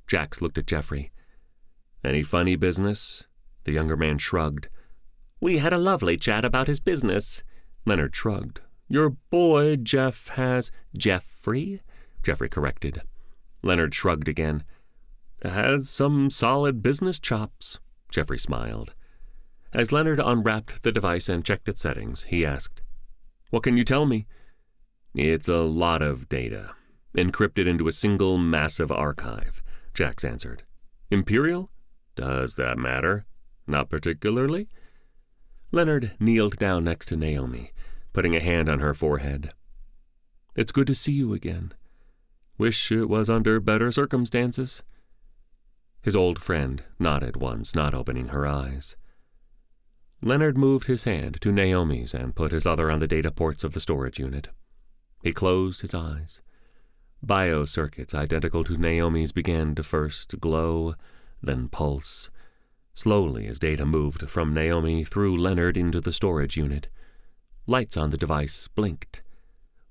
A: Jax looked at Jeffrey. "Any funny business?" The younger man shrugged. "We had a lovely chat about his business." Leonard shrugged. "Your boy, Jeff, has—" "Jeffrey?" Jeffrey corrected. Leonard shrugged again. "Has some solid business chops." Jeffrey smiled. As Leonard unwrapped the device and checked its settings, he asked, "What can you tell me?" "It's a lot of data, encrypted into a single massive archive," Jax answered. "Imperial? Does that matter?" "Not particularly." Leonard kneeled down next to Naomi, putting a hand on her forehead. "It's good to see you again. Wish it was under better circumstances." His old friend nodded once, not opening her eyes. Leonard moved his hand to Naomi's and put his other on the data ports of the storage unit. He closed his eyes. Biocircuits identical to Naomi's began to first glow, then pulse. Slowly, as data moved from Naomi through Leonard into the storage unit, lights on the device blinked.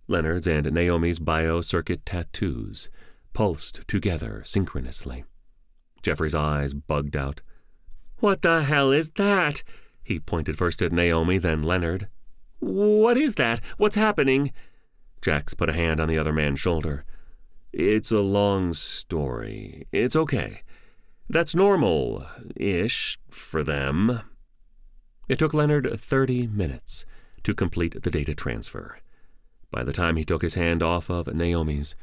A: Leonard's and Naomi's biocircuit tattoos pulsed together synchronously. Jeffrey's eyes bugged out. "What the hell is that?" He pointed first at Naomi, then Leonard. "What is that? What's happening?" Jax put a hand on the other man's shoulder. "It's a long story. It's okay. That's normal-ish for them." It took Leonard 30 minutes to complete the data transfer. By the time he took his hand off of Naomi's,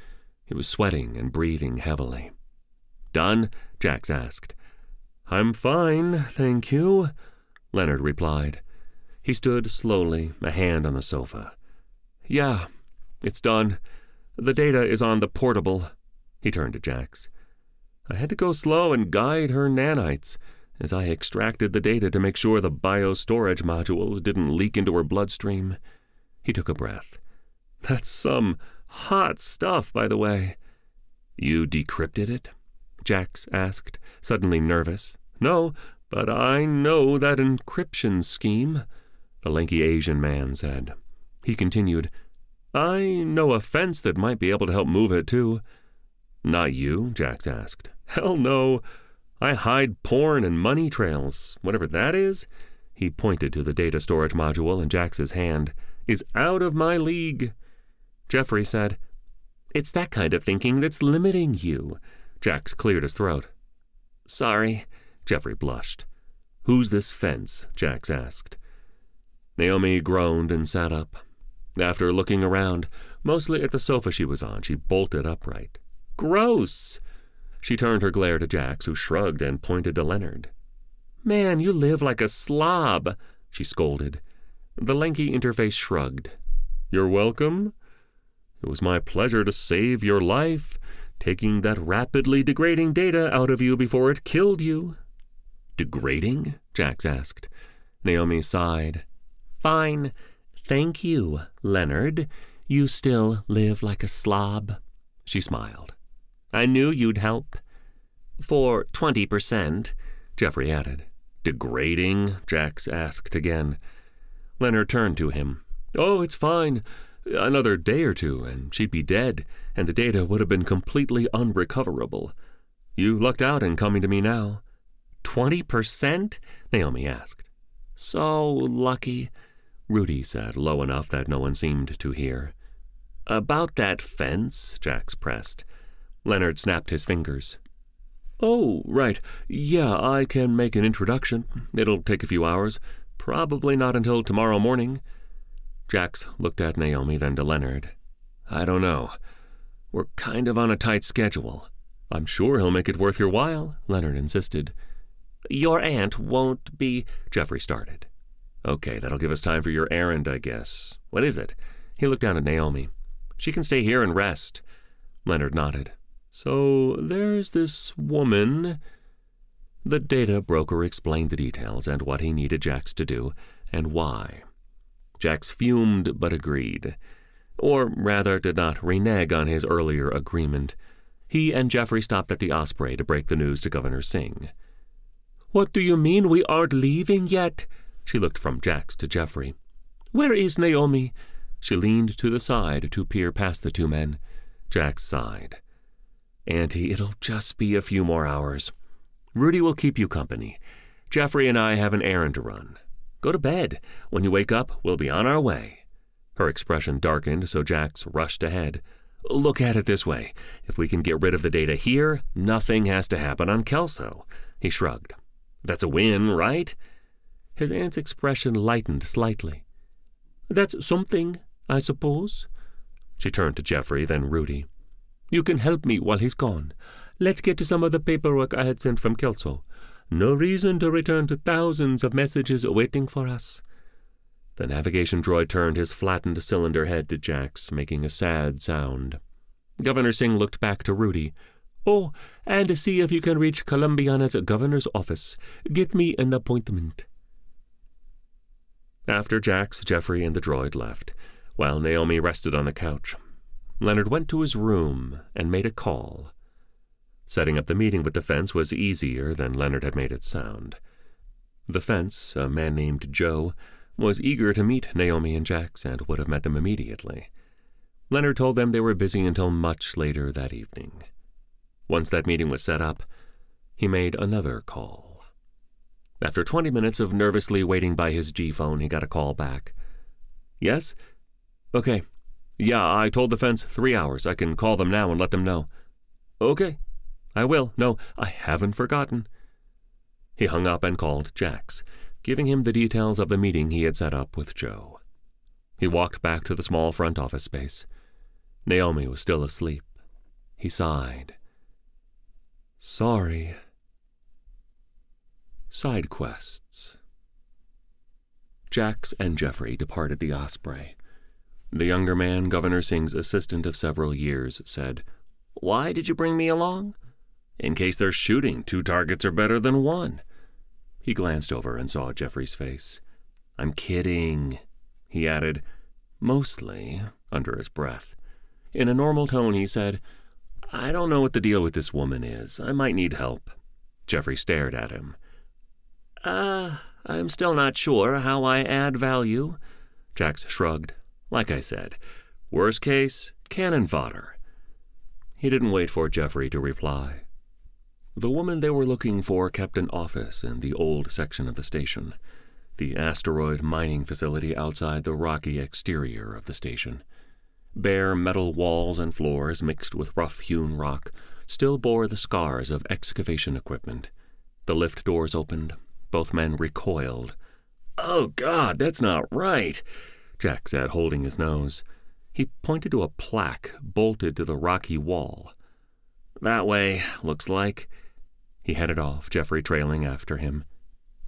A: he was sweating and breathing heavily. "Done?" Jax asked. "I'm fine, thank you," Leonard replied. He stood slowly, a hand on the sofa. "Yeah, it's done. The data is on the portable." He turned to Jax. "I had to go slow and guide her nanites as I extracted the data to make sure the biostorage modules didn't leak into her bloodstream." He took a breath. "That's some hot stuff, by the way." "You decrypted it?" Jax asked, suddenly nervous. "No, but I know that encryption scheme," the lanky Asian man said. He continued, "I know a fence that might be able to help move it, too." "Not you?" Jax asked. "Hell no. I hide porn and money trails, whatever that is." He pointed to the data storage module in Jax's hand. "Is out of my league." Jeffrey said, "It's that kind of thinking that's limiting you." Jax cleared his throat. "Sorry." Jeffrey blushed. "Who's this fence?" Jax asked. Naomi groaned and sat up. After looking around, mostly at the sofa she was on, she bolted upright. "Gross!" She turned her glare to Jax, who shrugged and pointed to Leonard. "Man, you live like a slob," she scolded. The lanky interface shrugged. "You're welcome. It was my pleasure to save your life, taking that rapidly degrading data out of you before it killed you." "Degrading?" Jax asked. Naomi sighed. "Fine. Thank you, Leonard. You still live like a slob." She smiled. "I knew you'd help." "For 20%, Jeffrey added. "Degrading?" Jax asked again. Leonard turned to him. "Oh, it's fine. Another day or two, and she'd be dead, and the data would have been completely unrecoverable. You lucked out in coming to me now."
B: 20%?
A: Naomi asked.
B: So lucky,
A: Rudy said, low enough that no one seemed to hear.
B: "About that fence," Jax pressed.
A: Leonard snapped his fingers. "Oh, right. Yeah, I can make an introduction. It'll take a few hours. Probably not until tomorrow morning." Jax looked at Naomi, then to Leonard. "I don't know. We're kind of on a tight schedule." "I'm sure he'll make it worth your while," Leonard insisted.
B: "Your aunt won't be—"
A: Jeffrey started. "Okay, that'll give us time for your errand, I guess. What is it?" He looked down at Naomi. "She can stay here and rest." Leonard nodded. "So there's this woman." The data broker explained the details and what he needed Jax to do and why. Jax fumed but agreed. Or rather, did not renege on his earlier agreement. He and Jeffrey stopped at the Osprey to break the news to Governor Singh.
B: "What do you mean we aren't leaving yet?"
A: She looked from Jax to Jeffrey.
B: "Where is Naomi?"
A: She leaned to the side to peer past the two men. Jax sighed. "Auntie, it'll just be a few more hours. Rudy will keep you company. Jeffrey and I have an errand to run. Go to bed. When you wake up, we'll be on our way." Her expression darkened, so Jax rushed ahead. "Look at it this way. If we can get rid of the data here, nothing has to happen on Kelso." He shrugged. "That's a win, right?" His aunt's expression lightened slightly.
B: "That's something, I suppose."
A: She turned to Jeffrey, then Rudy.
B: "You can help me while he's gone. Let's get to some of the paperwork I had sent from Kelso. No reason to return to thousands of messages waiting for us."
A: The navigation droid turned his flattened cylinder head to Jax, making a sad sound. Governor Singh looked back to Rudy.
B: "Oh, and see if you can reach Columbiana's governor's office. Get me an appointment."
A: After Jax, Jeffrey, and the droid left, while Naomi rested on the couch, Leonard went to his room and made a call. Setting up the meeting with the fence was easier than Leonard had made it sound. The fence, a man named Joe, was eager to meet Naomi and Jax and would have met them immediately. Leonard told them they were busy until much later that evening. Once that meeting was set up, he made another call. After 20 minutes of nervously waiting by his G-phone, he got a call back. "Yes? Okay. Yeah, I told the fence 3 hours. I can call them now and let them know." "Okay. I will. No, I haven't forgotten." He hung up and called Jax, giving him the details of the meeting he had set up with Joe. He walked back to the small front office space. Naomi was still asleep. He sighed. "Sorry." Side quests. Jax and Jeffrey departed the Osprey. The younger man, Governor Singh's assistant of several years, said, "Why did you bring me along?" "In case they're shooting, 2 targets are better than 1. He glanced over and saw Jeffrey's face. "I'm kidding," he added, mostly under his breath. In a normal tone, he said, "I don't know what the deal with this woman is. I might need help." Jeffrey stared at him. I'm still not sure how I add value." Jax shrugged. "Like I said, worst case, cannon fodder." He didn't wait for Jeffrey to reply. The woman they were looking for kept an office in the old section of the station, the asteroid mining facility outside the rocky exterior of the station. Bare metal walls and floors mixed with rough-hewn rock still bore the scars of excavation equipment. The lift doors opened. Both men recoiled. "Oh, God, that's not right," Jack said, holding his nose. He pointed to a plaque bolted to the rocky wall. "That way, looks like." He headed off, Jeffrey trailing after him.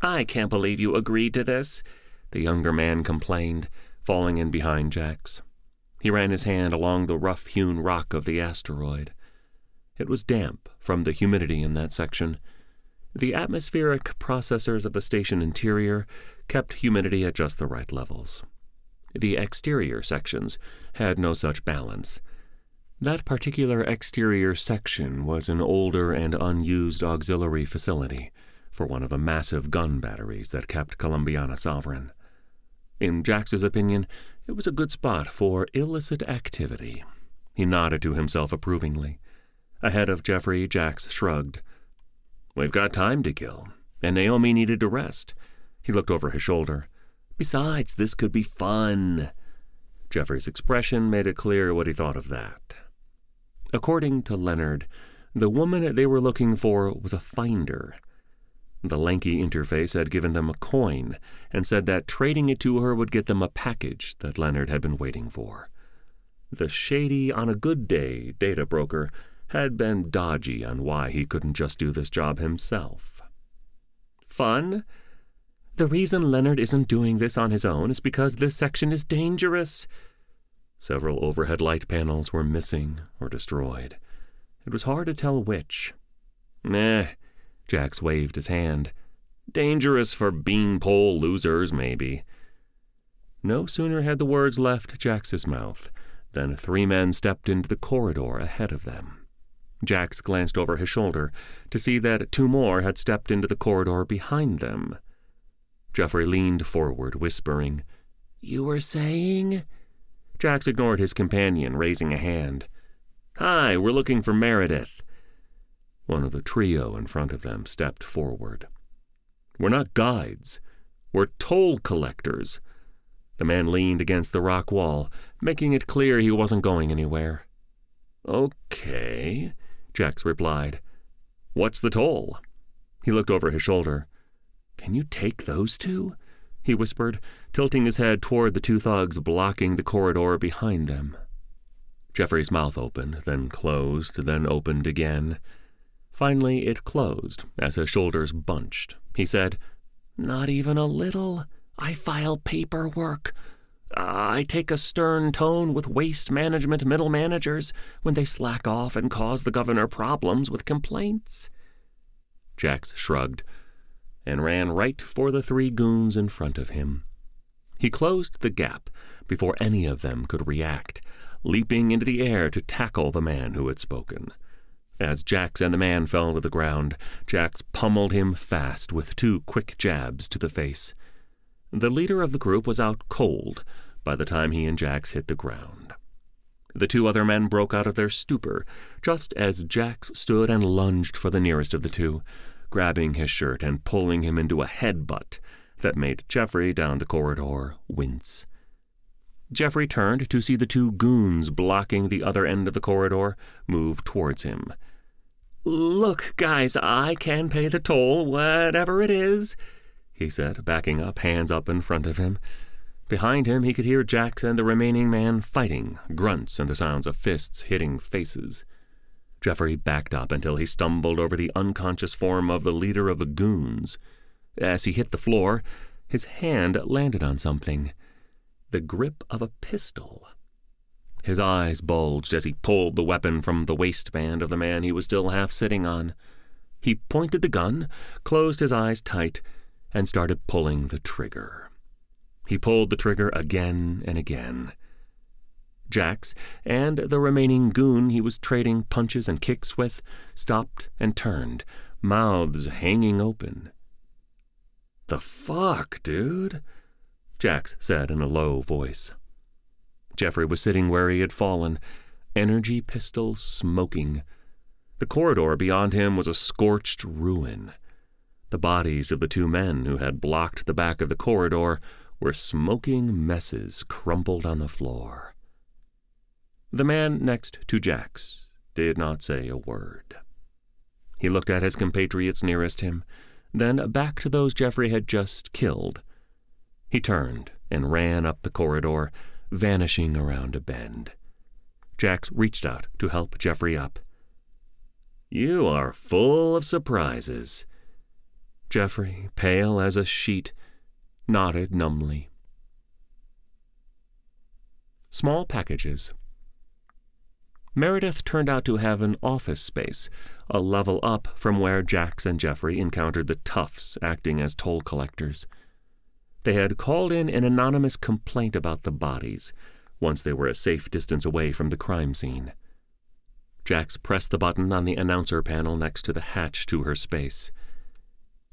A: "I can't believe you agreed to this," the younger man complained, falling in behind Jax. He ran his hand along the rough-hewn rock of the asteroid. It was damp from the humidity in that section. The atmospheric processors of the station interior kept humidity at just the right levels. The exterior sections had no such balance. That particular exterior section was an older and unused auxiliary facility for one of the massive gun batteries that kept Columbiana sovereign. In Jax's opinion, It was a good spot for illicit activity. He nodded to himself approvingly. Ahead of Jeffrey, Jax shrugged. We've got time to kill, and Naomi needed to rest. He looked over his shoulder. Besides, this could be fun. Jeffrey's expression made it clear what he thought of that. According to Leonard, the woman they were looking for was a finder. The lanky interface had given them a coin and said that trading it to her would get them a package that Leonard had been waiting for. The shady, on a good day, data broker had been dodgy on why he couldn't just do this job himself. Fun? The reason Leonard isn't doing this on his own is because this section is dangerous. Several overhead light panels were missing or destroyed. It was hard to tell which. Nah, Jax waved his hand. Dangerous for beanpole losers, maybe. No sooner had the words left Jax's mouth than 3 men stepped into the corridor ahead of them. Jax glanced over his shoulder to see that 2 more had stepped into the corridor behind them. Jeffrey leaned forward, whispering, You were saying? Jax ignored his companion, raising a hand. Hi, we're looking for Meredith. One of the trio in front of them stepped forward. We're not guides. We're toll collectors. The man leaned against the rock wall, making it clear he wasn't going anywhere. Okay, Jax replied. What's the toll? He looked over his shoulder. Can you take those 2? He whispered, tilting his head toward the 2 thugs blocking the corridor behind them. Jeffrey's mouth opened, then closed, then opened again. Finally, it closed as his shoulders bunched. He said, Not even a little. I file paperwork. I take a stern tone with waste management middle managers when they slack off and cause the governor problems with complaints. Jax shrugged and ran right for the 3 goons in front of him. He closed the gap before any of them could react, leaping into the air to tackle the man who had spoken. As Jax and the man fell to the ground, Jax pummeled him fast with 2 quick jabs to the face. The leader of the group was out cold by the time he and Jax hit the ground. The 2 other men broke out of their stupor just as Jax stood and lunged for the nearest of the 2, grabbing his shirt and pulling him into a headbutt that made Jeffrey down the corridor wince. Jeffrey turned to see the 2 goons blocking the other end of the corridor move towards him. Look, guys, I can pay the toll, whatever it is, he said, backing up, hands up in front of him. Behind him, he could hear Jax and the remaining man fighting, grunts and the sounds of fists hitting faces. Jeffrey backed up until he stumbled over the unconscious form of the leader of the goons. As he hit the floor, his hand landed on something. The grip of a pistol. His eyes bulged as he pulled the weapon from the waistband of the man he was still half sitting on. He pointed the gun, closed his eyes tight, and started pulling the trigger. He pulled the trigger again and again. Jax and the remaining goon he was trading punches and kicks with stopped and turned, mouths hanging open. The fuck, dude? Jax said in a low voice. Jeffrey was sitting where he had fallen, energy pistol smoking. The corridor beyond him was a scorched ruin. The bodies of the 2 men who had blocked the back of the corridor were smoking messes crumpled on the floor. The man next to Jax did not say a word. He looked at his compatriots nearest him, then back to those Jeffrey had just killed. He turned and ran up the corridor, vanishing around a bend. Jax reached out to help Jeffrey up. You are full of surprises. Jeffrey, pale as a sheet, nodded numbly. Small packages. Meredith turned out to have an office space, a level up from where Jax and Jeffrey encountered the toughs acting as toll collectors. They had called in an anonymous complaint about the bodies, once they were a safe distance away from the crime scene. Jax pressed the button on the announcer panel next to the hatch to her space.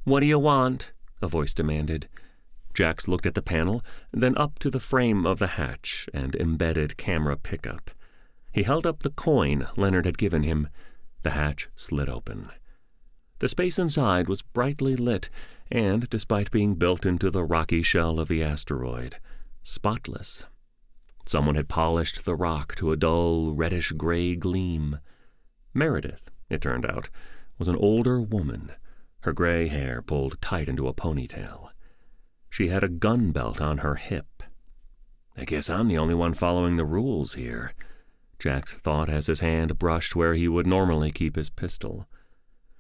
A: "What do you want?" a voice demanded. Jax looked at the panel, then up to the frame of the hatch and embedded camera pickup. He held up the coin Leonard had given him. The hatch slid open. The space inside was brightly lit, and, despite being built into the rocky shell of the asteroid, spotless. Someone had polished the rock to a dull, reddish-gray gleam. Meredith, it turned out, was an older woman, her gray hair pulled tight into a ponytail. She had a gun belt on her hip. I guess I'm the only one following the rules here, Jax thought as his hand brushed where he would normally keep his pistol.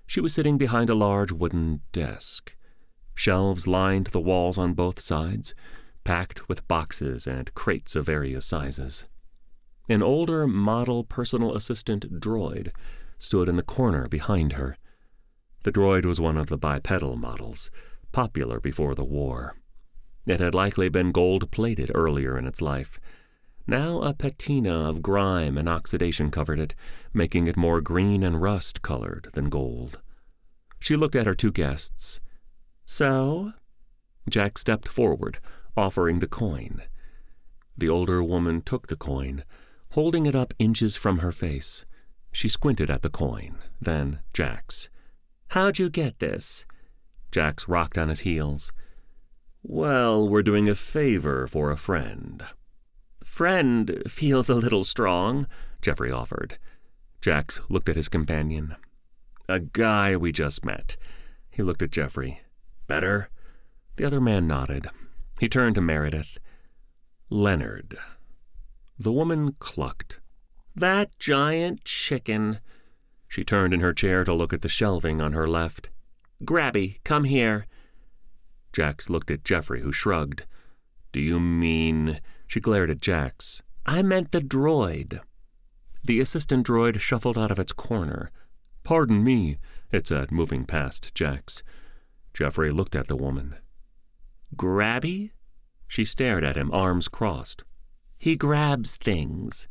A: She was sitting behind a large wooden desk. Shelves lined the walls on both sides, packed with boxes and crates of various sizes. An older model personal assistant droid stood in the corner behind her. The droid was one of the bipedal models, popular before the war. It had likely been gold-plated earlier in its life. Now a patina of grime and oxidation covered it, making it more green and rust-colored than gold. She looked at her two guests. "So?" Jack stepped forward, offering the coin. The older woman took the coin, holding it up inches from her face. She squinted at the coin, then Jack's. "How'd you get this?" Jax rocked on his heels. "Well, we're doing a favor for a friend." "Friend feels a little strong," Jeffrey offered. Jax looked at his companion. "A guy we just met." He looked at Jeffrey. "Better?" The other man nodded. He turned to Meredith. "Leonard." The woman clucked. "That giant chicken." She turned in her chair to look at the shelving on her left. "Grabby, come here." Jax looked at Jeffrey, who shrugged. "Do you mean—" She glared at Jax. "I meant the droid." The assistant droid shuffled out of its corner. "Pardon me," it said, moving past Jax. Jeffrey looked at the woman. "Grabby?" She stared at him, arms crossed. "He grabs things."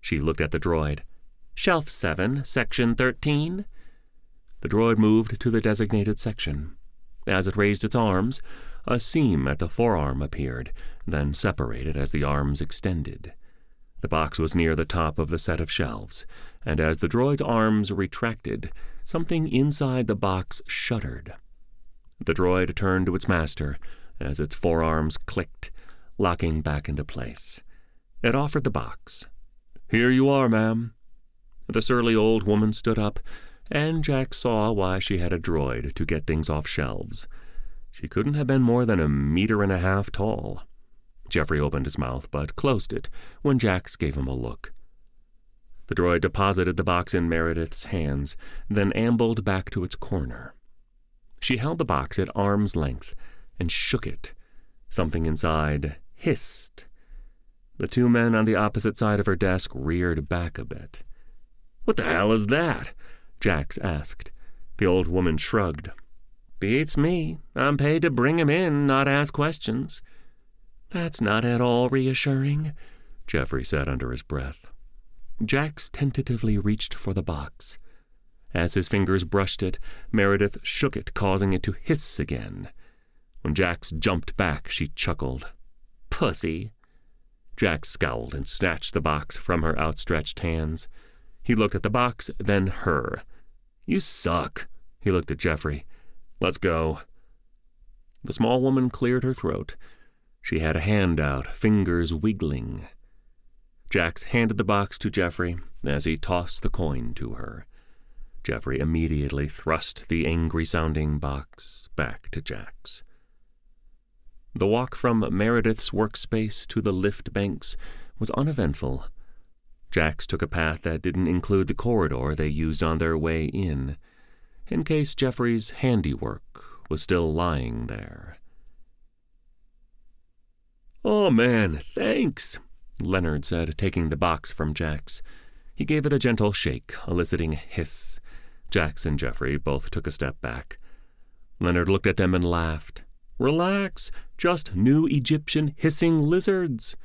A: She looked at the droid. "Shelf 7, Section 13. The droid moved to the designated section. As it raised its arms, a seam at the forearm appeared, then separated as the arms extended. The box was near the top of the set of shelves, and as the droid's arms retracted, something inside the box shuddered. The droid turned to its master as its forearms clicked, locking back into place. It offered the box. "Here you are, ma'am." The surly old woman stood up, and Jack saw why she had a droid to get things off shelves. She couldn't have been more than 1.5 meters tall. Jeffrey opened his mouth, but closed it when Jax gave him a look. The droid deposited the box in Meredith's hands, then ambled back to its corner. She held the box at arm's length and shook it. Something inside hissed. The two men on the opposite side of her desk reared back a bit. "What the hell is that?" Jax asked. The old woman shrugged. "Beats me. I'm paid to bring him in, not ask questions." "That's not at all reassuring," Jeffrey said under his breath. Jax tentatively reached for the box. As his fingers brushed it, Meredith shook it, causing it to hiss again. When Jax jumped back, she chuckled. "Pussy." Jax scowled and snatched the box from her outstretched hands. He looked at the box, then her. "You suck." He looked at Jeffrey. "Let's go." The small woman cleared her throat. She had a hand out, fingers wiggling. Jax handed the box to Jeffrey as he tossed the coin to her. Jeffrey immediately thrust the angry-sounding box back to Jax. The walk from Meredith's workspace to the lift banks was uneventful. Jax took a path that didn't include the corridor they used on their way in case Jeffrey's handiwork was still lying there. "Oh, man, thanks," Leonard said, taking the box from Jax. He gave it a gentle shake, eliciting a hiss. Jax and Jeffrey both took a step back. Leonard looked at them and laughed. "Relax, just new Egyptian hissing lizards."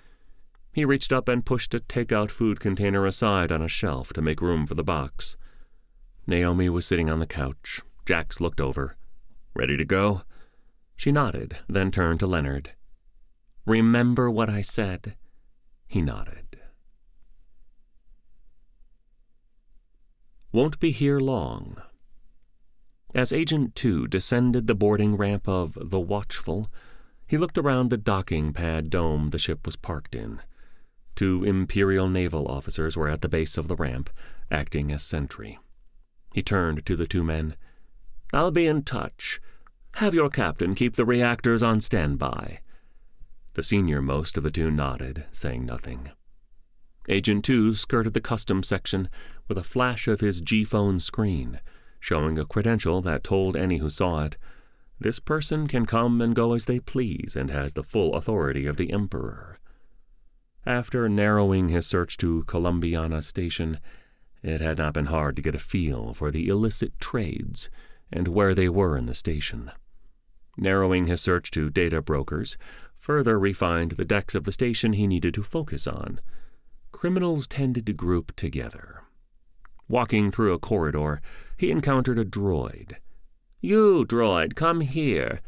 A: He reached up and pushed a take-out food container aside on a shelf to make room for the box. Naomi was sitting on the couch. Jax looked over. "Ready to go?" She nodded, then turned to Leonard. "Remember what I said?" He nodded. Won't be here long. As Agent 2 descended the boarding ramp of the Watchful, he looked around the docking pad dome the ship was parked in. 2 Imperial naval officers were at the base of the ramp, acting as sentry. He turned to the 2 men. "I'll be in touch. Have your captain keep the reactors on standby." The senior-most of the 2 nodded, saying nothing. Agent 2 skirted the customs section with a flash of his G-phone screen, showing a credential that told any who saw it, "This person can come and go as they please and has the full authority of the Emperor." After narrowing his search to Columbiana Station, it had not been hard to get a feel for the illicit trades and where they were in the station. Narrowing his search to data brokers further refined the decks of the station he needed to focus on. Criminals tended to group together. Walking through a corridor, he encountered a droid. "You, droid, come here."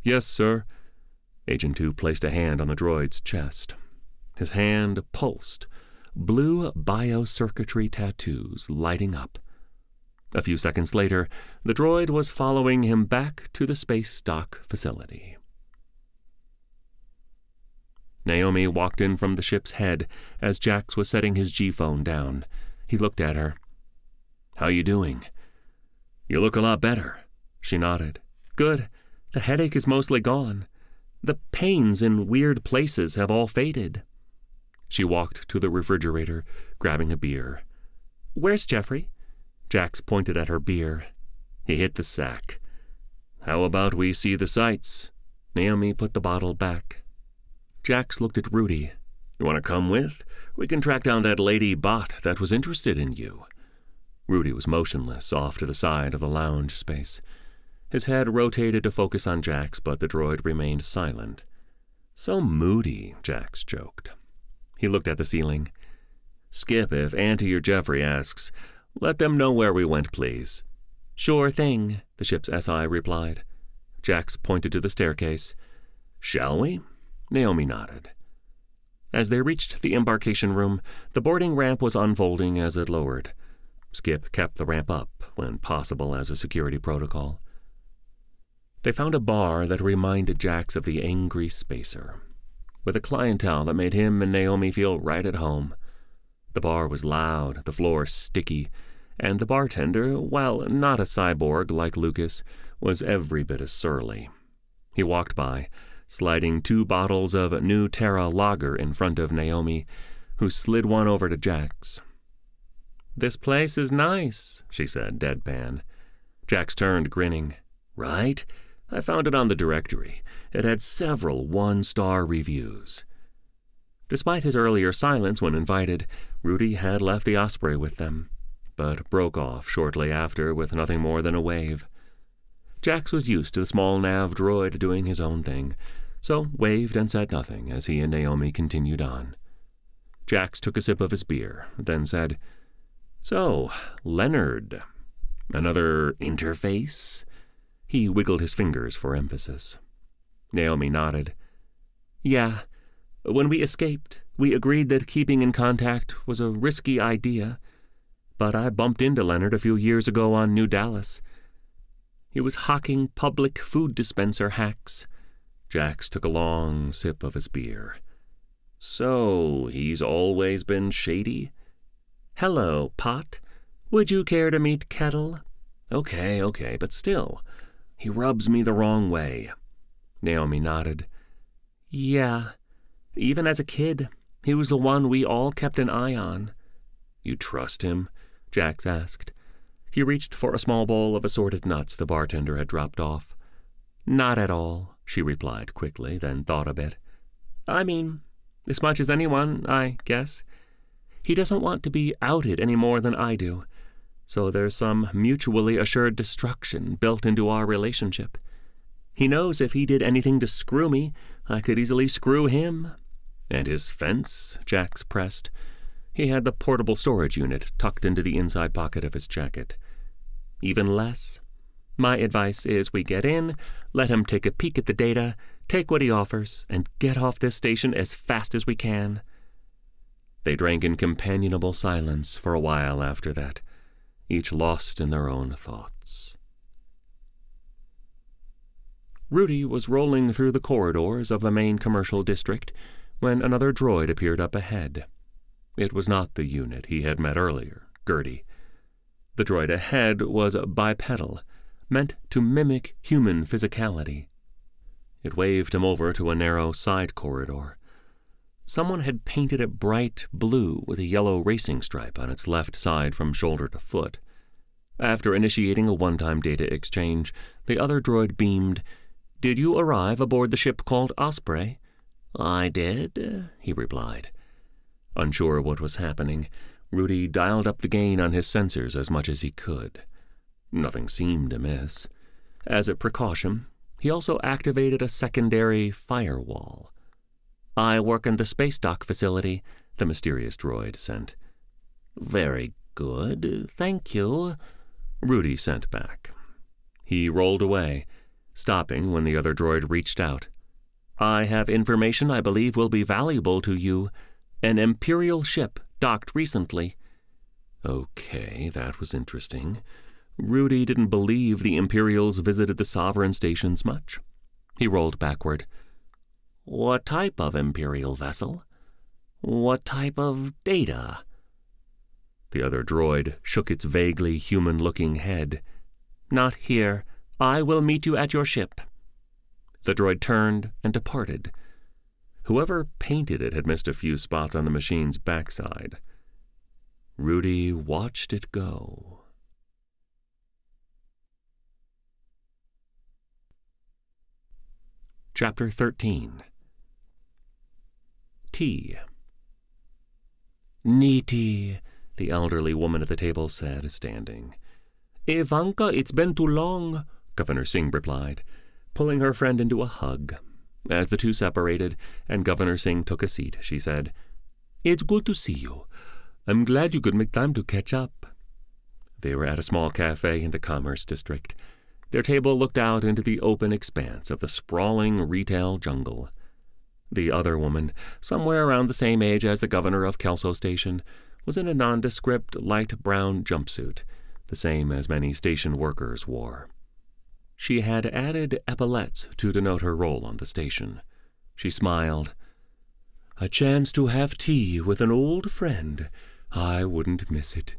B: "Yes, sir."
A: Agent 2 placed a hand on the droid's chest. His hand pulsed, blue biocircuitry tattoos lighting up. A few seconds later, the droid was following him back to the space dock facility. Naomi walked in from the ship's head as Jax was setting his G-phone down. He looked at her. "How you doing?" "You look a lot better." She nodded. "Good. The headache is mostly gone. The pains in weird places have all faded." She walked to the refrigerator, grabbing a beer. "Where's Jeffrey?" Jax pointed at her beer. "He hit the sack." "How about we see the sights?" Naomi put the bottle back. Jax looked at Rudy. "You want to come with? We can track down that lady bot that was interested in you." Rudy was motionless off to the side of the lounge space. His head rotated to focus on Jax, but the droid remained silent. "So moody," Jax joked. He looked at the ceiling. "Skip, if Auntie or Jeffrey asks, let them know where we went, please." "Sure thing," the ship's SI replied. Jax pointed to the staircase. "Shall we?" Naomi nodded. As they reached the embarkation room, the boarding ramp was unfolding as it lowered. Skip kept the ramp up, when possible, as a security protocol. They found a bar that reminded Jax of the Angry Spacer, with a clientele that made him and Naomi feel right at home. The bar was loud, the floor sticky, and the bartender, while not a cyborg like Lucas, was every bit as surly. He walked by, sliding 2 bottles of new Terra lager in front of Naomi, who slid one over to Jax. "This place is nice," she said, deadpan. Jax turned, grinning. "Right? I found it on the directory. It had several 1-star reviews." Despite his earlier silence when invited, Rudy had left the Osprey with them, but broke off shortly after with nothing more than a wave. Jax was used to the small nav droid doing his own thing, so waved and said nothing as he and Naomi continued on. Jax took a sip of his beer, then said, "So, Leonard, another interface?" He wiggled his fingers for emphasis. Naomi nodded. "Yeah. When we escaped, we agreed that keeping in contact was a risky idea, but I bumped into Leonard a few years ago on New Dallas. He was hawking public food dispenser hacks." Jax took a long sip of his beer. "So, he's always been shady?" "Hello, Pot. Would you care to meet Kettle?" Okay, but still, he rubs me the wrong way." Naomi nodded. "Yeah. Even as a kid, he was the one we all kept an eye on." "You trust him?" Jax asked. He reached for a small bowl of assorted nuts the bartender had dropped off. "Not at all," she replied quickly, then thought a bit. "I mean, as much as anyone, I guess. He doesn't want to be outed any more than I do, so there's some mutually assured destruction built into our relationship. He knows if he did anything to screw me, I could easily screw him." "And his fence?" Jax pressed. He had the portable storage unit tucked into the inside pocket of his jacket. "Even less. My advice is we get in, let him take a peek at the data, take what he offers, and get off this station as fast as we can." They drank in companionable silence for a while after that, each lost in their own thoughts. Rudy was rolling through the corridors of the main commercial district when another droid appeared up ahead. It was not the unit he had met earlier, Gertie. The droid ahead was bipedal, meant to mimic human physicality. It waved him over to a narrow side corridor. Someone had painted it bright blue with a yellow racing stripe on its left side from shoulder to foot. After initiating a one-time data exchange, the other droid beamed, "Did you arrive aboard the ship called Osprey?" "I did," he replied. Unsure what was happening, Rudy dialed up the gain on his sensors as much as he could. Nothing seemed amiss. As a precaution, he also activated a secondary firewall. "I work in the space dock facility," the mysterious droid sent. "Very good, thank you," Rudy sent back. He rolled away, stopping when the other droid reached out. "I have information I believe will be valuable to you. An Imperial ship docked recently." Okay, that was interesting. Rudy didn't believe the Imperials visited the Sovereign stations much. He rolled backward. "What type of Imperial vessel? What type of data?" The other droid shook its vaguely human-looking head. "Not here. I will meet you at your ship." The droid turned and departed. Whoever painted it had missed a few spots on the machine's backside. Rudy watched it go. Chapter 13. Tea. "Neaty," the elderly woman at the table said, standing. "Ivanka, it's been too long," Governor Singh replied, pulling her friend into a hug. As the two separated and Governor Singh took a seat, she said, "It's good to see you. I'm glad you could make time to catch up." They were at a small cafe in the Commerce District. Their table looked out into the open expanse of the sprawling retail jungle. The other woman, somewhere around the same age as the governor of Kelso Station, was in a nondescript light brown jumpsuit, the same as many station workers wore. She had added epaulettes to denote her role on the station. She smiled. "A chance to have tea with an old friend. I wouldn't miss it.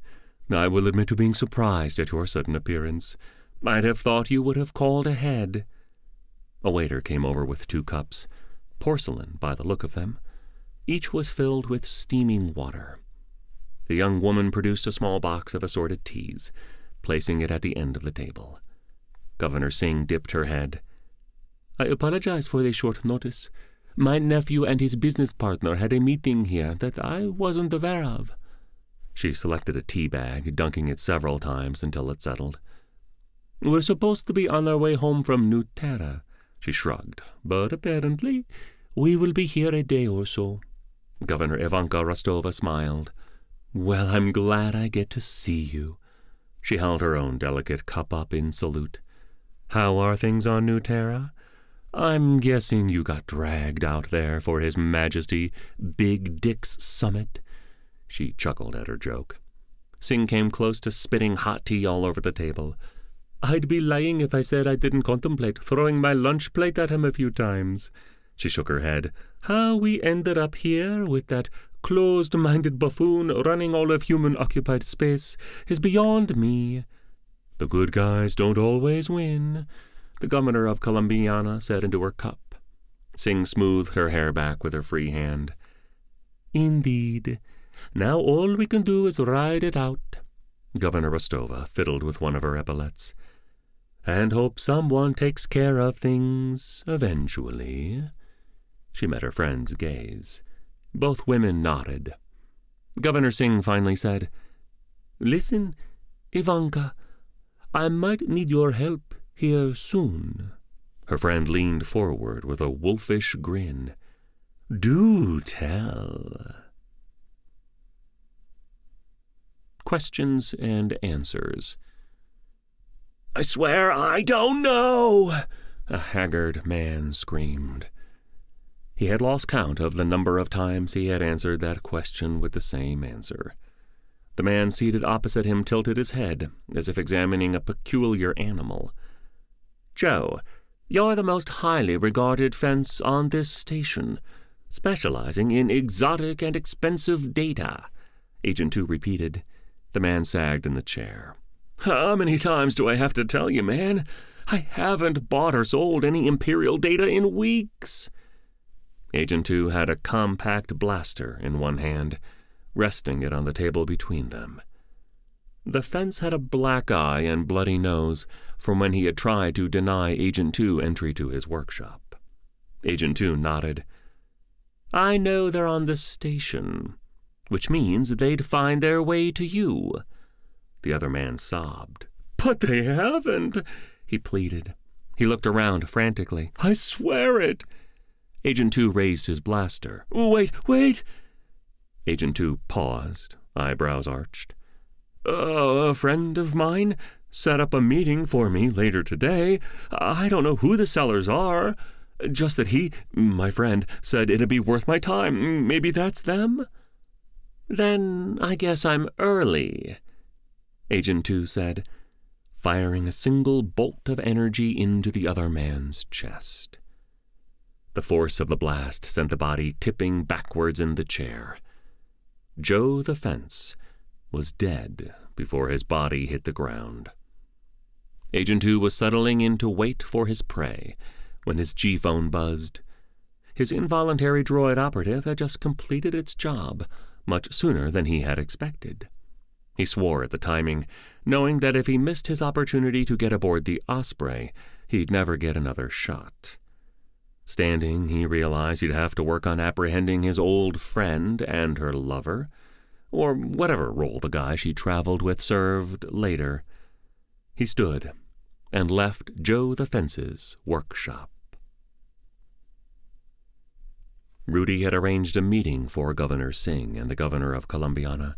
A: I will admit to being surprised at your sudden appearance. I'd have thought you would have called ahead." A waiter came over with 2 cups, porcelain by the look of them. Each was filled with steaming water. The young woman produced a small box of assorted teas, placing it at the end of the table. Governor Singh dipped her head. "I apologize for the short notice. My nephew and his business partner had a meeting here that I wasn't aware of." She selected a tea bag, dunking it several times until it settled. "We're supposed to be on our way home from New Terra," she shrugged, "but apparently we will be here a day or so." Governor Ivanka Rostova smiled. "Well, I'm glad I get to see you." She held her own delicate cup up in salute. "How are things on New Terra? I'm guessing you got dragged out there for His Majesty Big Dick's summit." She chuckled at her joke. Singh came close to spitting hot tea all over the table. "I'd be lying if I said I didn't contemplate throwing my lunch plate at him a few times." She shook her head. "How we ended up here with that closed-minded buffoon running all of human-occupied space is beyond me." "The good guys don't always win," the governor of Columbiana said into her cup. Singh smoothed her hair back with her free hand. "Indeed. Now all we can do is ride it out." Governor Rostova fiddled with one of her epaulettes. "And hope someone takes care of things eventually." She met her friend's gaze. Both women nodded. Governor Singh finally said, "Listen, Ivanka, I might need your help here soon." Her friend leaned forward with a wolfish grin. "Do tell." Questions and answers. I swear I don't know, a haggard man screamed. He had lost count of the number of times he had answered that question with the same answer. The man seated opposite him tilted his head, as if examining a peculiar animal. Joe, you're the most highly regarded fence on this station, specializing in exotic and expensive data, Agent 2 repeated. The man sagged in the chair. How many times do I have to tell you, man? I haven't bought or sold any Imperial data in weeks. Agent 2 had a compact blaster in one hand, resting it on the table between them. The fence had a black eye and bloody nose from when he had tried to deny Agent 2 entry to his workshop. Agent 2 nodded. I know they're on the station, which means they'd find their way to you. The other man sobbed. But they haven't, he pleaded. He looked around frantically. I swear it. Agent 2 raised his blaster. Wait! Agent 2 paused, eyebrows arched. A friend of mine set up a meeting for me later today. I don't know who the sellers are, just that he, my friend, said it'd be worth my time. Maybe that's them? Then I guess I'm early, Agent 2 said, firing a single bolt of energy into the other man's chest. The force of the blast sent the body tipping backwards in the chair. Joe the fence was dead before his body hit the ground. Agent 2 was settling in to wait for his prey when his G-phone buzzed. His involuntary droid operative had just completed its job much sooner than he had expected. He swore at the timing, knowing that if he missed his opportunity to get aboard the Osprey, he'd never get another shot. Standing, he realized he'd have to work on apprehending his old friend and her lover, or whatever role the guy she traveled with served later. He stood and left Joe the Fence's workshop. Rudy had arranged a meeting for Governor Singh and the Governor of Columbiana,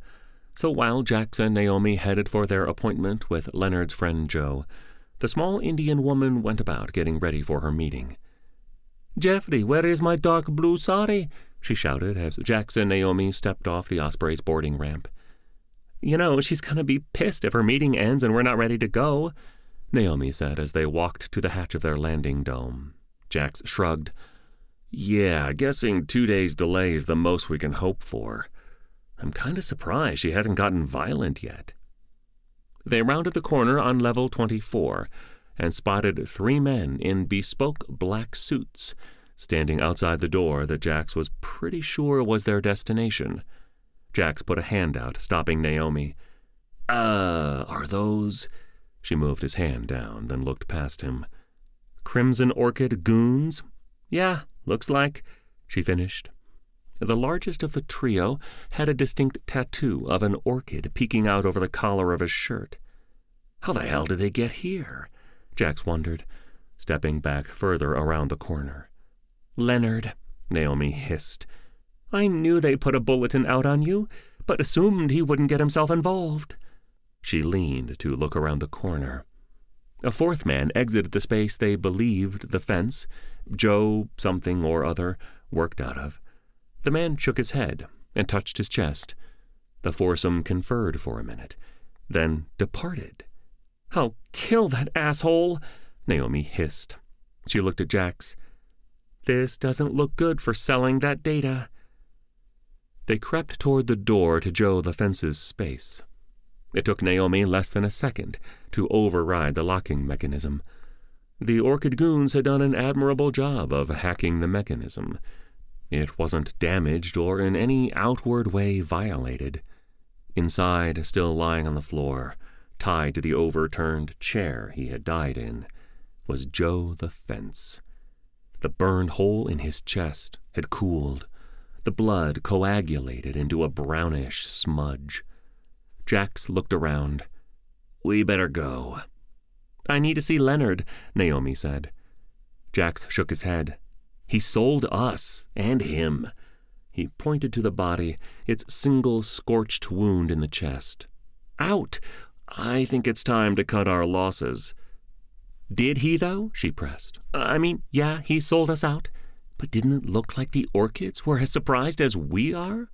A: so while Jax and Naomi headed for their appointment with Leonard's friend Joe, the small Indian woman went about getting ready for her meeting. "Jeffrey, where is my dark blue sari?" she shouted as Jax and Naomi stepped off the Osprey's boarding ramp. "You know, she's going to be pissed if her meeting ends and we're not ready to go," Naomi said as they walked to the hatch of their landing dome. Jax shrugged. "Yeah, guessing 2 days' delay is the most we can hope for. I'm kind of surprised she hasn't gotten violent yet." They rounded the corner on level 24 and spotted 3 men in bespoke black suits standing outside the door that Jax was pretty sure was their destination. Jax put a hand out, stopping Naomi. Are those—" She moved his hand down, then looked past him. "Crimson Orchid goons?" "Yeah, looks like," she finished. The largest of the trio had a distinct tattoo of an orchid peeking out over the collar of his shirt. How the hell did they get here? Jax wondered, stepping back further around the corner. "Leonard," Naomi hissed. "I knew they put a bulletin out on you, but assumed he wouldn't get himself involved." She leaned to look around the corner. A 4th man exited the space they believed the fence, Joe something or other, worked out of. The man shook his head and touched his chest. The foursome conferred for a minute, then departed. "I'll kill that asshole," Naomi hissed. She looked at Jax. "This doesn't look good for selling that data." They crept toward the door to Joe the Fence's space. It took Naomi less than a second to override the locking mechanism. The Orchid goons had done an admirable job of hacking the mechanism. It wasn't damaged or in any outward way violated. Inside, still lying on the floor, tied to the overturned chair he had died in, was Joe the Fence. The burned hole in his chest had cooled. The blood coagulated into a brownish smudge. Jax looked around. "We better go." "I need to see Leonard," Naomi said. Jax shook his head. "He sold us and him." He pointed to the body, its single scorched wound in the chest. "Out! I think it's time to cut our losses." Did he, though? She pressed. I mean, yeah, he sold us out. But didn't it look like the orchids were as surprised as we are?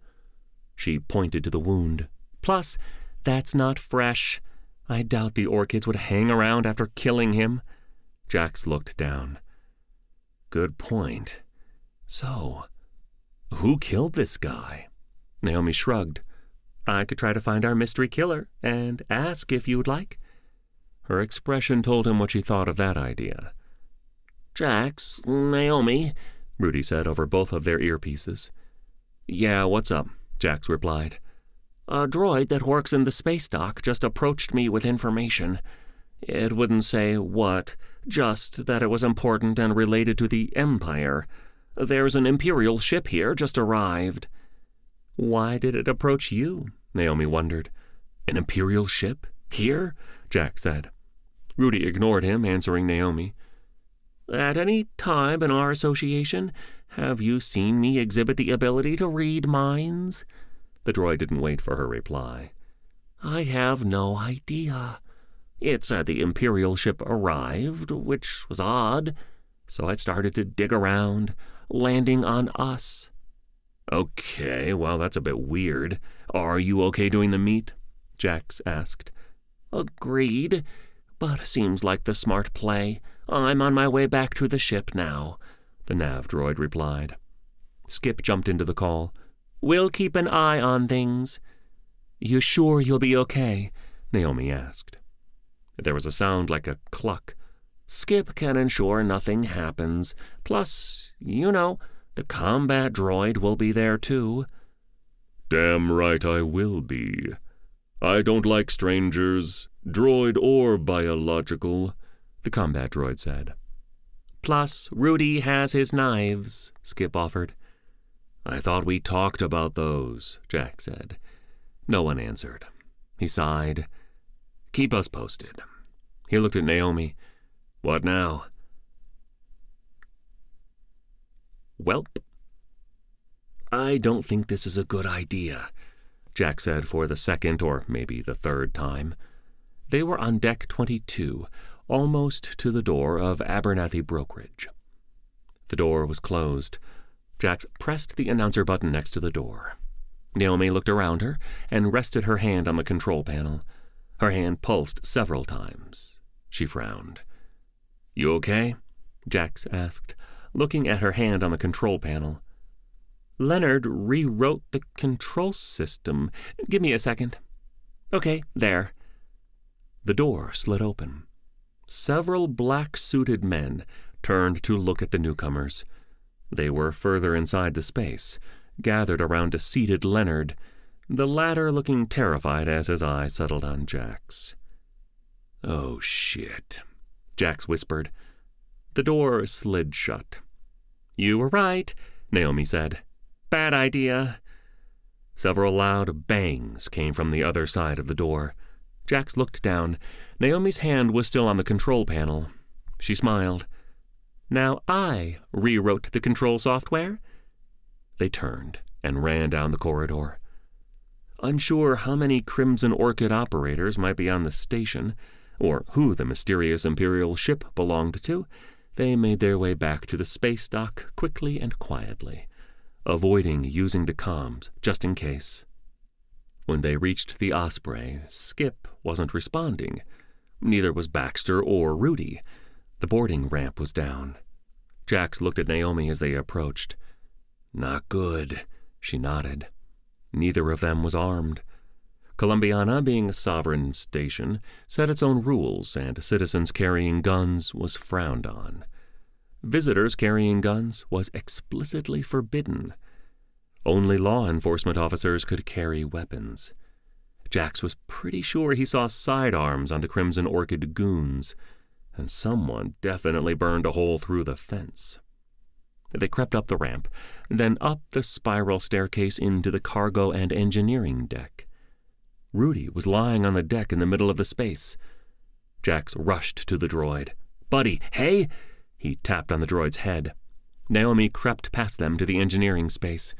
A: She pointed to the wound. Plus, that's not fresh. I doubt the orchids would hang around after killing him. Jax looked down. Good point. So, who killed this guy? Naomi shrugged. I could try to find our mystery killer and ask if you would like. Her expression told him what she thought of that idea. Jax, Naomi, Rudy said over both of their earpieces. Yeah, what's up? Jax replied. A droid that works in the space dock just approached me with information. It wouldn't say what, just that it was important and related to the Empire. There's an Imperial ship here, just arrived. Why did it approach you? Naomi wondered. An Imperial ship? Here? Jax said. Rudy ignored him, answering Naomi. At any time in our association, have you seen me exhibit the ability to read minds? The droid didn't wait for her reply. I have no idea. It said the Imperial ship arrived, which was odd, so I started to dig around, landing on us. Okay, well, that's a bit weird. Are you okay doing the meet? Jax asked. Agreed, but seems like the smart play. I'm on my way back to the ship now, the nav droid replied. Skip jumped into the call. We'll keep an eye on things. You sure you'll be okay? Naomi asked. There was a sound like a cluck. Skip can ensure nothing happens. Plus, you know, the combat droid will be there too. Damn right I will be. I don't like strangers, droid or biological, the combat droid said. Plus, Rudy has his knives, Skip offered. I thought we talked about those, Jack said. No one answered. He sighed. Keep us posted. He looked at Naomi. What now? Welp. I don't think this is a good idea, Jack said for the second or maybe the third time. They were on deck 22, almost to the door of Abernathy Brokerage. The door was closed. Jax pressed the announcer button next to the door. Naomi looked around her and rested her hand on the control panel. Her hand pulsed several times. She frowned. You okay? Jax asked, looking at her hand on the control panel. Leonard rewrote the control system. Give me a second. Okay, there. The door slid open. Several black-suited men turned to look at the newcomers. They were further inside the space, gathered around a seated Leonard, the latter looking terrified as his eye settled on Jax. Oh, shit, Jax whispered. The door slid shut. You were right, Naomi said. Bad idea. Several loud bangs came from the other side of the door. Jax looked down. Naomi's hand was still on the control panel. She smiled. Now I rewrote the control software. They turned and ran down the corridor. Unsure how many Crimson Orchid operators might be on the station, or who the mysterious Imperial ship belonged to, they made their way back to the space dock quickly and quietly, avoiding using the comms just in case. When they reached the Osprey, Skip wasn't responding. Neither was Baxter or Rudy. The boarding ramp was down. Jax looked at Naomi as they approached. Not good, she nodded. Neither of them was armed. Columbiana, being a sovereign station, set its own rules, and citizens carrying guns was frowned on. Visitors carrying guns was explicitly forbidden. Only law enforcement officers could carry weapons. Jax was pretty sure he saw sidearms on the Crimson Orchid goons, and someone definitely burned a hole through the fence. They crept up the ramp, then up the spiral staircase into the cargo and engineering deck. Rudy was lying on the deck in the middle of the space. Jax rushed to the droid. Buddy, hey! He tapped on the droid's head. Naomi crept past them to the engineering space.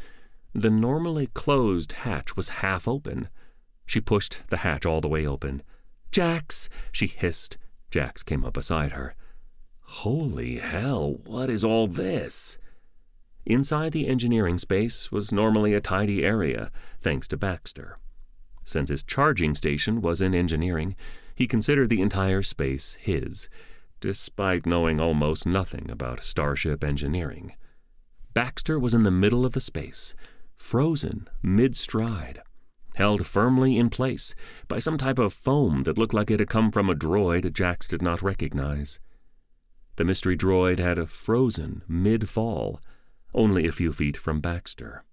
A: The normally closed hatch was half open. She pushed the hatch all the way open. Jax, she hissed. Jax came up beside her. Holy hell, what is all this? Inside the engineering space was normally a tidy area, thanks to Baxter. Since his charging station was in engineering, he considered the entire space his, despite knowing almost nothing about starship engineering. Baxter was in the middle of the space, frozen mid-stride, held firmly in place by some type of foam that looked like it had come from a droid Jax did not recognize. The mystery droid had frozen mid-fall, only a few feet from Baxter.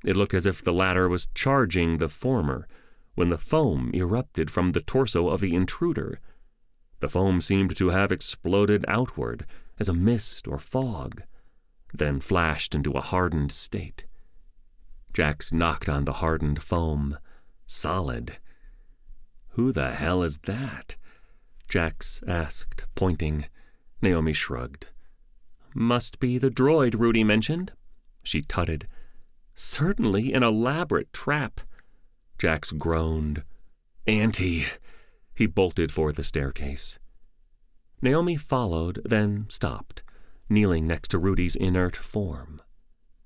A: It looked as if the latter was charging the former when the foam erupted from the torso of the intruder. The foam seemed to have exploded outward as a mist or fog, then flashed into a hardened state. Jax knocked on the hardened foam. Solid. "Who the hell is that?" Jax asked, pointing. Naomi shrugged. "Must be the droid Rudy mentioned," she tutted. "Certainly an elaborate trap." Jax groaned. "Auntie!" He bolted for the staircase. Naomi followed, then stopped, kneeling next to Rudy's inert form.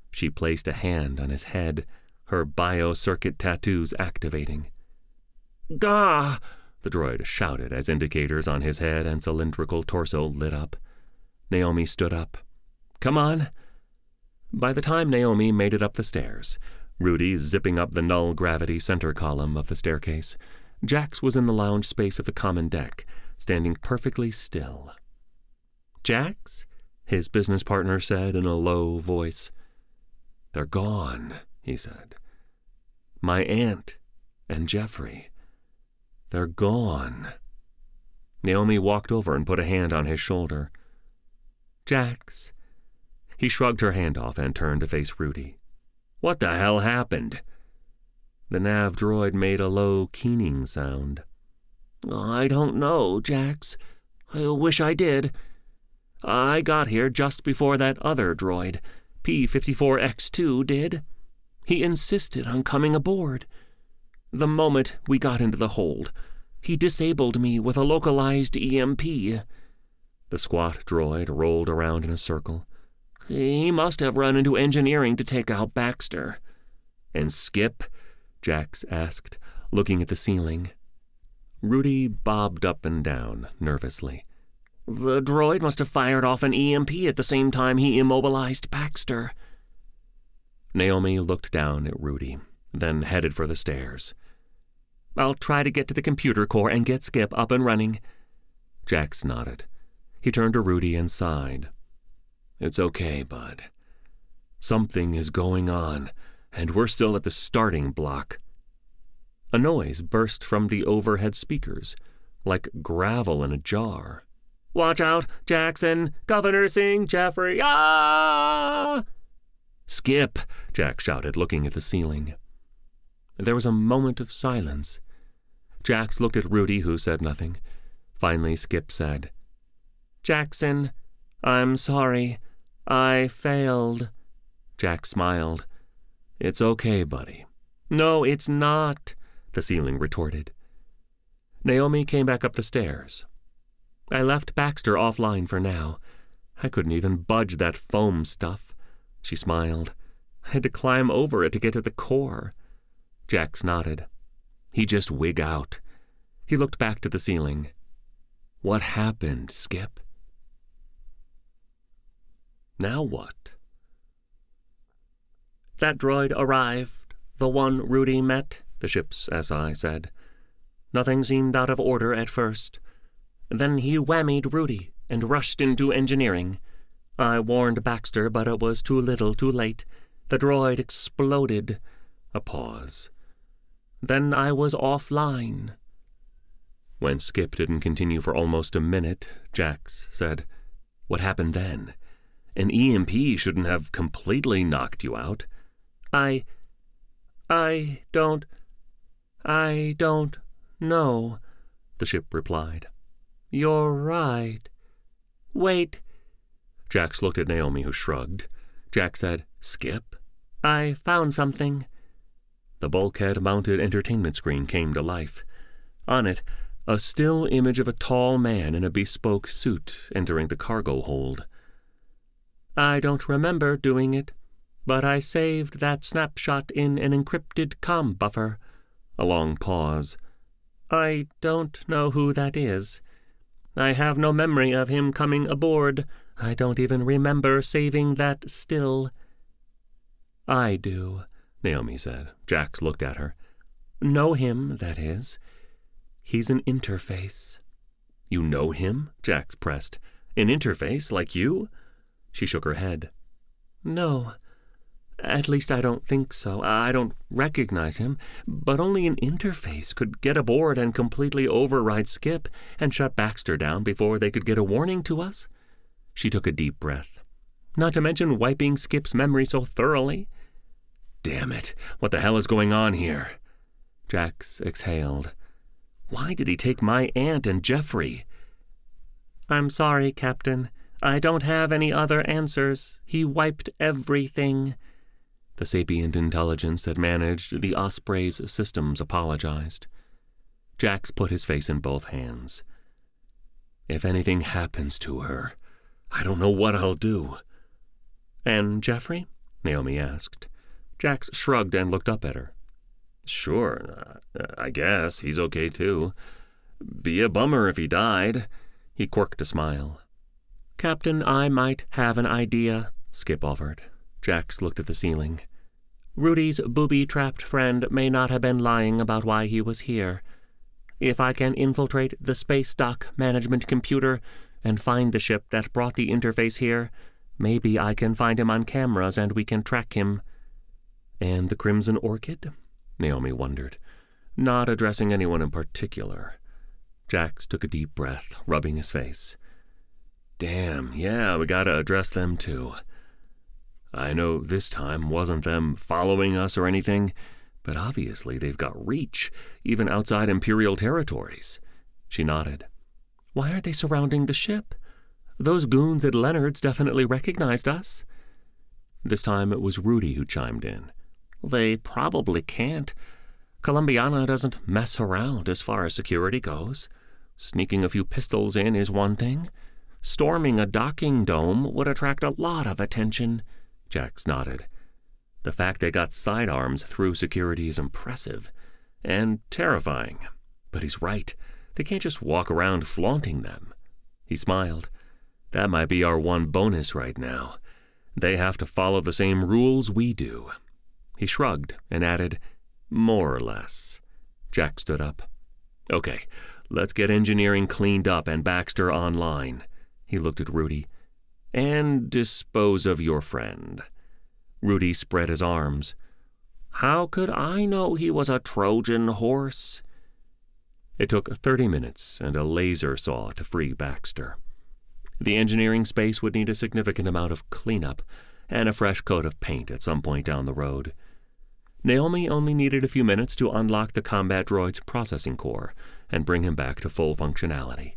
A: She placed a hand on his head, her bio-circuit tattoos activating. "Gah!" the droid shouted as indicators on his head and cylindrical torso lit up. Naomi stood up. "Come on." By the time Naomi made it up the stairs, Rudy zipping up the null-gravity center column of the staircase, Jax was in the lounge space of the common deck, standing perfectly still. "Jax?" his business partner said in a low voice. "They're gone," he said. "My aunt and Jeffrey. They're gone." Naomi walked over and put a hand on his shoulder. "Jax." He shrugged her hand off and turned to face Rudy. "What the hell happened?" The nav droid made a low keening sound. "I don't know, Jax. I wish I did. I got here just before that other droid, P-54X2, did. He insisted on coming aboard. The moment we got into the hold, he disabled me with a localized EMP. The squat droid rolled around in a circle. He must have run into engineering to take out Baxter." "And Skip?" Jax asked, looking at the ceiling. Rudy bobbed up and down nervously. "The droid must have fired off an EMP at the same time he immobilized Baxter." Naomi looked down at Rudy, then headed for the stairs. "I'll try to get to the computer core and get Skip up and running." Jax nodded. He turned to Rudy and sighed. "It's okay, bud. Something is going on, and we're still at the starting block." A noise burst from the overhead speakers, like gravel in a jar. "Watch out, Jackson! Governor Singh, Jeffrey! Ah!" "Skip!" Jack shouted, looking at the ceiling. There was a moment of silence. Jax looked at Rudy, who said nothing. Finally, Skip said, "Jackson, I'm sorry. I failed." Jack smiled. "It's okay, buddy." "No, it's not," the ceiling retorted. Naomi came back up the stairs. "I left Baxter offline for now. I couldn't even budge that foam stuff." She smiled. "I had to climb over it to get to the core." Jax nodded. "He just wig out." He looked back to the ceiling. "What happened, Skip?" "Now what?" "That droid arrived, the one Rudy met," the ship's SI said. "Nothing seemed out of order at first. Then he whammied Rudy and rushed into engineering. I warned Baxter, but it was too little too late. The droid exploded." A pause. "Then I was offline." When Skip didn't continue for almost a minute, Jax said, "What happened then? An EMP shouldn't have completely knocked you out." I don't know," the ship replied. "You're right. Wait." Jax looked at Naomi, who shrugged. Jack said, "Skip?" "I found something." The bulkhead-mounted entertainment screen came to life. On it, a still image of a tall man in a bespoke suit entering the cargo hold.
B: I don't remember doing it, but I saved that snapshot in an encrypted comm buffer.
A: A long pause.
B: I don't know who that is. I have no memory of him coming aboard. I don't even remember saving that still.
A: I do, Naomi said. Jax looked at her.
B: Know him, that is. He's an interface.
A: You know him? Jax pressed. An interface, like you? She shook her head.
B: No. At least I don't think so. I don't recognize him, but only an interface could get aboard and completely override Skip and shut Baxter down before they could get a warning to us.
A: She took a deep breath.
B: Not to mention wiping Skip's memory so thoroughly.
A: Damn it, what the hell is going on here? Jax exhaled. Why did he take my aunt and Jeffrey?
B: I'm sorry, Captain. I don't have any other answers. He wiped everything.
A: The sapient intelligence that managed the Osprey's systems apologized. Jax put his face in both hands. If anything happens to her, I don't know what I'll do.
B: And Jeffrey?
A: Naomi asked.
B: Jax shrugged and looked up at her.
A: Sure, I guess he's okay too. Be a bummer if he died. He quirked a smile.
B: Captain, I might have an idea,
A: Skip offered. Jax looked at the ceiling.
B: Rudy's booby-trapped friend may not have been lying about why he was here. If I can infiltrate the space dock management computer and find the ship that brought the interface here, maybe I can find him on cameras and we can track him.
A: And the Crimson Orchid? Naomi wondered, not addressing anyone in particular. Jax took a deep breath, rubbing his face. Damn, yeah, we gotta address them too. I know this time wasn't them following us or anything, but obviously they've got reach, even outside Imperial territories. She nodded.
B: Why aren't they surrounding the ship? Those goons at Leonard's definitely recognized us.
A: This time it was Rudy who chimed in.
B: They probably can't. Columbiana doesn't mess around as far as security goes. Sneaking a few pistols in is one thing. Storming a docking dome would attract a lot of attention.
A: Jax nodded. The fact they got sidearms through security is impressive and terrifying. But he's right. They can't just walk around flaunting them. He smiled. That might be our one bonus right now. They have to follow the same rules we do. He shrugged and added, more or less. Jack stood up. Okay, let's get engineering cleaned up and Baxter online. He looked at Rudy. And dispose of your friend. Rudy spread his arms.
B: How could I know he was a Trojan horse?
A: It took 30 minutes and a laser saw to free Baxter. The engineering space would need a significant amount of cleanup and a fresh coat of paint at some point down the road. Naomi only needed a few minutes to unlock the combat droid's processing core and bring him back to full functionality.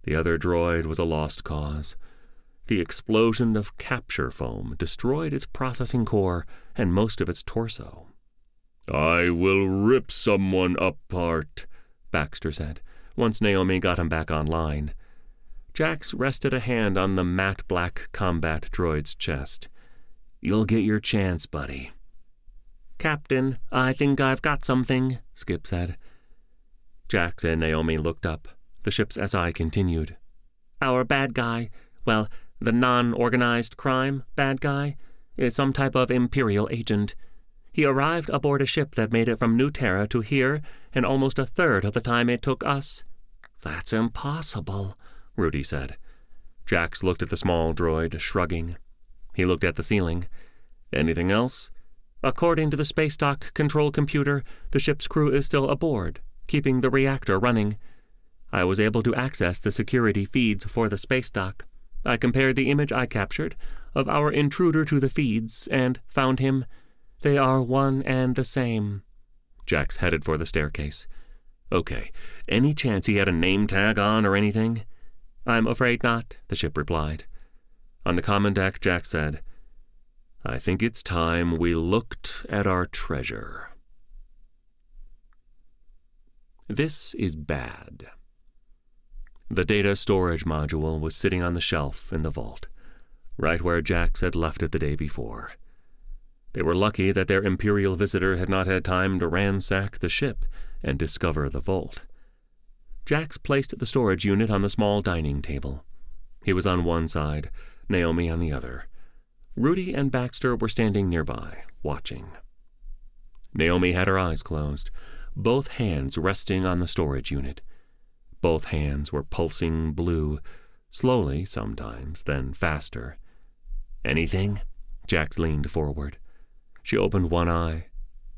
A: The other droid was a lost cause. The explosion of capture foam destroyed its processing core and most of its torso. I will rip someone apart, Baxter said, once Naomi got him back online. Jax rested a hand on the matte black combat droid's chest. You'll get your chance, buddy.
B: Captain, I think I've got something,
A: Skip said. Jax and Naomi looked up. The ship's SI continued.
B: Our bad guy, well, the non-organized crime bad guy, is some type of Imperial agent. He arrived aboard a ship that made it from New Terra to here in almost a third of the time it took us.
A: That's impossible, Rudy said. Jax looked at the small droid, shrugging. He looked at the ceiling. Anything else?
B: According to the space dock control computer, the ship's crew is still aboard, keeping the reactor running. I was able to access the security feeds for the space dock. I compared the image I captured of our intruder to the feeds and found him. They are one and the same.
A: Jax headed for the staircase. Okay, any chance he had a name tag on or anything?
B: I'm afraid not, the ship replied.
A: On the common deck, Jax said, I think it's time we looked at our treasure. This is bad. The data storage module was sitting on the shelf in the vault, right where Jax had left it the day before. They were lucky that their Imperial visitor had not had time to ransack the ship and discover the vault. Jax placed the storage unit on the small dining table. He was on one side, Naomi on the other. Rudy and Baxter were standing nearby, watching. Naomi had her eyes closed, both hands resting on the storage unit. Both hands were pulsing blue, slowly sometimes, then faster. Anything? Jax leaned forward. She opened one eye.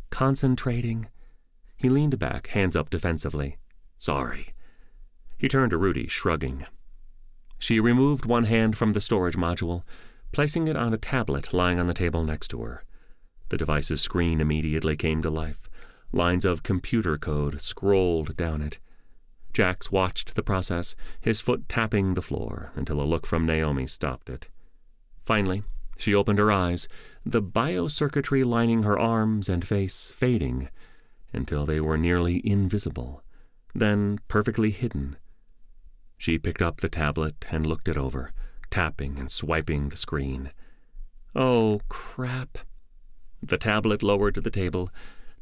A: Concentrating. He leaned back, hands up defensively. Sorry. He turned to Rudy, shrugging. She removed one hand from the storage module, placing it on a tablet lying on the table next to her. The device's screen immediately came to life. Lines of computer code scrolled down it. Jax watched the process, his foot tapping the floor, until a look from Naomi stopped it. Finally, she opened her eyes, the biocircuitry lining her arms and face fading until they were nearly invisible, then perfectly hidden. She picked up the tablet and looked it over, tapping and swiping the screen. Oh, crap. The tablet lowered to the table.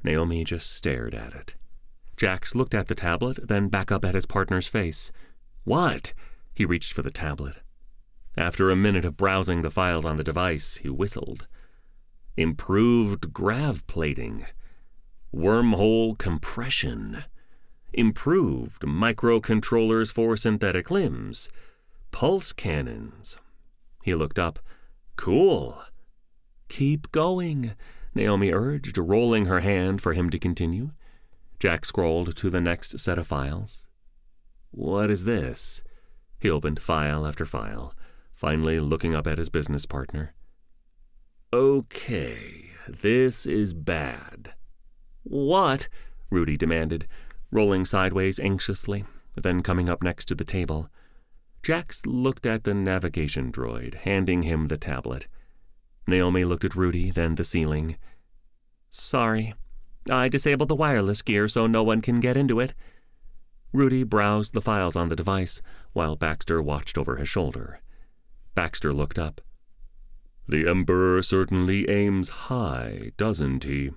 A: Naomi just stared at it. Jax looked at the tablet, then back up at his partner's face. What? He reached for the tablet. After a minute of browsing the files on the device, he whistled. Improved grav plating. Wormhole compression. Improved microcontrollers for synthetic limbs. Pulse cannons. He looked up. Cool. Keep going, Naomi urged, rolling her hand for him to continue. Jack scrolled to the next set of files. What is this? He opened file after file, finally looking up at his business partner. Okay, this is bad. What? Rudy demanded, rolling sideways anxiously, then coming up next to the table. Jax looked at the navigation droid, handing him the tablet. Naomi looked at Rudy, then the ceiling. Sorry. I disabled the wireless gear so no one can get into it. Rudy browsed the files on the device, while Baxter watched over his shoulder. Baxter looked up. The Emperor certainly aims high, doesn't he?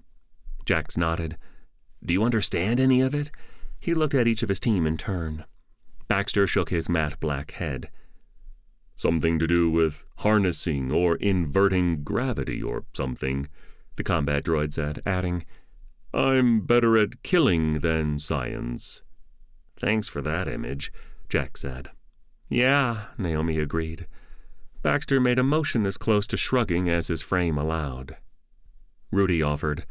A: Jax nodded. Do you understand any of it? He looked at each of his team in turn. Baxter shook his matte black head. Something to do with harnessing or inverting gravity or something, the combat droid said, adding, I'm better at killing than science. Thanks for that image, Jack said. Yeah, Naomi agreed. Baxter made a motion as close to shrugging as his frame allowed. Rudy offered,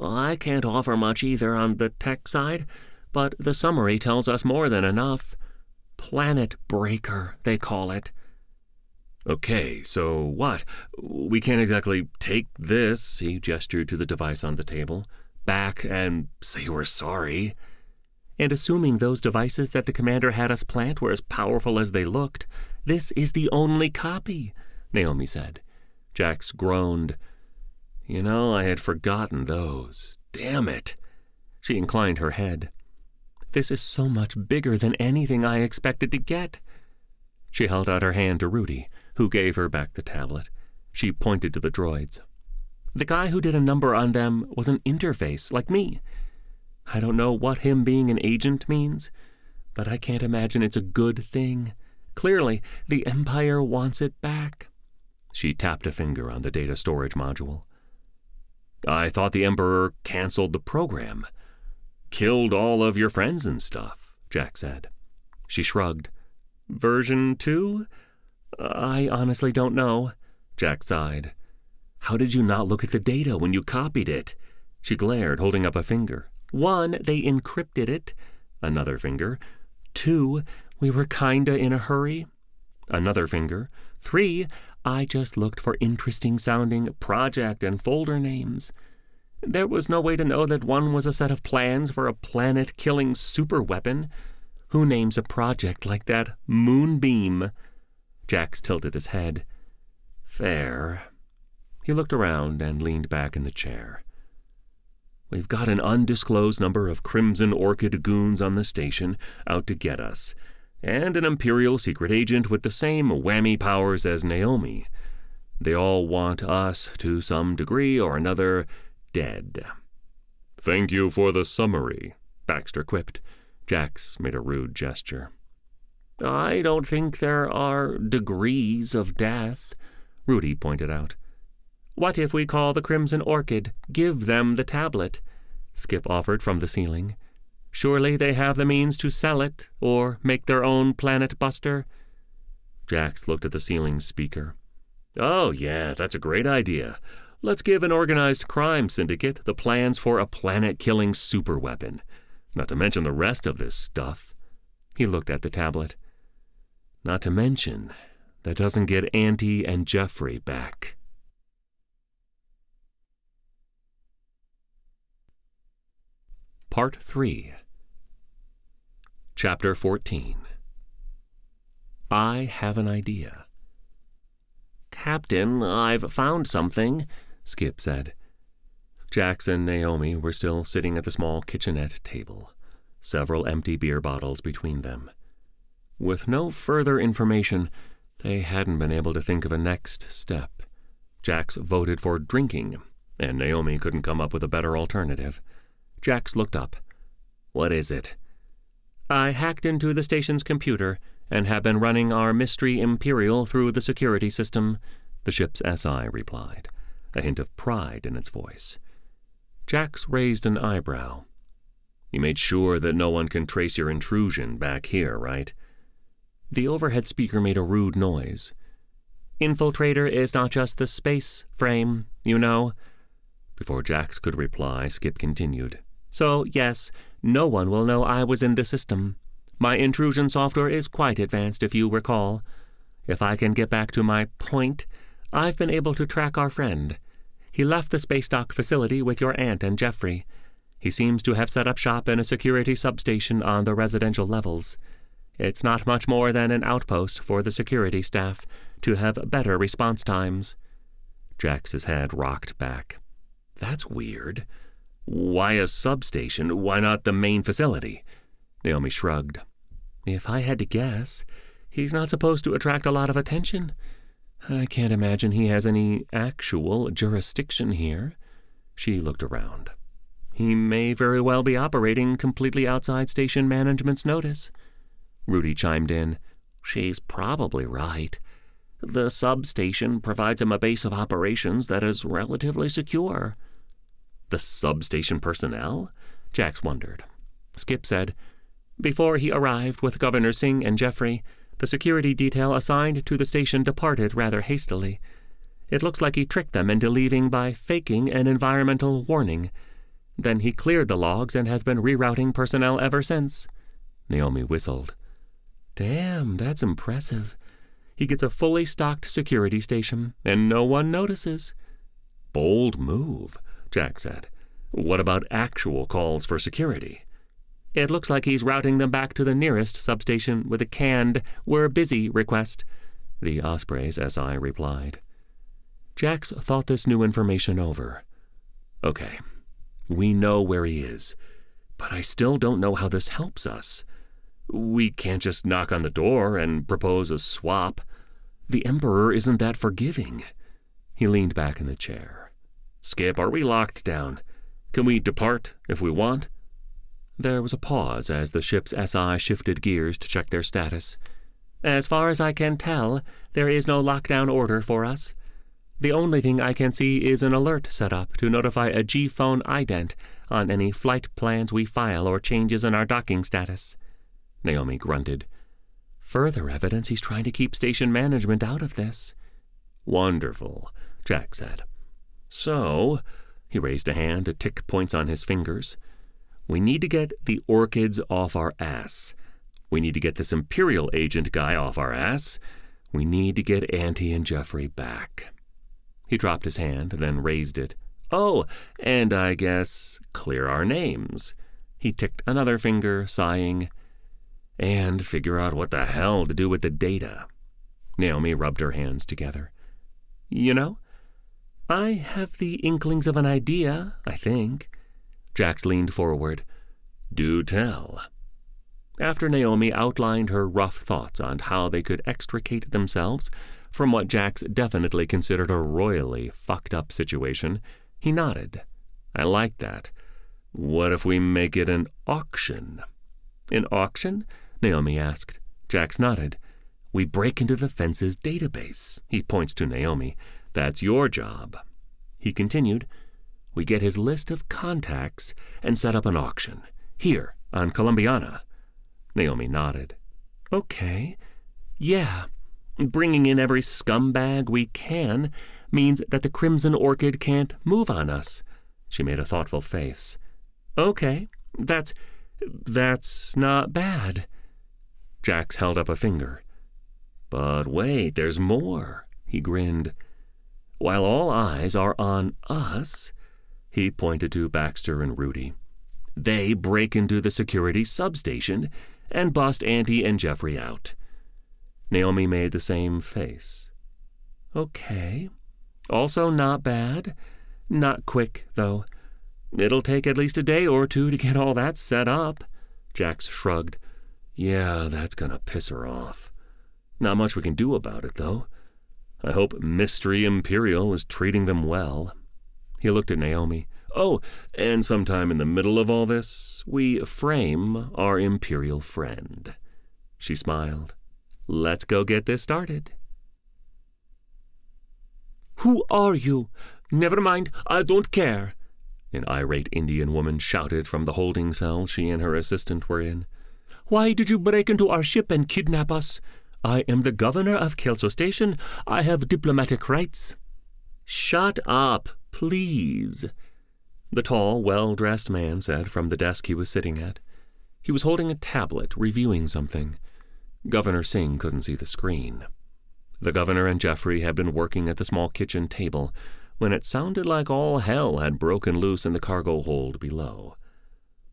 A: I can't offer much either on the tech side, but the summary tells us more than enough. Planet breaker, they call it. Okay, so what? We can't exactly take this, he gestured to the device on the table, back and say we're sorry. And assuming those devices that the commander had us plant were as powerful as they looked, this is the only copy, Naomi said. Jax groaned. You know, I had forgotten those. Damn it. She inclined her head. This is so much bigger than anything I expected to get. She held out her hand to Rudy, who gave her back the tablet. She pointed to the droids. The guy who did a number on them was an interface, like me. I don't know what him being an agent means, but I can't imagine it's a good thing. Clearly, the Empire wants it back. She tapped a finger on the data storage module. I thought the Emperor canceled the program. Killed all of your friends and stuff, Jack said. She shrugged. Version 2? I honestly don't know, Jack sighed. How did you not look at the data when you copied it? She glared, holding up a finger. 1, they encrypted it. Another finger. 2, we were kinda in a hurry. Another finger. 3, I just looked for interesting-sounding project and folder names. There was no way to know that one was a set of plans for a planet-killing superweapon. Who names a project like that? Moonbeam. Jax tilted his head. Fair. He looked around and leaned back in the chair. We've got an undisclosed number of Crimson Orchid goons on the station out to get us, and an Imperial secret agent with the same whammy powers as Naomi. They all want us, to some degree or another, dead." "Thank you for the summary," Baxter quipped. Jax made a rude gesture. "I don't think there are degrees of death," Rudy pointed out. "What if we call the Crimson Orchid, give them the tablet?" Skip offered from the ceiling. "Surely they have the means to sell it, or make their own planet buster." Jax looked at the ceiling speaker. "Oh, yeah, that's a great idea. Let's give an organized crime syndicate the plans for a planet-killing superweapon. Not to mention the rest of this stuff." He looked at the tablet. "Not to mention, that doesn't get Auntie and Jeffrey back." Part 3. Chapter 14. I have an idea. "Captain, I've found something," Skip said. Jax and Naomi were still sitting at the small kitchenette table, several empty beer bottles between them. With no further information, they hadn't been able to think of a next step. Jax voted for drinking, and Naomi couldn't come up with a better alternative. Jax looked up. "What is it?" "I hacked into the station's computer and have been running our mystery Imperial through the security system," the ship's SI replied, a hint of pride in its voice. Jax raised an eyebrow. "You made sure that no one can trace your intrusion back here, right?" The overhead speaker made a rude noise. "Infiltrator is not just the space frame, you know." Before Jax could reply, Skip continued. "So, yes, no one will know I was in the system. My intrusion software is quite advanced, if you recall. If I can get back to my point, I've been able to track our friend. He left the space dock facility with your aunt and Jeffrey. He seems to have set up shop in a security substation on the residential levels. It's not much more than an outpost for the security staff to have better response times." Jax's head rocked back. "That's weird. Why a substation? Why not the main facility?" Naomi shrugged. "If I had to guess, he's not supposed to attract a lot of attention. I can't imagine he has any actual jurisdiction here." She looked around. "He may very well be operating completely outside station management's notice." Rudy chimed in. "She's probably right. The substation provides him a base of operations that is relatively secure." "The substation personnel?" Jax wondered. Skip said, "Before he arrived with Governor Singh and Jeffrey, the security detail assigned to the station departed rather hastily. It looks like he tricked them into leaving by faking an environmental warning. Then he cleared the logs and has been rerouting personnel ever since." Naomi whistled. "Damn, that's impressive. He gets a fully stocked security station, and no one notices." "Bold move," Jack said. "What about actual calls for security?" "It looks like he's routing them back to the nearest substation with a canned 'we're busy' request," the Osprey's SI replied. Jax thought this new information over. "Okay, we know where he is, but I still don't know how this helps us. We can't just knock on the door and propose a swap. The Emperor isn't that forgiving." He leaned back in the chair. "Skip, are we locked down? Can we depart if we want?" There was a pause as the ship's SI shifted gears to check their status. "As far as I can tell, there is no lockdown order for us. The only thing I can see is an alert set up to notify a G-phone ident on any flight plans we file or changes in our docking status." Naomi grunted. "Further evidence he's trying to keep station management out of this." "Wonderful," Jack said. "So," he raised a hand to tick points on his fingers, "we need to get the Orchids off our ass. We need to get this Imperial agent guy off our ass. We need to get Auntie and Jeffrey back." He dropped his hand, then raised it. "Oh, and I guess clear our names." He ticked another finger, sighing. "And figure out what the hell to do with the data." Naomi rubbed her hands together. "You know, I have the inklings of an idea, I think. Jax leaned forward. Do tell. After Naomi outlined her rough thoughts on how they could extricate themselves from what Jax definitely considered a royally fucked-up situation, he nodded. I like that. What if we make it an auction? An auction? Naomi asked. Jax nodded. We break into the fence's database. He points to Naomi. That's your job. He continued. We get his list of contacts and set up an auction. Here, on Columbiana. Naomi nodded. Okay. Yeah. Bringing in every scumbag we can means that the Crimson Orchid can't move on us. She made a thoughtful face. Okay. That's not bad. Jax held up a finger. But wait, there's more. He grinned. While all eyes are on us, he pointed to Baxter and Rudy, they break into the security substation and bust Auntie and Jeffrey out. Naomi made the same face. Okay. Also not bad. Not quick, though. It'll take at least a day or two to get all that set up. Jax shrugged. Yeah, that's gonna piss her off. Not much we can do about it, though. I hope Mystery Imperial is treating them well. He looked at Naomi. Oh, and sometime in the middle of all this, we frame our Imperial friend. She smiled. Let's go get this started. Who are you? Never mind, I don't care. An irate Indian woman shouted from the holding cell she and her assistant were in. Why did you break into our ship and kidnap us? I am the Governor of Kelso Station. I have diplomatic rights. Shut up, please, the tall, well-dressed man said from the desk he was sitting at. He was holding a tablet, reviewing something. Governor Singh couldn't see the screen. The governor and Jeffrey had been working at the small kitchen table when it sounded like all hell had broken loose in the cargo hold below.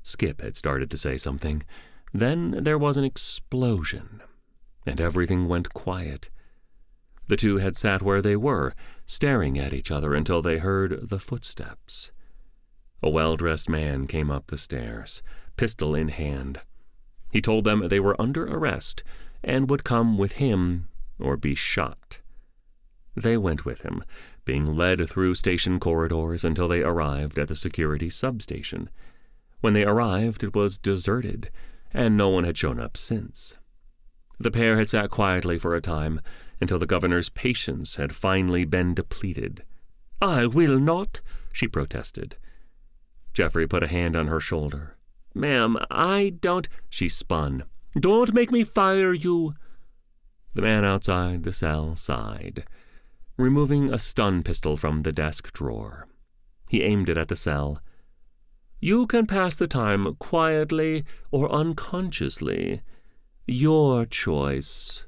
A: Skip had started to say something. Then there was an explosion, and everything went quiet. The two had sat where they were, staring at each other until they heard the footsteps. A well-dressed man came up the stairs, pistol in hand. He told them they were under arrest and would come with him or be shot. They went with him, being led through station corridors until they arrived at the security substation. When they arrived, it was deserted, and no one had shown up since. The pair had sat quietly for a time until the governor's patience had finally been depleted. I will not, she protested. Jeffrey put a hand on her shoulder. Ma'am, I don't... She spun. Don't make me fire you. The man outside the cell sighed, removing a stun pistol from the desk drawer. He aimed it at the cell. You can pass the time quietly or unconsciously. Your choice.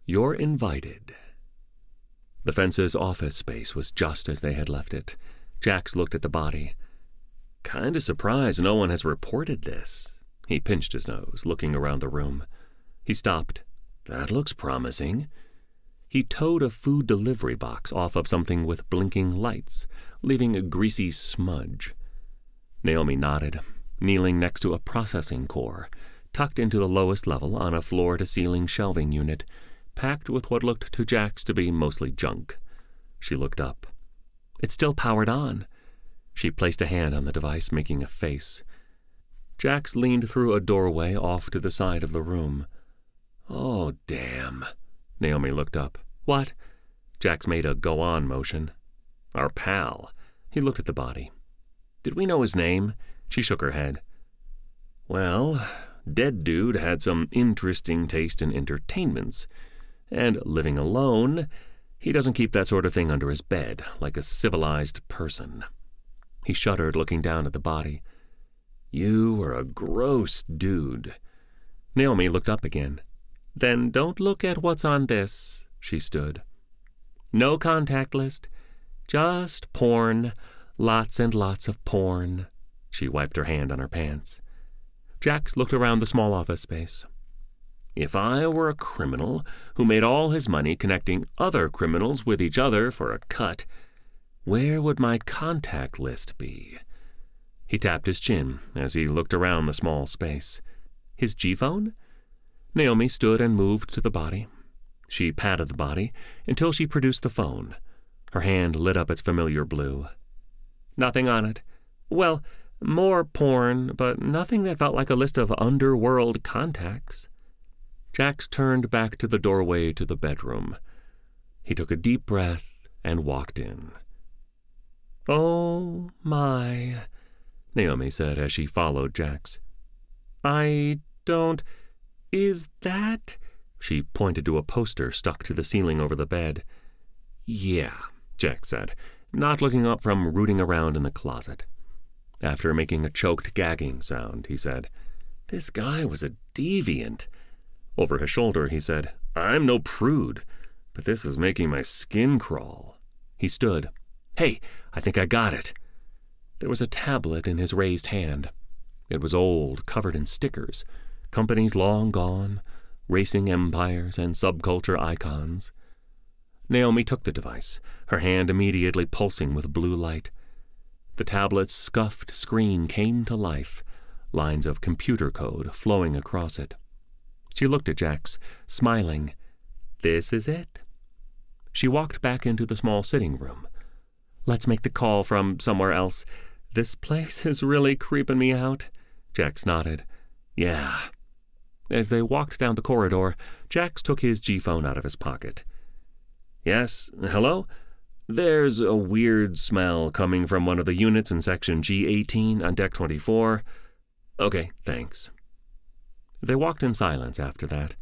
A: You're invited. The fence's office space was just as they had left it. Jax looked at the body. Kinda surprised no one has reported this. He pinched his nose, looking around the room. He stopped. That looks promising. He towed a food delivery box off of something with blinking lights, leaving a greasy smudge. Naomi nodded, kneeling next to a processing core, tucked into the lowest level on a floor-to-ceiling shelving unit, packed with what looked to Jax to be mostly junk. She looked up. It's still powered on. She placed a hand on the device, making a face. Jax leaned through a doorway off to the side of the room. Oh, damn. Naomi looked up. What? Jax made a go-on motion. Our pal. He looked at the body. Did we know his name? She shook her head. Well, dead dude had some interesting taste in entertainments. And living alone, he doesn't keep that sort of thing under his bed, like a civilized person. He shuddered, looking down at the body. You were a gross dude. Naomi looked up again. Then don't look at what's on this, she stood. No contact list. Just porn. Lots and lots of porn. She wiped her hand on her pants. Jax looked around the small office space. If I were a criminal who made all his money connecting other criminals with each other for a cut, Where would my contact list be? He tapped his chin as he looked around the small space. His G-phone? Naomi stood and moved to the body. She patted the body until she produced the phone. Her hand lit up its familiar blue. Nothing on it. Well, more porn, but nothing that felt like a list of underworld contacts. Jax turned back to the doorway to the bedroom. He took a deep breath and walked in. "Oh, my," Naomi said as she followed Jax. "I don't... Is that..." She pointed to a poster stuck to the ceiling over the bed. "Yeah," Jax said, not looking up from rooting around in the closet. After making a choked gagging sound, he said, "This guy was a deviant." Over his shoulder, he said, "I'm no prude, but this is making my skin crawl." He stood. "Hey, I think I got it." There was a tablet in his raised hand. It was old, covered in stickers, companies long gone, racing empires and subculture icons. Naomi took the device, her hand immediately pulsing with blue light. The tablet's scuffed screen came to life, lines of computer code flowing across it. She looked at Jax, smiling. "This is it." She walked back into the small sitting room. "Let's make the call from somewhere else. This place is really creeping me out." Jax nodded. "Yeah." As they walked down the corridor, Jax took his G-phone out of his pocket. "Yes, hello? There's a weird smell coming from one of the units in section G18 on deck 24. Okay, thanks." They walked in silence after that.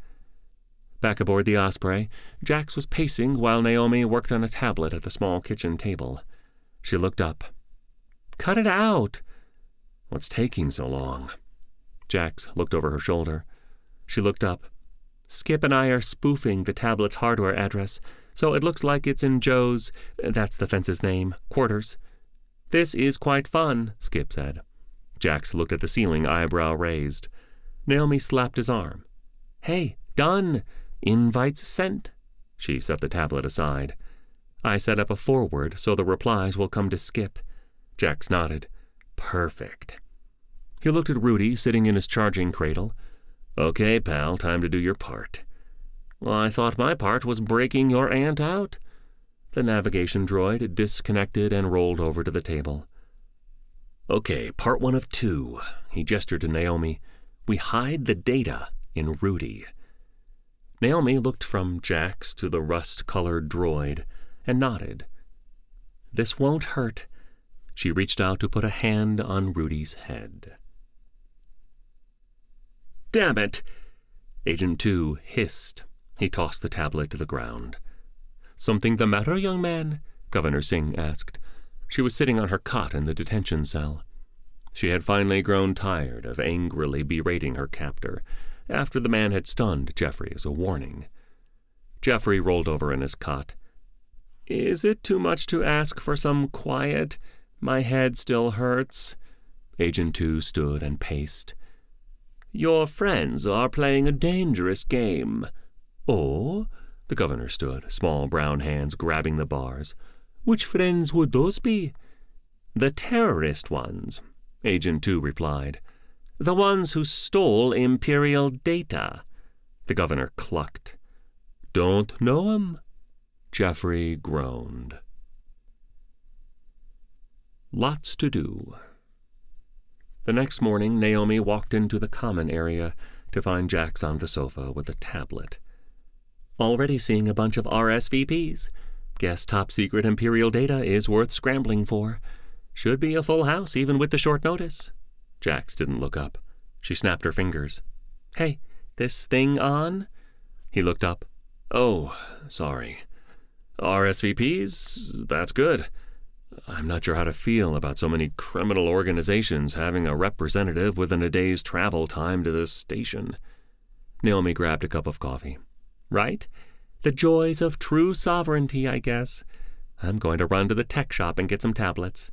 A: Back aboard the Osprey, Jax was pacing while Naomi worked on a tablet at the small kitchen table. She looked up. "Cut it out!" "What's taking so long?" Jax looked over her shoulder. She looked up. "Skip and I are spoofing the tablet's hardware address, so it looks like it's in Joe's, that's the fence's name, quarters." "This is quite fun," Skip said. Jax looked at the ceiling, eyebrow raised. Naomi slapped his arm. "Hey, done! Invites sent." She set the tablet aside. "I set up a forward so the replies will come to Skip." Jax nodded. "Perfect." He looked at Rudy sitting in his charging cradle. "Okay, pal, time to do your part." "Well, I thought my part was breaking your aunt out." The navigation droid disconnected and rolled over to the table. "Okay, part 1 of 2. He gestured to Naomi. "We hide the data in Rudy." Naomi looked from Jax to the rust-colored droid and nodded. "This won't hurt." She reached out to put a hand on Rudy's head. "Damn it!" Agent 2 hissed. He tossed the tablet to the ground. "Something the matter, young man?" Governor Singh asked. She was sitting on her cot in the detention cell. She had finally grown tired of angrily berating her captor after the man had stunned Jeffrey as a warning. Jeffrey rolled over in his cot. "Is it too much to ask for some quiet? My head still hurts." Agent 2 stood and paced. "Your friends are playing a dangerous game." "Oh?" The governor stood, small brown hands grabbing the bars. "Which friends would those be?" "The terrorist ones," Agent 2 replied. "The ones who stole Imperial data." The governor clucked. "Don't know 'em?" Jeffrey groaned. Lots to do. The next morning, Naomi walked into the common area to find Jax on the sofa with a tablet. "Already seeing a bunch of RSVPs. Guess top-secret Imperial data is worth scrambling for. Should be a full house, even with the short notice." Jax didn't look up. She snapped her fingers. "Hey, this thing on?" He looked up. "Oh, sorry. RSVPs? That's good. I'm not sure how to feel about so many criminal organizations having a representative within a day's travel time to this station." Naomi grabbed a cup of coffee. "Right? The joys of true sovereignty, I guess. I'm going to run to the tech shop and get some tablets."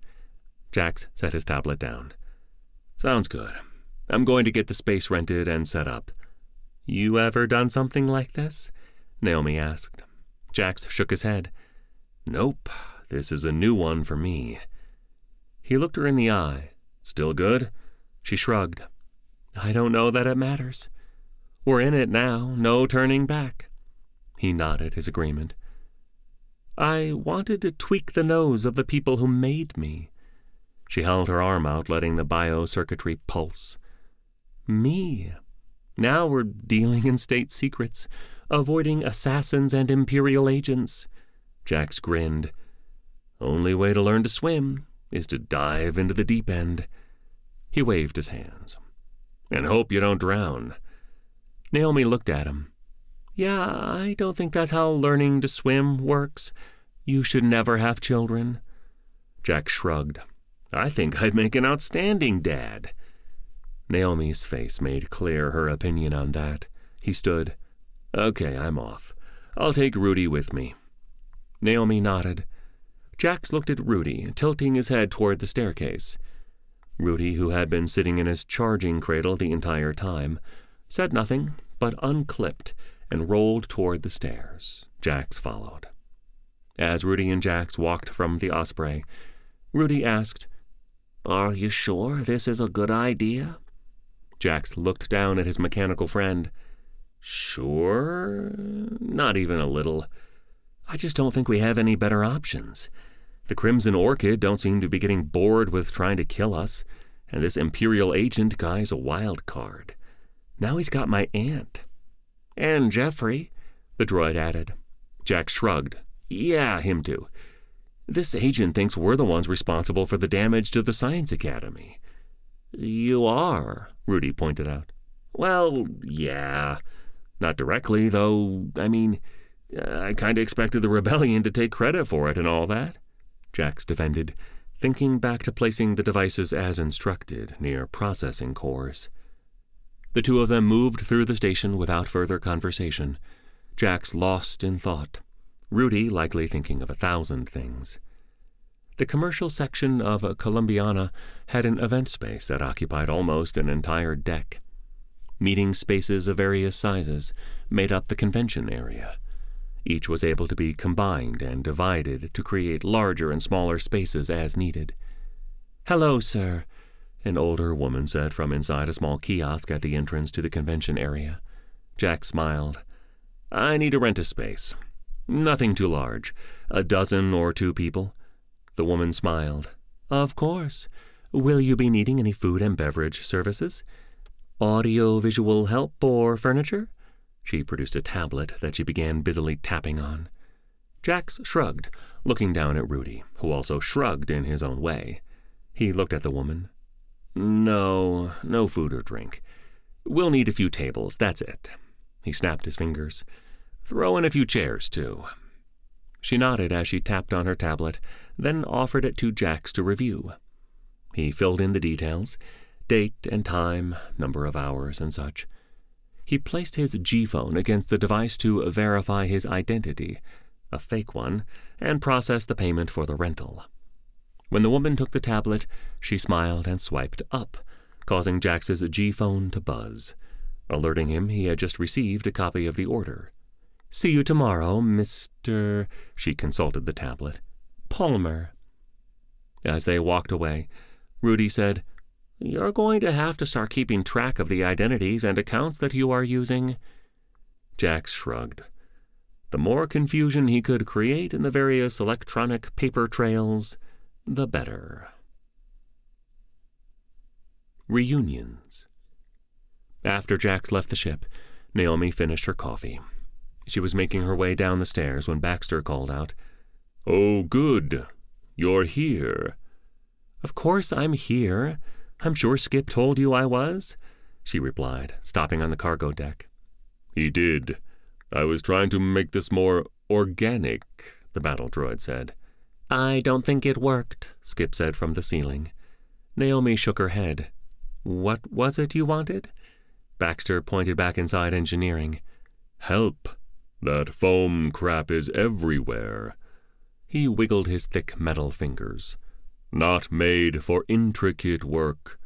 A: Jax set his tablet down. "Sounds good. I'm going to get the space rented and set up." "You ever done something like this?" Naomi asked. Jax shook his head. "Nope. This is a new one for me." He looked her in the eye. "Still good?" She shrugged. "I don't know that it matters. We're in it now, no turning back." He nodded his agreement. "I wanted to tweak the nose of the people who made me." She held her arm out, letting the biocircuitry pulse. "Me. Now we're dealing in state secrets, avoiding assassins and Imperial agents." Jax grinned. "Only way to learn to swim is to dive into the deep end." He waved his hands. "And hope you don't drown." Naomi looked at him. "Yeah, I don't think that's how learning to swim works. You should never have children." Jax shrugged. "I think I'd make an outstanding dad." Naomi's face made clear her opinion on that. He stood. "Okay, I'm off. I'll take Rudy with me." Naomi nodded. Jax looked at Rudy, tilting his head toward the staircase. Rudy, who had been sitting in his charging cradle the entire time, said nothing, but unclipped and rolled toward the stairs. Jax followed. As Rudy and Jax walked from the Osprey, Rudy asked, "Are you sure this is a good idea?" Jax looked down at his mechanical friend. "Sure? Not even a little. I just don't think we have any better options. The Crimson Orchid don't seem to be getting bored with trying to kill us, and this Imperial agent guy's a wild card. Now he's got my aunt." "And Jeffrey," the droid added. Jax shrugged. "Yeah, him too. This agent thinks we're the ones responsible for the damage to the Science Academy." "You are," Rudy pointed out. "Well, yeah. Not directly, though. I mean, I kind of expected the rebellion to take credit for it and all that," Jax defended, thinking back to placing the devices as instructed near processing cores. The two of them moved through the station without further conversation, Jax lost in thought, Rudy likely thinking of 1,000 things. The commercial section of Columbiana had an event space that occupied almost an entire deck. Meeting spaces of various sizes made up the convention area. Each was able to be combined and divided to create larger and smaller spaces as needed. "Hello, sir," an older woman said from inside a small kiosk at the entrance to the convention area. Jack smiled. "I need to rent a space. Nothing too large. 12 or 2 people." The woman smiled. "Of course. Will you be needing any food and beverage services? Audio-visual help or furniture?" She produced a tablet that she began busily tapping on. Jax shrugged, looking down at Rudy, who also shrugged in his own way. He looked at the woman. No food or drink. We'll need a few tables, that's it." He snapped his fingers. "Throw in a few chairs, too." She nodded as she tapped on her tablet, then offered it to Jax to review. He filled in the details, date and time, number of hours, and such. He placed his G-phone against the device to verify his identity, a fake one, and processed the payment for the rental. When the woman took the tablet, she smiled and swiped up, causing Jax's G-phone to buzz, alerting him he had just received a copy of the order. "See you tomorrow, Mr." She consulted the tablet. "Palmer." As they walked away, Rudy said, "You're going to have to start keeping track of the identities and accounts that you are using." Jax shrugged. The more confusion he could create in the various electronic paper trails, the better. Reunions. After Jax left the ship, Naomi finished her coffee. She was making her way down the stairs when Baxter called out, "Oh, good. You're here." "Of course I'm here. I'm sure Skip told you I was," she replied, stopping on the cargo deck. "He did. I was trying to make this more organic," the battle droid said. "I don't think it worked," Skip said from the ceiling. Naomi shook her head. "What was it you wanted?" Baxter pointed back inside engineering. "Help. That foam crap is everywhere." He wiggled his thick metal fingers. "Not made for intricate work."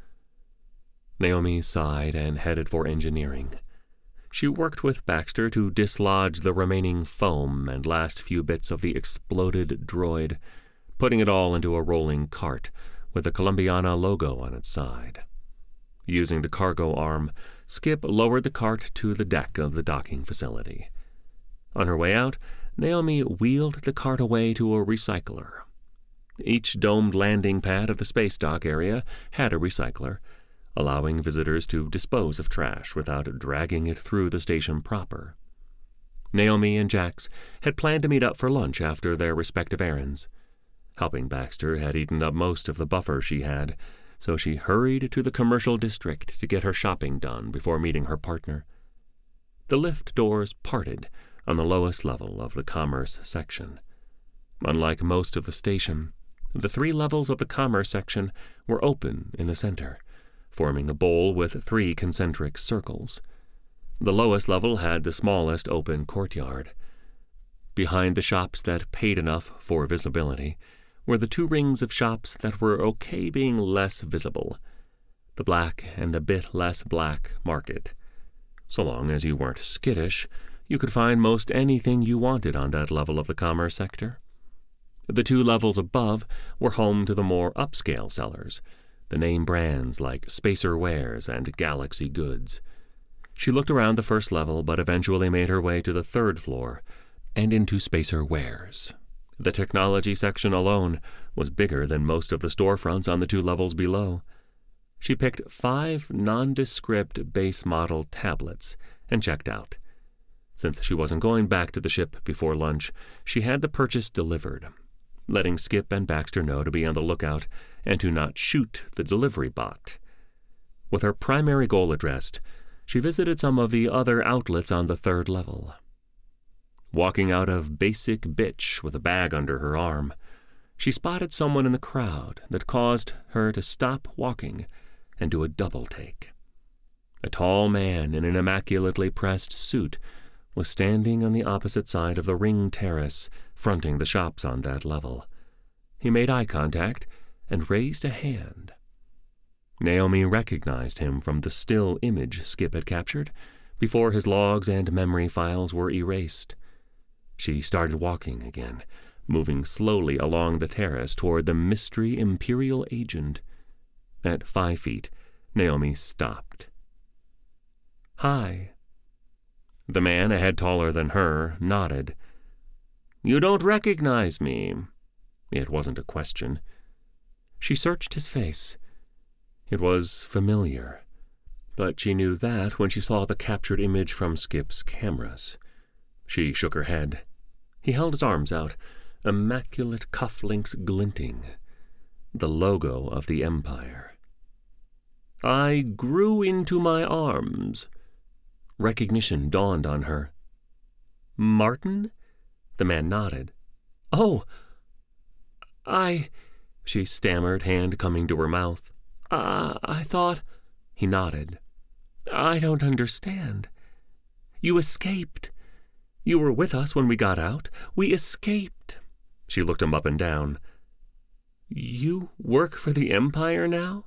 A: Naomi sighed and headed for engineering. She worked with Baxter to dislodge the remaining foam and last few bits of the exploded droid. putting it all into a rolling cart with the Columbiana logo on its side. Using the cargo arm, Skip lowered the cart to the deck of the docking facility. On her way out, Naomi wheeled the cart away to a recycler. Each domed landing pad of the space dock area had a recycler, allowing visitors to dispose of trash without dragging it through the station proper. Naomi and Jax had planned to meet up for lunch after their respective errands. Helping Baxter had eaten up most of the buffer she had, so she hurried to the commercial district to get her shopping done before meeting her partner. The lift doors parted on the lowest level of the commerce section. Unlike most of the station, the 3 levels of the commerce section were open in the center, forming a bowl with 3 concentric circles. The lowest level had the smallest open courtyard. Behind the shops that paid enough for visibility were the 2 rings of shops that were okay being less visible, the black and the bit less black market. So long as you weren't skittish, you could find most anything you wanted on that level of the commerce sector. The 2 levels above were home to the more upscale sellers, the name brands like Spacer Wares and Galaxy Goods. She looked around the first level, but eventually made her way to the 3rd floor and into Spacer Wares. The technology section alone was bigger than most of the storefronts on the 2 levels below. She picked 5 nondescript base model tablets and checked out. Since she wasn't going back to the ship before lunch, she had the purchase delivered, letting Skip and Baxter know to be on the lookout and to not shoot the delivery bot. With her primary goal addressed, she visited some of the other outlets on the 3rd level. Walking out of Basic Bitch with a bag under her arm, she spotted someone in the crowd that caused her to stop walking and do a double take. A tall man in an immaculately pressed suit was standing on the opposite side of the ring terrace, fronting the shops on that level. He made eye contact and raised a hand. Naomi recognized him from the still image Skip had captured before his logs and memory files were erased. She started walking again, moving slowly along the terrace toward the mystery Imperial agent. At 5 feet, Naomi stopped. "Hi." The man, a head taller than her, nodded. "You don't recognize me." It wasn't a question. She searched his face. It was familiar, but she knew that when she saw the captured image from Skip's cameras. She shook her head. He held his arms out, immaculate cufflinks glinting, the logo of the Empire. "I grew into my arms." Recognition dawned on her. "Martin?" The man nodded. "Oh, she stammered, hand coming to her mouth. I thought—" He nodded. "I don't understand. You escaped. You were with us when we got out. We escaped." She looked him up and down. "You work for the Empire now?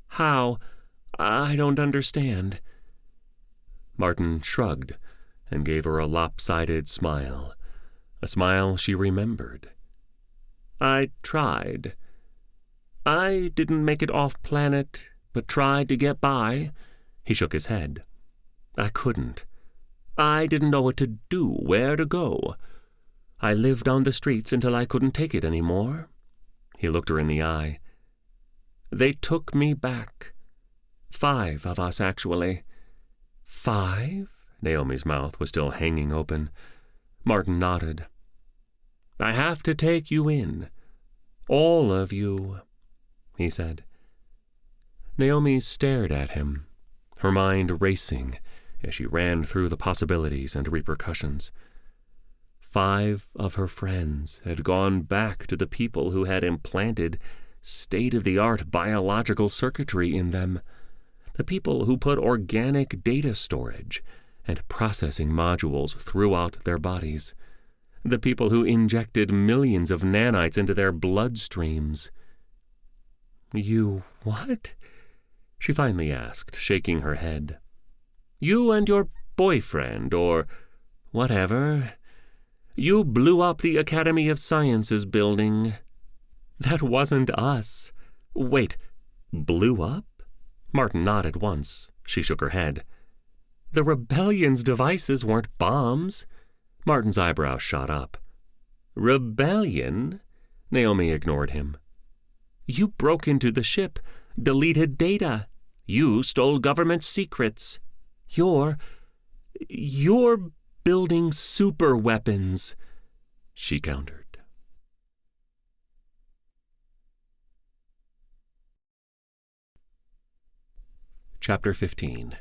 A: How? I don't understand." Martin shrugged and gave her a lopsided smile, a smile she remembered. "I tried. I didn't make it off-planet, but tried to get by." He shook his head. "I couldn't. I didn't know what to do, where to go. I lived on the streets until I couldn't take it anymore." He looked her in the eye. "They took me back. 5 of us, actually." "5?" Naomi's mouth was still hanging open. Martin nodded. "I have to take you in. All of you," he said. Naomi stared at him, her mind racing as she ran through the possibilities and repercussions. 5 of her friends had gone back to the people who had implanted state-of-the-art biological circuitry in them, the people who put organic data storage and processing modules throughout their bodies, the people who injected millions of nanites into their bloodstreams. "You what?" she finally asked, shaking her head. "You and your boyfriend, or whatever. You blew up the Academy of Sciences building."
B: That wasn't us.
A: Wait, blew up?
B: Martin nodded once. She shook her head. The rebellion's devices weren't bombs. Martin's eyebrows shot up.
A: Rebellion?
B: Naomi ignored him. You broke into the ship, deleted data. You stole government secrets. You're building super weapons, she countered. Chapter 15.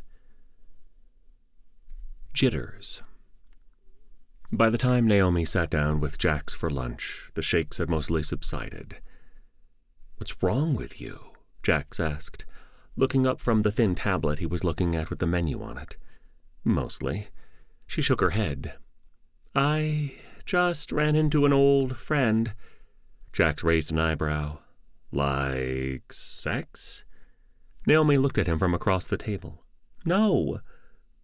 B: Jitters. By the time Naomi sat down with Jax for lunch, the shakes had mostly subsided. "What's wrong with you?" Jax asked, looking up from the thin tablet he was looking at with the menu on it. "Mostly." She shook her head. "I just ran into an old friend." Jax raised an eyebrow. "Like sex?" Naomi looked at him from across the table. "No.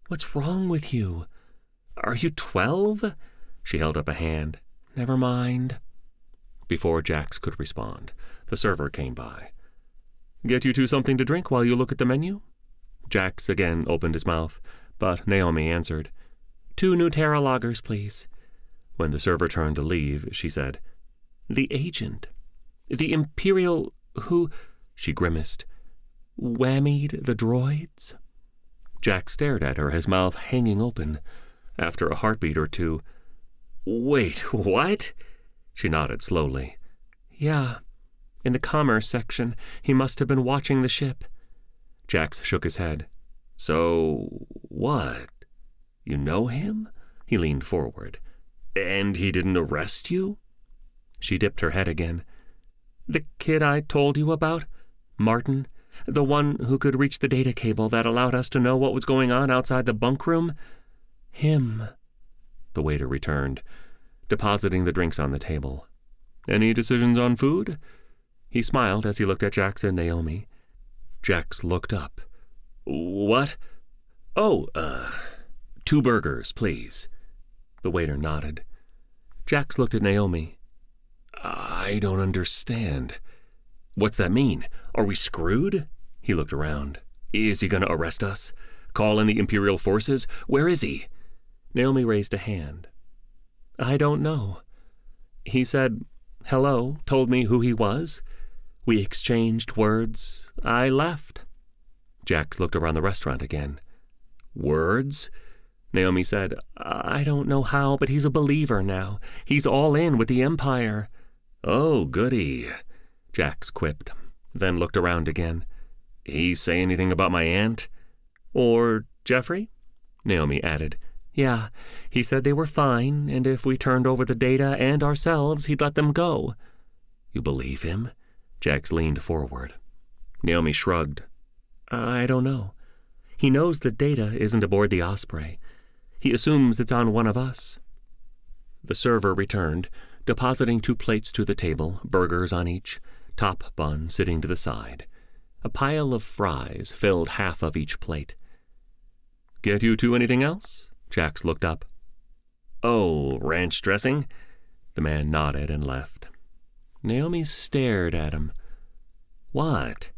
B: What's wrong with you? Are you 12? She held up a hand. "Never mind." Before Jax could respond, the server came by. "Get you two something to drink while you look at the menu?" Jax again opened his mouth, but Naomi answered. 2 new Terra lagers, please." When the server turned to leave, she said, "The agent. The Imperial who," she grimaced, "whammied the droids?" Jack stared at her, his mouth hanging open. After a heartbeat or two, "Wait, what?" She nodded slowly. "Yeah. In the commerce section, he must have been watching the ship." Jax shook his head. "So, what? You know him?" He leaned forward. "And he didn't arrest you?" She dipped her head again. "The kid I told you about? Martin? The one who could reach the data cable that allowed us to know what was going on outside the bunk room? Him." The waiter returned, depositing the drinks on the table. "Any decisions on food?" He smiled as he looked at Jax and Naomi. Jax looked up. "What? Oh, 2 burgers, please." The waiter nodded. Jax looked at Naomi. "I don't understand. What's that mean? Are we screwed?" He looked around. "Is he going to arrest us? Call in the Imperial forces? Where is he?" Naomi raised a hand. "I don't know. He said hello, told me who he was. We exchanged words. I left." Jax looked around the restaurant again. "Words?" Naomi said, "I don't know how, but he's a believer now. He's all in with the Empire." "Oh, goody," Jax quipped, then looked around again. "He say anything about my aunt?" "Or Jeffrey?" Naomi added. "Yeah, he said they were fine, and if we turned over the data and ourselves, he'd let them go." "You believe him?" Jax leaned forward. Naomi shrugged. "I don't know. He knows the data isn't aboard the Osprey. He assumes it's on one of us." The server returned, depositing 2 plates to the table, burgers on each, top bun sitting to the side. A pile of fries filled half of each plate. "Get you two anything else?" Jax looked up. "Oh, ranch dressing?" The man nodded and left. Naomi stared at him. "What?"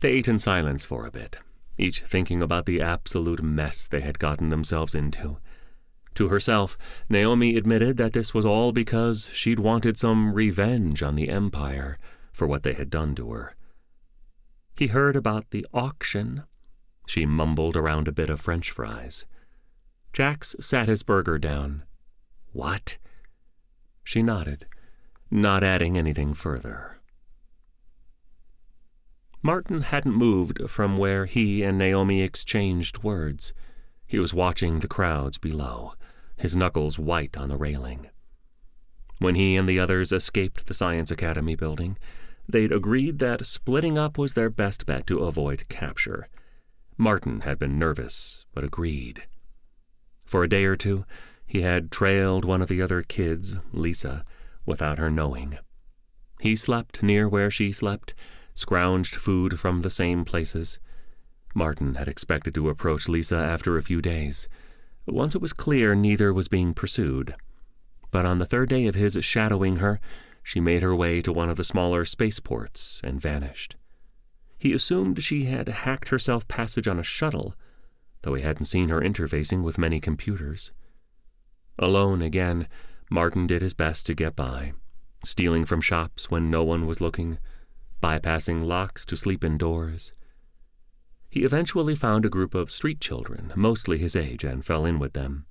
B: They ate in silence for a bit, each thinking about the absolute mess they had gotten themselves into. To herself, Naomi admitted that this was all because she'd wanted some revenge on the Empire for what they had done to her. He heard about the auction. She mumbled around a bit of French fries. Jax sat his burger down. "What?" She nodded, not adding anything further. Martin hadn't moved from where he and Naomi exchanged words. He was watching the crowds below, his knuckles white on the railing. When he and the others escaped the Science Academy building, they'd agreed that splitting up was their best bet to avoid capture. Martin had been nervous, but agreed. For a day or two, he had trailed one of the other kids, Lisa, without her knowing. He slept near where she slept, scrounged food from the same places. Martin had expected to approach Lisa after a few days, once it was clear neither was being pursued. But on the 3rd day of his shadowing her,
A: She made her way to one of the smaller spaceports and vanished. He assumed she had hacked herself passage on a shuttle, though he hadn't seen her interfacing with many computers. Alone again, Martin did his best to get by, stealing from shops when no one was looking, bypassing locks to sleep indoors. He eventually found a group of street children, mostly his age, and fell in with them.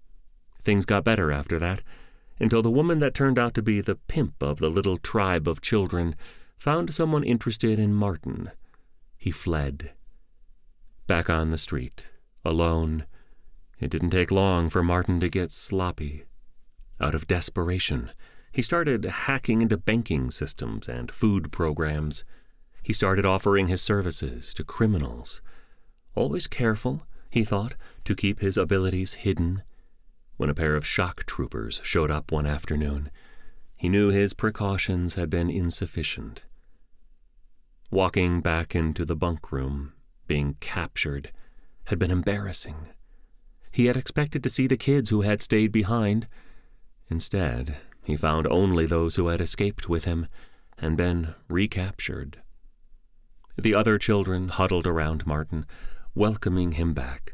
A: Things got better after that, until the woman that turned out to be the pimp of the little tribe of children found someone interested in Martin. He fled. Back on the street, alone, it didn't take long for Martin to get sloppy. Out of desperation, he started hacking into banking systems and food programs. He started offering his services to criminals. Always careful, he thought, to keep his abilities hidden. When a pair of shock troopers showed up one afternoon, he knew his precautions had been insufficient. Walking back into the bunk room, being captured, had been embarrassing. He had expected to see the kids who had stayed behind. Instead, he found only those who had escaped with him and been recaptured. The other children huddled around Martin, welcoming him back.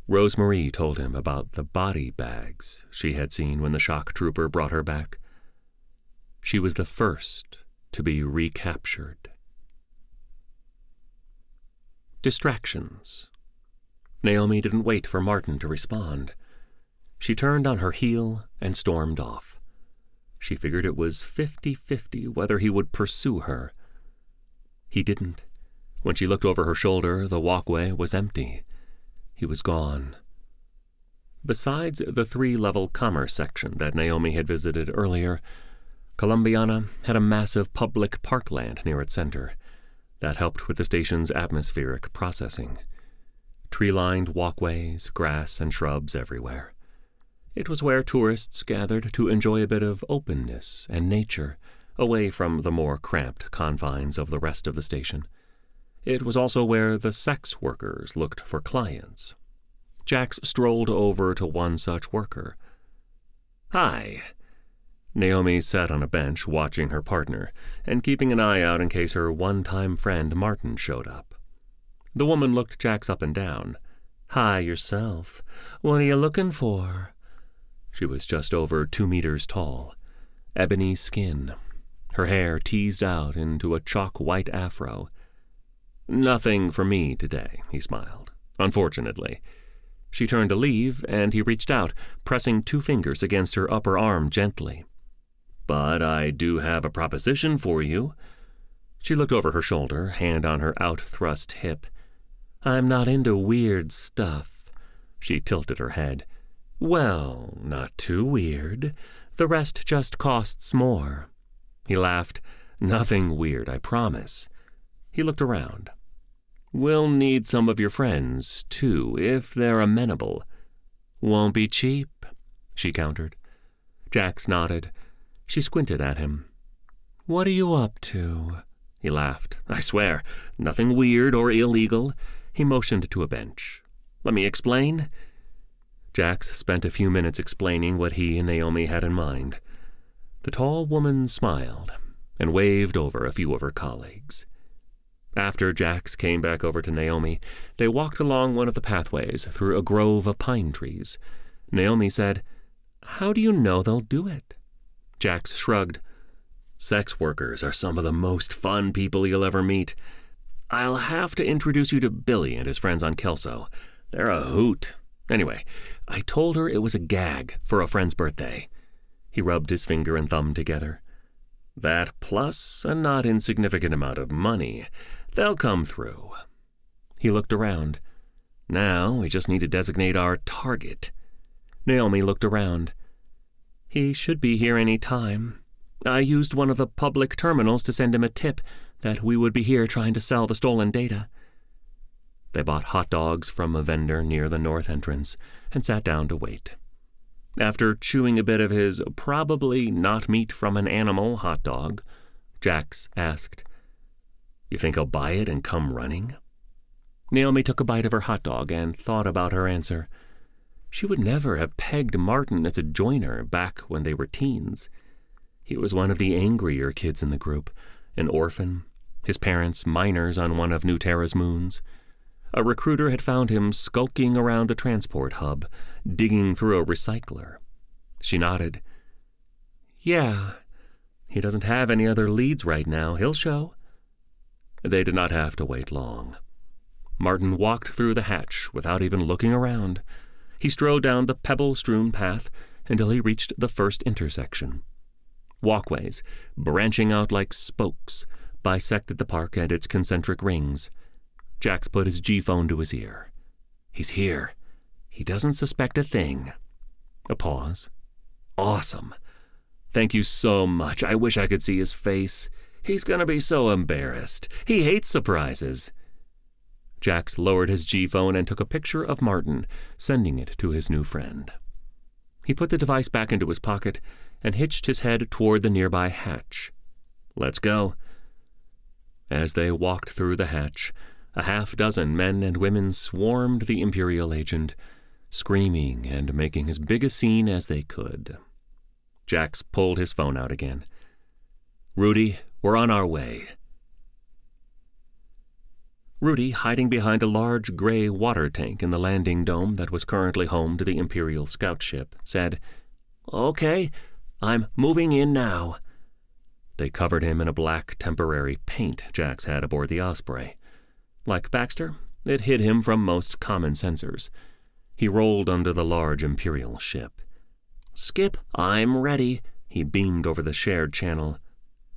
A: Rosemarie told him about the body bags she had seen when the shock trooper brought her back. She was the first to be recaptured. Distractions. Naomi didn't wait for Martin to respond. She turned on her heel and stormed off. She figured it was 50-50 whether he would pursue her. He didn't. When she looked over her shoulder, the walkway was empty. He was gone. Besides the 3-level commerce section that Naomi had visited earlier, Columbiana had a massive public parkland near its center that helped with the station's atmospheric processing. Tree-lined walkways, grass, and shrubs everywhere. It was where tourists gathered to enjoy a bit of openness and nature, away from the more cramped confines of the rest of the station. It was also where the sex workers looked for clients. Jax strolled over to one such worker. "Hi." Naomi sat on a bench watching her partner and keeping an eye out in case her one-time friend Martin showed up. The woman looked Jax up and down. "Hi yourself. What are you looking for?" She was just over 2 meters tall, ebony skin, her hair teased out into a chalk-white afro. "Nothing for me today," he smiled. "Unfortunately." She turned to leave, and he reached out, pressing 2 fingers against her upper arm gently. "But I do have a proposition for you." She looked over her shoulder, hand on her out-thrust hip. "I'm not into weird stuff." She tilted her head. "Well, not too weird. The rest just costs more." He laughed. "Nothing weird, I promise." He looked around. "We'll need some of your friends, too, if they're amenable." "Won't be cheap," she countered. Jax nodded. She squinted at him. "What are you up to?" He laughed. "I swear, nothing weird or illegal." He motioned to a bench. "Let me explain." Jax spent a few minutes explaining what he and Naomi had in mind. The tall woman smiled and waved over a few of her colleagues. After Jax came back over to Naomi, they walked along one of the pathways through a grove of pine trees. Naomi said, "How do you know they'll do it?" Jax shrugged. "Sex workers are some of the most fun people you'll ever meet. I'll have to introduce you to Billy and his friends on Kelso. They're a hoot. Anyway, I told her it was a gag for a friend's birthday." He rubbed his finger and thumb together. "That plus a not insignificant amount of money. They'll come through." He looked around. "Now we just need to designate our target." Naomi looked around. "He should be here any time. I used one of the public terminals to send him a tip that we would be here trying to sell the stolen data." They bought hot dogs from a vendor near the north entrance and sat down to wait. After chewing a bit of his probably not meat from an animal hot dog, Jax asked, "You think I'll buy it and come running?" Naomi took a bite of her hot dog and thought about her answer. She would never have pegged Martin as a joiner back when they were teens. He was one of the angrier kids in the group, an orphan, his parents miners on one of New Terra's moons. A recruiter had found him skulking around the transport hub, digging through a recycler. She nodded. Yeah, he doesn't have any other leads right now. He'll show. They did not have to wait long. Martin walked through the hatch without even looking around. He strode down the pebble-strewn path until he reached the first intersection. Walkways, branching out like spokes, bisected the park and its concentric rings. Jax put his G-phone to his ear. He's here. He doesn't suspect a thing. A pause. Awesome. Thank you so much. I wish I could see his face. He's gonna be so embarrassed. He hates surprises. Jax lowered his G-phone and took a picture of Martin, sending it to his new friend. He put the device back into his pocket and hitched his head toward the nearby hatch. Let's go. As they walked through the hatch, a half-dozen men and women swarmed the Imperial agent, screaming and making as big a scene as they could. Jax pulled his phone out again. Rudy, we're on our way. Rudy, hiding behind a large gray water tank in the landing dome that was currently home to the Imperial scout ship, said, Okay, I'm moving in now. They covered him in a black temporary paint Jax had aboard the Osprey. Like Baxter, it hid him from most common sensors. He rolled under the large Imperial ship. Skip, I'm ready, he beamed over the shared channel.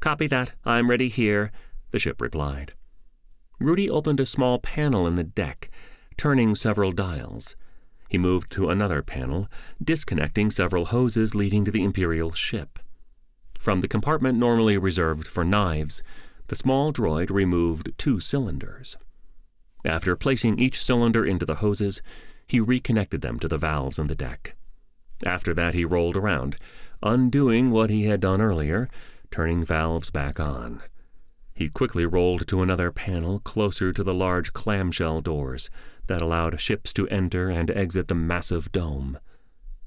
A: Copy that, I'm ready here, the ship replied. Rudy opened a small panel in the deck, turning several dials. He moved to another panel, disconnecting several hoses leading to the Imperial ship. From the compartment normally reserved for knives, the small droid removed 2 cylinders. After placing each cylinder into the hoses, he reconnected them to the valves on the deck. After that, he rolled around, undoing what he had done earlier, turning valves back on. He quickly rolled to another panel closer to the large clamshell doors that allowed ships to enter and exit the massive dome.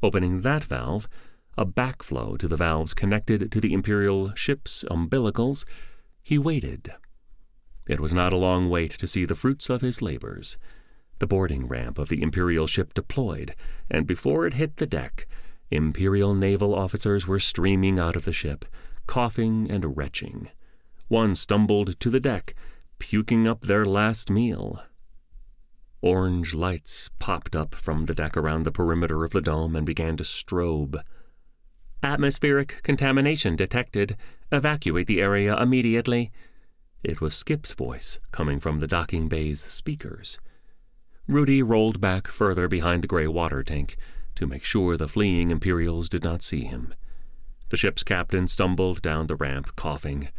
A: Opening that valve, a backflow to the valves connected to the Imperial ship's umbilicals, he waited. It was not a long wait to see the fruits of his labors. The boarding ramp of the Imperial ship deployed, and before it hit the deck, Imperial naval officers were streaming out of the ship, coughing and retching. One stumbled to the deck, puking up their last meal. Orange lights popped up from the deck around the perimeter of the dome and began to strobe. Atmospheric contamination detected. Evacuate the area immediately. It was Skip's voice coming from the docking bay's speakers. Rudy rolled back further behind the gray water tank to make sure the fleeing Imperials did not see him. The ship's captain stumbled down the ramp, coughing.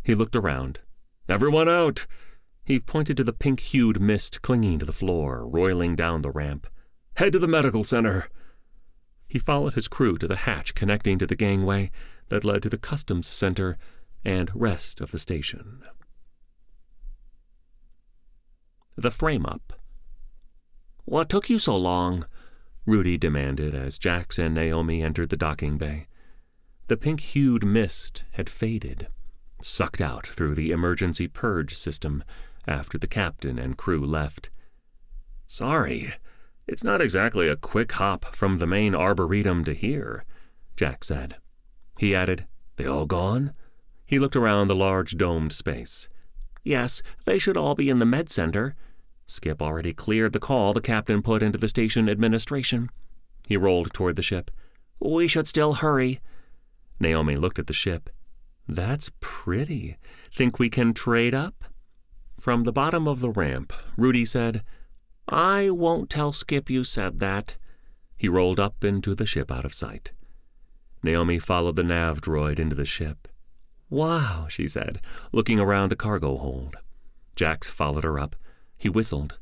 A: He looked around. Everyone out! He pointed to the pink-hued mist clinging to the floor, roiling down the ramp. Head to the medical center! He followed his crew to the hatch connecting to the gangway that led to the customs center and rest of the station. The frame-up. What took you so long? Rudy demanded as Jax and Naomi entered the docking bay. The pink-hued mist had faded, sucked out through the emergency purge system after the captain and crew left. Sorry, it's not exactly a quick hop from the main arboretum to here, Jack said. He added, They all gone? He looked around the large domed space. Yes, they should all be in the med center. Skip already cleared the call the captain put into the station administration. He rolled toward the ship. We should still hurry. Naomi looked at the ship. That's pretty. Think we can trade up? From the bottom of the ramp, Rudy said, I won't tell Skip you said that. He rolled up into the ship out of sight. Naomi followed the nav droid into the ship. Wow, she said, looking around the cargo hold. Jax followed her up. He whistled.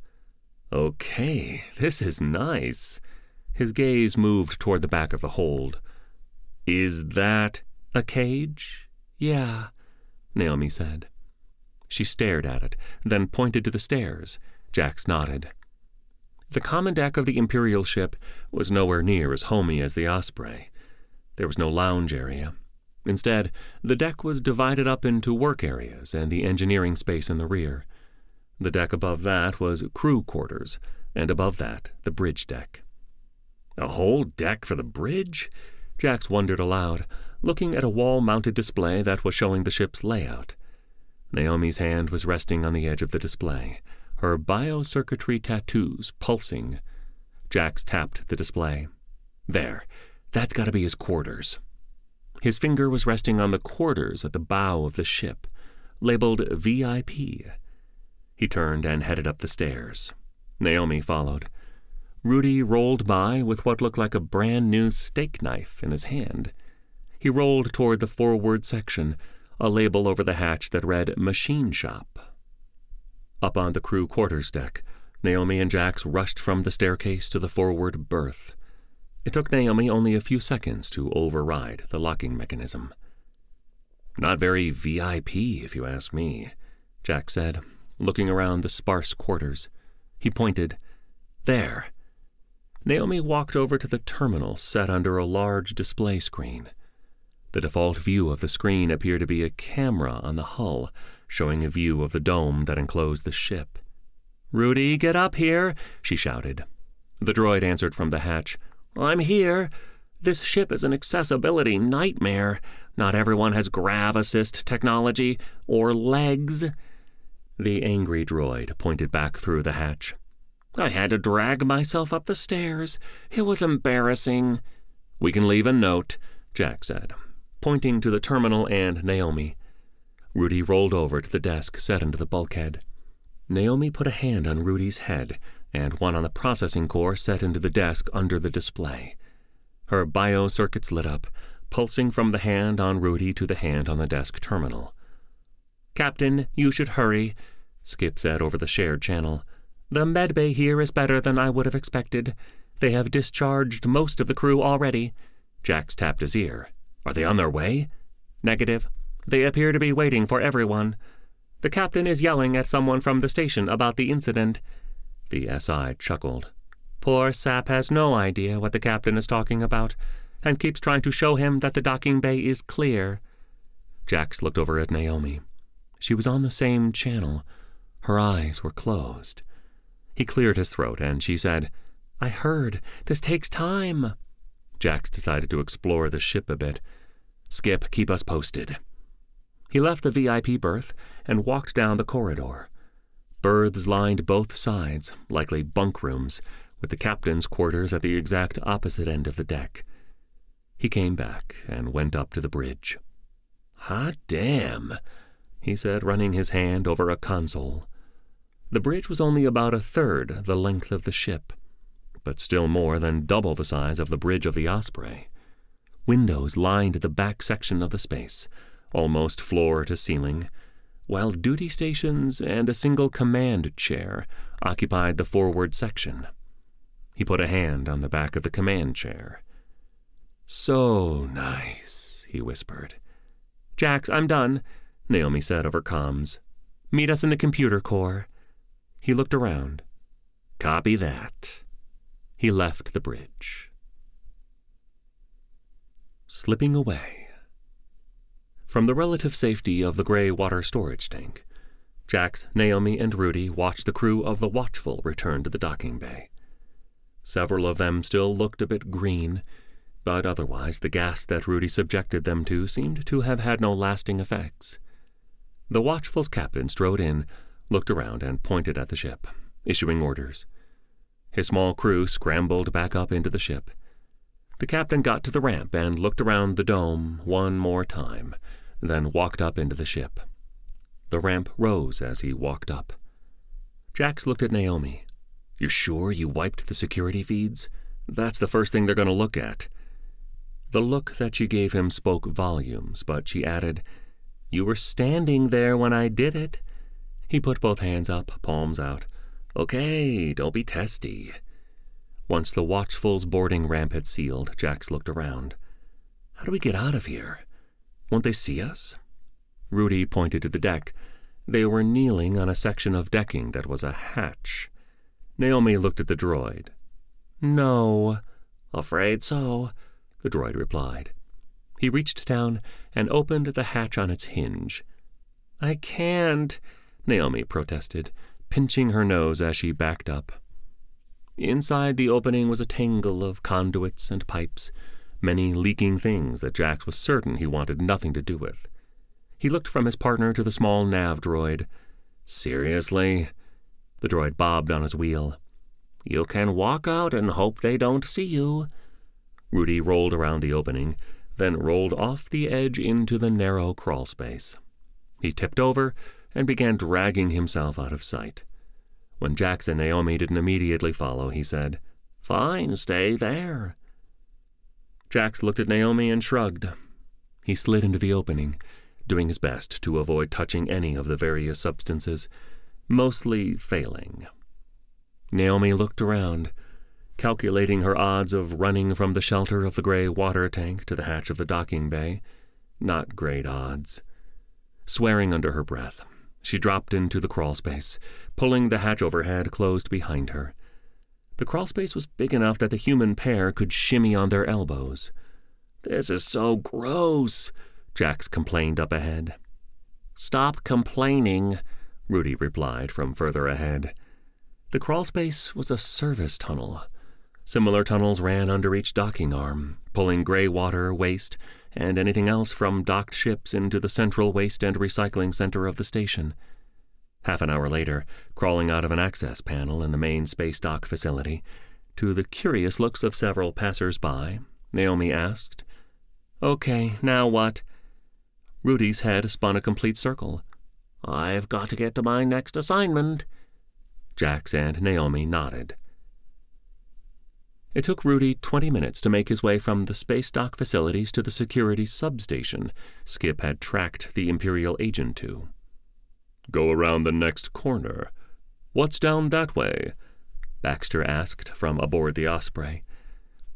A: Okay, this is nice. His gaze moved toward the back of the hold. Is that a cage? Yeah, Naomi said. She stared at it, then pointed to the stairs. Jax nodded. The common deck of the Imperial ship was nowhere near as homey as the Osprey. There was no lounge area.
B: Instead, the deck was divided up into work areas and the engineering space in the rear. The deck above that was crew quarters, and above that, the bridge deck. A whole deck for the bridge? Jax wondered aloud, looking at a wall-mounted display that was showing the ship's layout. Naomi's hand was resting on the edge of the display, her biocircuitry tattoos pulsing. Jax tapped the display. There, that's got to be his quarters. His finger was resting on the quarters at the bow of the ship, labeled VIP. He turned and headed up the stairs. Naomi followed. Rudy rolled by with what looked like a brand-new steak knife in his hand. He rolled toward the forward section, a label over the hatch that read Machine Shop. Up on the crew quarters deck, Naomi and Jax rushed from the staircase to the forward berth. It took Naomi only a few seconds to override the locking mechanism. "Not very VIP, if you ask me," Jax said, looking around the sparse quarters. He pointed. "There." Naomi walked over to the terminal set under a large display screen. The default view of the screen appeared to be a camera on the hull, showing a view of the dome that enclosed the ship. "Rudy, get up here," she shouted. The droid answered from the hatch. "I'm here. This ship is an accessibility nightmare. Not everyone has grav assist technology or legs." The angry droid pointed back through the hatch. "I had to drag myself up the stairs. It was embarrassing." "We can leave a note," Jax said, pointing to the terminal and Naomi. Rudy rolled over to the desk set into the bulkhead. Naomi put a hand on Rudy's head and one on the processing core set into the desk under the display. Her biocircuits lit up, pulsing from the hand on Rudy to the hand on the desk terminal. "Captain, you should hurry," Skip said over the shared channel. "The medbay here is better than I would have expected. They have discharged most of the crew already." Jax tapped his ear. "Are they on their way?" "Negative. They appear to be waiting for everyone. The captain is yelling at someone from the station about the incident." The SI chuckled. "Poor sap has no idea what the captain is talking about, and keeps trying to show him that the docking bay is clear." Jax looked over at Naomi. She was on the same channel. Her eyes were closed. He cleared his throat, and she said, "I heard. This takes time." Jax decided to explore the ship a bit. "Skip, keep us posted." He left the VIP berth and walked down the corridor. Berths lined both sides, likely bunk rooms, with the captain's quarters at the exact opposite end of the deck. He came back and went up to the bridge. "Hot damn," he said, running his hand over a console. The bridge was only about a third the length of the ship, but still more than double the size of the bridge of the Osprey. Windows lined the back section of the space, almost floor to ceiling, while duty stations and a single command chair occupied the forward section. He put a hand on the back of the command chair. "So nice," he whispered. "Jax, I'm done," Naomi said over comms. "Meet us in the computer core." He looked around. "Copy that." He left the bridge. Slipping away. From the relative safety of the gray water storage tank, Jax, Naomi, and Rudy watched the crew of the Watchful return to the docking bay. Several of them still looked a bit green, but otherwise the gas that Rudy subjected them to seemed to have had no lasting effects. The Watchful's captain strode in, looked around, and pointed at the ship, issuing orders. His small crew scrambled back up into the ship. The captain got to the ramp and looked around the dome one more time, then walked up into the ship. The ramp rose as he walked up. Jax looked at Naomi. "You sure you wiped the security feeds? That's the first thing they're going to look at." The look that she gave him spoke volumes, but she added, "You were standing there when I did it." He put both hands up, palms out. "Okay, don't be testy." Once the Watchful's boarding ramp had sealed, Jax looked around. "How do we get out of here? Won't they see us?" Rudy pointed to the deck. They were kneeling on a section of decking that was a hatch. Naomi looked at the droid. "No." "Afraid so," the droid replied. He reached down and opened the hatch on its hinge. "I can't," Naomi protested, pinching her nose as she backed up. Inside the opening was a tangle of conduits and pipes, many leaking things that Jax was certain he wanted nothing to do with. He looked from his partner to the small nav droid. "Seriously?" The droid bobbed on his wheel. "You can walk out and hope they don't see you." Rudy rolled around the opening, then rolled off the edge into the narrow crawl space. He tipped over and began dragging himself out of sight. When Jax and Naomi didn't immediately follow, he said, "Fine, stay there." Jax looked at Naomi and shrugged. He slid into the opening, doing his best to avoid touching any of the various substances, mostly failing. Naomi looked around, calculating her odds of running from the shelter of the gray water tank to the hatch of the docking bay. Not great odds. Swearing under her breath, she dropped into the crawlspace, pulling the hatch overhead closed behind her. The crawlspace was big enough that the human pair could shimmy on their elbows. "This is so gross," Jax complained up ahead. "Stop complaining," Rudy replied from further ahead. The crawlspace was a service tunnel. Similar tunnels ran under each docking arm, pulling gray water, waste, and anything else from docked ships into the central waste and recycling center of the station. Half an hour later, crawling out of an access panel in the main space dock facility, to the curious looks of several passers-by, Naomi asked, "Okay, now what?" Rudy's head spun a complete circle. "I've got to get to my next assignment." Jax and Naomi nodded. It took Rudy 20 minutes to make his way from the space dock facilities to the security substation Skip had tracked the Imperial agent to. "Go around the next corner. What's down that way?" Baxter asked from aboard the Osprey.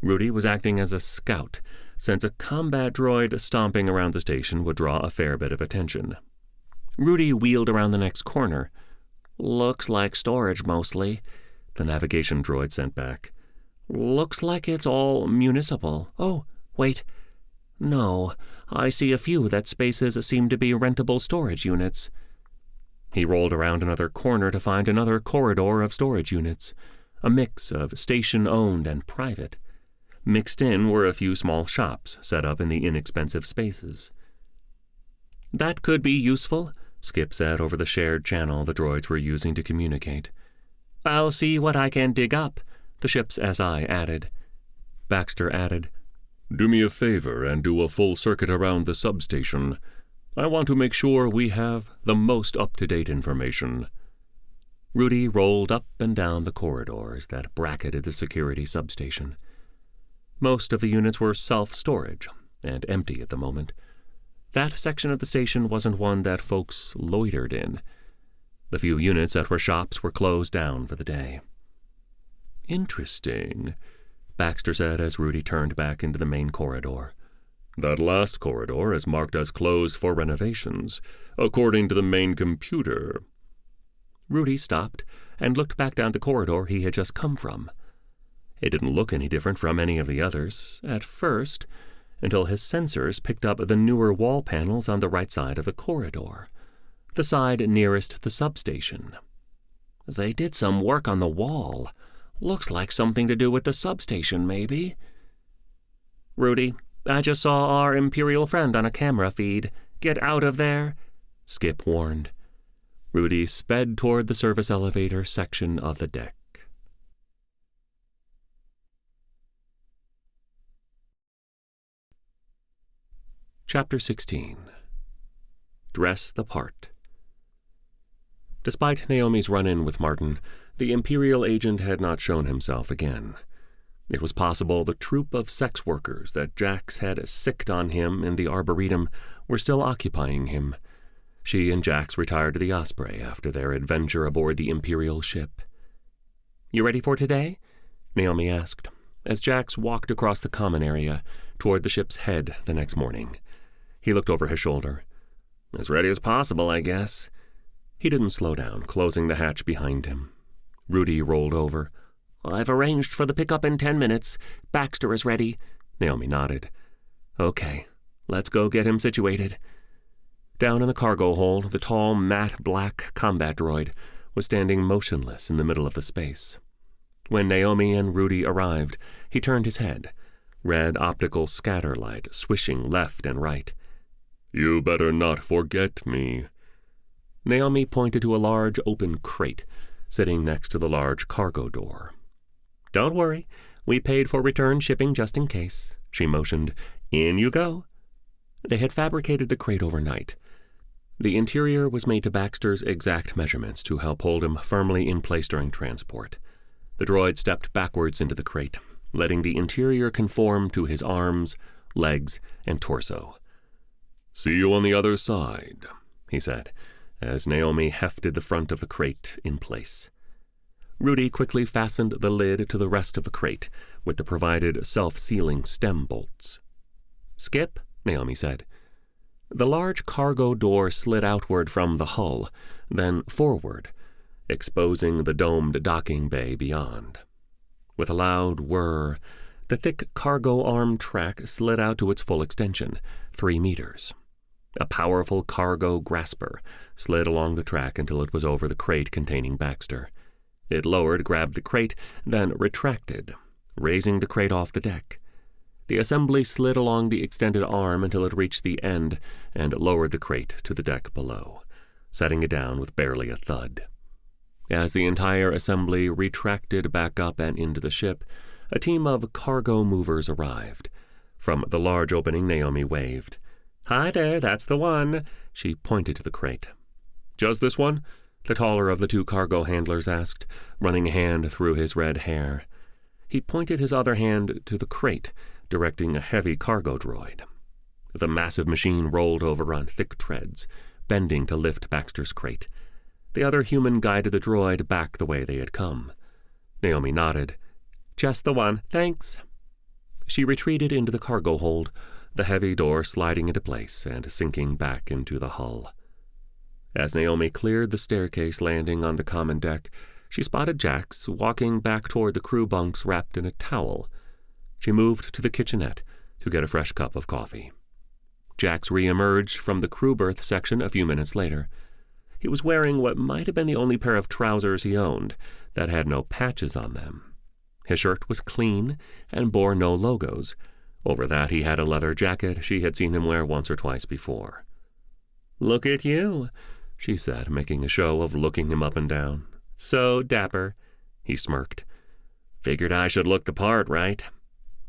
B: Rudy was acting as a scout, since a combat droid stomping around the station would draw a fair bit of attention. Rudy wheeled around the next corner. "Looks like storage mostly," the navigation droid sent back. "Looks like it's all municipal. Oh, wait. No, I see a few that spaces seem to be rentable storage units." He rolled around another corner to find another corridor of storage units, a mix of station-owned and private. Mixed in were a few small shops set up in the inexpensive spaces. "That could be useful," Skip said over the shared channel the droids were using to communicate. "I'll see what I can dig up," the ship's SI added. Baxter added, "Do me a favor and do a full circuit around the substation. I want to make sure we have the most up-to-date information." Rudy rolled up and down the corridors that bracketed the security substation. Most of the units were self-storage and empty at the moment. That section of the station wasn't one that folks loitered in. The few units that were shops were closed down for the day. "Interesting," Baxter said as Rudy turned back into the main corridor. "That last corridor is marked as closed for renovations, according to the main computer." Rudy stopped and looked back down the corridor he had just come from. It didn't look any different from any of the others, at first, until his sensors picked up the newer wall panels on the right side of the corridor, the side nearest the substation. "They did some work on the wall. Looks like something to do with the substation, maybe." "Rudy, I just saw our Imperial friend on a camera feed. Get out of there," Skip warned. Rudy sped toward the service elevator section of the deck. Chapter 16. Dress the Part. Despite Naomi's run-in with Martin, the Imperial agent had not shown himself again. It was possible the troop of sex workers that Jax had sicked on him in the Arboretum were still occupying him. She and Jax retired to the Osprey after their adventure aboard the Imperial ship. "You ready for today?" Naomi asked, as Jax walked across the common area toward the ship's head the next morning. He looked over his shoulder. "As ready as possible, I guess." He didn't slow down, closing the hatch behind him. Rudy rolled over. "I've arranged for the pickup in 10 minutes. Baxter is ready." Naomi nodded. "Okay,
A: Let's go get him situated. Down in the cargo hold, the tall, matte black combat droid was standing motionless in the middle of the space. When Naomi and Rudy arrived, he turned his head, red optical scatter light swishing left and right. "You better not forget me." Naomi pointed to a large open crate sitting next to the large cargo door. "Don't worry, we paid for return shipping just in case," she motioned. "In you go." They had fabricated the crate overnight. The interior was made to Baxter's exact measurements to help hold him firmly in place during transport. The droid stepped backwards into the crate, letting the interior conform to his arms, legs, and torso. "See you on the other side," he said, as Naomi hefted the front of the crate in place. Rudy quickly fastened the lid to the rest of the crate with the provided self-sealing stem bolts. "Skip," Naomi said. The large cargo door slid outward from the hull, then forward, exposing the domed docking bay beyond. With a loud whir, the thick cargo arm track slid out to its full extension, 3 meters. A powerful cargo grasper slid along the track until it was over the crate containing Baxter. It lowered, grabbed the crate, then retracted, raising the crate off the deck. The assembly slid along the extended arm until it reached the end and lowered the crate to the deck below, setting it down with barely a thud. As the entire assembly retracted back up and into the ship, a team of cargo movers arrived. From the large opening, Naomi waved. "Hi there, that's the one." She pointed to the crate. "Just this one?" the taller of the 2 cargo handlers asked, running a hand through his red hair. He pointed his other hand to the crate, directing a heavy cargo droid. The massive machine rolled over on thick treads, bending to lift Baxter's crate. The other human guided the droid back the way they had come. Naomi nodded. "Just the one, thanks." She retreated into the cargo hold, the heavy door sliding into place and sinking back into the hull. As Naomi cleared the staircase landing on the common deck, she spotted Jax walking back toward the crew bunks wrapped in a towel. She moved to the kitchenette to get a fresh cup of coffee. Jax reemerged from the crew berth section a few minutes later. He was wearing what might have been the only pair of trousers he owned that had no patches on them. His shirt was clean and bore no logos. Over that he had a leather jacket she had seen him wear once or twice before. "Look at you," she said, making a show of looking him up and down. "So dapper." He smirked. "Figured I should look the part, right?"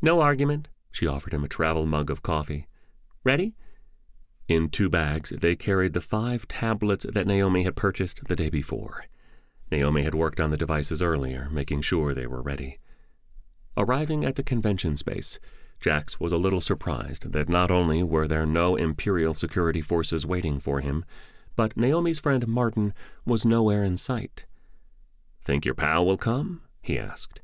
A: "No argument." She offered him a travel mug of coffee. "Ready?" In 2 bags, they carried the 5 tablets that Naomi had purchased the day before. Naomi had worked on the devices earlier, making sure they were ready. Arriving at the convention space, Jax was a little surprised that not only were there no Imperial security forces waiting for him, but Naomi's friend Martin was nowhere in sight. "Think your pal will come?" he asked.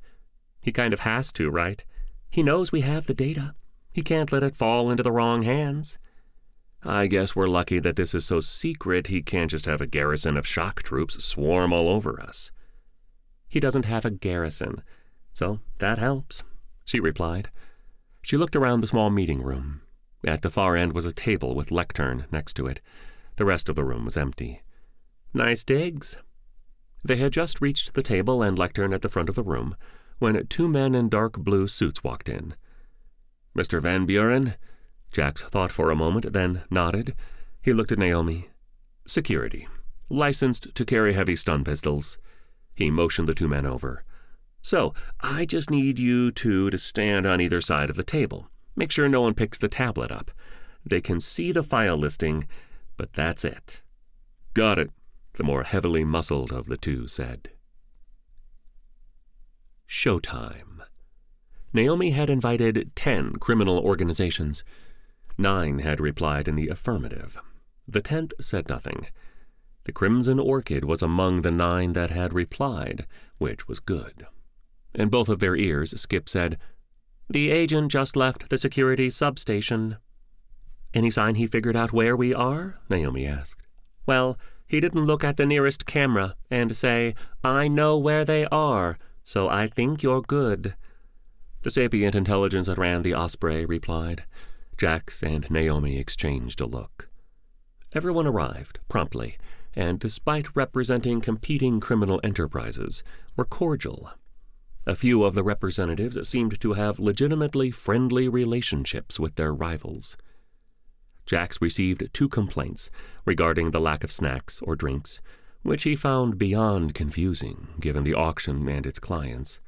A: "He kind of has to, right? He knows we have the data. He can't let it fall into the wrong hands." "I guess we're lucky that this is so secret he can't just have a garrison of shock troops swarm all over us." "He doesn't have a garrison, so that helps," she replied. She looked around the small meeting room. At the far end was a table with lectern next to it. The rest of the room was empty. "Nice digs." They had just reached the table and lectern at the front of the room when 2 men in dark blue suits walked in. "Mr. Van Buren?" Jax thought for a moment, then nodded. He looked at Naomi. "Security. Licensed to carry heavy stun pistols." He motioned the 2 men over. "So, I just need you 2 to stand on either side of the table. Make sure no one picks the tablet up. They can see the file listing, but that's it." "Got it," the more heavily muscled of the 2 said. Showtime. Naomi had invited 10 criminal organizations. 9 had replied in the affirmative. The 10th said nothing. The Crimson Orchid was among the 9 that had replied, which was good. In both of their ears, Skip said, "The agent just left the security substation." "Any sign he figured out where we are?" Naomi asked. "Well, he didn't look at the nearest camera and say, 'I know where they are, so I think you're good.'" The sapient intelligence that ran the Osprey replied. Jax and Naomi exchanged a look. Everyone arrived promptly, and despite representing competing criminal enterprises, were cordial. A few of the representatives seemed to have legitimately friendly relationships with their rivals. Jax received 2 complaints regarding the lack of snacks or drinks, which he found beyond confusing given the auction and its clients.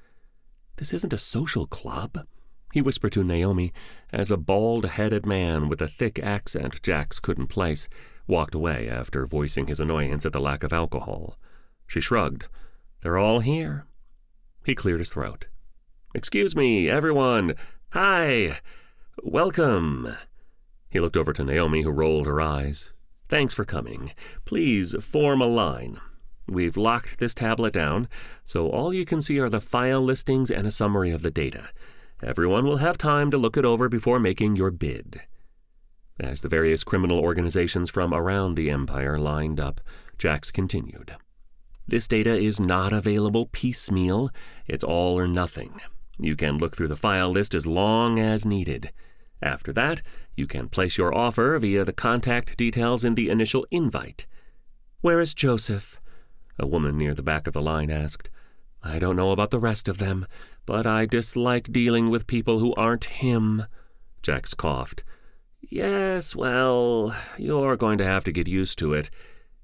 A: "This isn't a social club," he whispered to Naomi as a bald-headed man with a thick accent Jax couldn't place walked away after voicing his annoyance at the lack of alcohol. She shrugged. "They're all here." He cleared his throat. "Excuse me, everyone. Hi. Welcome." He looked over to Naomi, who rolled her eyes. "Thanks for coming. Please form a line. We've locked this tablet down, so all you can see are the file listings and a summary of the data. Everyone will have time to look it over before making your bid." As the various criminal organizations from around the Empire lined up, Jax continued. "This data is not available piecemeal. It's all or nothing. You can look through the file list as long as needed. After that, you can place your offer via the contact details in the initial invite." "Where is Joseph?" a woman near the back of the line asked. "I don't know about the rest of them, but I dislike dealing with people who aren't him." Jax coughed. "Yes, well, you're going to have to get used to it.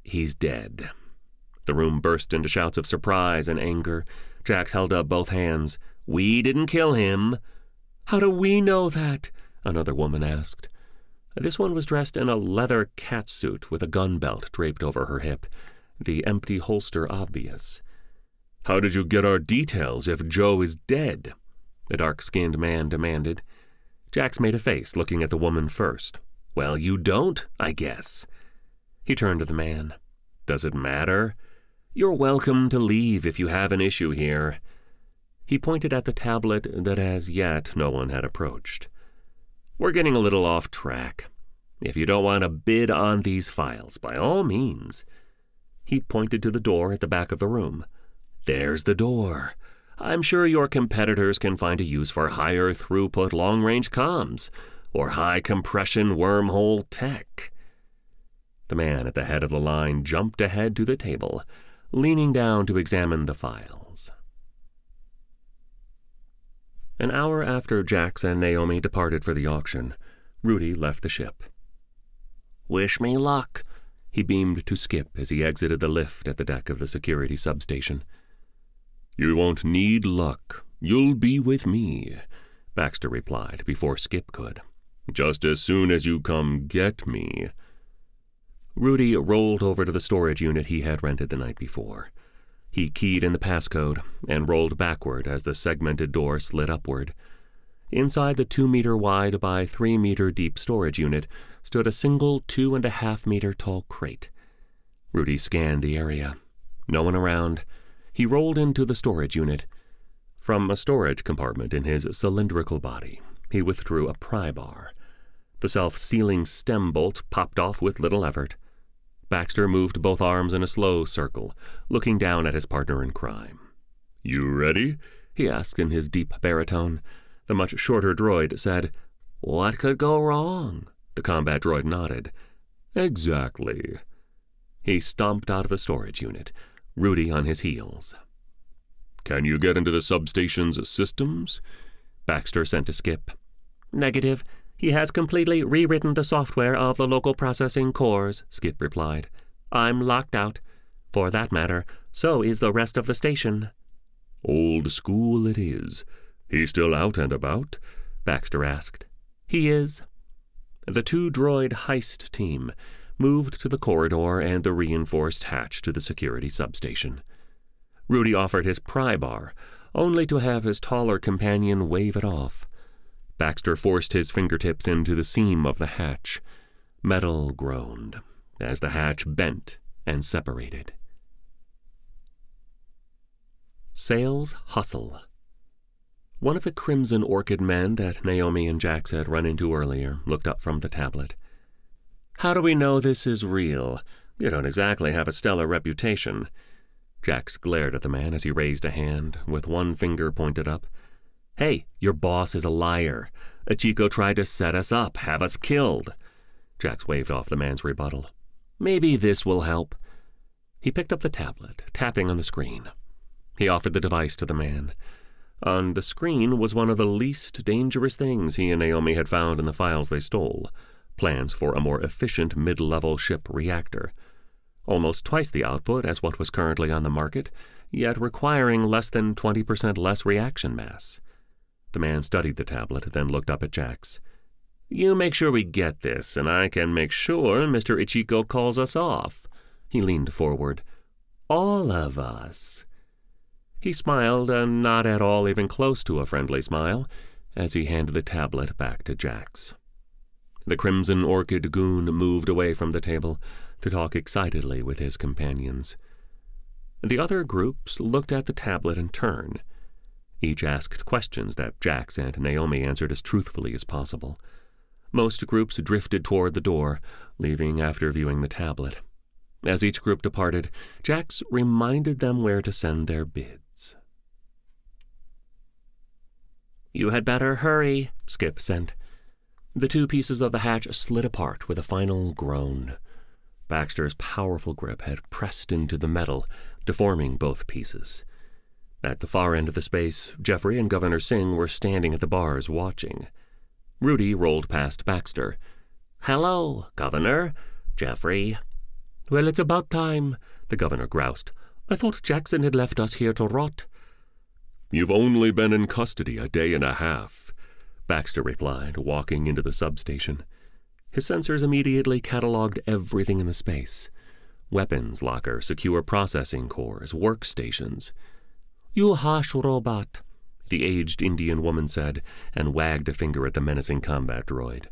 A: He's dead." The room burst into shouts of surprise and anger. Jax held up both hands. "We didn't kill him." "How do we know that?" another woman asked. This one was dressed in a leather catsuit with a gun belt draped over her hip, the empty holster obvious. "How did you get our details if Joe is dead?" the dark-skinned man demanded. Jax made a face, looking at the woman first. "Well, you don't, I guess." He turned to the man. "Does it matter? You're welcome to leave if you have an issue here." He pointed at the tablet that as yet no one had approached. "We're getting a little off track. If you don't want to bid on these files, by all means." He pointed to the door at the back of the room. "There's the door. I'm sure your competitors can find a use for higher throughput long-range comms or high-compression wormhole tech." The man at the head of the line jumped ahead to the table, leaning down to examine the files. An hour after Jax and Naomi departed for the auction, Rudy left the ship. "Wish me luck," he beamed to Skip as he exited the lift at the deck of the security substation. "You won't need luck. You'll be with me," Baxter replied before Skip could. "Just as soon as you come get me." Rudy rolled over to the storage unit he had rented the night before. He keyed in the passcode and rolled backward as the segmented door slid upward. Inside the 2-meter-wide by 3-meter-deep storage unit stood a single 2.5-meter-tall crate. Rudy scanned the area. No one around. He rolled into the storage unit. From a storage compartment in his cylindrical body, he withdrew a pry bar. The self-sealing stem bolt popped off with little effort. Baxter moved both arms in a slow circle, looking down at his partner in crime. "You ready?" he asked in his deep baritone. The much shorter droid said, "What could go wrong?" The combat droid nodded. "Exactly." He stomped out of the storage unit, Rudy on his heels. "Can you get into the substation's systems?" Baxter sent to Skip. "Negative. He has completely rewritten the software of the local processing cores," Skip replied. "I'm locked out. For that matter, so is the rest of the station." "Old school it is. He's still out and about?" Baxter asked. "He is." The 2-droid heist team moved to the corridor and the reinforced hatch to the security substation. Rudy offered his pry bar, only to have his taller companion wave it off. Baxter forced his fingertips into the seam of the hatch. Metal groaned as the hatch bent and separated. Sales hustle. One of the Crimson Orchid men that Naomi and Jax had run into earlier looked up from the tablet. "How do we know this is real? You don't exactly have a stellar reputation." Jax glared at the man as he raised a hand, with one finger pointed up. "Hey, your boss is a liar. Ichiko tried to set us up, have us killed. Jax waved off the man's rebuttal. Maybe this will help. He picked up the tablet, tapping on the screen. He offered the device to the man. On the screen was one of the least dangerous things he and Naomi had found in the files they stole, plans for a more efficient mid-level ship reactor. Almost twice the output as what was currently on the market, yet requiring less than 20% less reaction mass. The man studied the tablet, then looked up at Jax. You make sure we get this, and I can make sure Mr. Ichiko calls us off. He leaned forward. All of us. He smiled, and not at all even close to a friendly smile, as he handed the tablet back to Jax. The Crimson Orchid goon moved away from the table to talk excitedly with his companions. The other groups looked at the tablet in turn. Each asked questions that Jax and Naomi answered as truthfully as possible. Most groups drifted toward the door, leaving after viewing the tablet. As each group departed, Jax reminded them where to send their bids. You had better hurry, Skip sent. The two pieces of the hatch slid apart with a final groan. Baxter's powerful grip had pressed into the metal, deforming both pieces. At the far end of the space, Jeffrey and Governor Singh were standing at the bars watching. Rudy rolled past Baxter. Hello, Governor. Jeffrey. Well, it's about time, the governor groused. I thought Jackson had left us here to rot. You've only been in custody a day and a half, Baxter replied, walking into the substation. His sensors immediately cataloged everything in the space. Weapons locker, secure processing cores, workstations. You harsh robot, the aged Indian woman said, and wagged a finger at the menacing combat droid.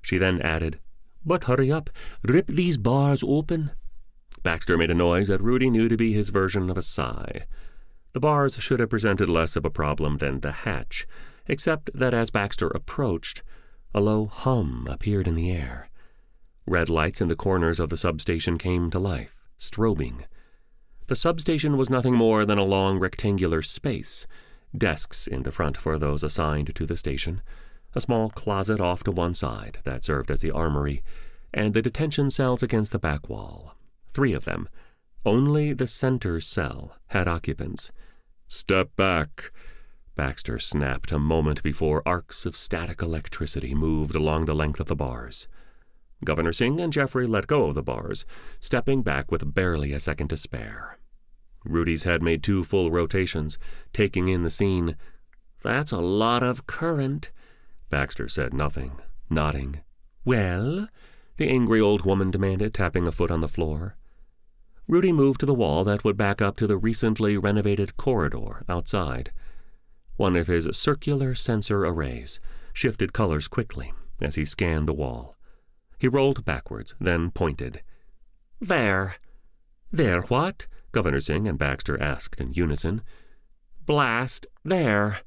A: She then added, But hurry up, rip these bars open. Baxter made a noise that Rudy knew to be his version of a sigh. The bars should have presented less of a problem than the hatch, except that as Baxter approached, a low hum appeared in the air. Red lights in the corners of the substation came to life, strobing. The substation was nothing more than a long rectangular space, desks in the front for those assigned to the station, a small closet off to one side that served as the armory, and the detention cells against the back wall. 3 of them. Only the center cell had occupants. Step back, Baxter snapped a moment before arcs of static electricity moved along the length of the bars. Governor Singh and Jeffrey let go of the bars, stepping back with barely a second to spare. Rudy's head made 2 full rotations, taking in the scene. That's a lot of current. Baxter said nothing, nodding. Well? The angry old woman demanded, tapping a foot on the floor. Rudy moved to the wall that would back up to the recently renovated corridor outside. One of his circular sensor arrays shifted colors quickly as he scanned the wall. He rolled backwards, then pointed. There. There what? Governor Singh and Baxter asked in unison. Blast, there.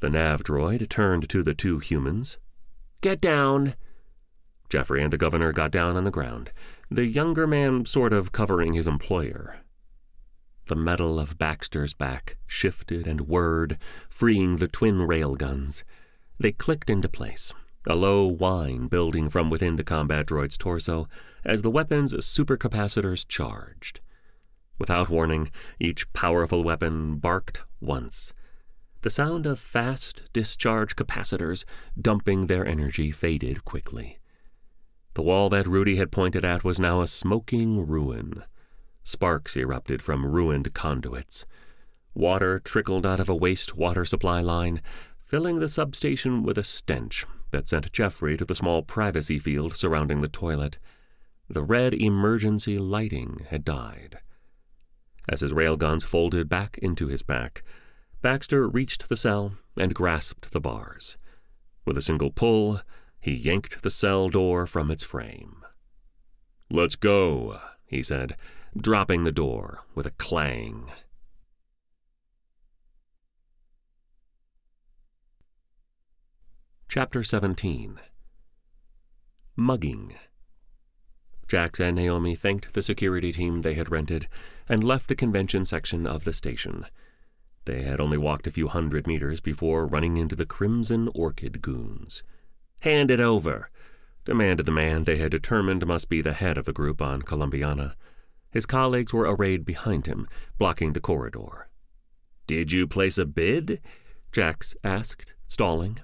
A: The nav droid turned to the 2 humans. Get down. Jeffrey and the governor got down on the ground, the younger man sort of covering his employer. The metal of Baxter's back shifted and whirred, freeing the twin railguns. They clicked into place, a low whine building from within the combat droid's torso as the weapon's supercapacitors charged. Without warning, each powerful weapon barked once. The sound of fast discharge capacitors dumping their energy faded quickly. The wall that Rudy had pointed at was now a smoking ruin. Sparks erupted from ruined conduits. Water trickled out of a wastewater supply line, filling the substation with a stench that sent Jeffrey to the small privacy field surrounding the toilet. The red emergency lighting had died. As his railguns folded back into his back, Baxter reached the cell and grasped the bars. With a single pull, he yanked the cell door from its frame. Let's go, he said, dropping the door with a clang. Chapter 17. Mugging. Jax and Naomi thanked the security team they had rented and left the convention section of the station. They had only walked a few hundred meters before running into the Crimson Orchid goons. "Hand it over," demanded the man they had determined must be the head of the group on Columbiana. His colleagues were arrayed behind him, blocking the corridor. "Did you place a bid?" Jax asked, stalling.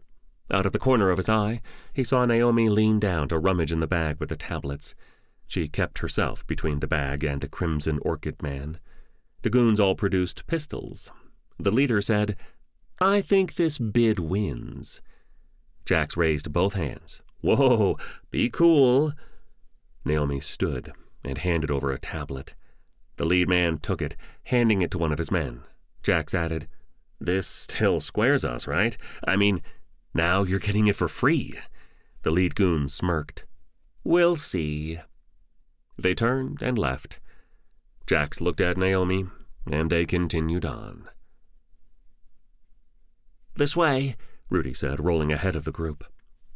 A: Out of the corner of his eye, he saw Naomi lean down to rummage in the bag with the tablets. She kept herself between the bag and the Crimson Orchid man. The goons all produced pistols. The leader said, "I think this bid wins." Jax raised both hands. "Whoa, be cool." Naomi stood and handed over a tablet. The lead man took it, handing it to one of his men. Jax added, "This still squares us, right? I mean, now you're getting it for free." The lead goon smirked. "We'll see." They turned and left. Jax looked at Naomi, and they continued on. "This way," Rudy said, rolling ahead of the group.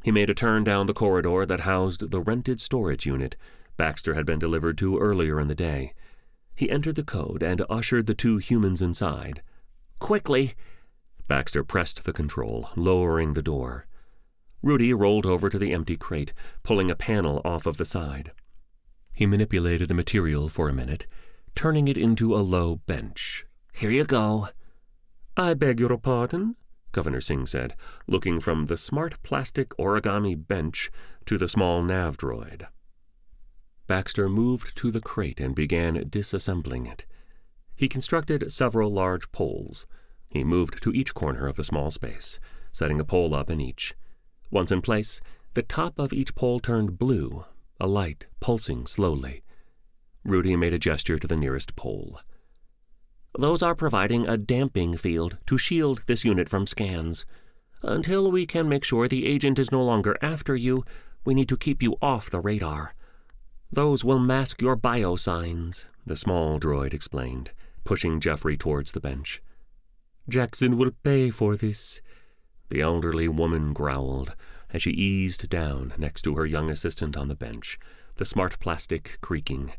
A: He made a turn down the corridor that housed the rented storage unit Baxter had been delivered to earlier in the day. He entered the code and ushered the two humans inside. "Quickly!" Baxter pressed the control, lowering the door. Rudy rolled over to the empty crate, pulling a panel off of the side. He manipulated the material for a minute, turning it into a low bench. "Here you go." "I beg your pardon?" Governor Singh said, looking from the smart plastic origami bench to the small nav droid. Baxter moved to the crate and began disassembling it. He constructed several large poles. He moved to each corner of the small space, setting a pole up in each. Once in place, the top of each pole turned blue, a light pulsing slowly. Rudy made a gesture to the nearest pole. "Those are providing a damping field to shield this unit from scans. Until we can make sure the agent is no longer after you, we need to keep you off the radar. Those will mask your biosigns," the small droid explained, pushing Jeffrey towards the bench. "Jackson will pay for this," the elderly woman growled as she eased down next to her young assistant on the bench, the smart plastic creaking.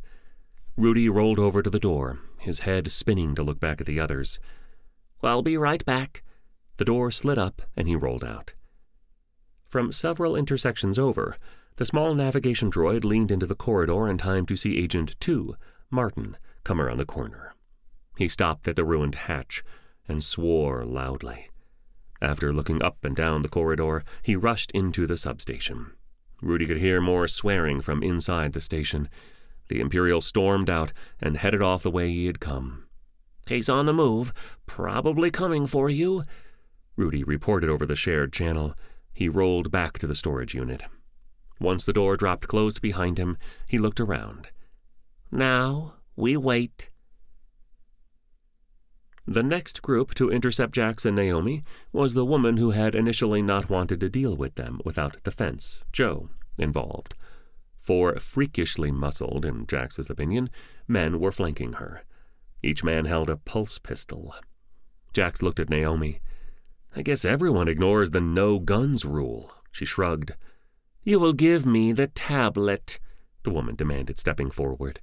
A: Rudy rolled over to the door, his head spinning to look back at the others. "I'll be right back." The door slid up, and he rolled out. From several intersections over, the small navigation droid leaned into the corridor in time to see Agent 2, Martin, come around the corner. He stopped at the ruined hatch and swore loudly. After looking up and down the corridor, he rushed into the substation. Rudy could hear more swearing from inside the station. The Imperial stormed out and headed off the way he had come. "He's on the move, probably coming for you," Rudy reported over the shared channel. He rolled back to the storage unit. Once the door dropped closed behind him, he looked around. "Now we wait." The next group to intercept Jax and Naomi was the woman who had initially not wanted to deal with them without the fence, Joe, involved. 4 freakishly muscled, in Jax's opinion, men were flanking her. Each man held a pulse pistol. Jax looked at Naomi. "I guess everyone ignores the no-guns rule," she shrugged. "You will give me the tablet," the woman demanded, stepping forward.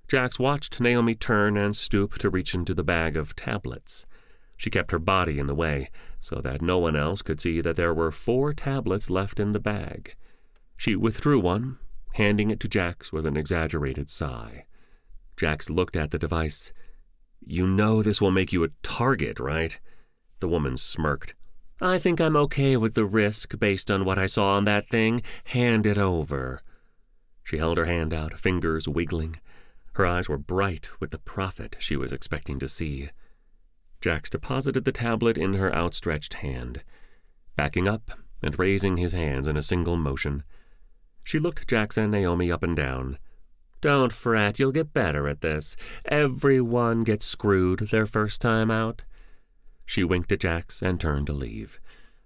A: Jax watched Naomi turn and stoop to reach into the bag of tablets. She kept her body in the way, so that no one else could see that there were 4 tablets left in the bag. She withdrew one, handing it to Jax with an exaggerated sigh. Jax looked at the device. "You know this will make you a target, right?" The woman smirked. "I think I'm okay with the risk based on what I saw on that thing. Hand it over." She held her hand out, fingers wiggling. Her eyes were bright with the profit she was expecting to see. Jax deposited the tablet in her outstretched hand, backing up and raising his hands in a single motion. She looked Jax and Naomi up and down. "Don't fret, you'll get better at this. Everyone gets screwed their first time out." She winked at Jax and turned to leave,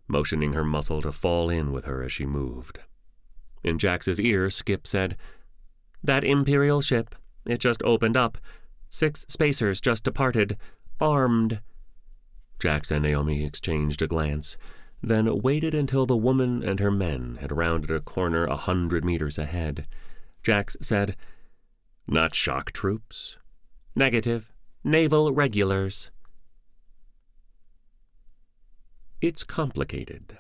A: motioning her muscle to fall in with her as she moved. In Jax's ear, Skip said, "That Imperial ship, it just opened up. 6 spacers just departed, armed." Jax and Naomi exchanged a glance, then waited until the woman and her men had rounded a corner 100 meters ahead. Jax said, "Not shock troops?" "Negative. Naval regulars." It's complicated.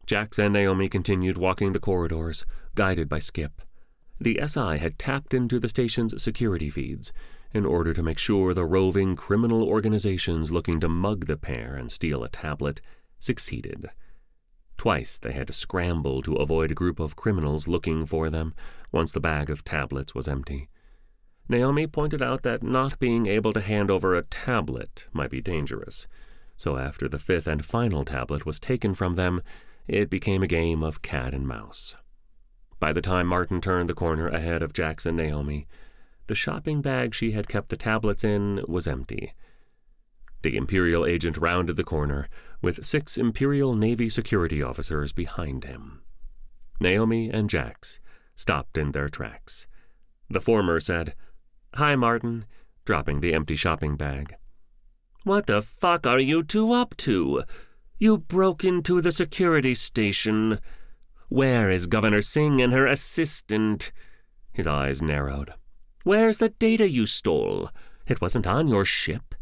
A: Jax and Naomi continued walking the corridors, guided by Skip. The SI had tapped into the station's security feeds in order to make sure the roving criminal organizations looking to mug the pair and steal a tablet succeeded. Twice they had to scramble to avoid a group of criminals looking for them once the bag of tablets was empty. Naomi pointed out that not being able to hand over a tablet might be dangerous, so after the fifth and final tablet was taken from them, it became a game of cat and mouse. By the time Martin turned the corner ahead of Jax and Naomi, the shopping bag she had kept the tablets in was empty. The Imperial agent rounded the corner, with 6 Imperial Navy security officers behind him. Naomi and Jax stopped in their tracks. The former said, "Hi, Martin," dropping the empty shopping bag.
B: "What the fuck are you two up to? You broke into the security station. Where is Governor Singh and her assistant?" His eyes narrowed. "Where's the data you stole? It wasn't on your ship.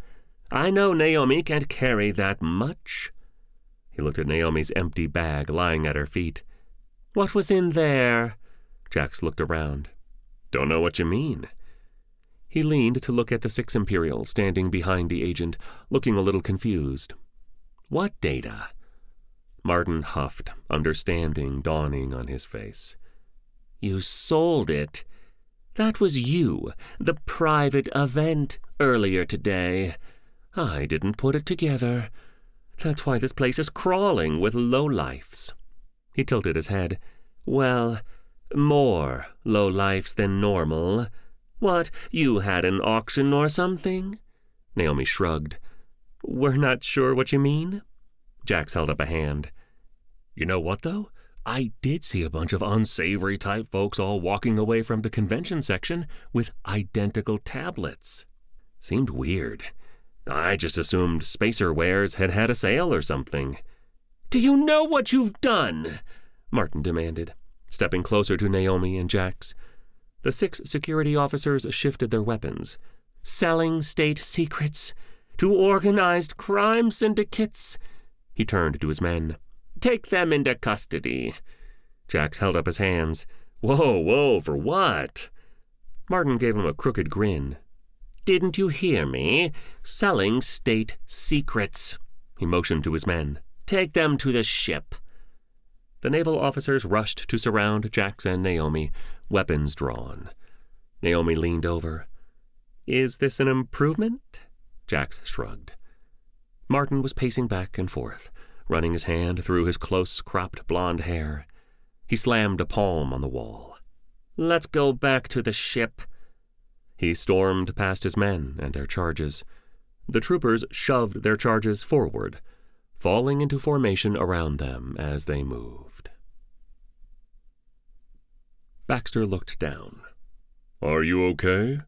B: I know Naomi can't carry that much." He looked at Naomi's empty bag lying at her feet. "What was in there?" Jax looked around. "Don't know what you mean." He leaned to look at the 6 Imperial standing behind the agent, looking a little confused. "What data?" Martin huffed, understanding dawning on his face. "You sold it. That was you, the private event earlier today. I didn't put it together. That's why this place is crawling with lowlifes." He tilted his head. "Well, more lowlifes than normal. What, you had an auction or something?" Naomi shrugged. "We're not sure what you mean." Jax held up a hand. "You know what, though? I did see a bunch of unsavory-type folks all walking away from the convention section with identical tablets. Seemed weird. I just assumed Spacer Wares had had a sale or something." "Do you know what you've done?" Martin demanded, stepping closer to Naomi and Jax. The 6 security officers shifted their weapons. "Selling state secrets to organized crime syndicates." He turned to his men. "Take them into custody." Jax held up his hands. Whoa, for what?" Martin gave him a crooked grin. "Didn't you hear me? Selling state secrets." He motioned to his men. "Take them to the ship." The naval officers rushed to surround Jax and Naomi, weapons drawn. Naomi leaned over. "Is this an improvement?" Jax shrugged. Martin was pacing back and forth, running his hand through his close-cropped blonde hair. He slammed a palm on the wall. "Let's go back to the ship." He stormed past his men and their charges. The troopers shoved their charges forward, falling into formation around them as they moved. Baxter looked down. "Are you okay?"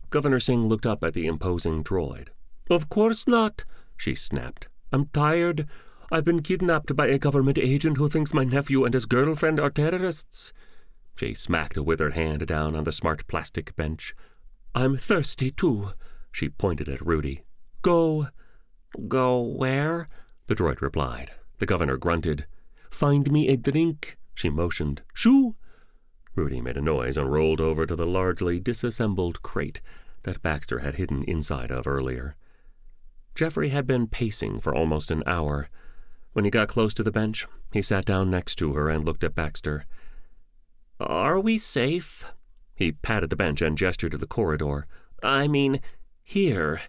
B: Governor Singh looked up at the imposing droid. "Of course not," she snapped. "I'm tired. I've been kidnapped by a government agent who thinks my nephew and his girlfriend are terrorists." She smacked a withered hand down on the smart plastic bench. "I'm thirsty, too," she pointed at Rudy. Go where?" the droid replied. The governor grunted. "Find me a drink," she motioned. "Shoo!" Rudy made a noise and rolled over to the largely disassembled crate that Baxter had hidden inside of earlier. Jeffrey had been pacing for almost an hour. When he got close to the bench, he sat down next to her and looked at Baxter. "Are we safe?" He patted the bench and gestured to the corridor. "I mean, here."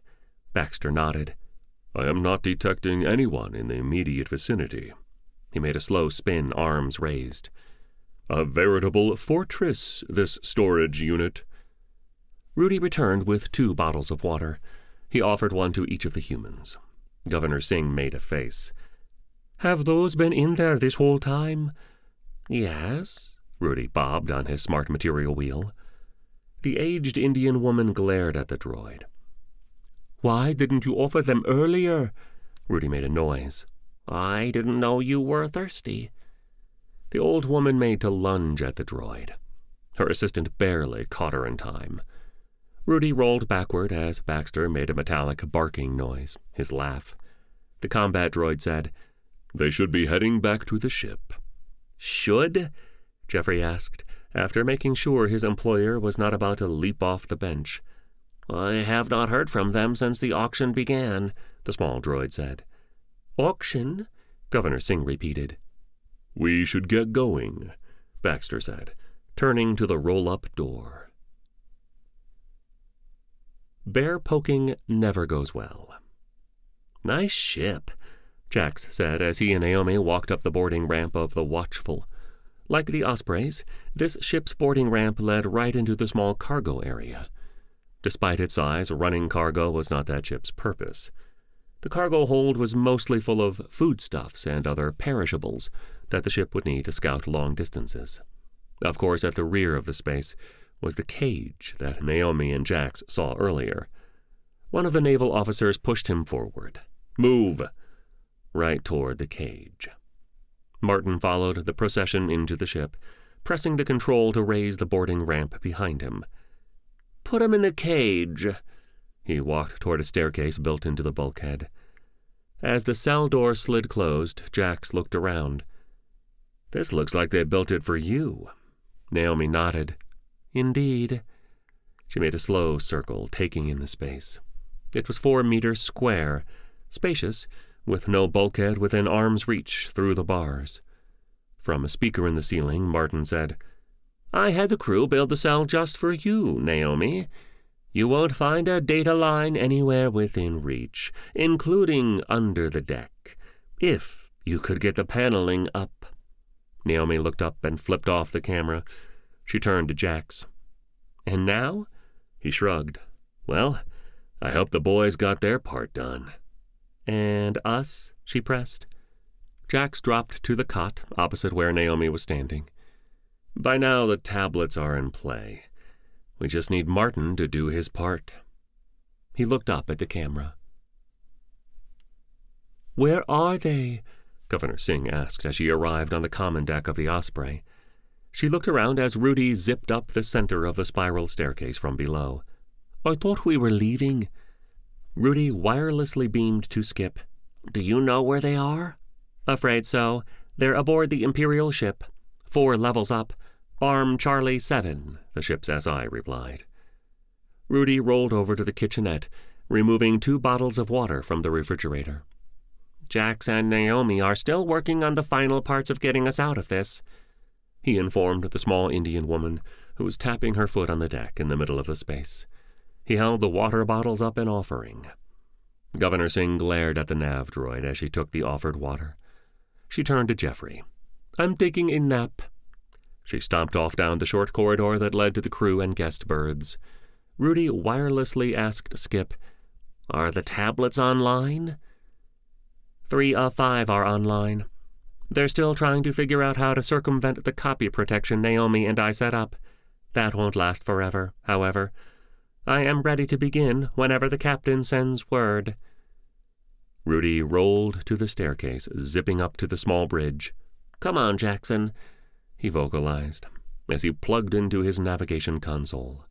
B: Baxter nodded. "I am not detecting anyone in the immediate vicinity." He made a slow spin, arms raised. "A veritable fortress, this storage unit." Rudy returned with 2 bottles of water. He offered one to each of the humans. Governor Singh made a face. "Have those been in there this whole time?" "Yes," Rudy bobbed on his smart material wheel. The aged Indian woman glared at the droid. "Why didn't you offer them earlier?" Rudy made a noise. "I didn't know you were thirsty." The old woman made to lunge at the droid. Her assistant barely caught her in time. Rudy rolled backward as Baxter made a metallic barking noise, his laugh.
A: The combat droid said, "They should be heading back to the ship." "Should?" Jeffrey asked, after making sure his employer was not about to leap off the bench. "I have not heard from them since the auction began," the small droid said. "Auction?" Governor Singh repeated. "We should get going," Baxter said, turning to the roll-up door. Bear poking never goes well. "Nice ship," Jax said as he and Naomi walked up the boarding ramp of the Watchful. Like the Ospreys, this ship's boarding ramp led right into the small cargo area. Despite its size, running cargo was not that ship's purpose. The cargo hold was mostly full of foodstuffs and other perishables that the ship would need to scout long distances. Of course, at the rear of the space was the cage that Naomi and Jax saw earlier. One of the naval officers pushed him forward. "Move!" right toward the cage. Martin followed the procession into the ship, pressing the control to raise the boarding ramp behind him. "Put him in the cage." He walked toward a staircase built into the bulkhead. As the cell door slid closed, Jax looked around. "This looks like they built it for you." Naomi nodded. "Indeed." She made a slow circle, taking in the space. It was 4 meters square, spacious, with no bulkhead within arm's reach through the bars. From a speaker in the ceiling, Martin said, "I had the crew build the cell just for you, Naomi. You won't find a data line anywhere within reach, including under the deck, if you could get the paneling up." Naomi looked up and flipped off the camera. She turned to Jax. "And now?" He shrugged. "Well, I hope the boys got their part done." "And us?" she pressed. Jax dropped to the cot opposite where Naomi was standing. "By now the tablets are in play. We just need Martin to do his part." He looked up at the camera. "Where are they?" Governor Singh asked as she arrived on the common deck of the Osprey. She looked around as Rudy zipped up the center of the spiral staircase from below. "I thought we were leaving." Rudy wirelessly beamed to Skip. "Do you know where they are?" "Afraid so. They're aboard the Imperial ship. 4 levels up. Arm Charlie 7, the ship's SI replied. Rudy rolled over to the kitchenette, removing 2 bottles of water from the refrigerator. "Jax and Naomi are still working on the final parts of getting us out of this," he informed the small Indian woman who was tapping her foot on the deck in the middle of the space. He held the water bottles up in offering. Governor Singh glared at the nav droid as she took the offered water. She turned to Jeffrey. "I'm taking a nap." She stomped off down the short corridor that led to the crew and guest berths. Rudy wirelessly asked Skip, "Are the tablets online?" 3 of 5 are online. They're still trying to figure out how to circumvent the copy protection Naomi and I set up. That won't last forever, however. I am ready to begin whenever the captain sends word." Rudy rolled to the staircase, zipping up to the small bridge. "Come on, Jackson," he vocalized, as he plugged into his navigation console.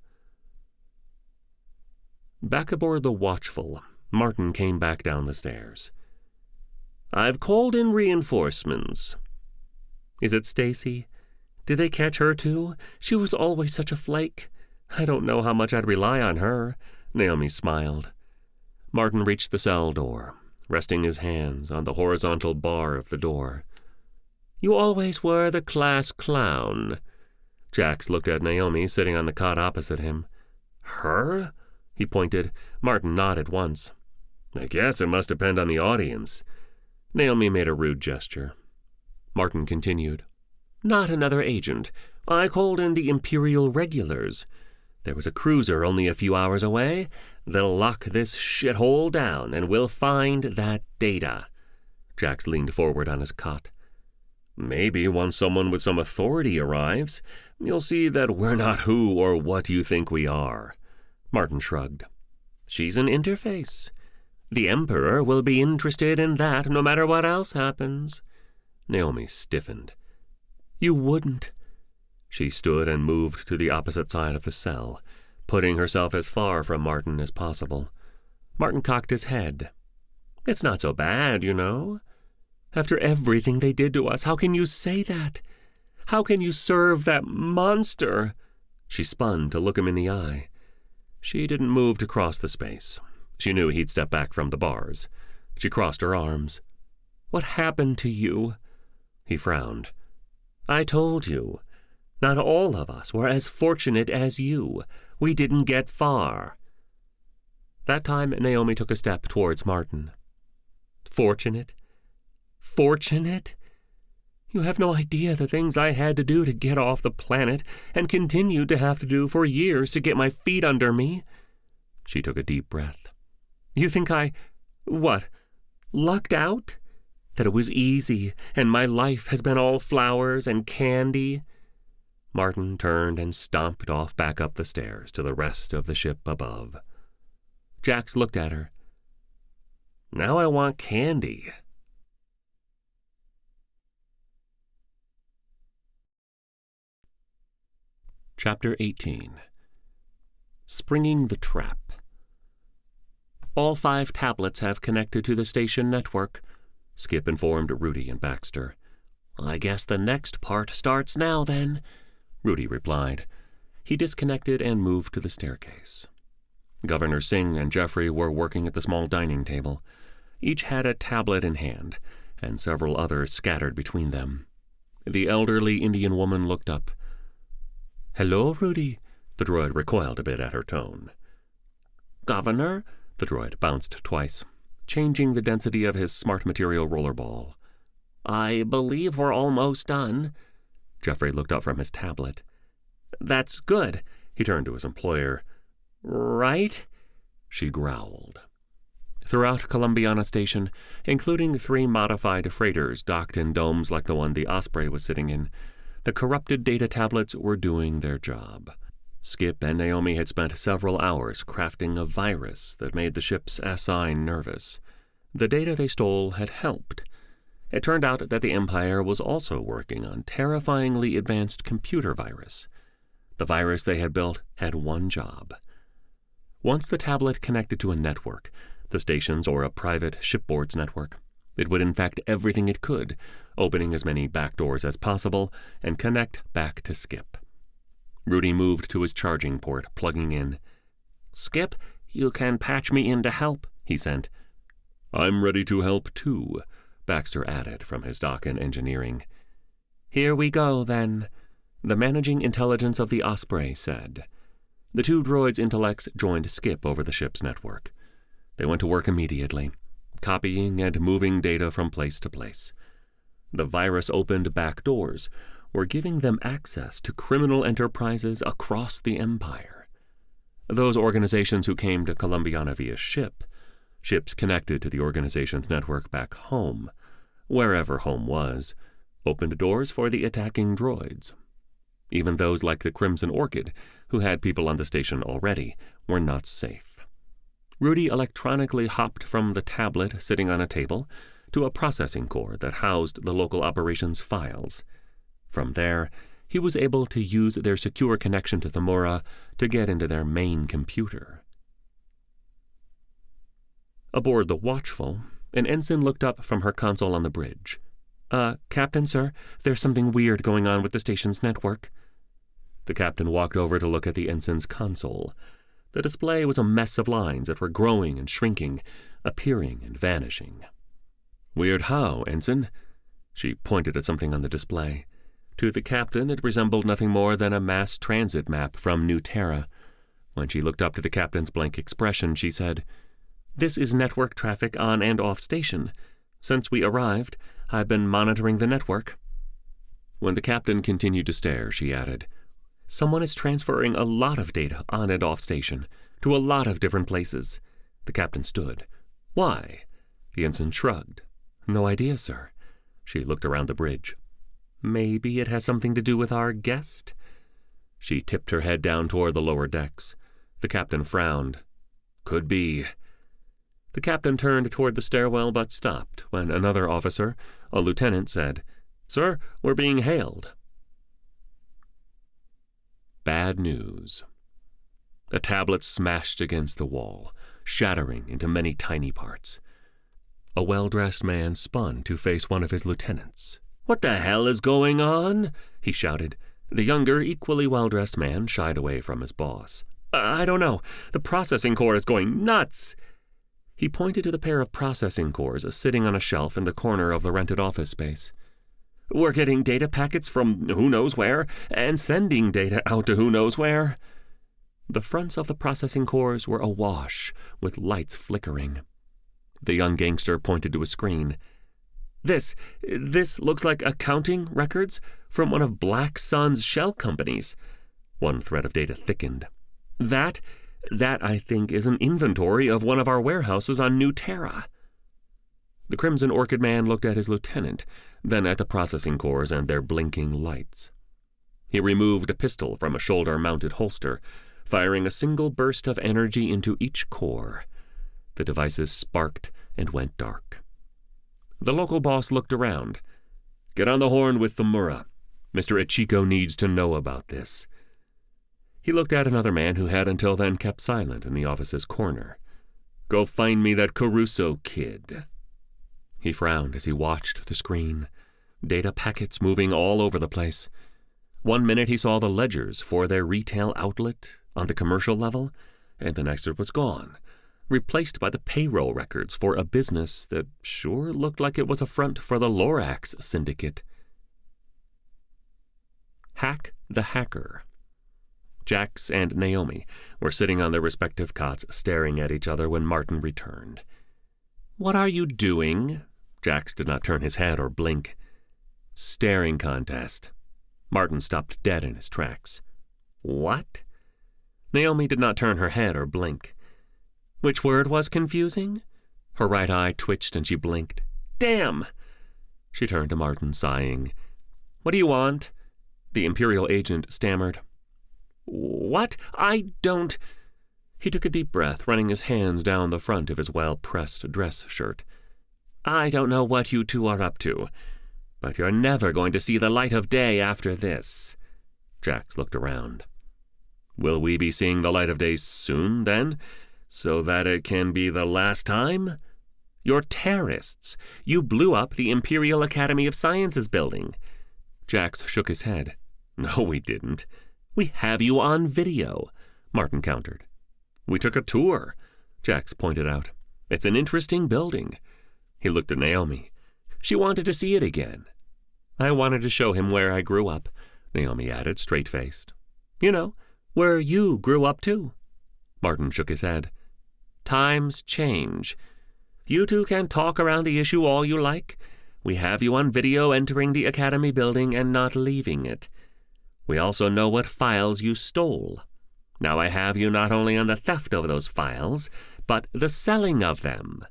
A: Back aboard the Watchful, Martin came back down the stairs. "I've called in reinforcements." "Is it Stacy? Did they catch her too? She was always such a flake. I don't know how much I'd rely on her." Naomi smiled. Martin reached the cell door, resting his hands on the horizontal bar of the door. "You always were the class clown." Jax looked at Naomi sitting on the cot opposite him. "Her?" he pointed. Martin nodded once. "I guess it must depend on the audience." Naomi made a rude gesture. Martin continued. "Not another agent. I called in the Imperial regulars. There was a cruiser only a few hours away. They'll lock this shithole down, and we'll find that data." Jax leaned forward on his cot. "Maybe once someone with some authority arrives, you'll see that we're not who or what you think we are." Martin shrugged. "She's an interface. The Emperor will be interested in that no matter what else happens." Naomi stiffened. "You wouldn't." She stood and moved to the opposite side of the cell, putting herself as far from Martin as possible. Martin cocked his head.
B: It's not so bad, you know. After everything they did to us, how can you say that? How can you serve that monster?" She spun to look him in the eye. She didn't move to cross the space. She knew he'd step back from the bars. She crossed her arms. "What happened to you?" He frowned. "I told you. Not all of us were as fortunate as you. We didn't get far." That time, Naomi took a step towards Martin. "Fortunate? Fortunate? You have no idea the things I had to do to get off the planet and continued to have to do for years to get my feet under me." She took a deep breath. "You think what, lucked out? That it was easy and my life has been all flowers and candy?" Martin turned and stomped off back up the stairs to the rest of the ship above. Jax looked at her. "Now I want candy." Chapter 18. Springing the Trap. "All 5 tablets have connected to the station network," Skip informed Rudy and Baxter. "I guess the next part starts now, then," Rudy replied. He disconnected and moved to the staircase. Governor Singh and Jeffrey were working at the small dining table. Each had a tablet in hand, and several others scattered between them. The elderly Indian woman looked up. "Hello, Rudy." The droid recoiled a bit at her tone. "Governor?" The droid bounced twice, changing the density of his smart material rollerball. "I believe we're almost done." Jeffrey looked up from his tablet. "That's good." He turned to his employer. "Right?" She growled. Throughout Columbiana Station, including 3 modified freighters docked in domes like the one the Osprey was sitting in, the corrupted data tablets were doing their job. Skip and Naomi had spent several hours crafting a virus that made the ship's SI nervous. The data they stole had helped. It turned out that the Empire was also working on terrifyingly advanced computer virus. The virus they had built had one job. Once the tablet connected to a network, the station's or a private shipboard's network, it would infect everything it could, opening as many back doors as possible, and connect back to Skip. Rudy moved to his charging port, plugging in. "Skip, you can patch me in to help," he sent. "I'm ready to help, too," Baxter added from his dock in engineering. "Here we go, then," the managing intelligence of the Osprey said. The 2 droids' intellects joined Skip over the ship's network. They went to work immediately, copying and moving data from place to place. The virus-opened back doors were giving them access to criminal enterprises across the Empire. Those organizations who came to Columbiana via ship, ships connected to the organization's network back home, wherever home was, opened doors for the attacking droids. Even those like the Crimson Orchid, who had people on the station already, were not safe. Rudy electronically hopped from the tablet sitting on a table to a processing core that housed the local operations files. From there, he was able to use their secure connection to Thamora to get into their main computer. Aboard the Watchful, an ensign looked up from her console on the bridge. Captain, sir, there's something weird going on with the station's network." The captain walked over to look at the ensign's console. The display was a mess of lines that were growing and shrinking, appearing and vanishing. "Weird how, ensign?" She pointed at something on the display. To the captain, it resembled nothing more than a mass transit map from New Terra. When she looked up to the captain's blank expression, she said, "This is network traffic on and off station. Since we arrived, I've been monitoring the network." When the captain continued to stare, she added, "Someone is transferring a lot of data on and off station, to a lot of different places." The captain stood. "Why?" The ensign shrugged. "No idea, sir." She looked around the bridge. "Maybe it has something to do with our guest?" She tipped her head down toward the lower decks. The captain frowned. "Could be." The captain turned toward the stairwell but stopped when another officer, a lieutenant, said, "Sir, we're being hailed." Bad news. A tablet smashed against the wall, shattering into many tiny parts.
A: A well-dressed man spun to face one of his lieutenants. "What the hell is going on?" he shouted. The younger, equally well-dressed man shied away from his boss. "I don't know. The processing core is going nuts." He pointed to the pair of processing cores sitting on a shelf in the corner of the rented office space. "We're getting data packets from who knows where, and sending data out to who knows where." The fronts of the processing cores were awash, with lights flickering. The young gangster pointed to a screen. This looks like accounting records from one of Black Sun's shell companies." One thread of data thickened. That, I think, is an inventory of one of our warehouses on New Terra." The Crimson Orchid man looked at his lieutenant, then at the processing cores and their blinking lights. He removed a pistol from a shoulder-mounted holster, firing a single burst of energy into each core. The devices sparked and went dark. The local boss looked around. "Get on the horn with the Murrah. Mr. Ichiko needs to know about this." He looked at another man who had until then kept silent in the office's corner. "Go find me that Caruso kid." He frowned as he watched the screen, data packets moving all over the place. One minute he saw the ledgers for their retail outlet on the commercial level, and the next it was gone, replaced by the payroll records for a business that sure looked like it was a front for the Lorax syndicate. Hack the Hacker. Jax and Naomi were sitting on their respective cots staring at each other when Martin returned. "What are you doing?" Jax did not turn his head or blink. "Staring contest." Martin stopped dead in his tracks. "What?" Naomi did not turn her head or blink. Which word was confusing? Her right eye twitched and she blinked. "Damn!" She turned to Martin, sighing. "What do you want?" The Imperial agent stammered. "What? I don't—" He took a deep breath, running his hands down the front of his well-pressed dress shirt. "I don't know what you two are up to, but you're never going to see the light of day after this." Jax looked around. "Will we be seeing the light of day soon, then, so that it can be the last time? You're terrorists. You blew up the Imperial Academy of Sciences building." Jax shook his head. "No, we didn't. We have you on video," Martin countered. "We took a tour," Jax pointed out. "It's an interesting building." He looked at Naomi. She wanted to see it again. "I wanted to show him where I grew up," Naomi added, straight-faced. "You know, where you grew up, too." Martin shook his head. "Times change. You two can talk around the issue all you like. We have you on video entering the Academy building and not leaving it. We also know what files you stole. Now I have you not only on the theft of those files, but the selling of them."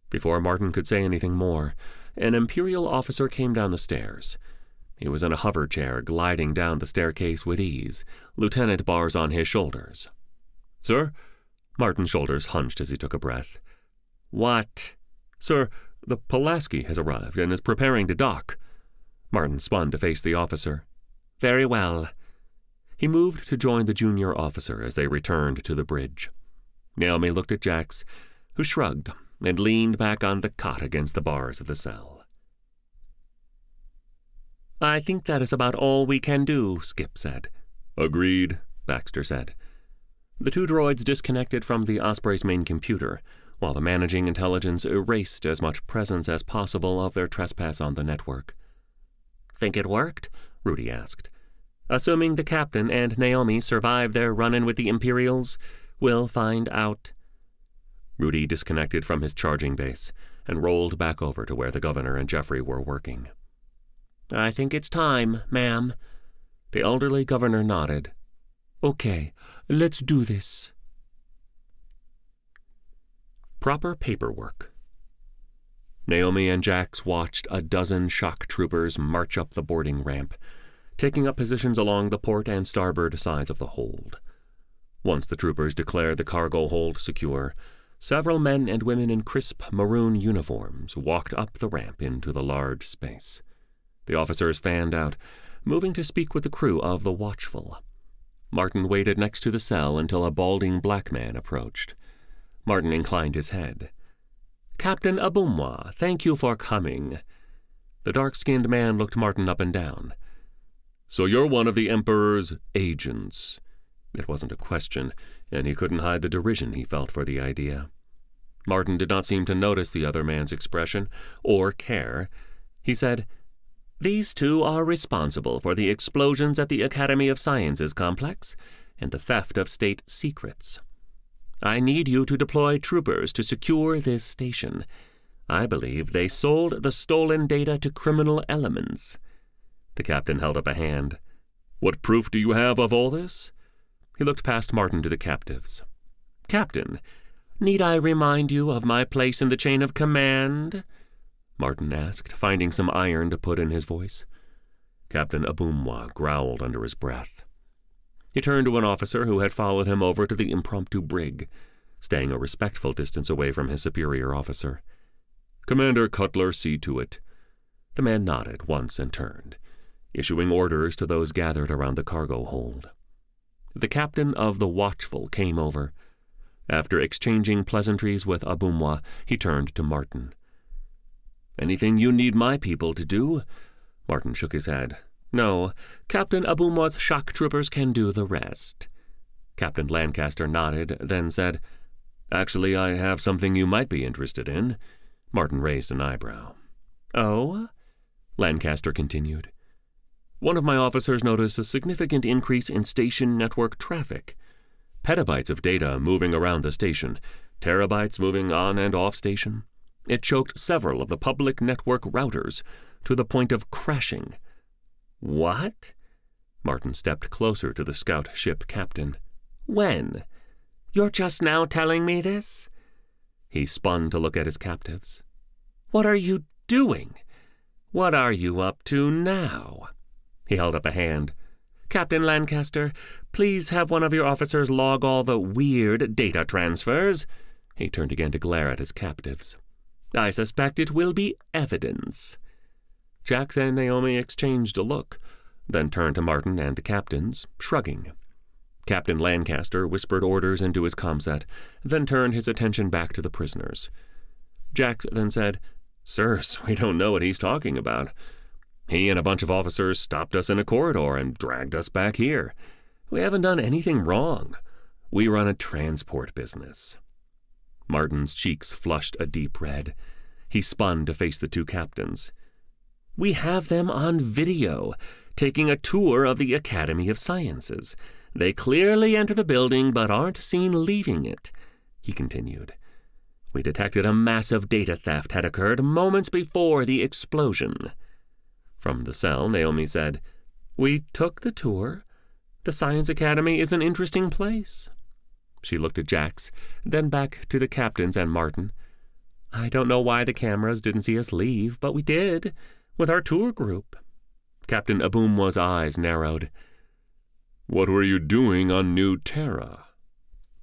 A: Before Martin could say anything more, an Imperial officer came down the stairs. He was in a hover chair, gliding down the staircase with ease, lieutenant bars on his shoulders. "Sir?" Martin's shoulders hunched as he took a breath. "What?" "Sir, the Pulaski has arrived and is preparing to dock." Martin spun to face the officer. "Very well." He moved to join the junior officer as they returned to the bridge. Naomi looked at Jax, who shrugged and leaned back on the cot against the bars of the cell. "I think that is about all we can do," Skip said. "Agreed," Baxter said. The two droids disconnected from the Osprey's main computer, while the managing intelligence erased as much presence as possible of their trespass on the network. "Think it worked?" Rudy asked. "Assuming the captain and Naomi survive their run-in with the Imperials, we'll find out." Rudy disconnected from his charging base and rolled back over to where the governor and Jeffrey were working. "I think it's time, ma'am." The elderly governor nodded. "Okay, let's do this." Proper paperwork. Naomi and Jax watched a dozen shock troopers march up the boarding ramp, taking up positions along the port and starboard sides of the hold. Once the troopers declared the cargo hold secure, several men and women in crisp maroon uniforms walked up the ramp into the large space. The officers fanned out, moving to speak with the crew of the Watchful. Martin waited next to the cell until a balding black man approached. Martin inclined his head. Captain Abumwa, thank you for coming." The dark-skinned man looked Martin up and down. "So you're one of the Emperor's agents." It wasn't a question, and he couldn't hide the derision he felt for the idea. Martin did not seem to notice the other man's expression, or care. He said, "These two are responsible for the explosions at the Academy of Sciences complex and the theft of state secrets. I need you to deploy troopers to secure this station. I believe they sold the stolen data to criminal elements." The captain held up a hand. "What proof do you have of all this?" He looked past Martin to the captives. "Captain, need I remind you of my place in the chain of command?" Martin asked, finding some iron to put in his voice. Captain Abumwa growled under his breath. He turned to an officer who had followed him over to the impromptu brig, staying a respectful distance away from his superior officer. "Commander Cutler, see to it." The man nodded once and turned, issuing orders to those gathered around the cargo hold. The captain of the Watchful came over. After exchanging pleasantries with Abumwa, he turned to Martin. "Anything you need my people to do?" Martin shook his head. "No, Captain Abumwa's shock troopers can do the rest." Captain Lancaster nodded, then said, "Actually, I have something you might be interested in." Martin raised an eyebrow. "Oh?" Lancaster continued. "One of my officers noticed a significant increase in station network traffic. Petabytes of data moving around the station, terabytes moving on and off station. It choked several of the public network routers to the point of crashing." "What?" Martin stepped closer to the scout ship captain. "When? You're just now telling me this?" He spun to look at his captives. "What are you doing? What are you up to now?" He held up a hand. "Captain Lancaster, please have one of your officers log all the weird data transfers." He turned again to glare at his captives. "I suspect it will be evidence." Jax and Naomi exchanged a look, then turned to Martin and the captains, shrugging. Captain Lancaster whispered orders into his comset, then turned his attention back to the prisoners. Jax then said, "Sirs, we don't know what he's talking about. He and a bunch of officers stopped us in a corridor and dragged us back here. We haven't done anything wrong. We run a transport business." Martin's cheeks flushed a deep red. He spun to face the two captains. "We have them on video, taking a tour of the Academy of Sciences. They clearly enter the building but aren't seen leaving it," he continued. "We detected a massive data theft had occurred moments before the explosion." From the cell, Naomi said, "We took the tour. The Science Academy is an interesting place." She looked at Jax, then back to the captains and Martin. "I don't know why the cameras didn't see us leave, but we did, with our tour group." Captain Abumwa's eyes narrowed. "What were you doing on New Terra?"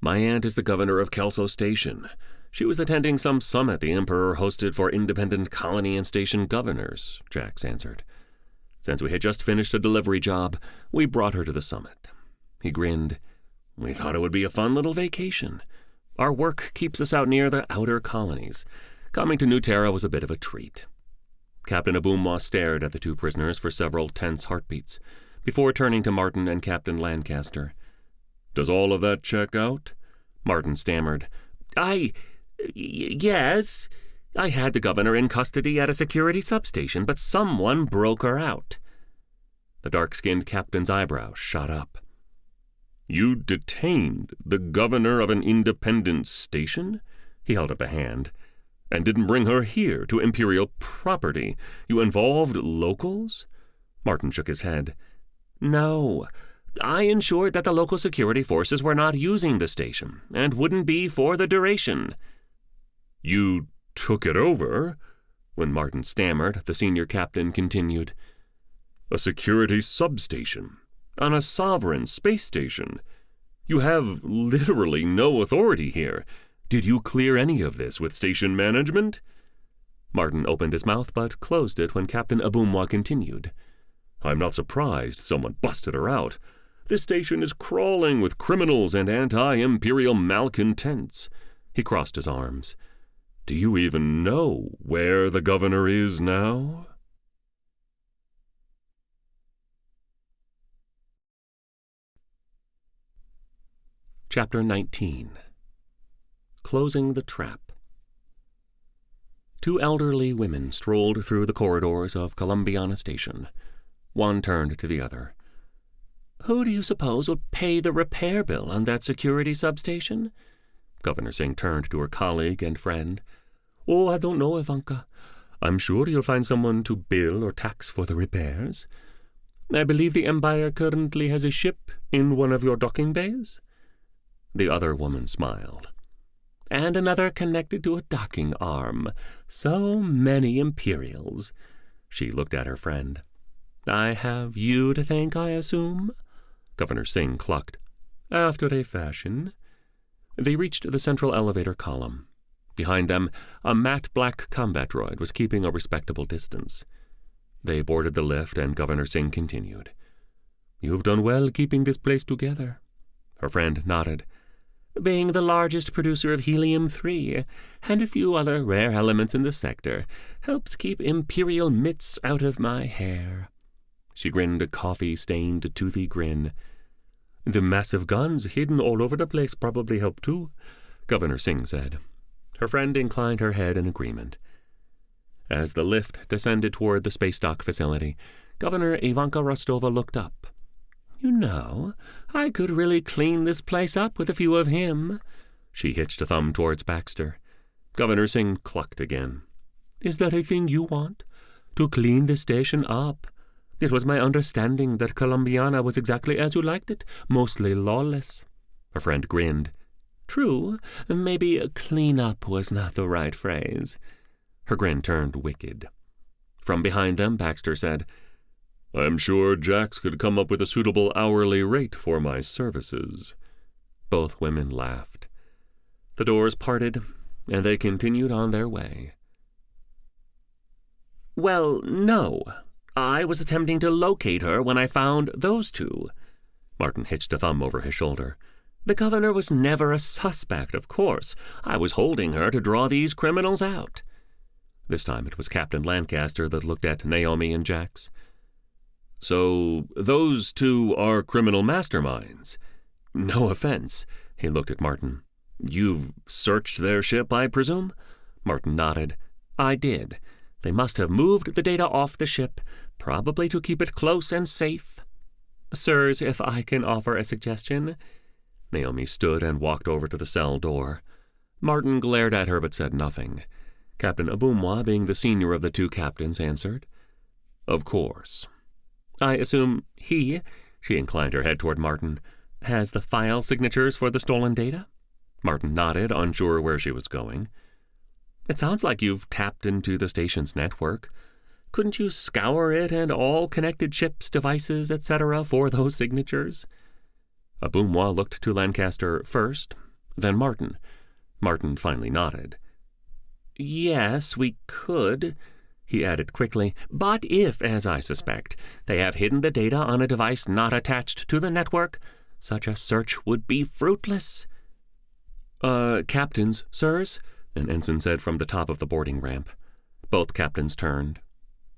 A: "My aunt is the governor of Kelso Station. She was attending some summit the Emperor hosted for independent colony and station governors," Jax answered. "Since we had just finished a delivery job, we brought her to the summit." He grinned. "We thought it would be a fun little vacation. Our work keeps us out near the outer colonies. Coming to New Terra was a bit of a treat." Captain Abumwa stared at the two prisoners for several tense heartbeats, before turning to Martin and Captain Lancaster. "Does all of that check out?" Martin stammered. Yes. I had the governor in custody at a security substation, but someone broke her out." The dark-skinned captain's eyebrows shot up. "You detained the governor of an independent station?" He held up a hand. "And didn't bring her here to Imperial property. You involved locals?" Martin shook his head. "No. I ensured that the local security forces were not using the station, and wouldn't be for the duration." "You took it over?" When Martin stammered, the senior captain continued. "A security substation, on a sovereign space station. You have literally no authority here. Did you clear any of this with station management?" Martin opened his mouth but closed it when Captain Abumwa continued. "I'm not surprised someone busted her out. This station is crawling with criminals and anti-Imperial malcontents." He crossed his arms. Do you even know where the governor is now?
B: Chapter 19. Closing the Trap. Two elderly women strolled through the corridors of Columbiana Station. One turned to the other. "Who do you suppose will pay the repair bill on that security substation?" Governor Singh turned to her colleague and friend. "Oh, I don't know, Ivanka. I'm sure you'll find someone to bill or tax for the repairs. I believe the Empire currently has a ship in one of your docking bays." The other woman smiled. "And another connected to a docking arm. So many Imperials." She looked at her friend. "I have you to thank, I assume?" Governor Singh clucked. "After a fashion." They reached the central elevator column. Behind them, a matte black combat droid was keeping a respectable distance. They boarded the lift, and Governor Singh continued. "You've done well keeping this place together." Her friend nodded. "Being the largest producer of helium-3 and a few other rare elements in the sector helps keep Imperial mitts out of my hair." She grinned a coffee-stained, toothy grin. "The massive guns hidden all over the place probably help too," Governor Singh said. Her friend inclined her head in agreement. As the lift descended toward the space dock facility, Governor Ivanka Rostova looked up. "You know, I could really clean this place up with a few of him." She hitched a thumb towards Baxter. Governor Singh clucked again. "Is that a thing you want? To clean the station up? It was my understanding that Columbiana was exactly as you liked it, mostly lawless." Her friend grinned. "True, maybe clean up was not the right phrase." Her grin turned wicked. From behind them, Baxter said,
A: "I'm sure Jax could come up with a suitable hourly rate for my services."
B: Both women laughed. The doors parted, and they continued on their way. "Well, no. I was attempting to locate her when I found those two." Martin hitched a thumb over his shoulder. "The governor was never a suspect, of course. I was holding her to draw these criminals out." This time it was Captain Lancaster that looked at Naomi and Jax.
A: "So those two are criminal masterminds?"
B: "No offense." He looked at Martin.
A: "You've searched their ship, I presume?"
B: Martin nodded. "I did. They must have moved the data off the ship, probably to keep it close and safe. Sirs, if I can offer a suggestion." Naomi stood and walked over to the cell door. Martin glared at her but said nothing. Captain Abumwa, being the senior of the two captains, answered,
A: "Of course."
B: "I assume he," she inclined her head toward Martin, "has the file signatures for the stolen data?" Martin nodded, unsure where she was going. "It sounds like you've tapped into the station's network. Couldn't you scour it and all connected chips, devices, etc. for those signatures?" Abumwa looked to Lancaster first, then Martin. Martin finally nodded. "Yes, we could," he added quickly, "but if, as I suspect, they have hidden the data on a device not attached to the network, such a search would be fruitless." "Captains, sirs," an ensign said from the top of the boarding ramp. Both captains turned.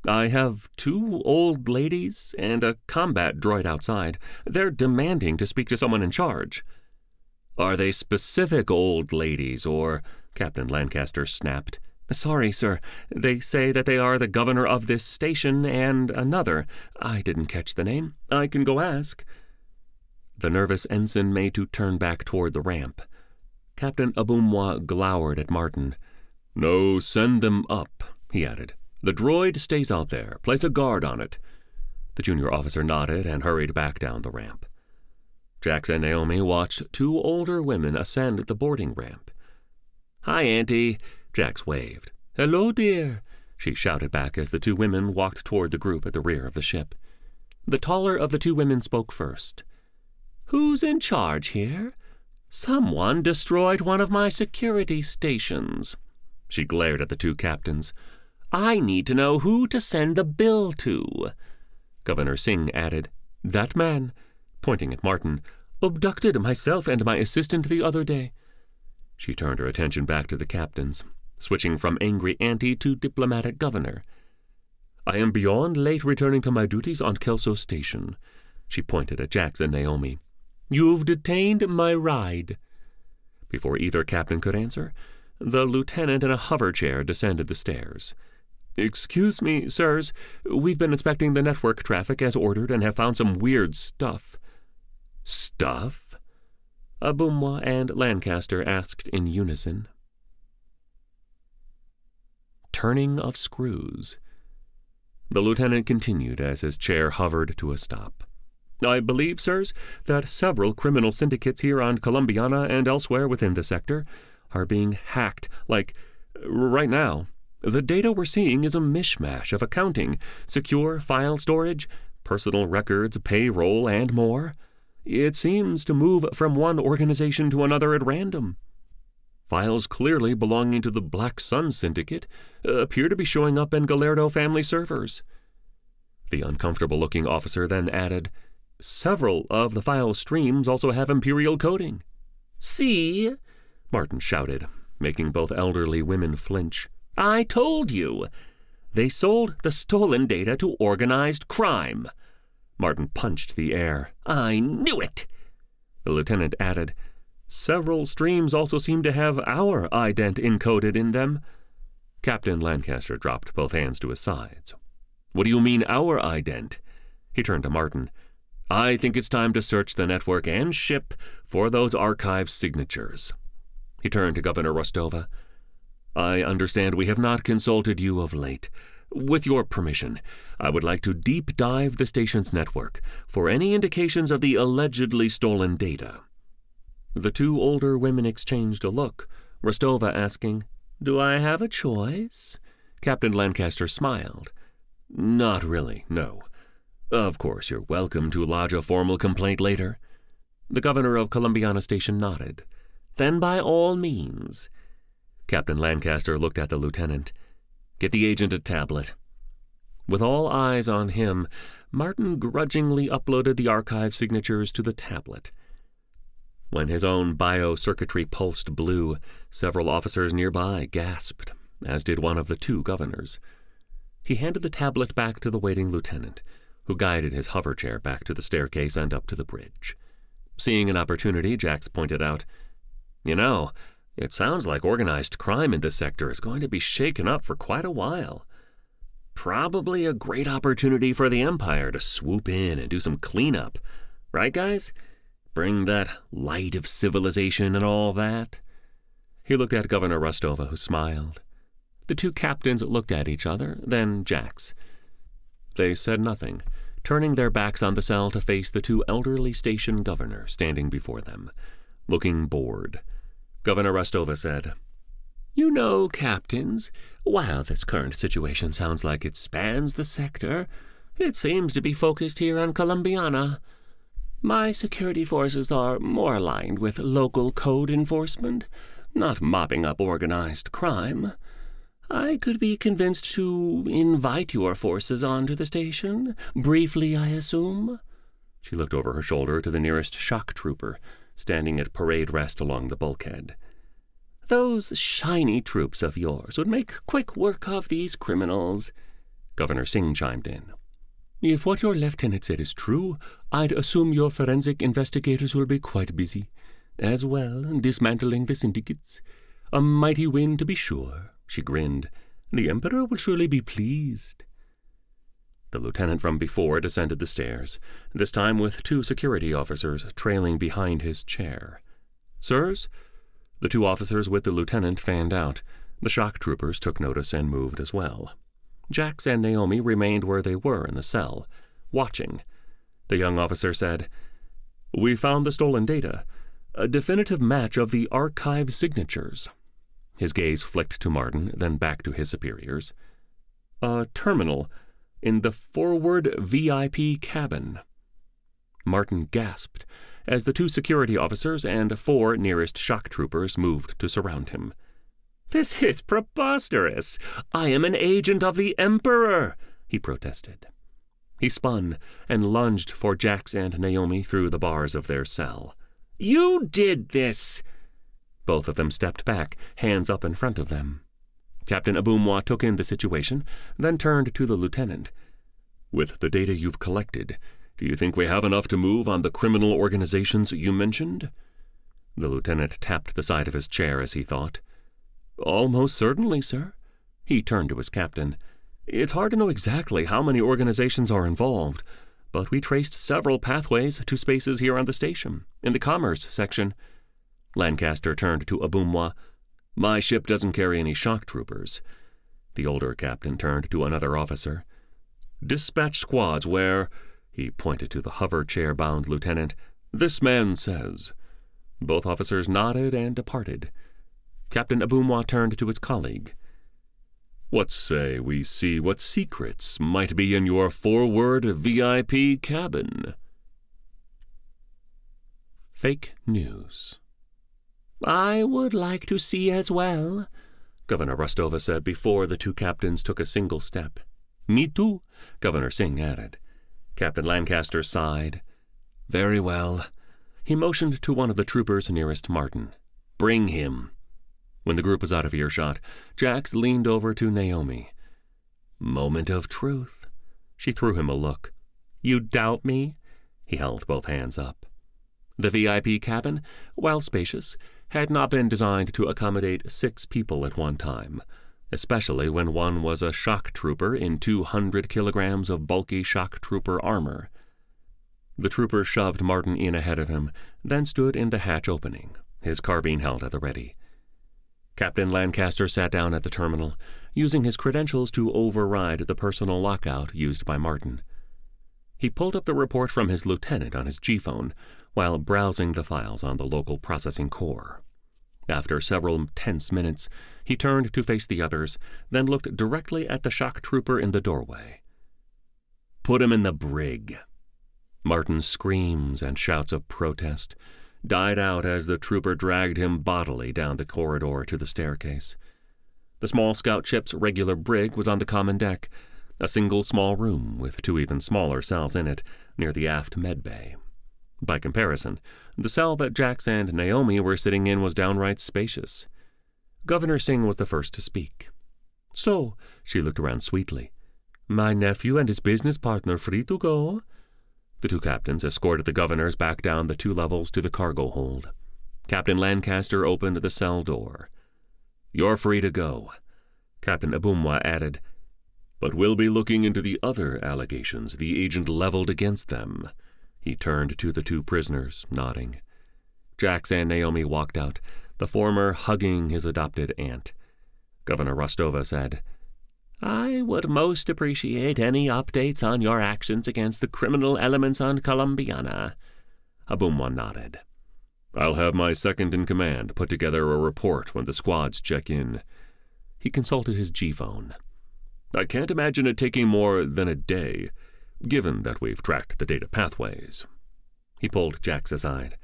B: "I have two old ladies and a combat droid outside. They're demanding to speak to someone in charge."
A: "Are they specific old ladies, or—"
B: Captain Lancaster snapped. "Sorry, sir. They say that they are the governor of this station and another. I didn't catch the name. I can go ask." The nervous ensign made to turn back toward the ramp. Captain Abumwa glowered at Martin.
A: "No, send them up," he added. "The droid stays out there. Place a guard on it."
B: The junior officer nodded and hurried back down the ramp. Jax and Naomi watched two older women ascend the boarding ramp. "Hi, Auntie," Jax waved. "Hello, dear," she shouted back as the two women walked toward the group at the rear of the ship. The taller of the two women spoke first. "Who's in charge here? Someone destroyed one of my security stations." She glared at the two captains. "I need to know who to send the bill to." Governor Singh added, "That man," pointing at Martin, "abducted myself and my assistant the other day." She turned her attention back to the captains.
A: switching from angry auntie to diplomatic governor. "I am beyond late returning to my duties on Kelso Station." She pointed at Jax and Naomi. "You've detained my ride." Before either captain could answer, the lieutenant in a hover chair descended the stairs. "Excuse me, sirs. We've been inspecting the network traffic as ordered and have found some weird stuff." "Stuff?" Abumwa and Lancaster asked in unison. Turning of screws. The lieutenant continued as his chair hovered to a stop. "I believe, sirs, that several criminal syndicates here on Columbiana and elsewhere within the sector are being hacked, like right now. The data we're seeing is a mishmash of accounting, secure file storage, personal records, payroll, and more. It seems to move from one organization to another at random. Files clearly belonging to the Black Sun Syndicate appear to be showing up in Gallardo family servers." The uncomfortable-looking officer then added, "Several of the file streams also have Imperial coding." "See?" Martin shouted, making both elderly women flinch. "I told you. They sold the stolen data to organized crime." Martin punched the air. "I knew it!" The lieutenant added, "Several streams also seem to have our ident encoded in them." Captain Lancaster dropped both hands to his sides. "What do you mean, our ident?" He turned to Martin. "I think it's time to search the network and ship for those archive signatures." He turned to Governor Rostova. "I understand we have not consulted you of late. With your permission, I would like to deep dive the station's network for any indications of the allegedly stolen data." The two older women exchanged a look, Rostova asking, "Do I have a choice?" Captain Lancaster smiled. "Not really, no. Of course, you're welcome to lodge a formal complaint later." The governor of Columbiana Station nodded. "Then by all means." Captain Lancaster looked at the lieutenant. "Get the agent a tablet." With all eyes on him, Martin grudgingly uploaded the archive signatures to the tablet. When his own biocircuitry pulsed blue, several officers nearby gasped, as did one of the two governors. He handed the tablet back to the waiting lieutenant, who guided his hover chair back to the staircase and up to the bridge. Seeing an opportunity, Jax pointed out, "You know, it sounds like organized crime in this sector is going to be shaken up for quite a while. Probably a great opportunity for the Empire to swoop in and do some cleanup. Right, guys? Bring that light of civilization and all that." He looked at Governor Rostova, who smiled. The two captains looked at each other, then Jax. They said nothing, turning their backs on the cell to face the two elderly station governors standing before them, looking bored. Governor Rostova said, "You know, captains, while this current situation sounds like it spans the sector, it seems to be focused here on Columbiana. My security forces are more aligned with local code enforcement, not mopping up organized crime. I could be convinced to invite your forces onto the station, briefly, I assume." She looked over her shoulder to the nearest shock trooper, standing at parade rest along the bulkhead. "Those shiny troops of yours would make quick work of these criminals." Governor Singh chimed in. "If what your lieutenant said is true, I'd assume your forensic investigators will be quite busy. As well, dismantling the syndicates. A mighty win, to be sure." She grinned. "The Emperor will surely be pleased." The lieutenant from before descended the stairs, this time with two security officers trailing behind his chair. "Sirs?" The two officers with the lieutenant fanned out. The shock troopers took notice and moved as well. Jax and Naomi remained where they were in the cell, watching. The young officer said, "We found the stolen data, a definitive match of the archive signatures." His gaze flicked to Martin, then back to his superiors. "A terminal in the forward VIP cabin." Martin gasped as the two security officers and 4 nearest shock troopers moved to surround him. "This is preposterous! I am an agent of the Emperor!" he protested. He spun and lunged for Jax and Naomi through the bars of their cell. "You did this!" Both of them stepped back, hands up in front of them.
B: Captain Abumwa took in the situation, then turned to the lieutenant.
A: With the data you've collected, do you think we have enough to move on the criminal organizations you mentioned?
B: The lieutenant tapped the side of his chair as he thought.
A: Almost certainly, sir.
B: He turned to his captain.
A: It's hard to know exactly how many organizations are involved, but we traced several pathways to spaces here on the station, in the commerce section.
B: Lancaster turned to Abumwa.
A: My ship doesn't carry any shock troopers.
B: The older captain turned to another officer.
A: Dispatch squads where, he pointed to the hover chair-bound lieutenant, this man says.
B: Both officers nodded and departed. Captain Abumwa turned to his colleague.
A: What say we see what secrets might be in your forward VIP cabin?
B: Fake news.
C: I would like to see as well,
B: Governor Rostova said before the two captains took a single step.
A: Me too,
B: Governor Singh added. Captain Lancaster sighed.
A: Very well.
B: He motioned to one of the troopers nearest Martin.
A: Bring him.
B: When the group was out of earshot, Jax leaned over to Naomi.
A: Moment of truth.
B: She threw him a look.
C: You doubt me?
B: He held both hands up. The VIP cabin, while spacious, had not been designed to accommodate 6 people at one time, especially when one was a shock trooper in 200 kilograms of bulky shock trooper armor. The trooper shoved Martin in ahead of him, then stood in the hatch opening, his carbine held at the ready. Captain Lancaster sat down at the terminal, using his credentials to override the personal lockout used by Martin. He pulled up the report from his lieutenant on his G-phone, while browsing the files on the local processing core. After several tense minutes, he turned to face the others, then looked directly at the shock trooper in the doorway.
A: Put him in the brig.
B: Martin's screams and shouts of protest died out as the trooper dragged him bodily down the corridor to the staircase. The small scout ship's regular brig was on the common deck, a single small room with 2 even smaller cells in it, near the aft med bay. By comparison, the cell that Jax and Naomi were sitting in was downright spacious. Governor Singh was the first to speak.
C: So,
B: she looked around sweetly.
C: My nephew and his business partner free to go?
B: The 2 captains escorted the governors back down the 2 levels to the cargo hold. Captain Lancaster opened the cell door.
A: You're free to go,
B: Captain Abumwa added.
A: But we'll be looking into the other allegations the agent leveled against them.
B: He turned to the 2 prisoners, nodding. Jax and Naomi walked out, the former hugging his adopted aunt. Governor Rostova said,
C: I would most appreciate any updates on your actions against the criminal elements on Columbiana.
B: Abumwa nodded.
A: I'll have my second-in-command put together a report when the squads check in.
B: He consulted his G-phone.
A: I can't imagine it taking more than a day, given that we've tracked the data pathways.
B: He pulled Jax aside.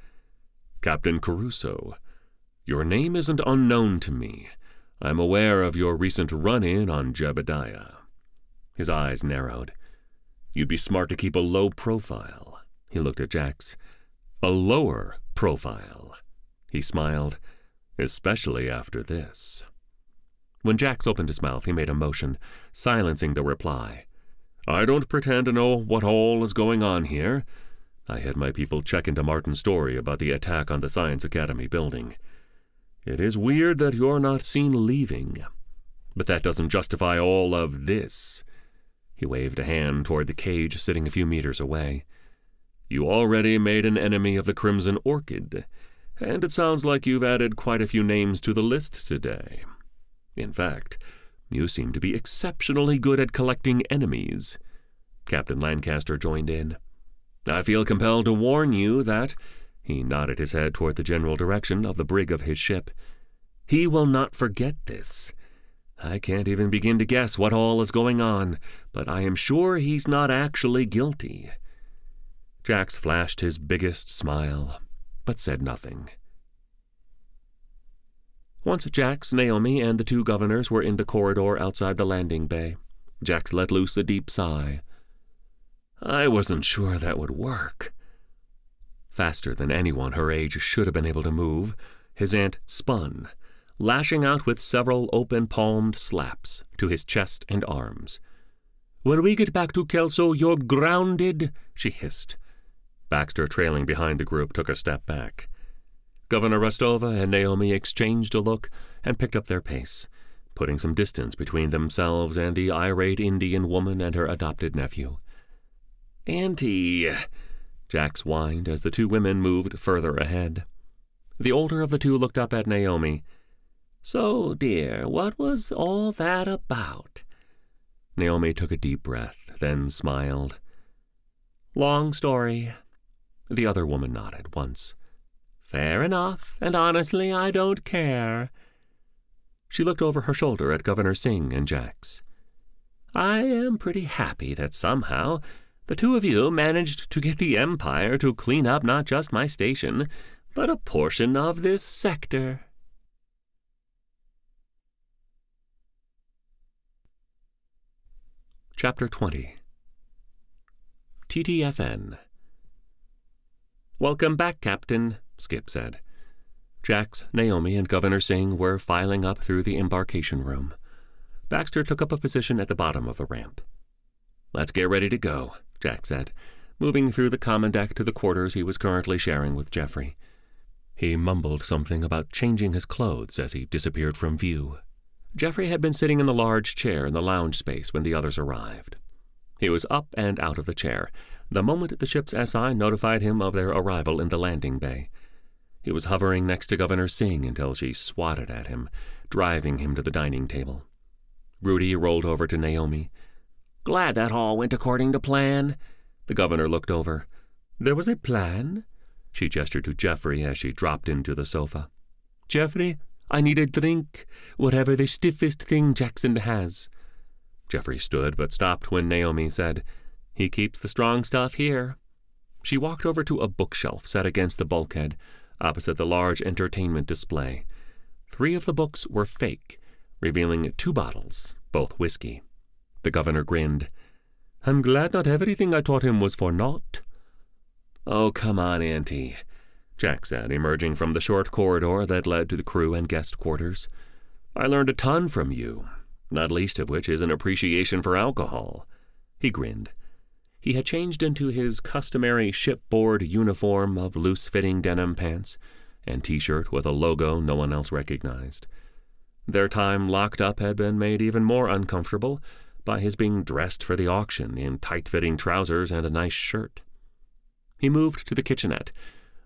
A: Captain Caruso, your name isn't unknown to me. I'm aware of your recent run-in on Jebidiah.
B: His eyes narrowed.
A: You'd be smart to keep a low profile.
B: He looked at Jax.
A: A lower profile. He smiled. Especially after this.
B: When Jax opened his mouth, he made a motion, silencing the reply.
A: I don't pretend to know what all is going on here. I had my people check into Martin's story about the attack on the Science Academy building. It is weird that you're not seen leaving. But that doesn't justify all of this.
B: He waved a hand toward the cage sitting a few meters away.
A: You already made an enemy of the Crimson Orchid, and it sounds like you've added quite a few names to the list today. In fact, you seem to be exceptionally good at collecting enemies.
B: Captain Lancaster joined in.
A: I feel compelled to warn you that,
B: he nodded his head toward the general direction of the brig of his ship,
A: he will not forget this. I can't even begin to guess what all is going on, but I am sure he's not actually guilty.
B: Jax flashed his biggest smile, but said nothing. Once Jax, Naomi, and the 2 governors were in the corridor outside the landing bay, Jax let loose a deep sigh.
A: I wasn't sure that would work.
B: Faster than anyone her age should have been able to move, his aunt spun,
A: lashing out with several open-palmed slaps to his chest and arms. "When we get back to Kelso, you're grounded," she hissed. Baxter, trailing behind the group, took a step back. Governor Rostova and Naomi exchanged a look and picked up their pace, putting some distance between themselves and the irate Indian woman and her adopted nephew. "Auntie," Jax whined as the two women moved further ahead. The older of the two looked up at Naomi. "So, dear, what was all that about?" Naomi took a deep breath, then smiled. "Long story." The other woman nodded once. "Fair enough, and honestly, I don't care." She looked over her shoulder at Governor Singh and Jax. "I am pretty happy that somehow the two of you managed to get the Empire to clean up not just my station, but a portion of this sector." Chapter 20. TTFN. "Welcome back, Captain," Skip said. Jax, Naomi, and Governor Singh were filing up through the embarkation room. Baxter took up a position at the bottom of the ramp. "Let's get ready to go," Jax said, moving through the common deck to the quarters he was currently sharing with Jeffrey. He mumbled something about changing his clothes as he disappeared from view. Jeffrey had been sitting in the large chair in the lounge space when the others arrived. He was up and out of the chair the moment the ship's SI notified him of their arrival in the landing bay. He was hovering next to Governor Singh until she swatted at him, driving him to the dining table. Rudy rolled over to Naomi. "Glad that all went according to plan." The governor looked over. "There was a plan?" She gestured to Jeffrey as she dropped into the sofa. "Jeffrey, I need a drink, whatever the stiffest thing Jackson has." Jeffrey stood but stopped when Naomi said, "He keeps the strong stuff here." She walked over to a bookshelf set against the bulkhead, opposite the large entertainment display. 3 of the books were fake, revealing 2 bottles, both whiskey. The governor grinned. "I'm glad not everything I taught him was for naught." "Oh, come on, Auntie," Jack said, emerging from the short corridor that led to the crew and guest quarters. "I learned a ton from you, not least of which is an appreciation for alcohol." He grinned. He had changed into his customary shipboard uniform of loose-fitting denim pants and T-shirt with a logo no one else recognized. Their time locked up had been made even more uncomfortable by his being dressed for the auction in tight-fitting trousers and a nice shirt. He moved to the kitchenette,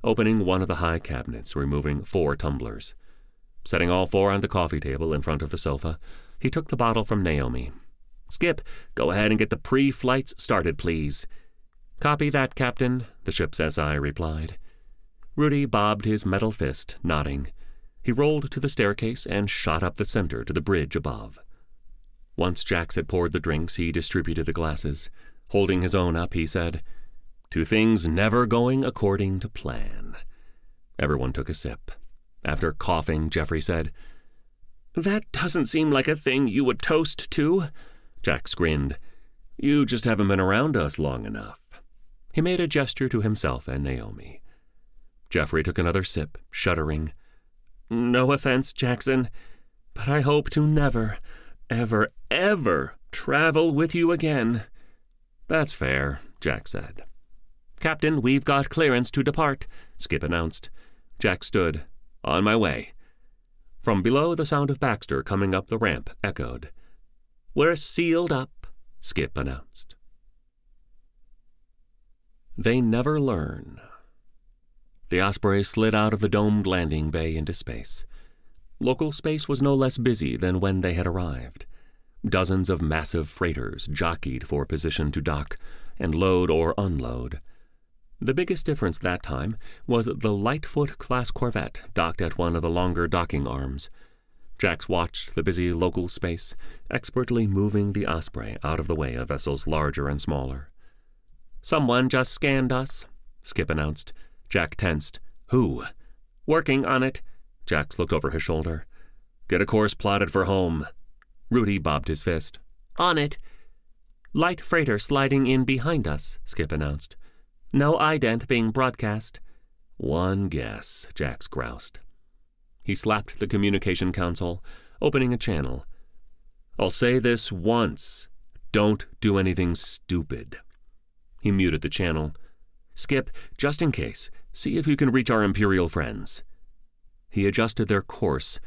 A: opening one of the high cabinets, removing 4 tumblers. Setting all 4 on the coffee table in front of the sofa, he took the bottle from Naomi. "Skip, go ahead and get the pre-flights started, please." "Copy that, Captain," the ship's SI replied. Rudy bobbed his metal fist, nodding. He rolled to the staircase and shot up the center to the bridge above. Once Jax had poured the drinks, he distributed the glasses. Holding his own up, he said, "To things never going according to plan." Everyone took a sip. After coughing, Jeffrey said, "That doesn't seem like a thing you would toast to." Jax grinned. "You just haven't been around us long enough." He made a gesture to himself and Naomi. Jeffrey took another sip, shuddering. "No offense, Jackson, but I hope to never, ever, ever travel with you again." "That's fair," Jack said. "Captain, we've got clearance to depart," Skip announced. Jack stood. "On my way." From below, the sound of Baxter coming up the ramp echoed. "We're sealed up," Skip announced. They never learn. The Osprey slid out of the domed landing bay into space. Local space was no less busy than when they had arrived. Dozens of massive freighters jockeyed for position to dock and load or unload. The biggest difference that time was the Lightfoot-class corvette docked at one of the longer docking arms. Jax watched the busy local space, expertly moving the Osprey out of the way of vessels larger and smaller. "Someone just scanned us," Skip announced. Jack tensed. "Who?" "Working on it." Jax looked over his shoulder. "Get a course plotted for home." Rudy bobbed his fist. "On it." "Light freighter sliding in behind us," Skip announced. "No ident being broadcast." "One guess," Jax groused. He slapped the communication console, opening a channel. "I'll say this once. Don't do anything stupid." He muted the channel. "Skip, just in case, see if you can reach our Imperial friends." He adjusted their course,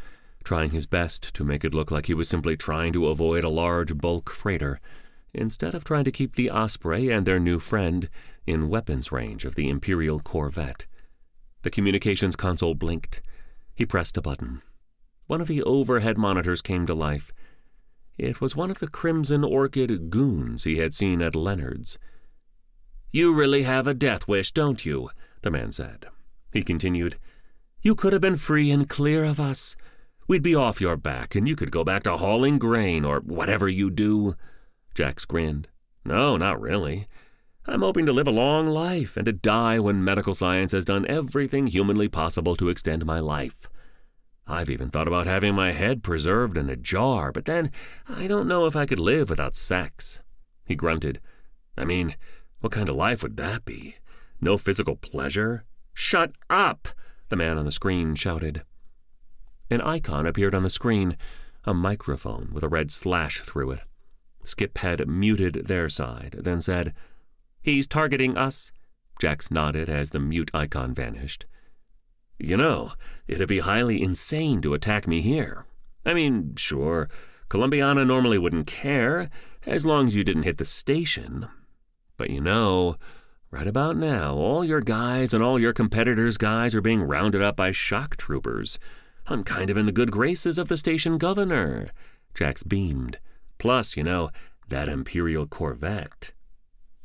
A: trying his best to make it look like he was simply trying to avoid a large bulk freighter, instead of trying to keep the Osprey and their new friend in weapons range of the Imperial corvette. The communications console blinked. He pressed a button. One of the overhead monitors came to life. It was one of the Crimson Orchid goons he had seen at Leonard's. "You really have a death wish, don't you?" the man said. He continued, "You could have been free and clear of us. We'd be off your back, and you could go back to hauling grain or whatever you do." Jax grinned. "No, not really. I'm hoping to live a long life and to die when medical science has done everything humanly possible to extend my life. I've even thought about having my head preserved in a jar, but then I don't know if I could live without sex." He grunted. "I mean, what kind of life would that be? No physical pleasure?" "Shut up!" the man on the screen shouted. An icon appeared on the screen, a microphone with a red slash through it. Skip had muted their side, then said, "He's targeting us." Jax nodded as the mute icon vanished. "You know, it'd be highly insane to attack me here. I mean, sure, Columbiana normally wouldn't care, as long as you didn't hit the station. But you know, right about now, all your guys and all your competitors' guys are being rounded up by shock troopers. I'm kind of in the good graces of the station governor." Jax beamed. "Plus, you know, that Imperial corvette."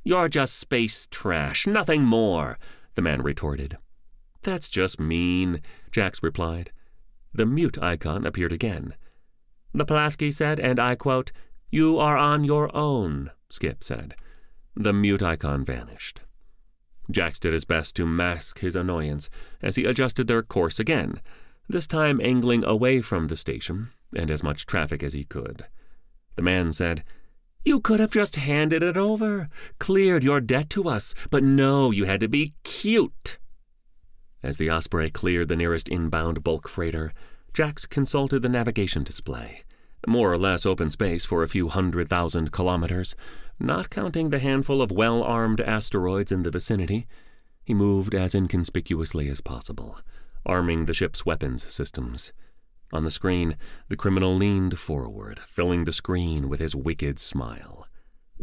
A: "You're just space trash, nothing more," the man retorted. "That's just mean," Jax replied. The mute icon appeared again. "The Pulaski said, and I quote, 'You are on your own,'" Skip said. The mute icon vanished. Jax did his best to mask his annoyance as he adjusted their course again, this time angling away from the station and as much traffic as he could. The man said, "You could have just handed it over, cleared your debt to us, but no, you had to be cute." As the Osprey cleared the nearest inbound bulk freighter, Jax consulted the navigation display. More or less open space for a few 100,000 kilometers, not counting the handful of well-armed asteroids in the vicinity. He moved as inconspicuously as possible, arming the ship's weapons systems. On the screen, the criminal leaned forward, filling the screen with his wicked smile.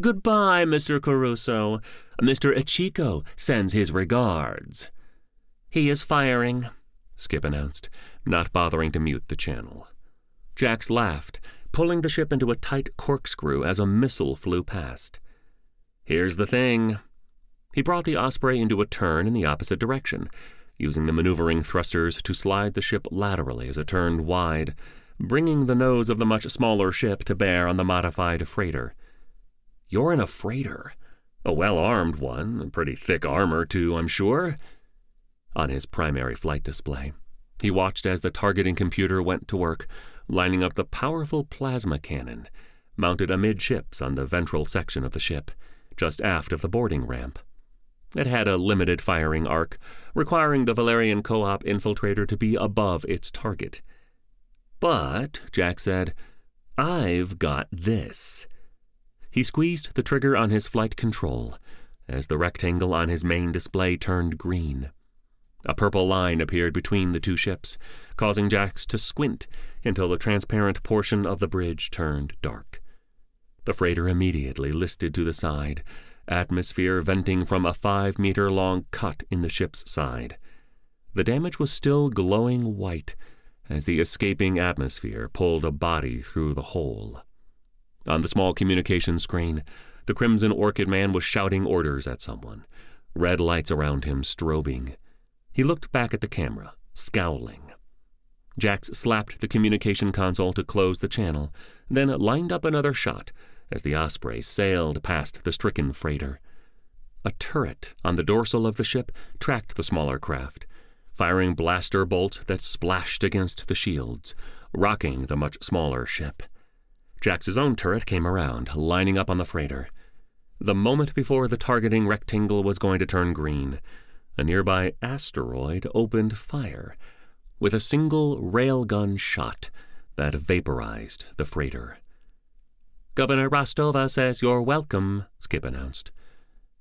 A: "Goodbye, Mr. Caruso. Mr. Ichiko sends his regards." "He is firing," Skip announced, not bothering to mute the channel. Jax laughed, pulling the ship into a tight corkscrew as a missile flew past. "Here's the thing." He brought the Osprey into a turn in the opposite direction, using the maneuvering thrusters to slide the ship laterally as it turned wide, bringing the nose of the much smaller ship to bear on the modified freighter. "You're in a freighter. A well-armed one, pretty thick armor, too, I'm sure." On his primary flight display, he watched as the targeting computer went to work, lining up the powerful plasma cannon, mounted amidships on the ventral section of the ship, just aft of the boarding ramp. It had a limited firing arc, requiring the Valerian co-op infiltrator to be above its target. "But," Jax said, "I've got this." He squeezed the trigger on his flight control as the rectangle on his main display turned green. A purple line appeared between the two ships, causing Jax to squint until the transparent portion of the bridge turned dark. The freighter immediately listed to the side, atmosphere venting from a 5-meter-long cut in the ship's side. The damage was still glowing white as the escaping atmosphere pulled a body through the hole. On the small communication screen, the Crimson Orchid man was shouting orders at someone, red lights around him strobing. He looked back at the camera, scowling. Jax slapped the communication console to close the channel, then lined up another shot as the Osprey sailed past the stricken freighter. A turret on the dorsal of the ship tracked the smaller craft, firing blaster bolts that splashed against the shields, rocking the much smaller ship. Jax's own turret came around, lining up on the freighter. The moment before the targeting rectangle was going to turn green, a nearby asteroid opened fire, with a single railgun shot that vaporized the freighter.
B: "Governor Rostova says you're welcome," Skip announced.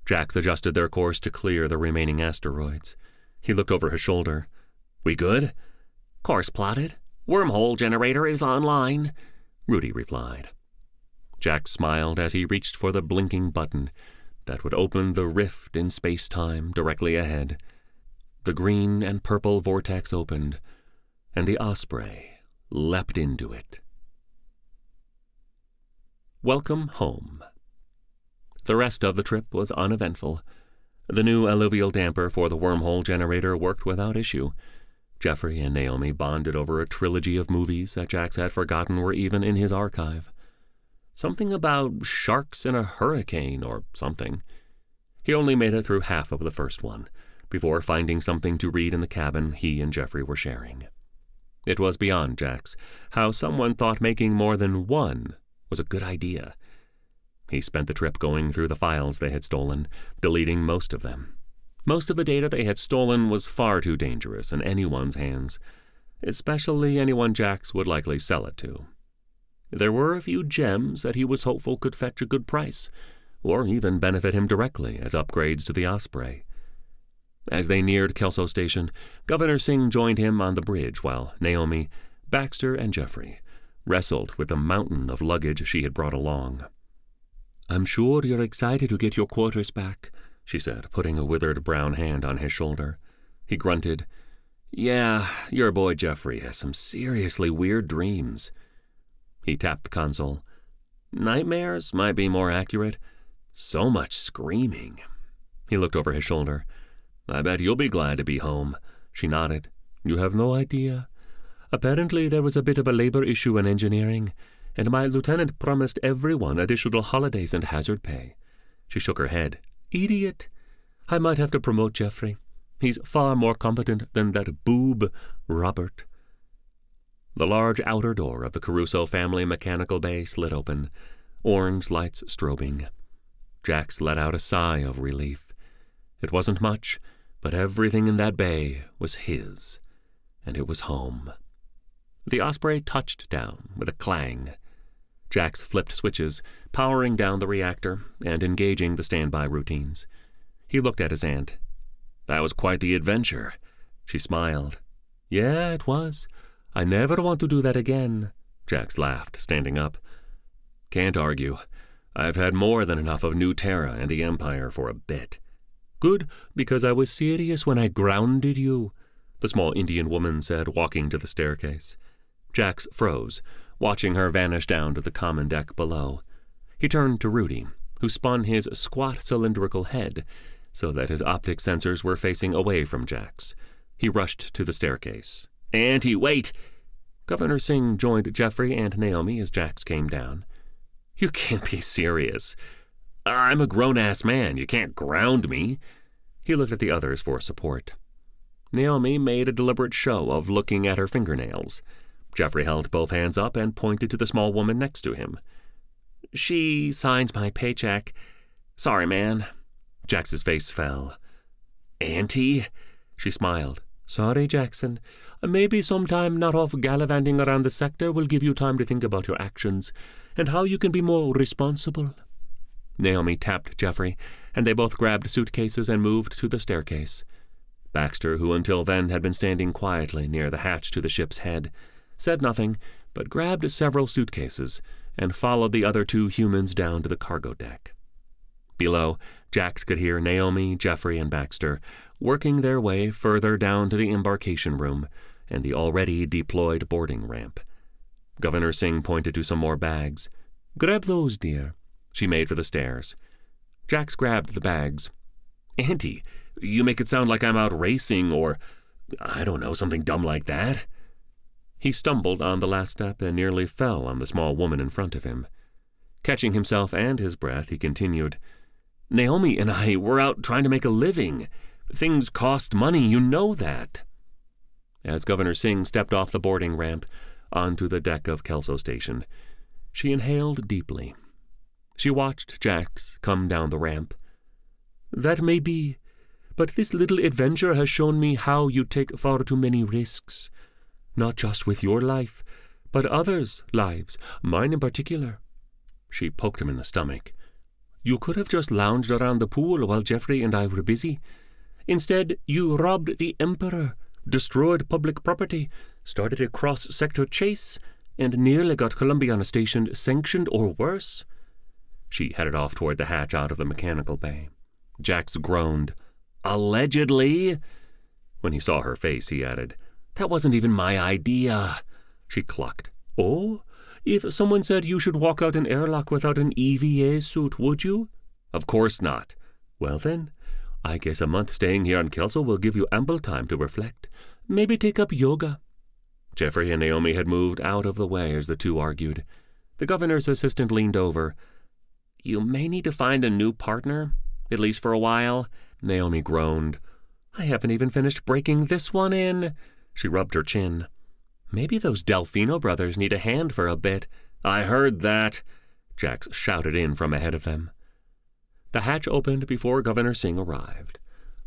B: Jax adjusted their course to clear the remaining asteroids. He looked over his shoulder.
A: "We good?"
C: "Course plotted. Wormhole generator is online," Rudy replied.
A: Jax smiled as he reached for the blinking button that would open the rift in space-time directly ahead. The green and purple vortex opened, and the Osprey leapt into it. Welcome home. The rest of the trip was uneventful. The new alluvial damper for the wormhole generator worked without issue. Jeffrey and Naomi bonded over a trilogy of movies that Jax had forgotten were even in his archive. Something about sharks in a hurricane or something. He only made it through half of the first one, before finding something to read in the cabin he and Jeffrey were sharing. It was beyond Jax how someone thought making more than one was a good idea. He spent the trip going through the files they had stolen, deleting most of them. Most of the data they had stolen was far too dangerous in anyone's hands, especially anyone Jax would likely sell it to. There were a few gems that he was hopeful could fetch a good price, or even benefit him directly as upgrades to the Osprey. As they neared Kelso Station, Governor Singh joined him on the bridge while Naomi, Baxter, and Jeffrey wrestled with the mountain of luggage she had brought along. "I'm sure you're excited to get your quarters back," she said, putting a withered brown hand on his shoulder. He grunted. "Yeah, your boy Jeffrey has some seriously weird dreams." He tapped the console. "Nightmares might be more accurate. So much screaming." He looked over his shoulder. "I bet you'll be glad to be home." She nodded.
B: "You have no idea. Apparently there was a bit of a labor issue in engineering, and my lieutenant promised everyone additional holidays and hazard pay." She shook her head. "Idiot. I might have to promote Jeffrey. He's far more competent than that boob, Robert."
A: The large outer door of the Caruso family mechanical bay slid open, orange lights strobing. Jax let out a sigh of relief. It wasn't much, but everything in that bay was his, and it was home. The Osprey touched down with a clang. Jax flipped switches, powering down the reactor and engaging the standby routines. He looked at his aunt. "That was quite the adventure." She smiled.
B: "Yeah, it was. I never want to do that again," Jax laughed, standing up.
A: "Can't argue. I've had more than enough of New Terra and the Empire for a bit."
B: "Good, because I was serious when I grounded you," the small Indian woman said, walking to the staircase.
A: Jax froze, watching her vanish down to the common deck below. He turned to Rudy, who spun his squat cylindrical head so that his optic sensors were facing away from Jax. He rushed to the staircase. "Auntie, wait!" Governor Singh joined Jeffrey and Naomi as Jax came down. "You can't be serious. I'm a grown-ass man. You can't ground me." He looked at the others for support. Naomi made a deliberate show of looking at her fingernails. Jeffrey held both hands up and pointed to the small woman next to him. "She signs my paycheck. Sorry, man." Jax's face fell. "Auntie?" She smiled.
B: "Sorry, Jackson. Maybe sometime not off gallivanting around the sector will give you time to think about your actions and how you can be more responsible."
A: Naomi tapped Jeffrey, and they both grabbed suitcases and moved to the staircase. Baxter, who until then had been standing quietly near the hatch to the ship's head, said nothing, but grabbed several suitcases and followed the other two humans down to the cargo deck. Below, Jax could hear Naomi, Jeffrey, and Baxter working their way further down to the embarkation room and the already deployed boarding ramp. Governor Singh pointed to some more bags.
B: "Grab those, dear."
A: She made for the stairs. Jax grabbed the bags. "Auntie, you make it sound like I'm out racing or, I don't know, something dumb like that." He stumbled on the last step and nearly fell on the small woman in front of him. Catching himself and his breath, he continued, "Naomi and I were out trying to make a living. Things cost money, you know that." As Governor Singh stepped off the boarding ramp onto the deck of Kelso Station, she inhaled deeply. She watched Jax come down the ramp.
B: "That may be, but this little adventure has shown me how you take far too many risks. not just with your life, but others' lives, mine in particular." She poked him in the stomach. "You could have just lounged around the pool while Jeffrey and I were busy. Instead, you robbed the Emperor, destroyed public property, started a cross-sector chase, and nearly got Columbiana Station sanctioned or worse." She headed off toward the hatch out of the mechanical bay. Jax groaned. "Allegedly?" When he saw her face, he added, "That wasn't even my idea." She clucked. "Oh, if someone said you should walk out an airlock without an EVA suit, would you?" "Of course not." "Well then, I guess a month staying here on Kelso will give you ample time to reflect. Maybe take up yoga." Jeffrey and Naomi had moved out of the way as the two argued. The governor's assistant leaned over. "You may need to find a new partner, at least for a while." Naomi groaned. "I haven't even finished breaking this one in." She rubbed her chin. "Maybe those Delfino brothers need a hand for a bit." "I heard that," Jax shouted in from ahead of them. The hatch opened before Governor Singh arrived.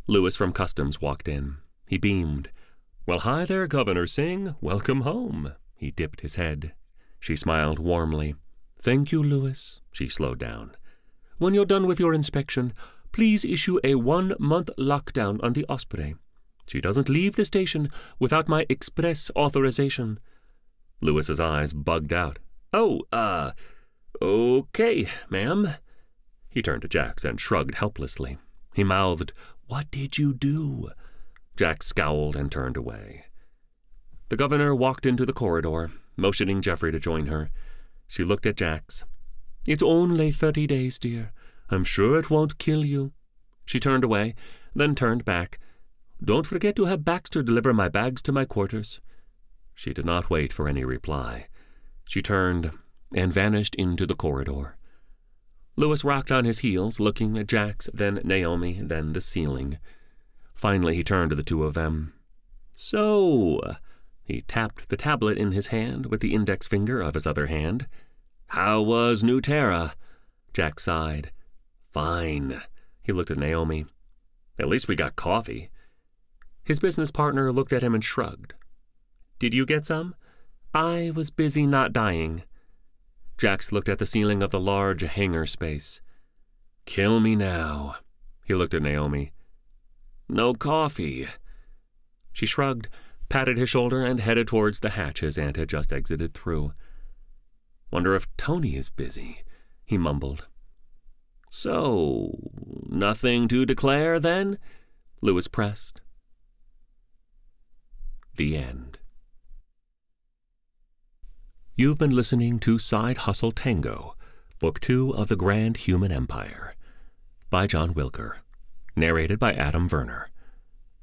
B: Lewis from Customs walked in. He beamed. "Well, hi there, Governor Singh. Welcome home." He dipped his head. She smiled warmly. "Thank you, Lewis." She slowed down. "When you're done with your inspection, please issue a 1-month lockdown on the Osprey. She doesn't leave the station without my express authorization." Lewis's eyes bugged out. Okay, ma'am." He turned to Jax and shrugged helplessly. He mouthed, "What did you do?" Jax scowled and turned away. The governor walked into the corridor, motioning Jeffrey to join her. She looked at Jax. "It's only 30 days, dear. I'm sure it won't kill you." She turned away, then turned back. "Don't forget to have Baxter deliver my bags to my quarters." She did not wait for any reply. She turned and vanished into the corridor. Lewis rocked on his heels, looking at Jax, then Naomi, then the ceiling. Finally, he turned to the two of them. "So," he tapped the tablet in his hand with the index finger of his other hand. "How was New Terra?" Jax sighed. "Fine." He looked at Naomi. "At least we got coffee." His business partner looked at him and shrugged. "Did you get some?" "I was busy not dying." Jax looked at the ceiling of the large hangar space. "Kill me now." He looked at Naomi. "No coffee." She shrugged, patted his shoulder, and headed towards the hatch his aunt had just exited through. "Wonder if Tony is busy," he mumbled. "So, nothing to declare, then?" Lewis pressed. The end. You've been listening to Side Hustle Tango, Book 2 of The Grand Human Empire, by John Wilker. Narrated by Adam Werner.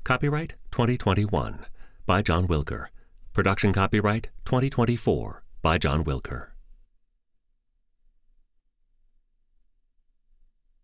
B: Copyright 2021 by John Wilker. Production copyright 2024 by John Wilker.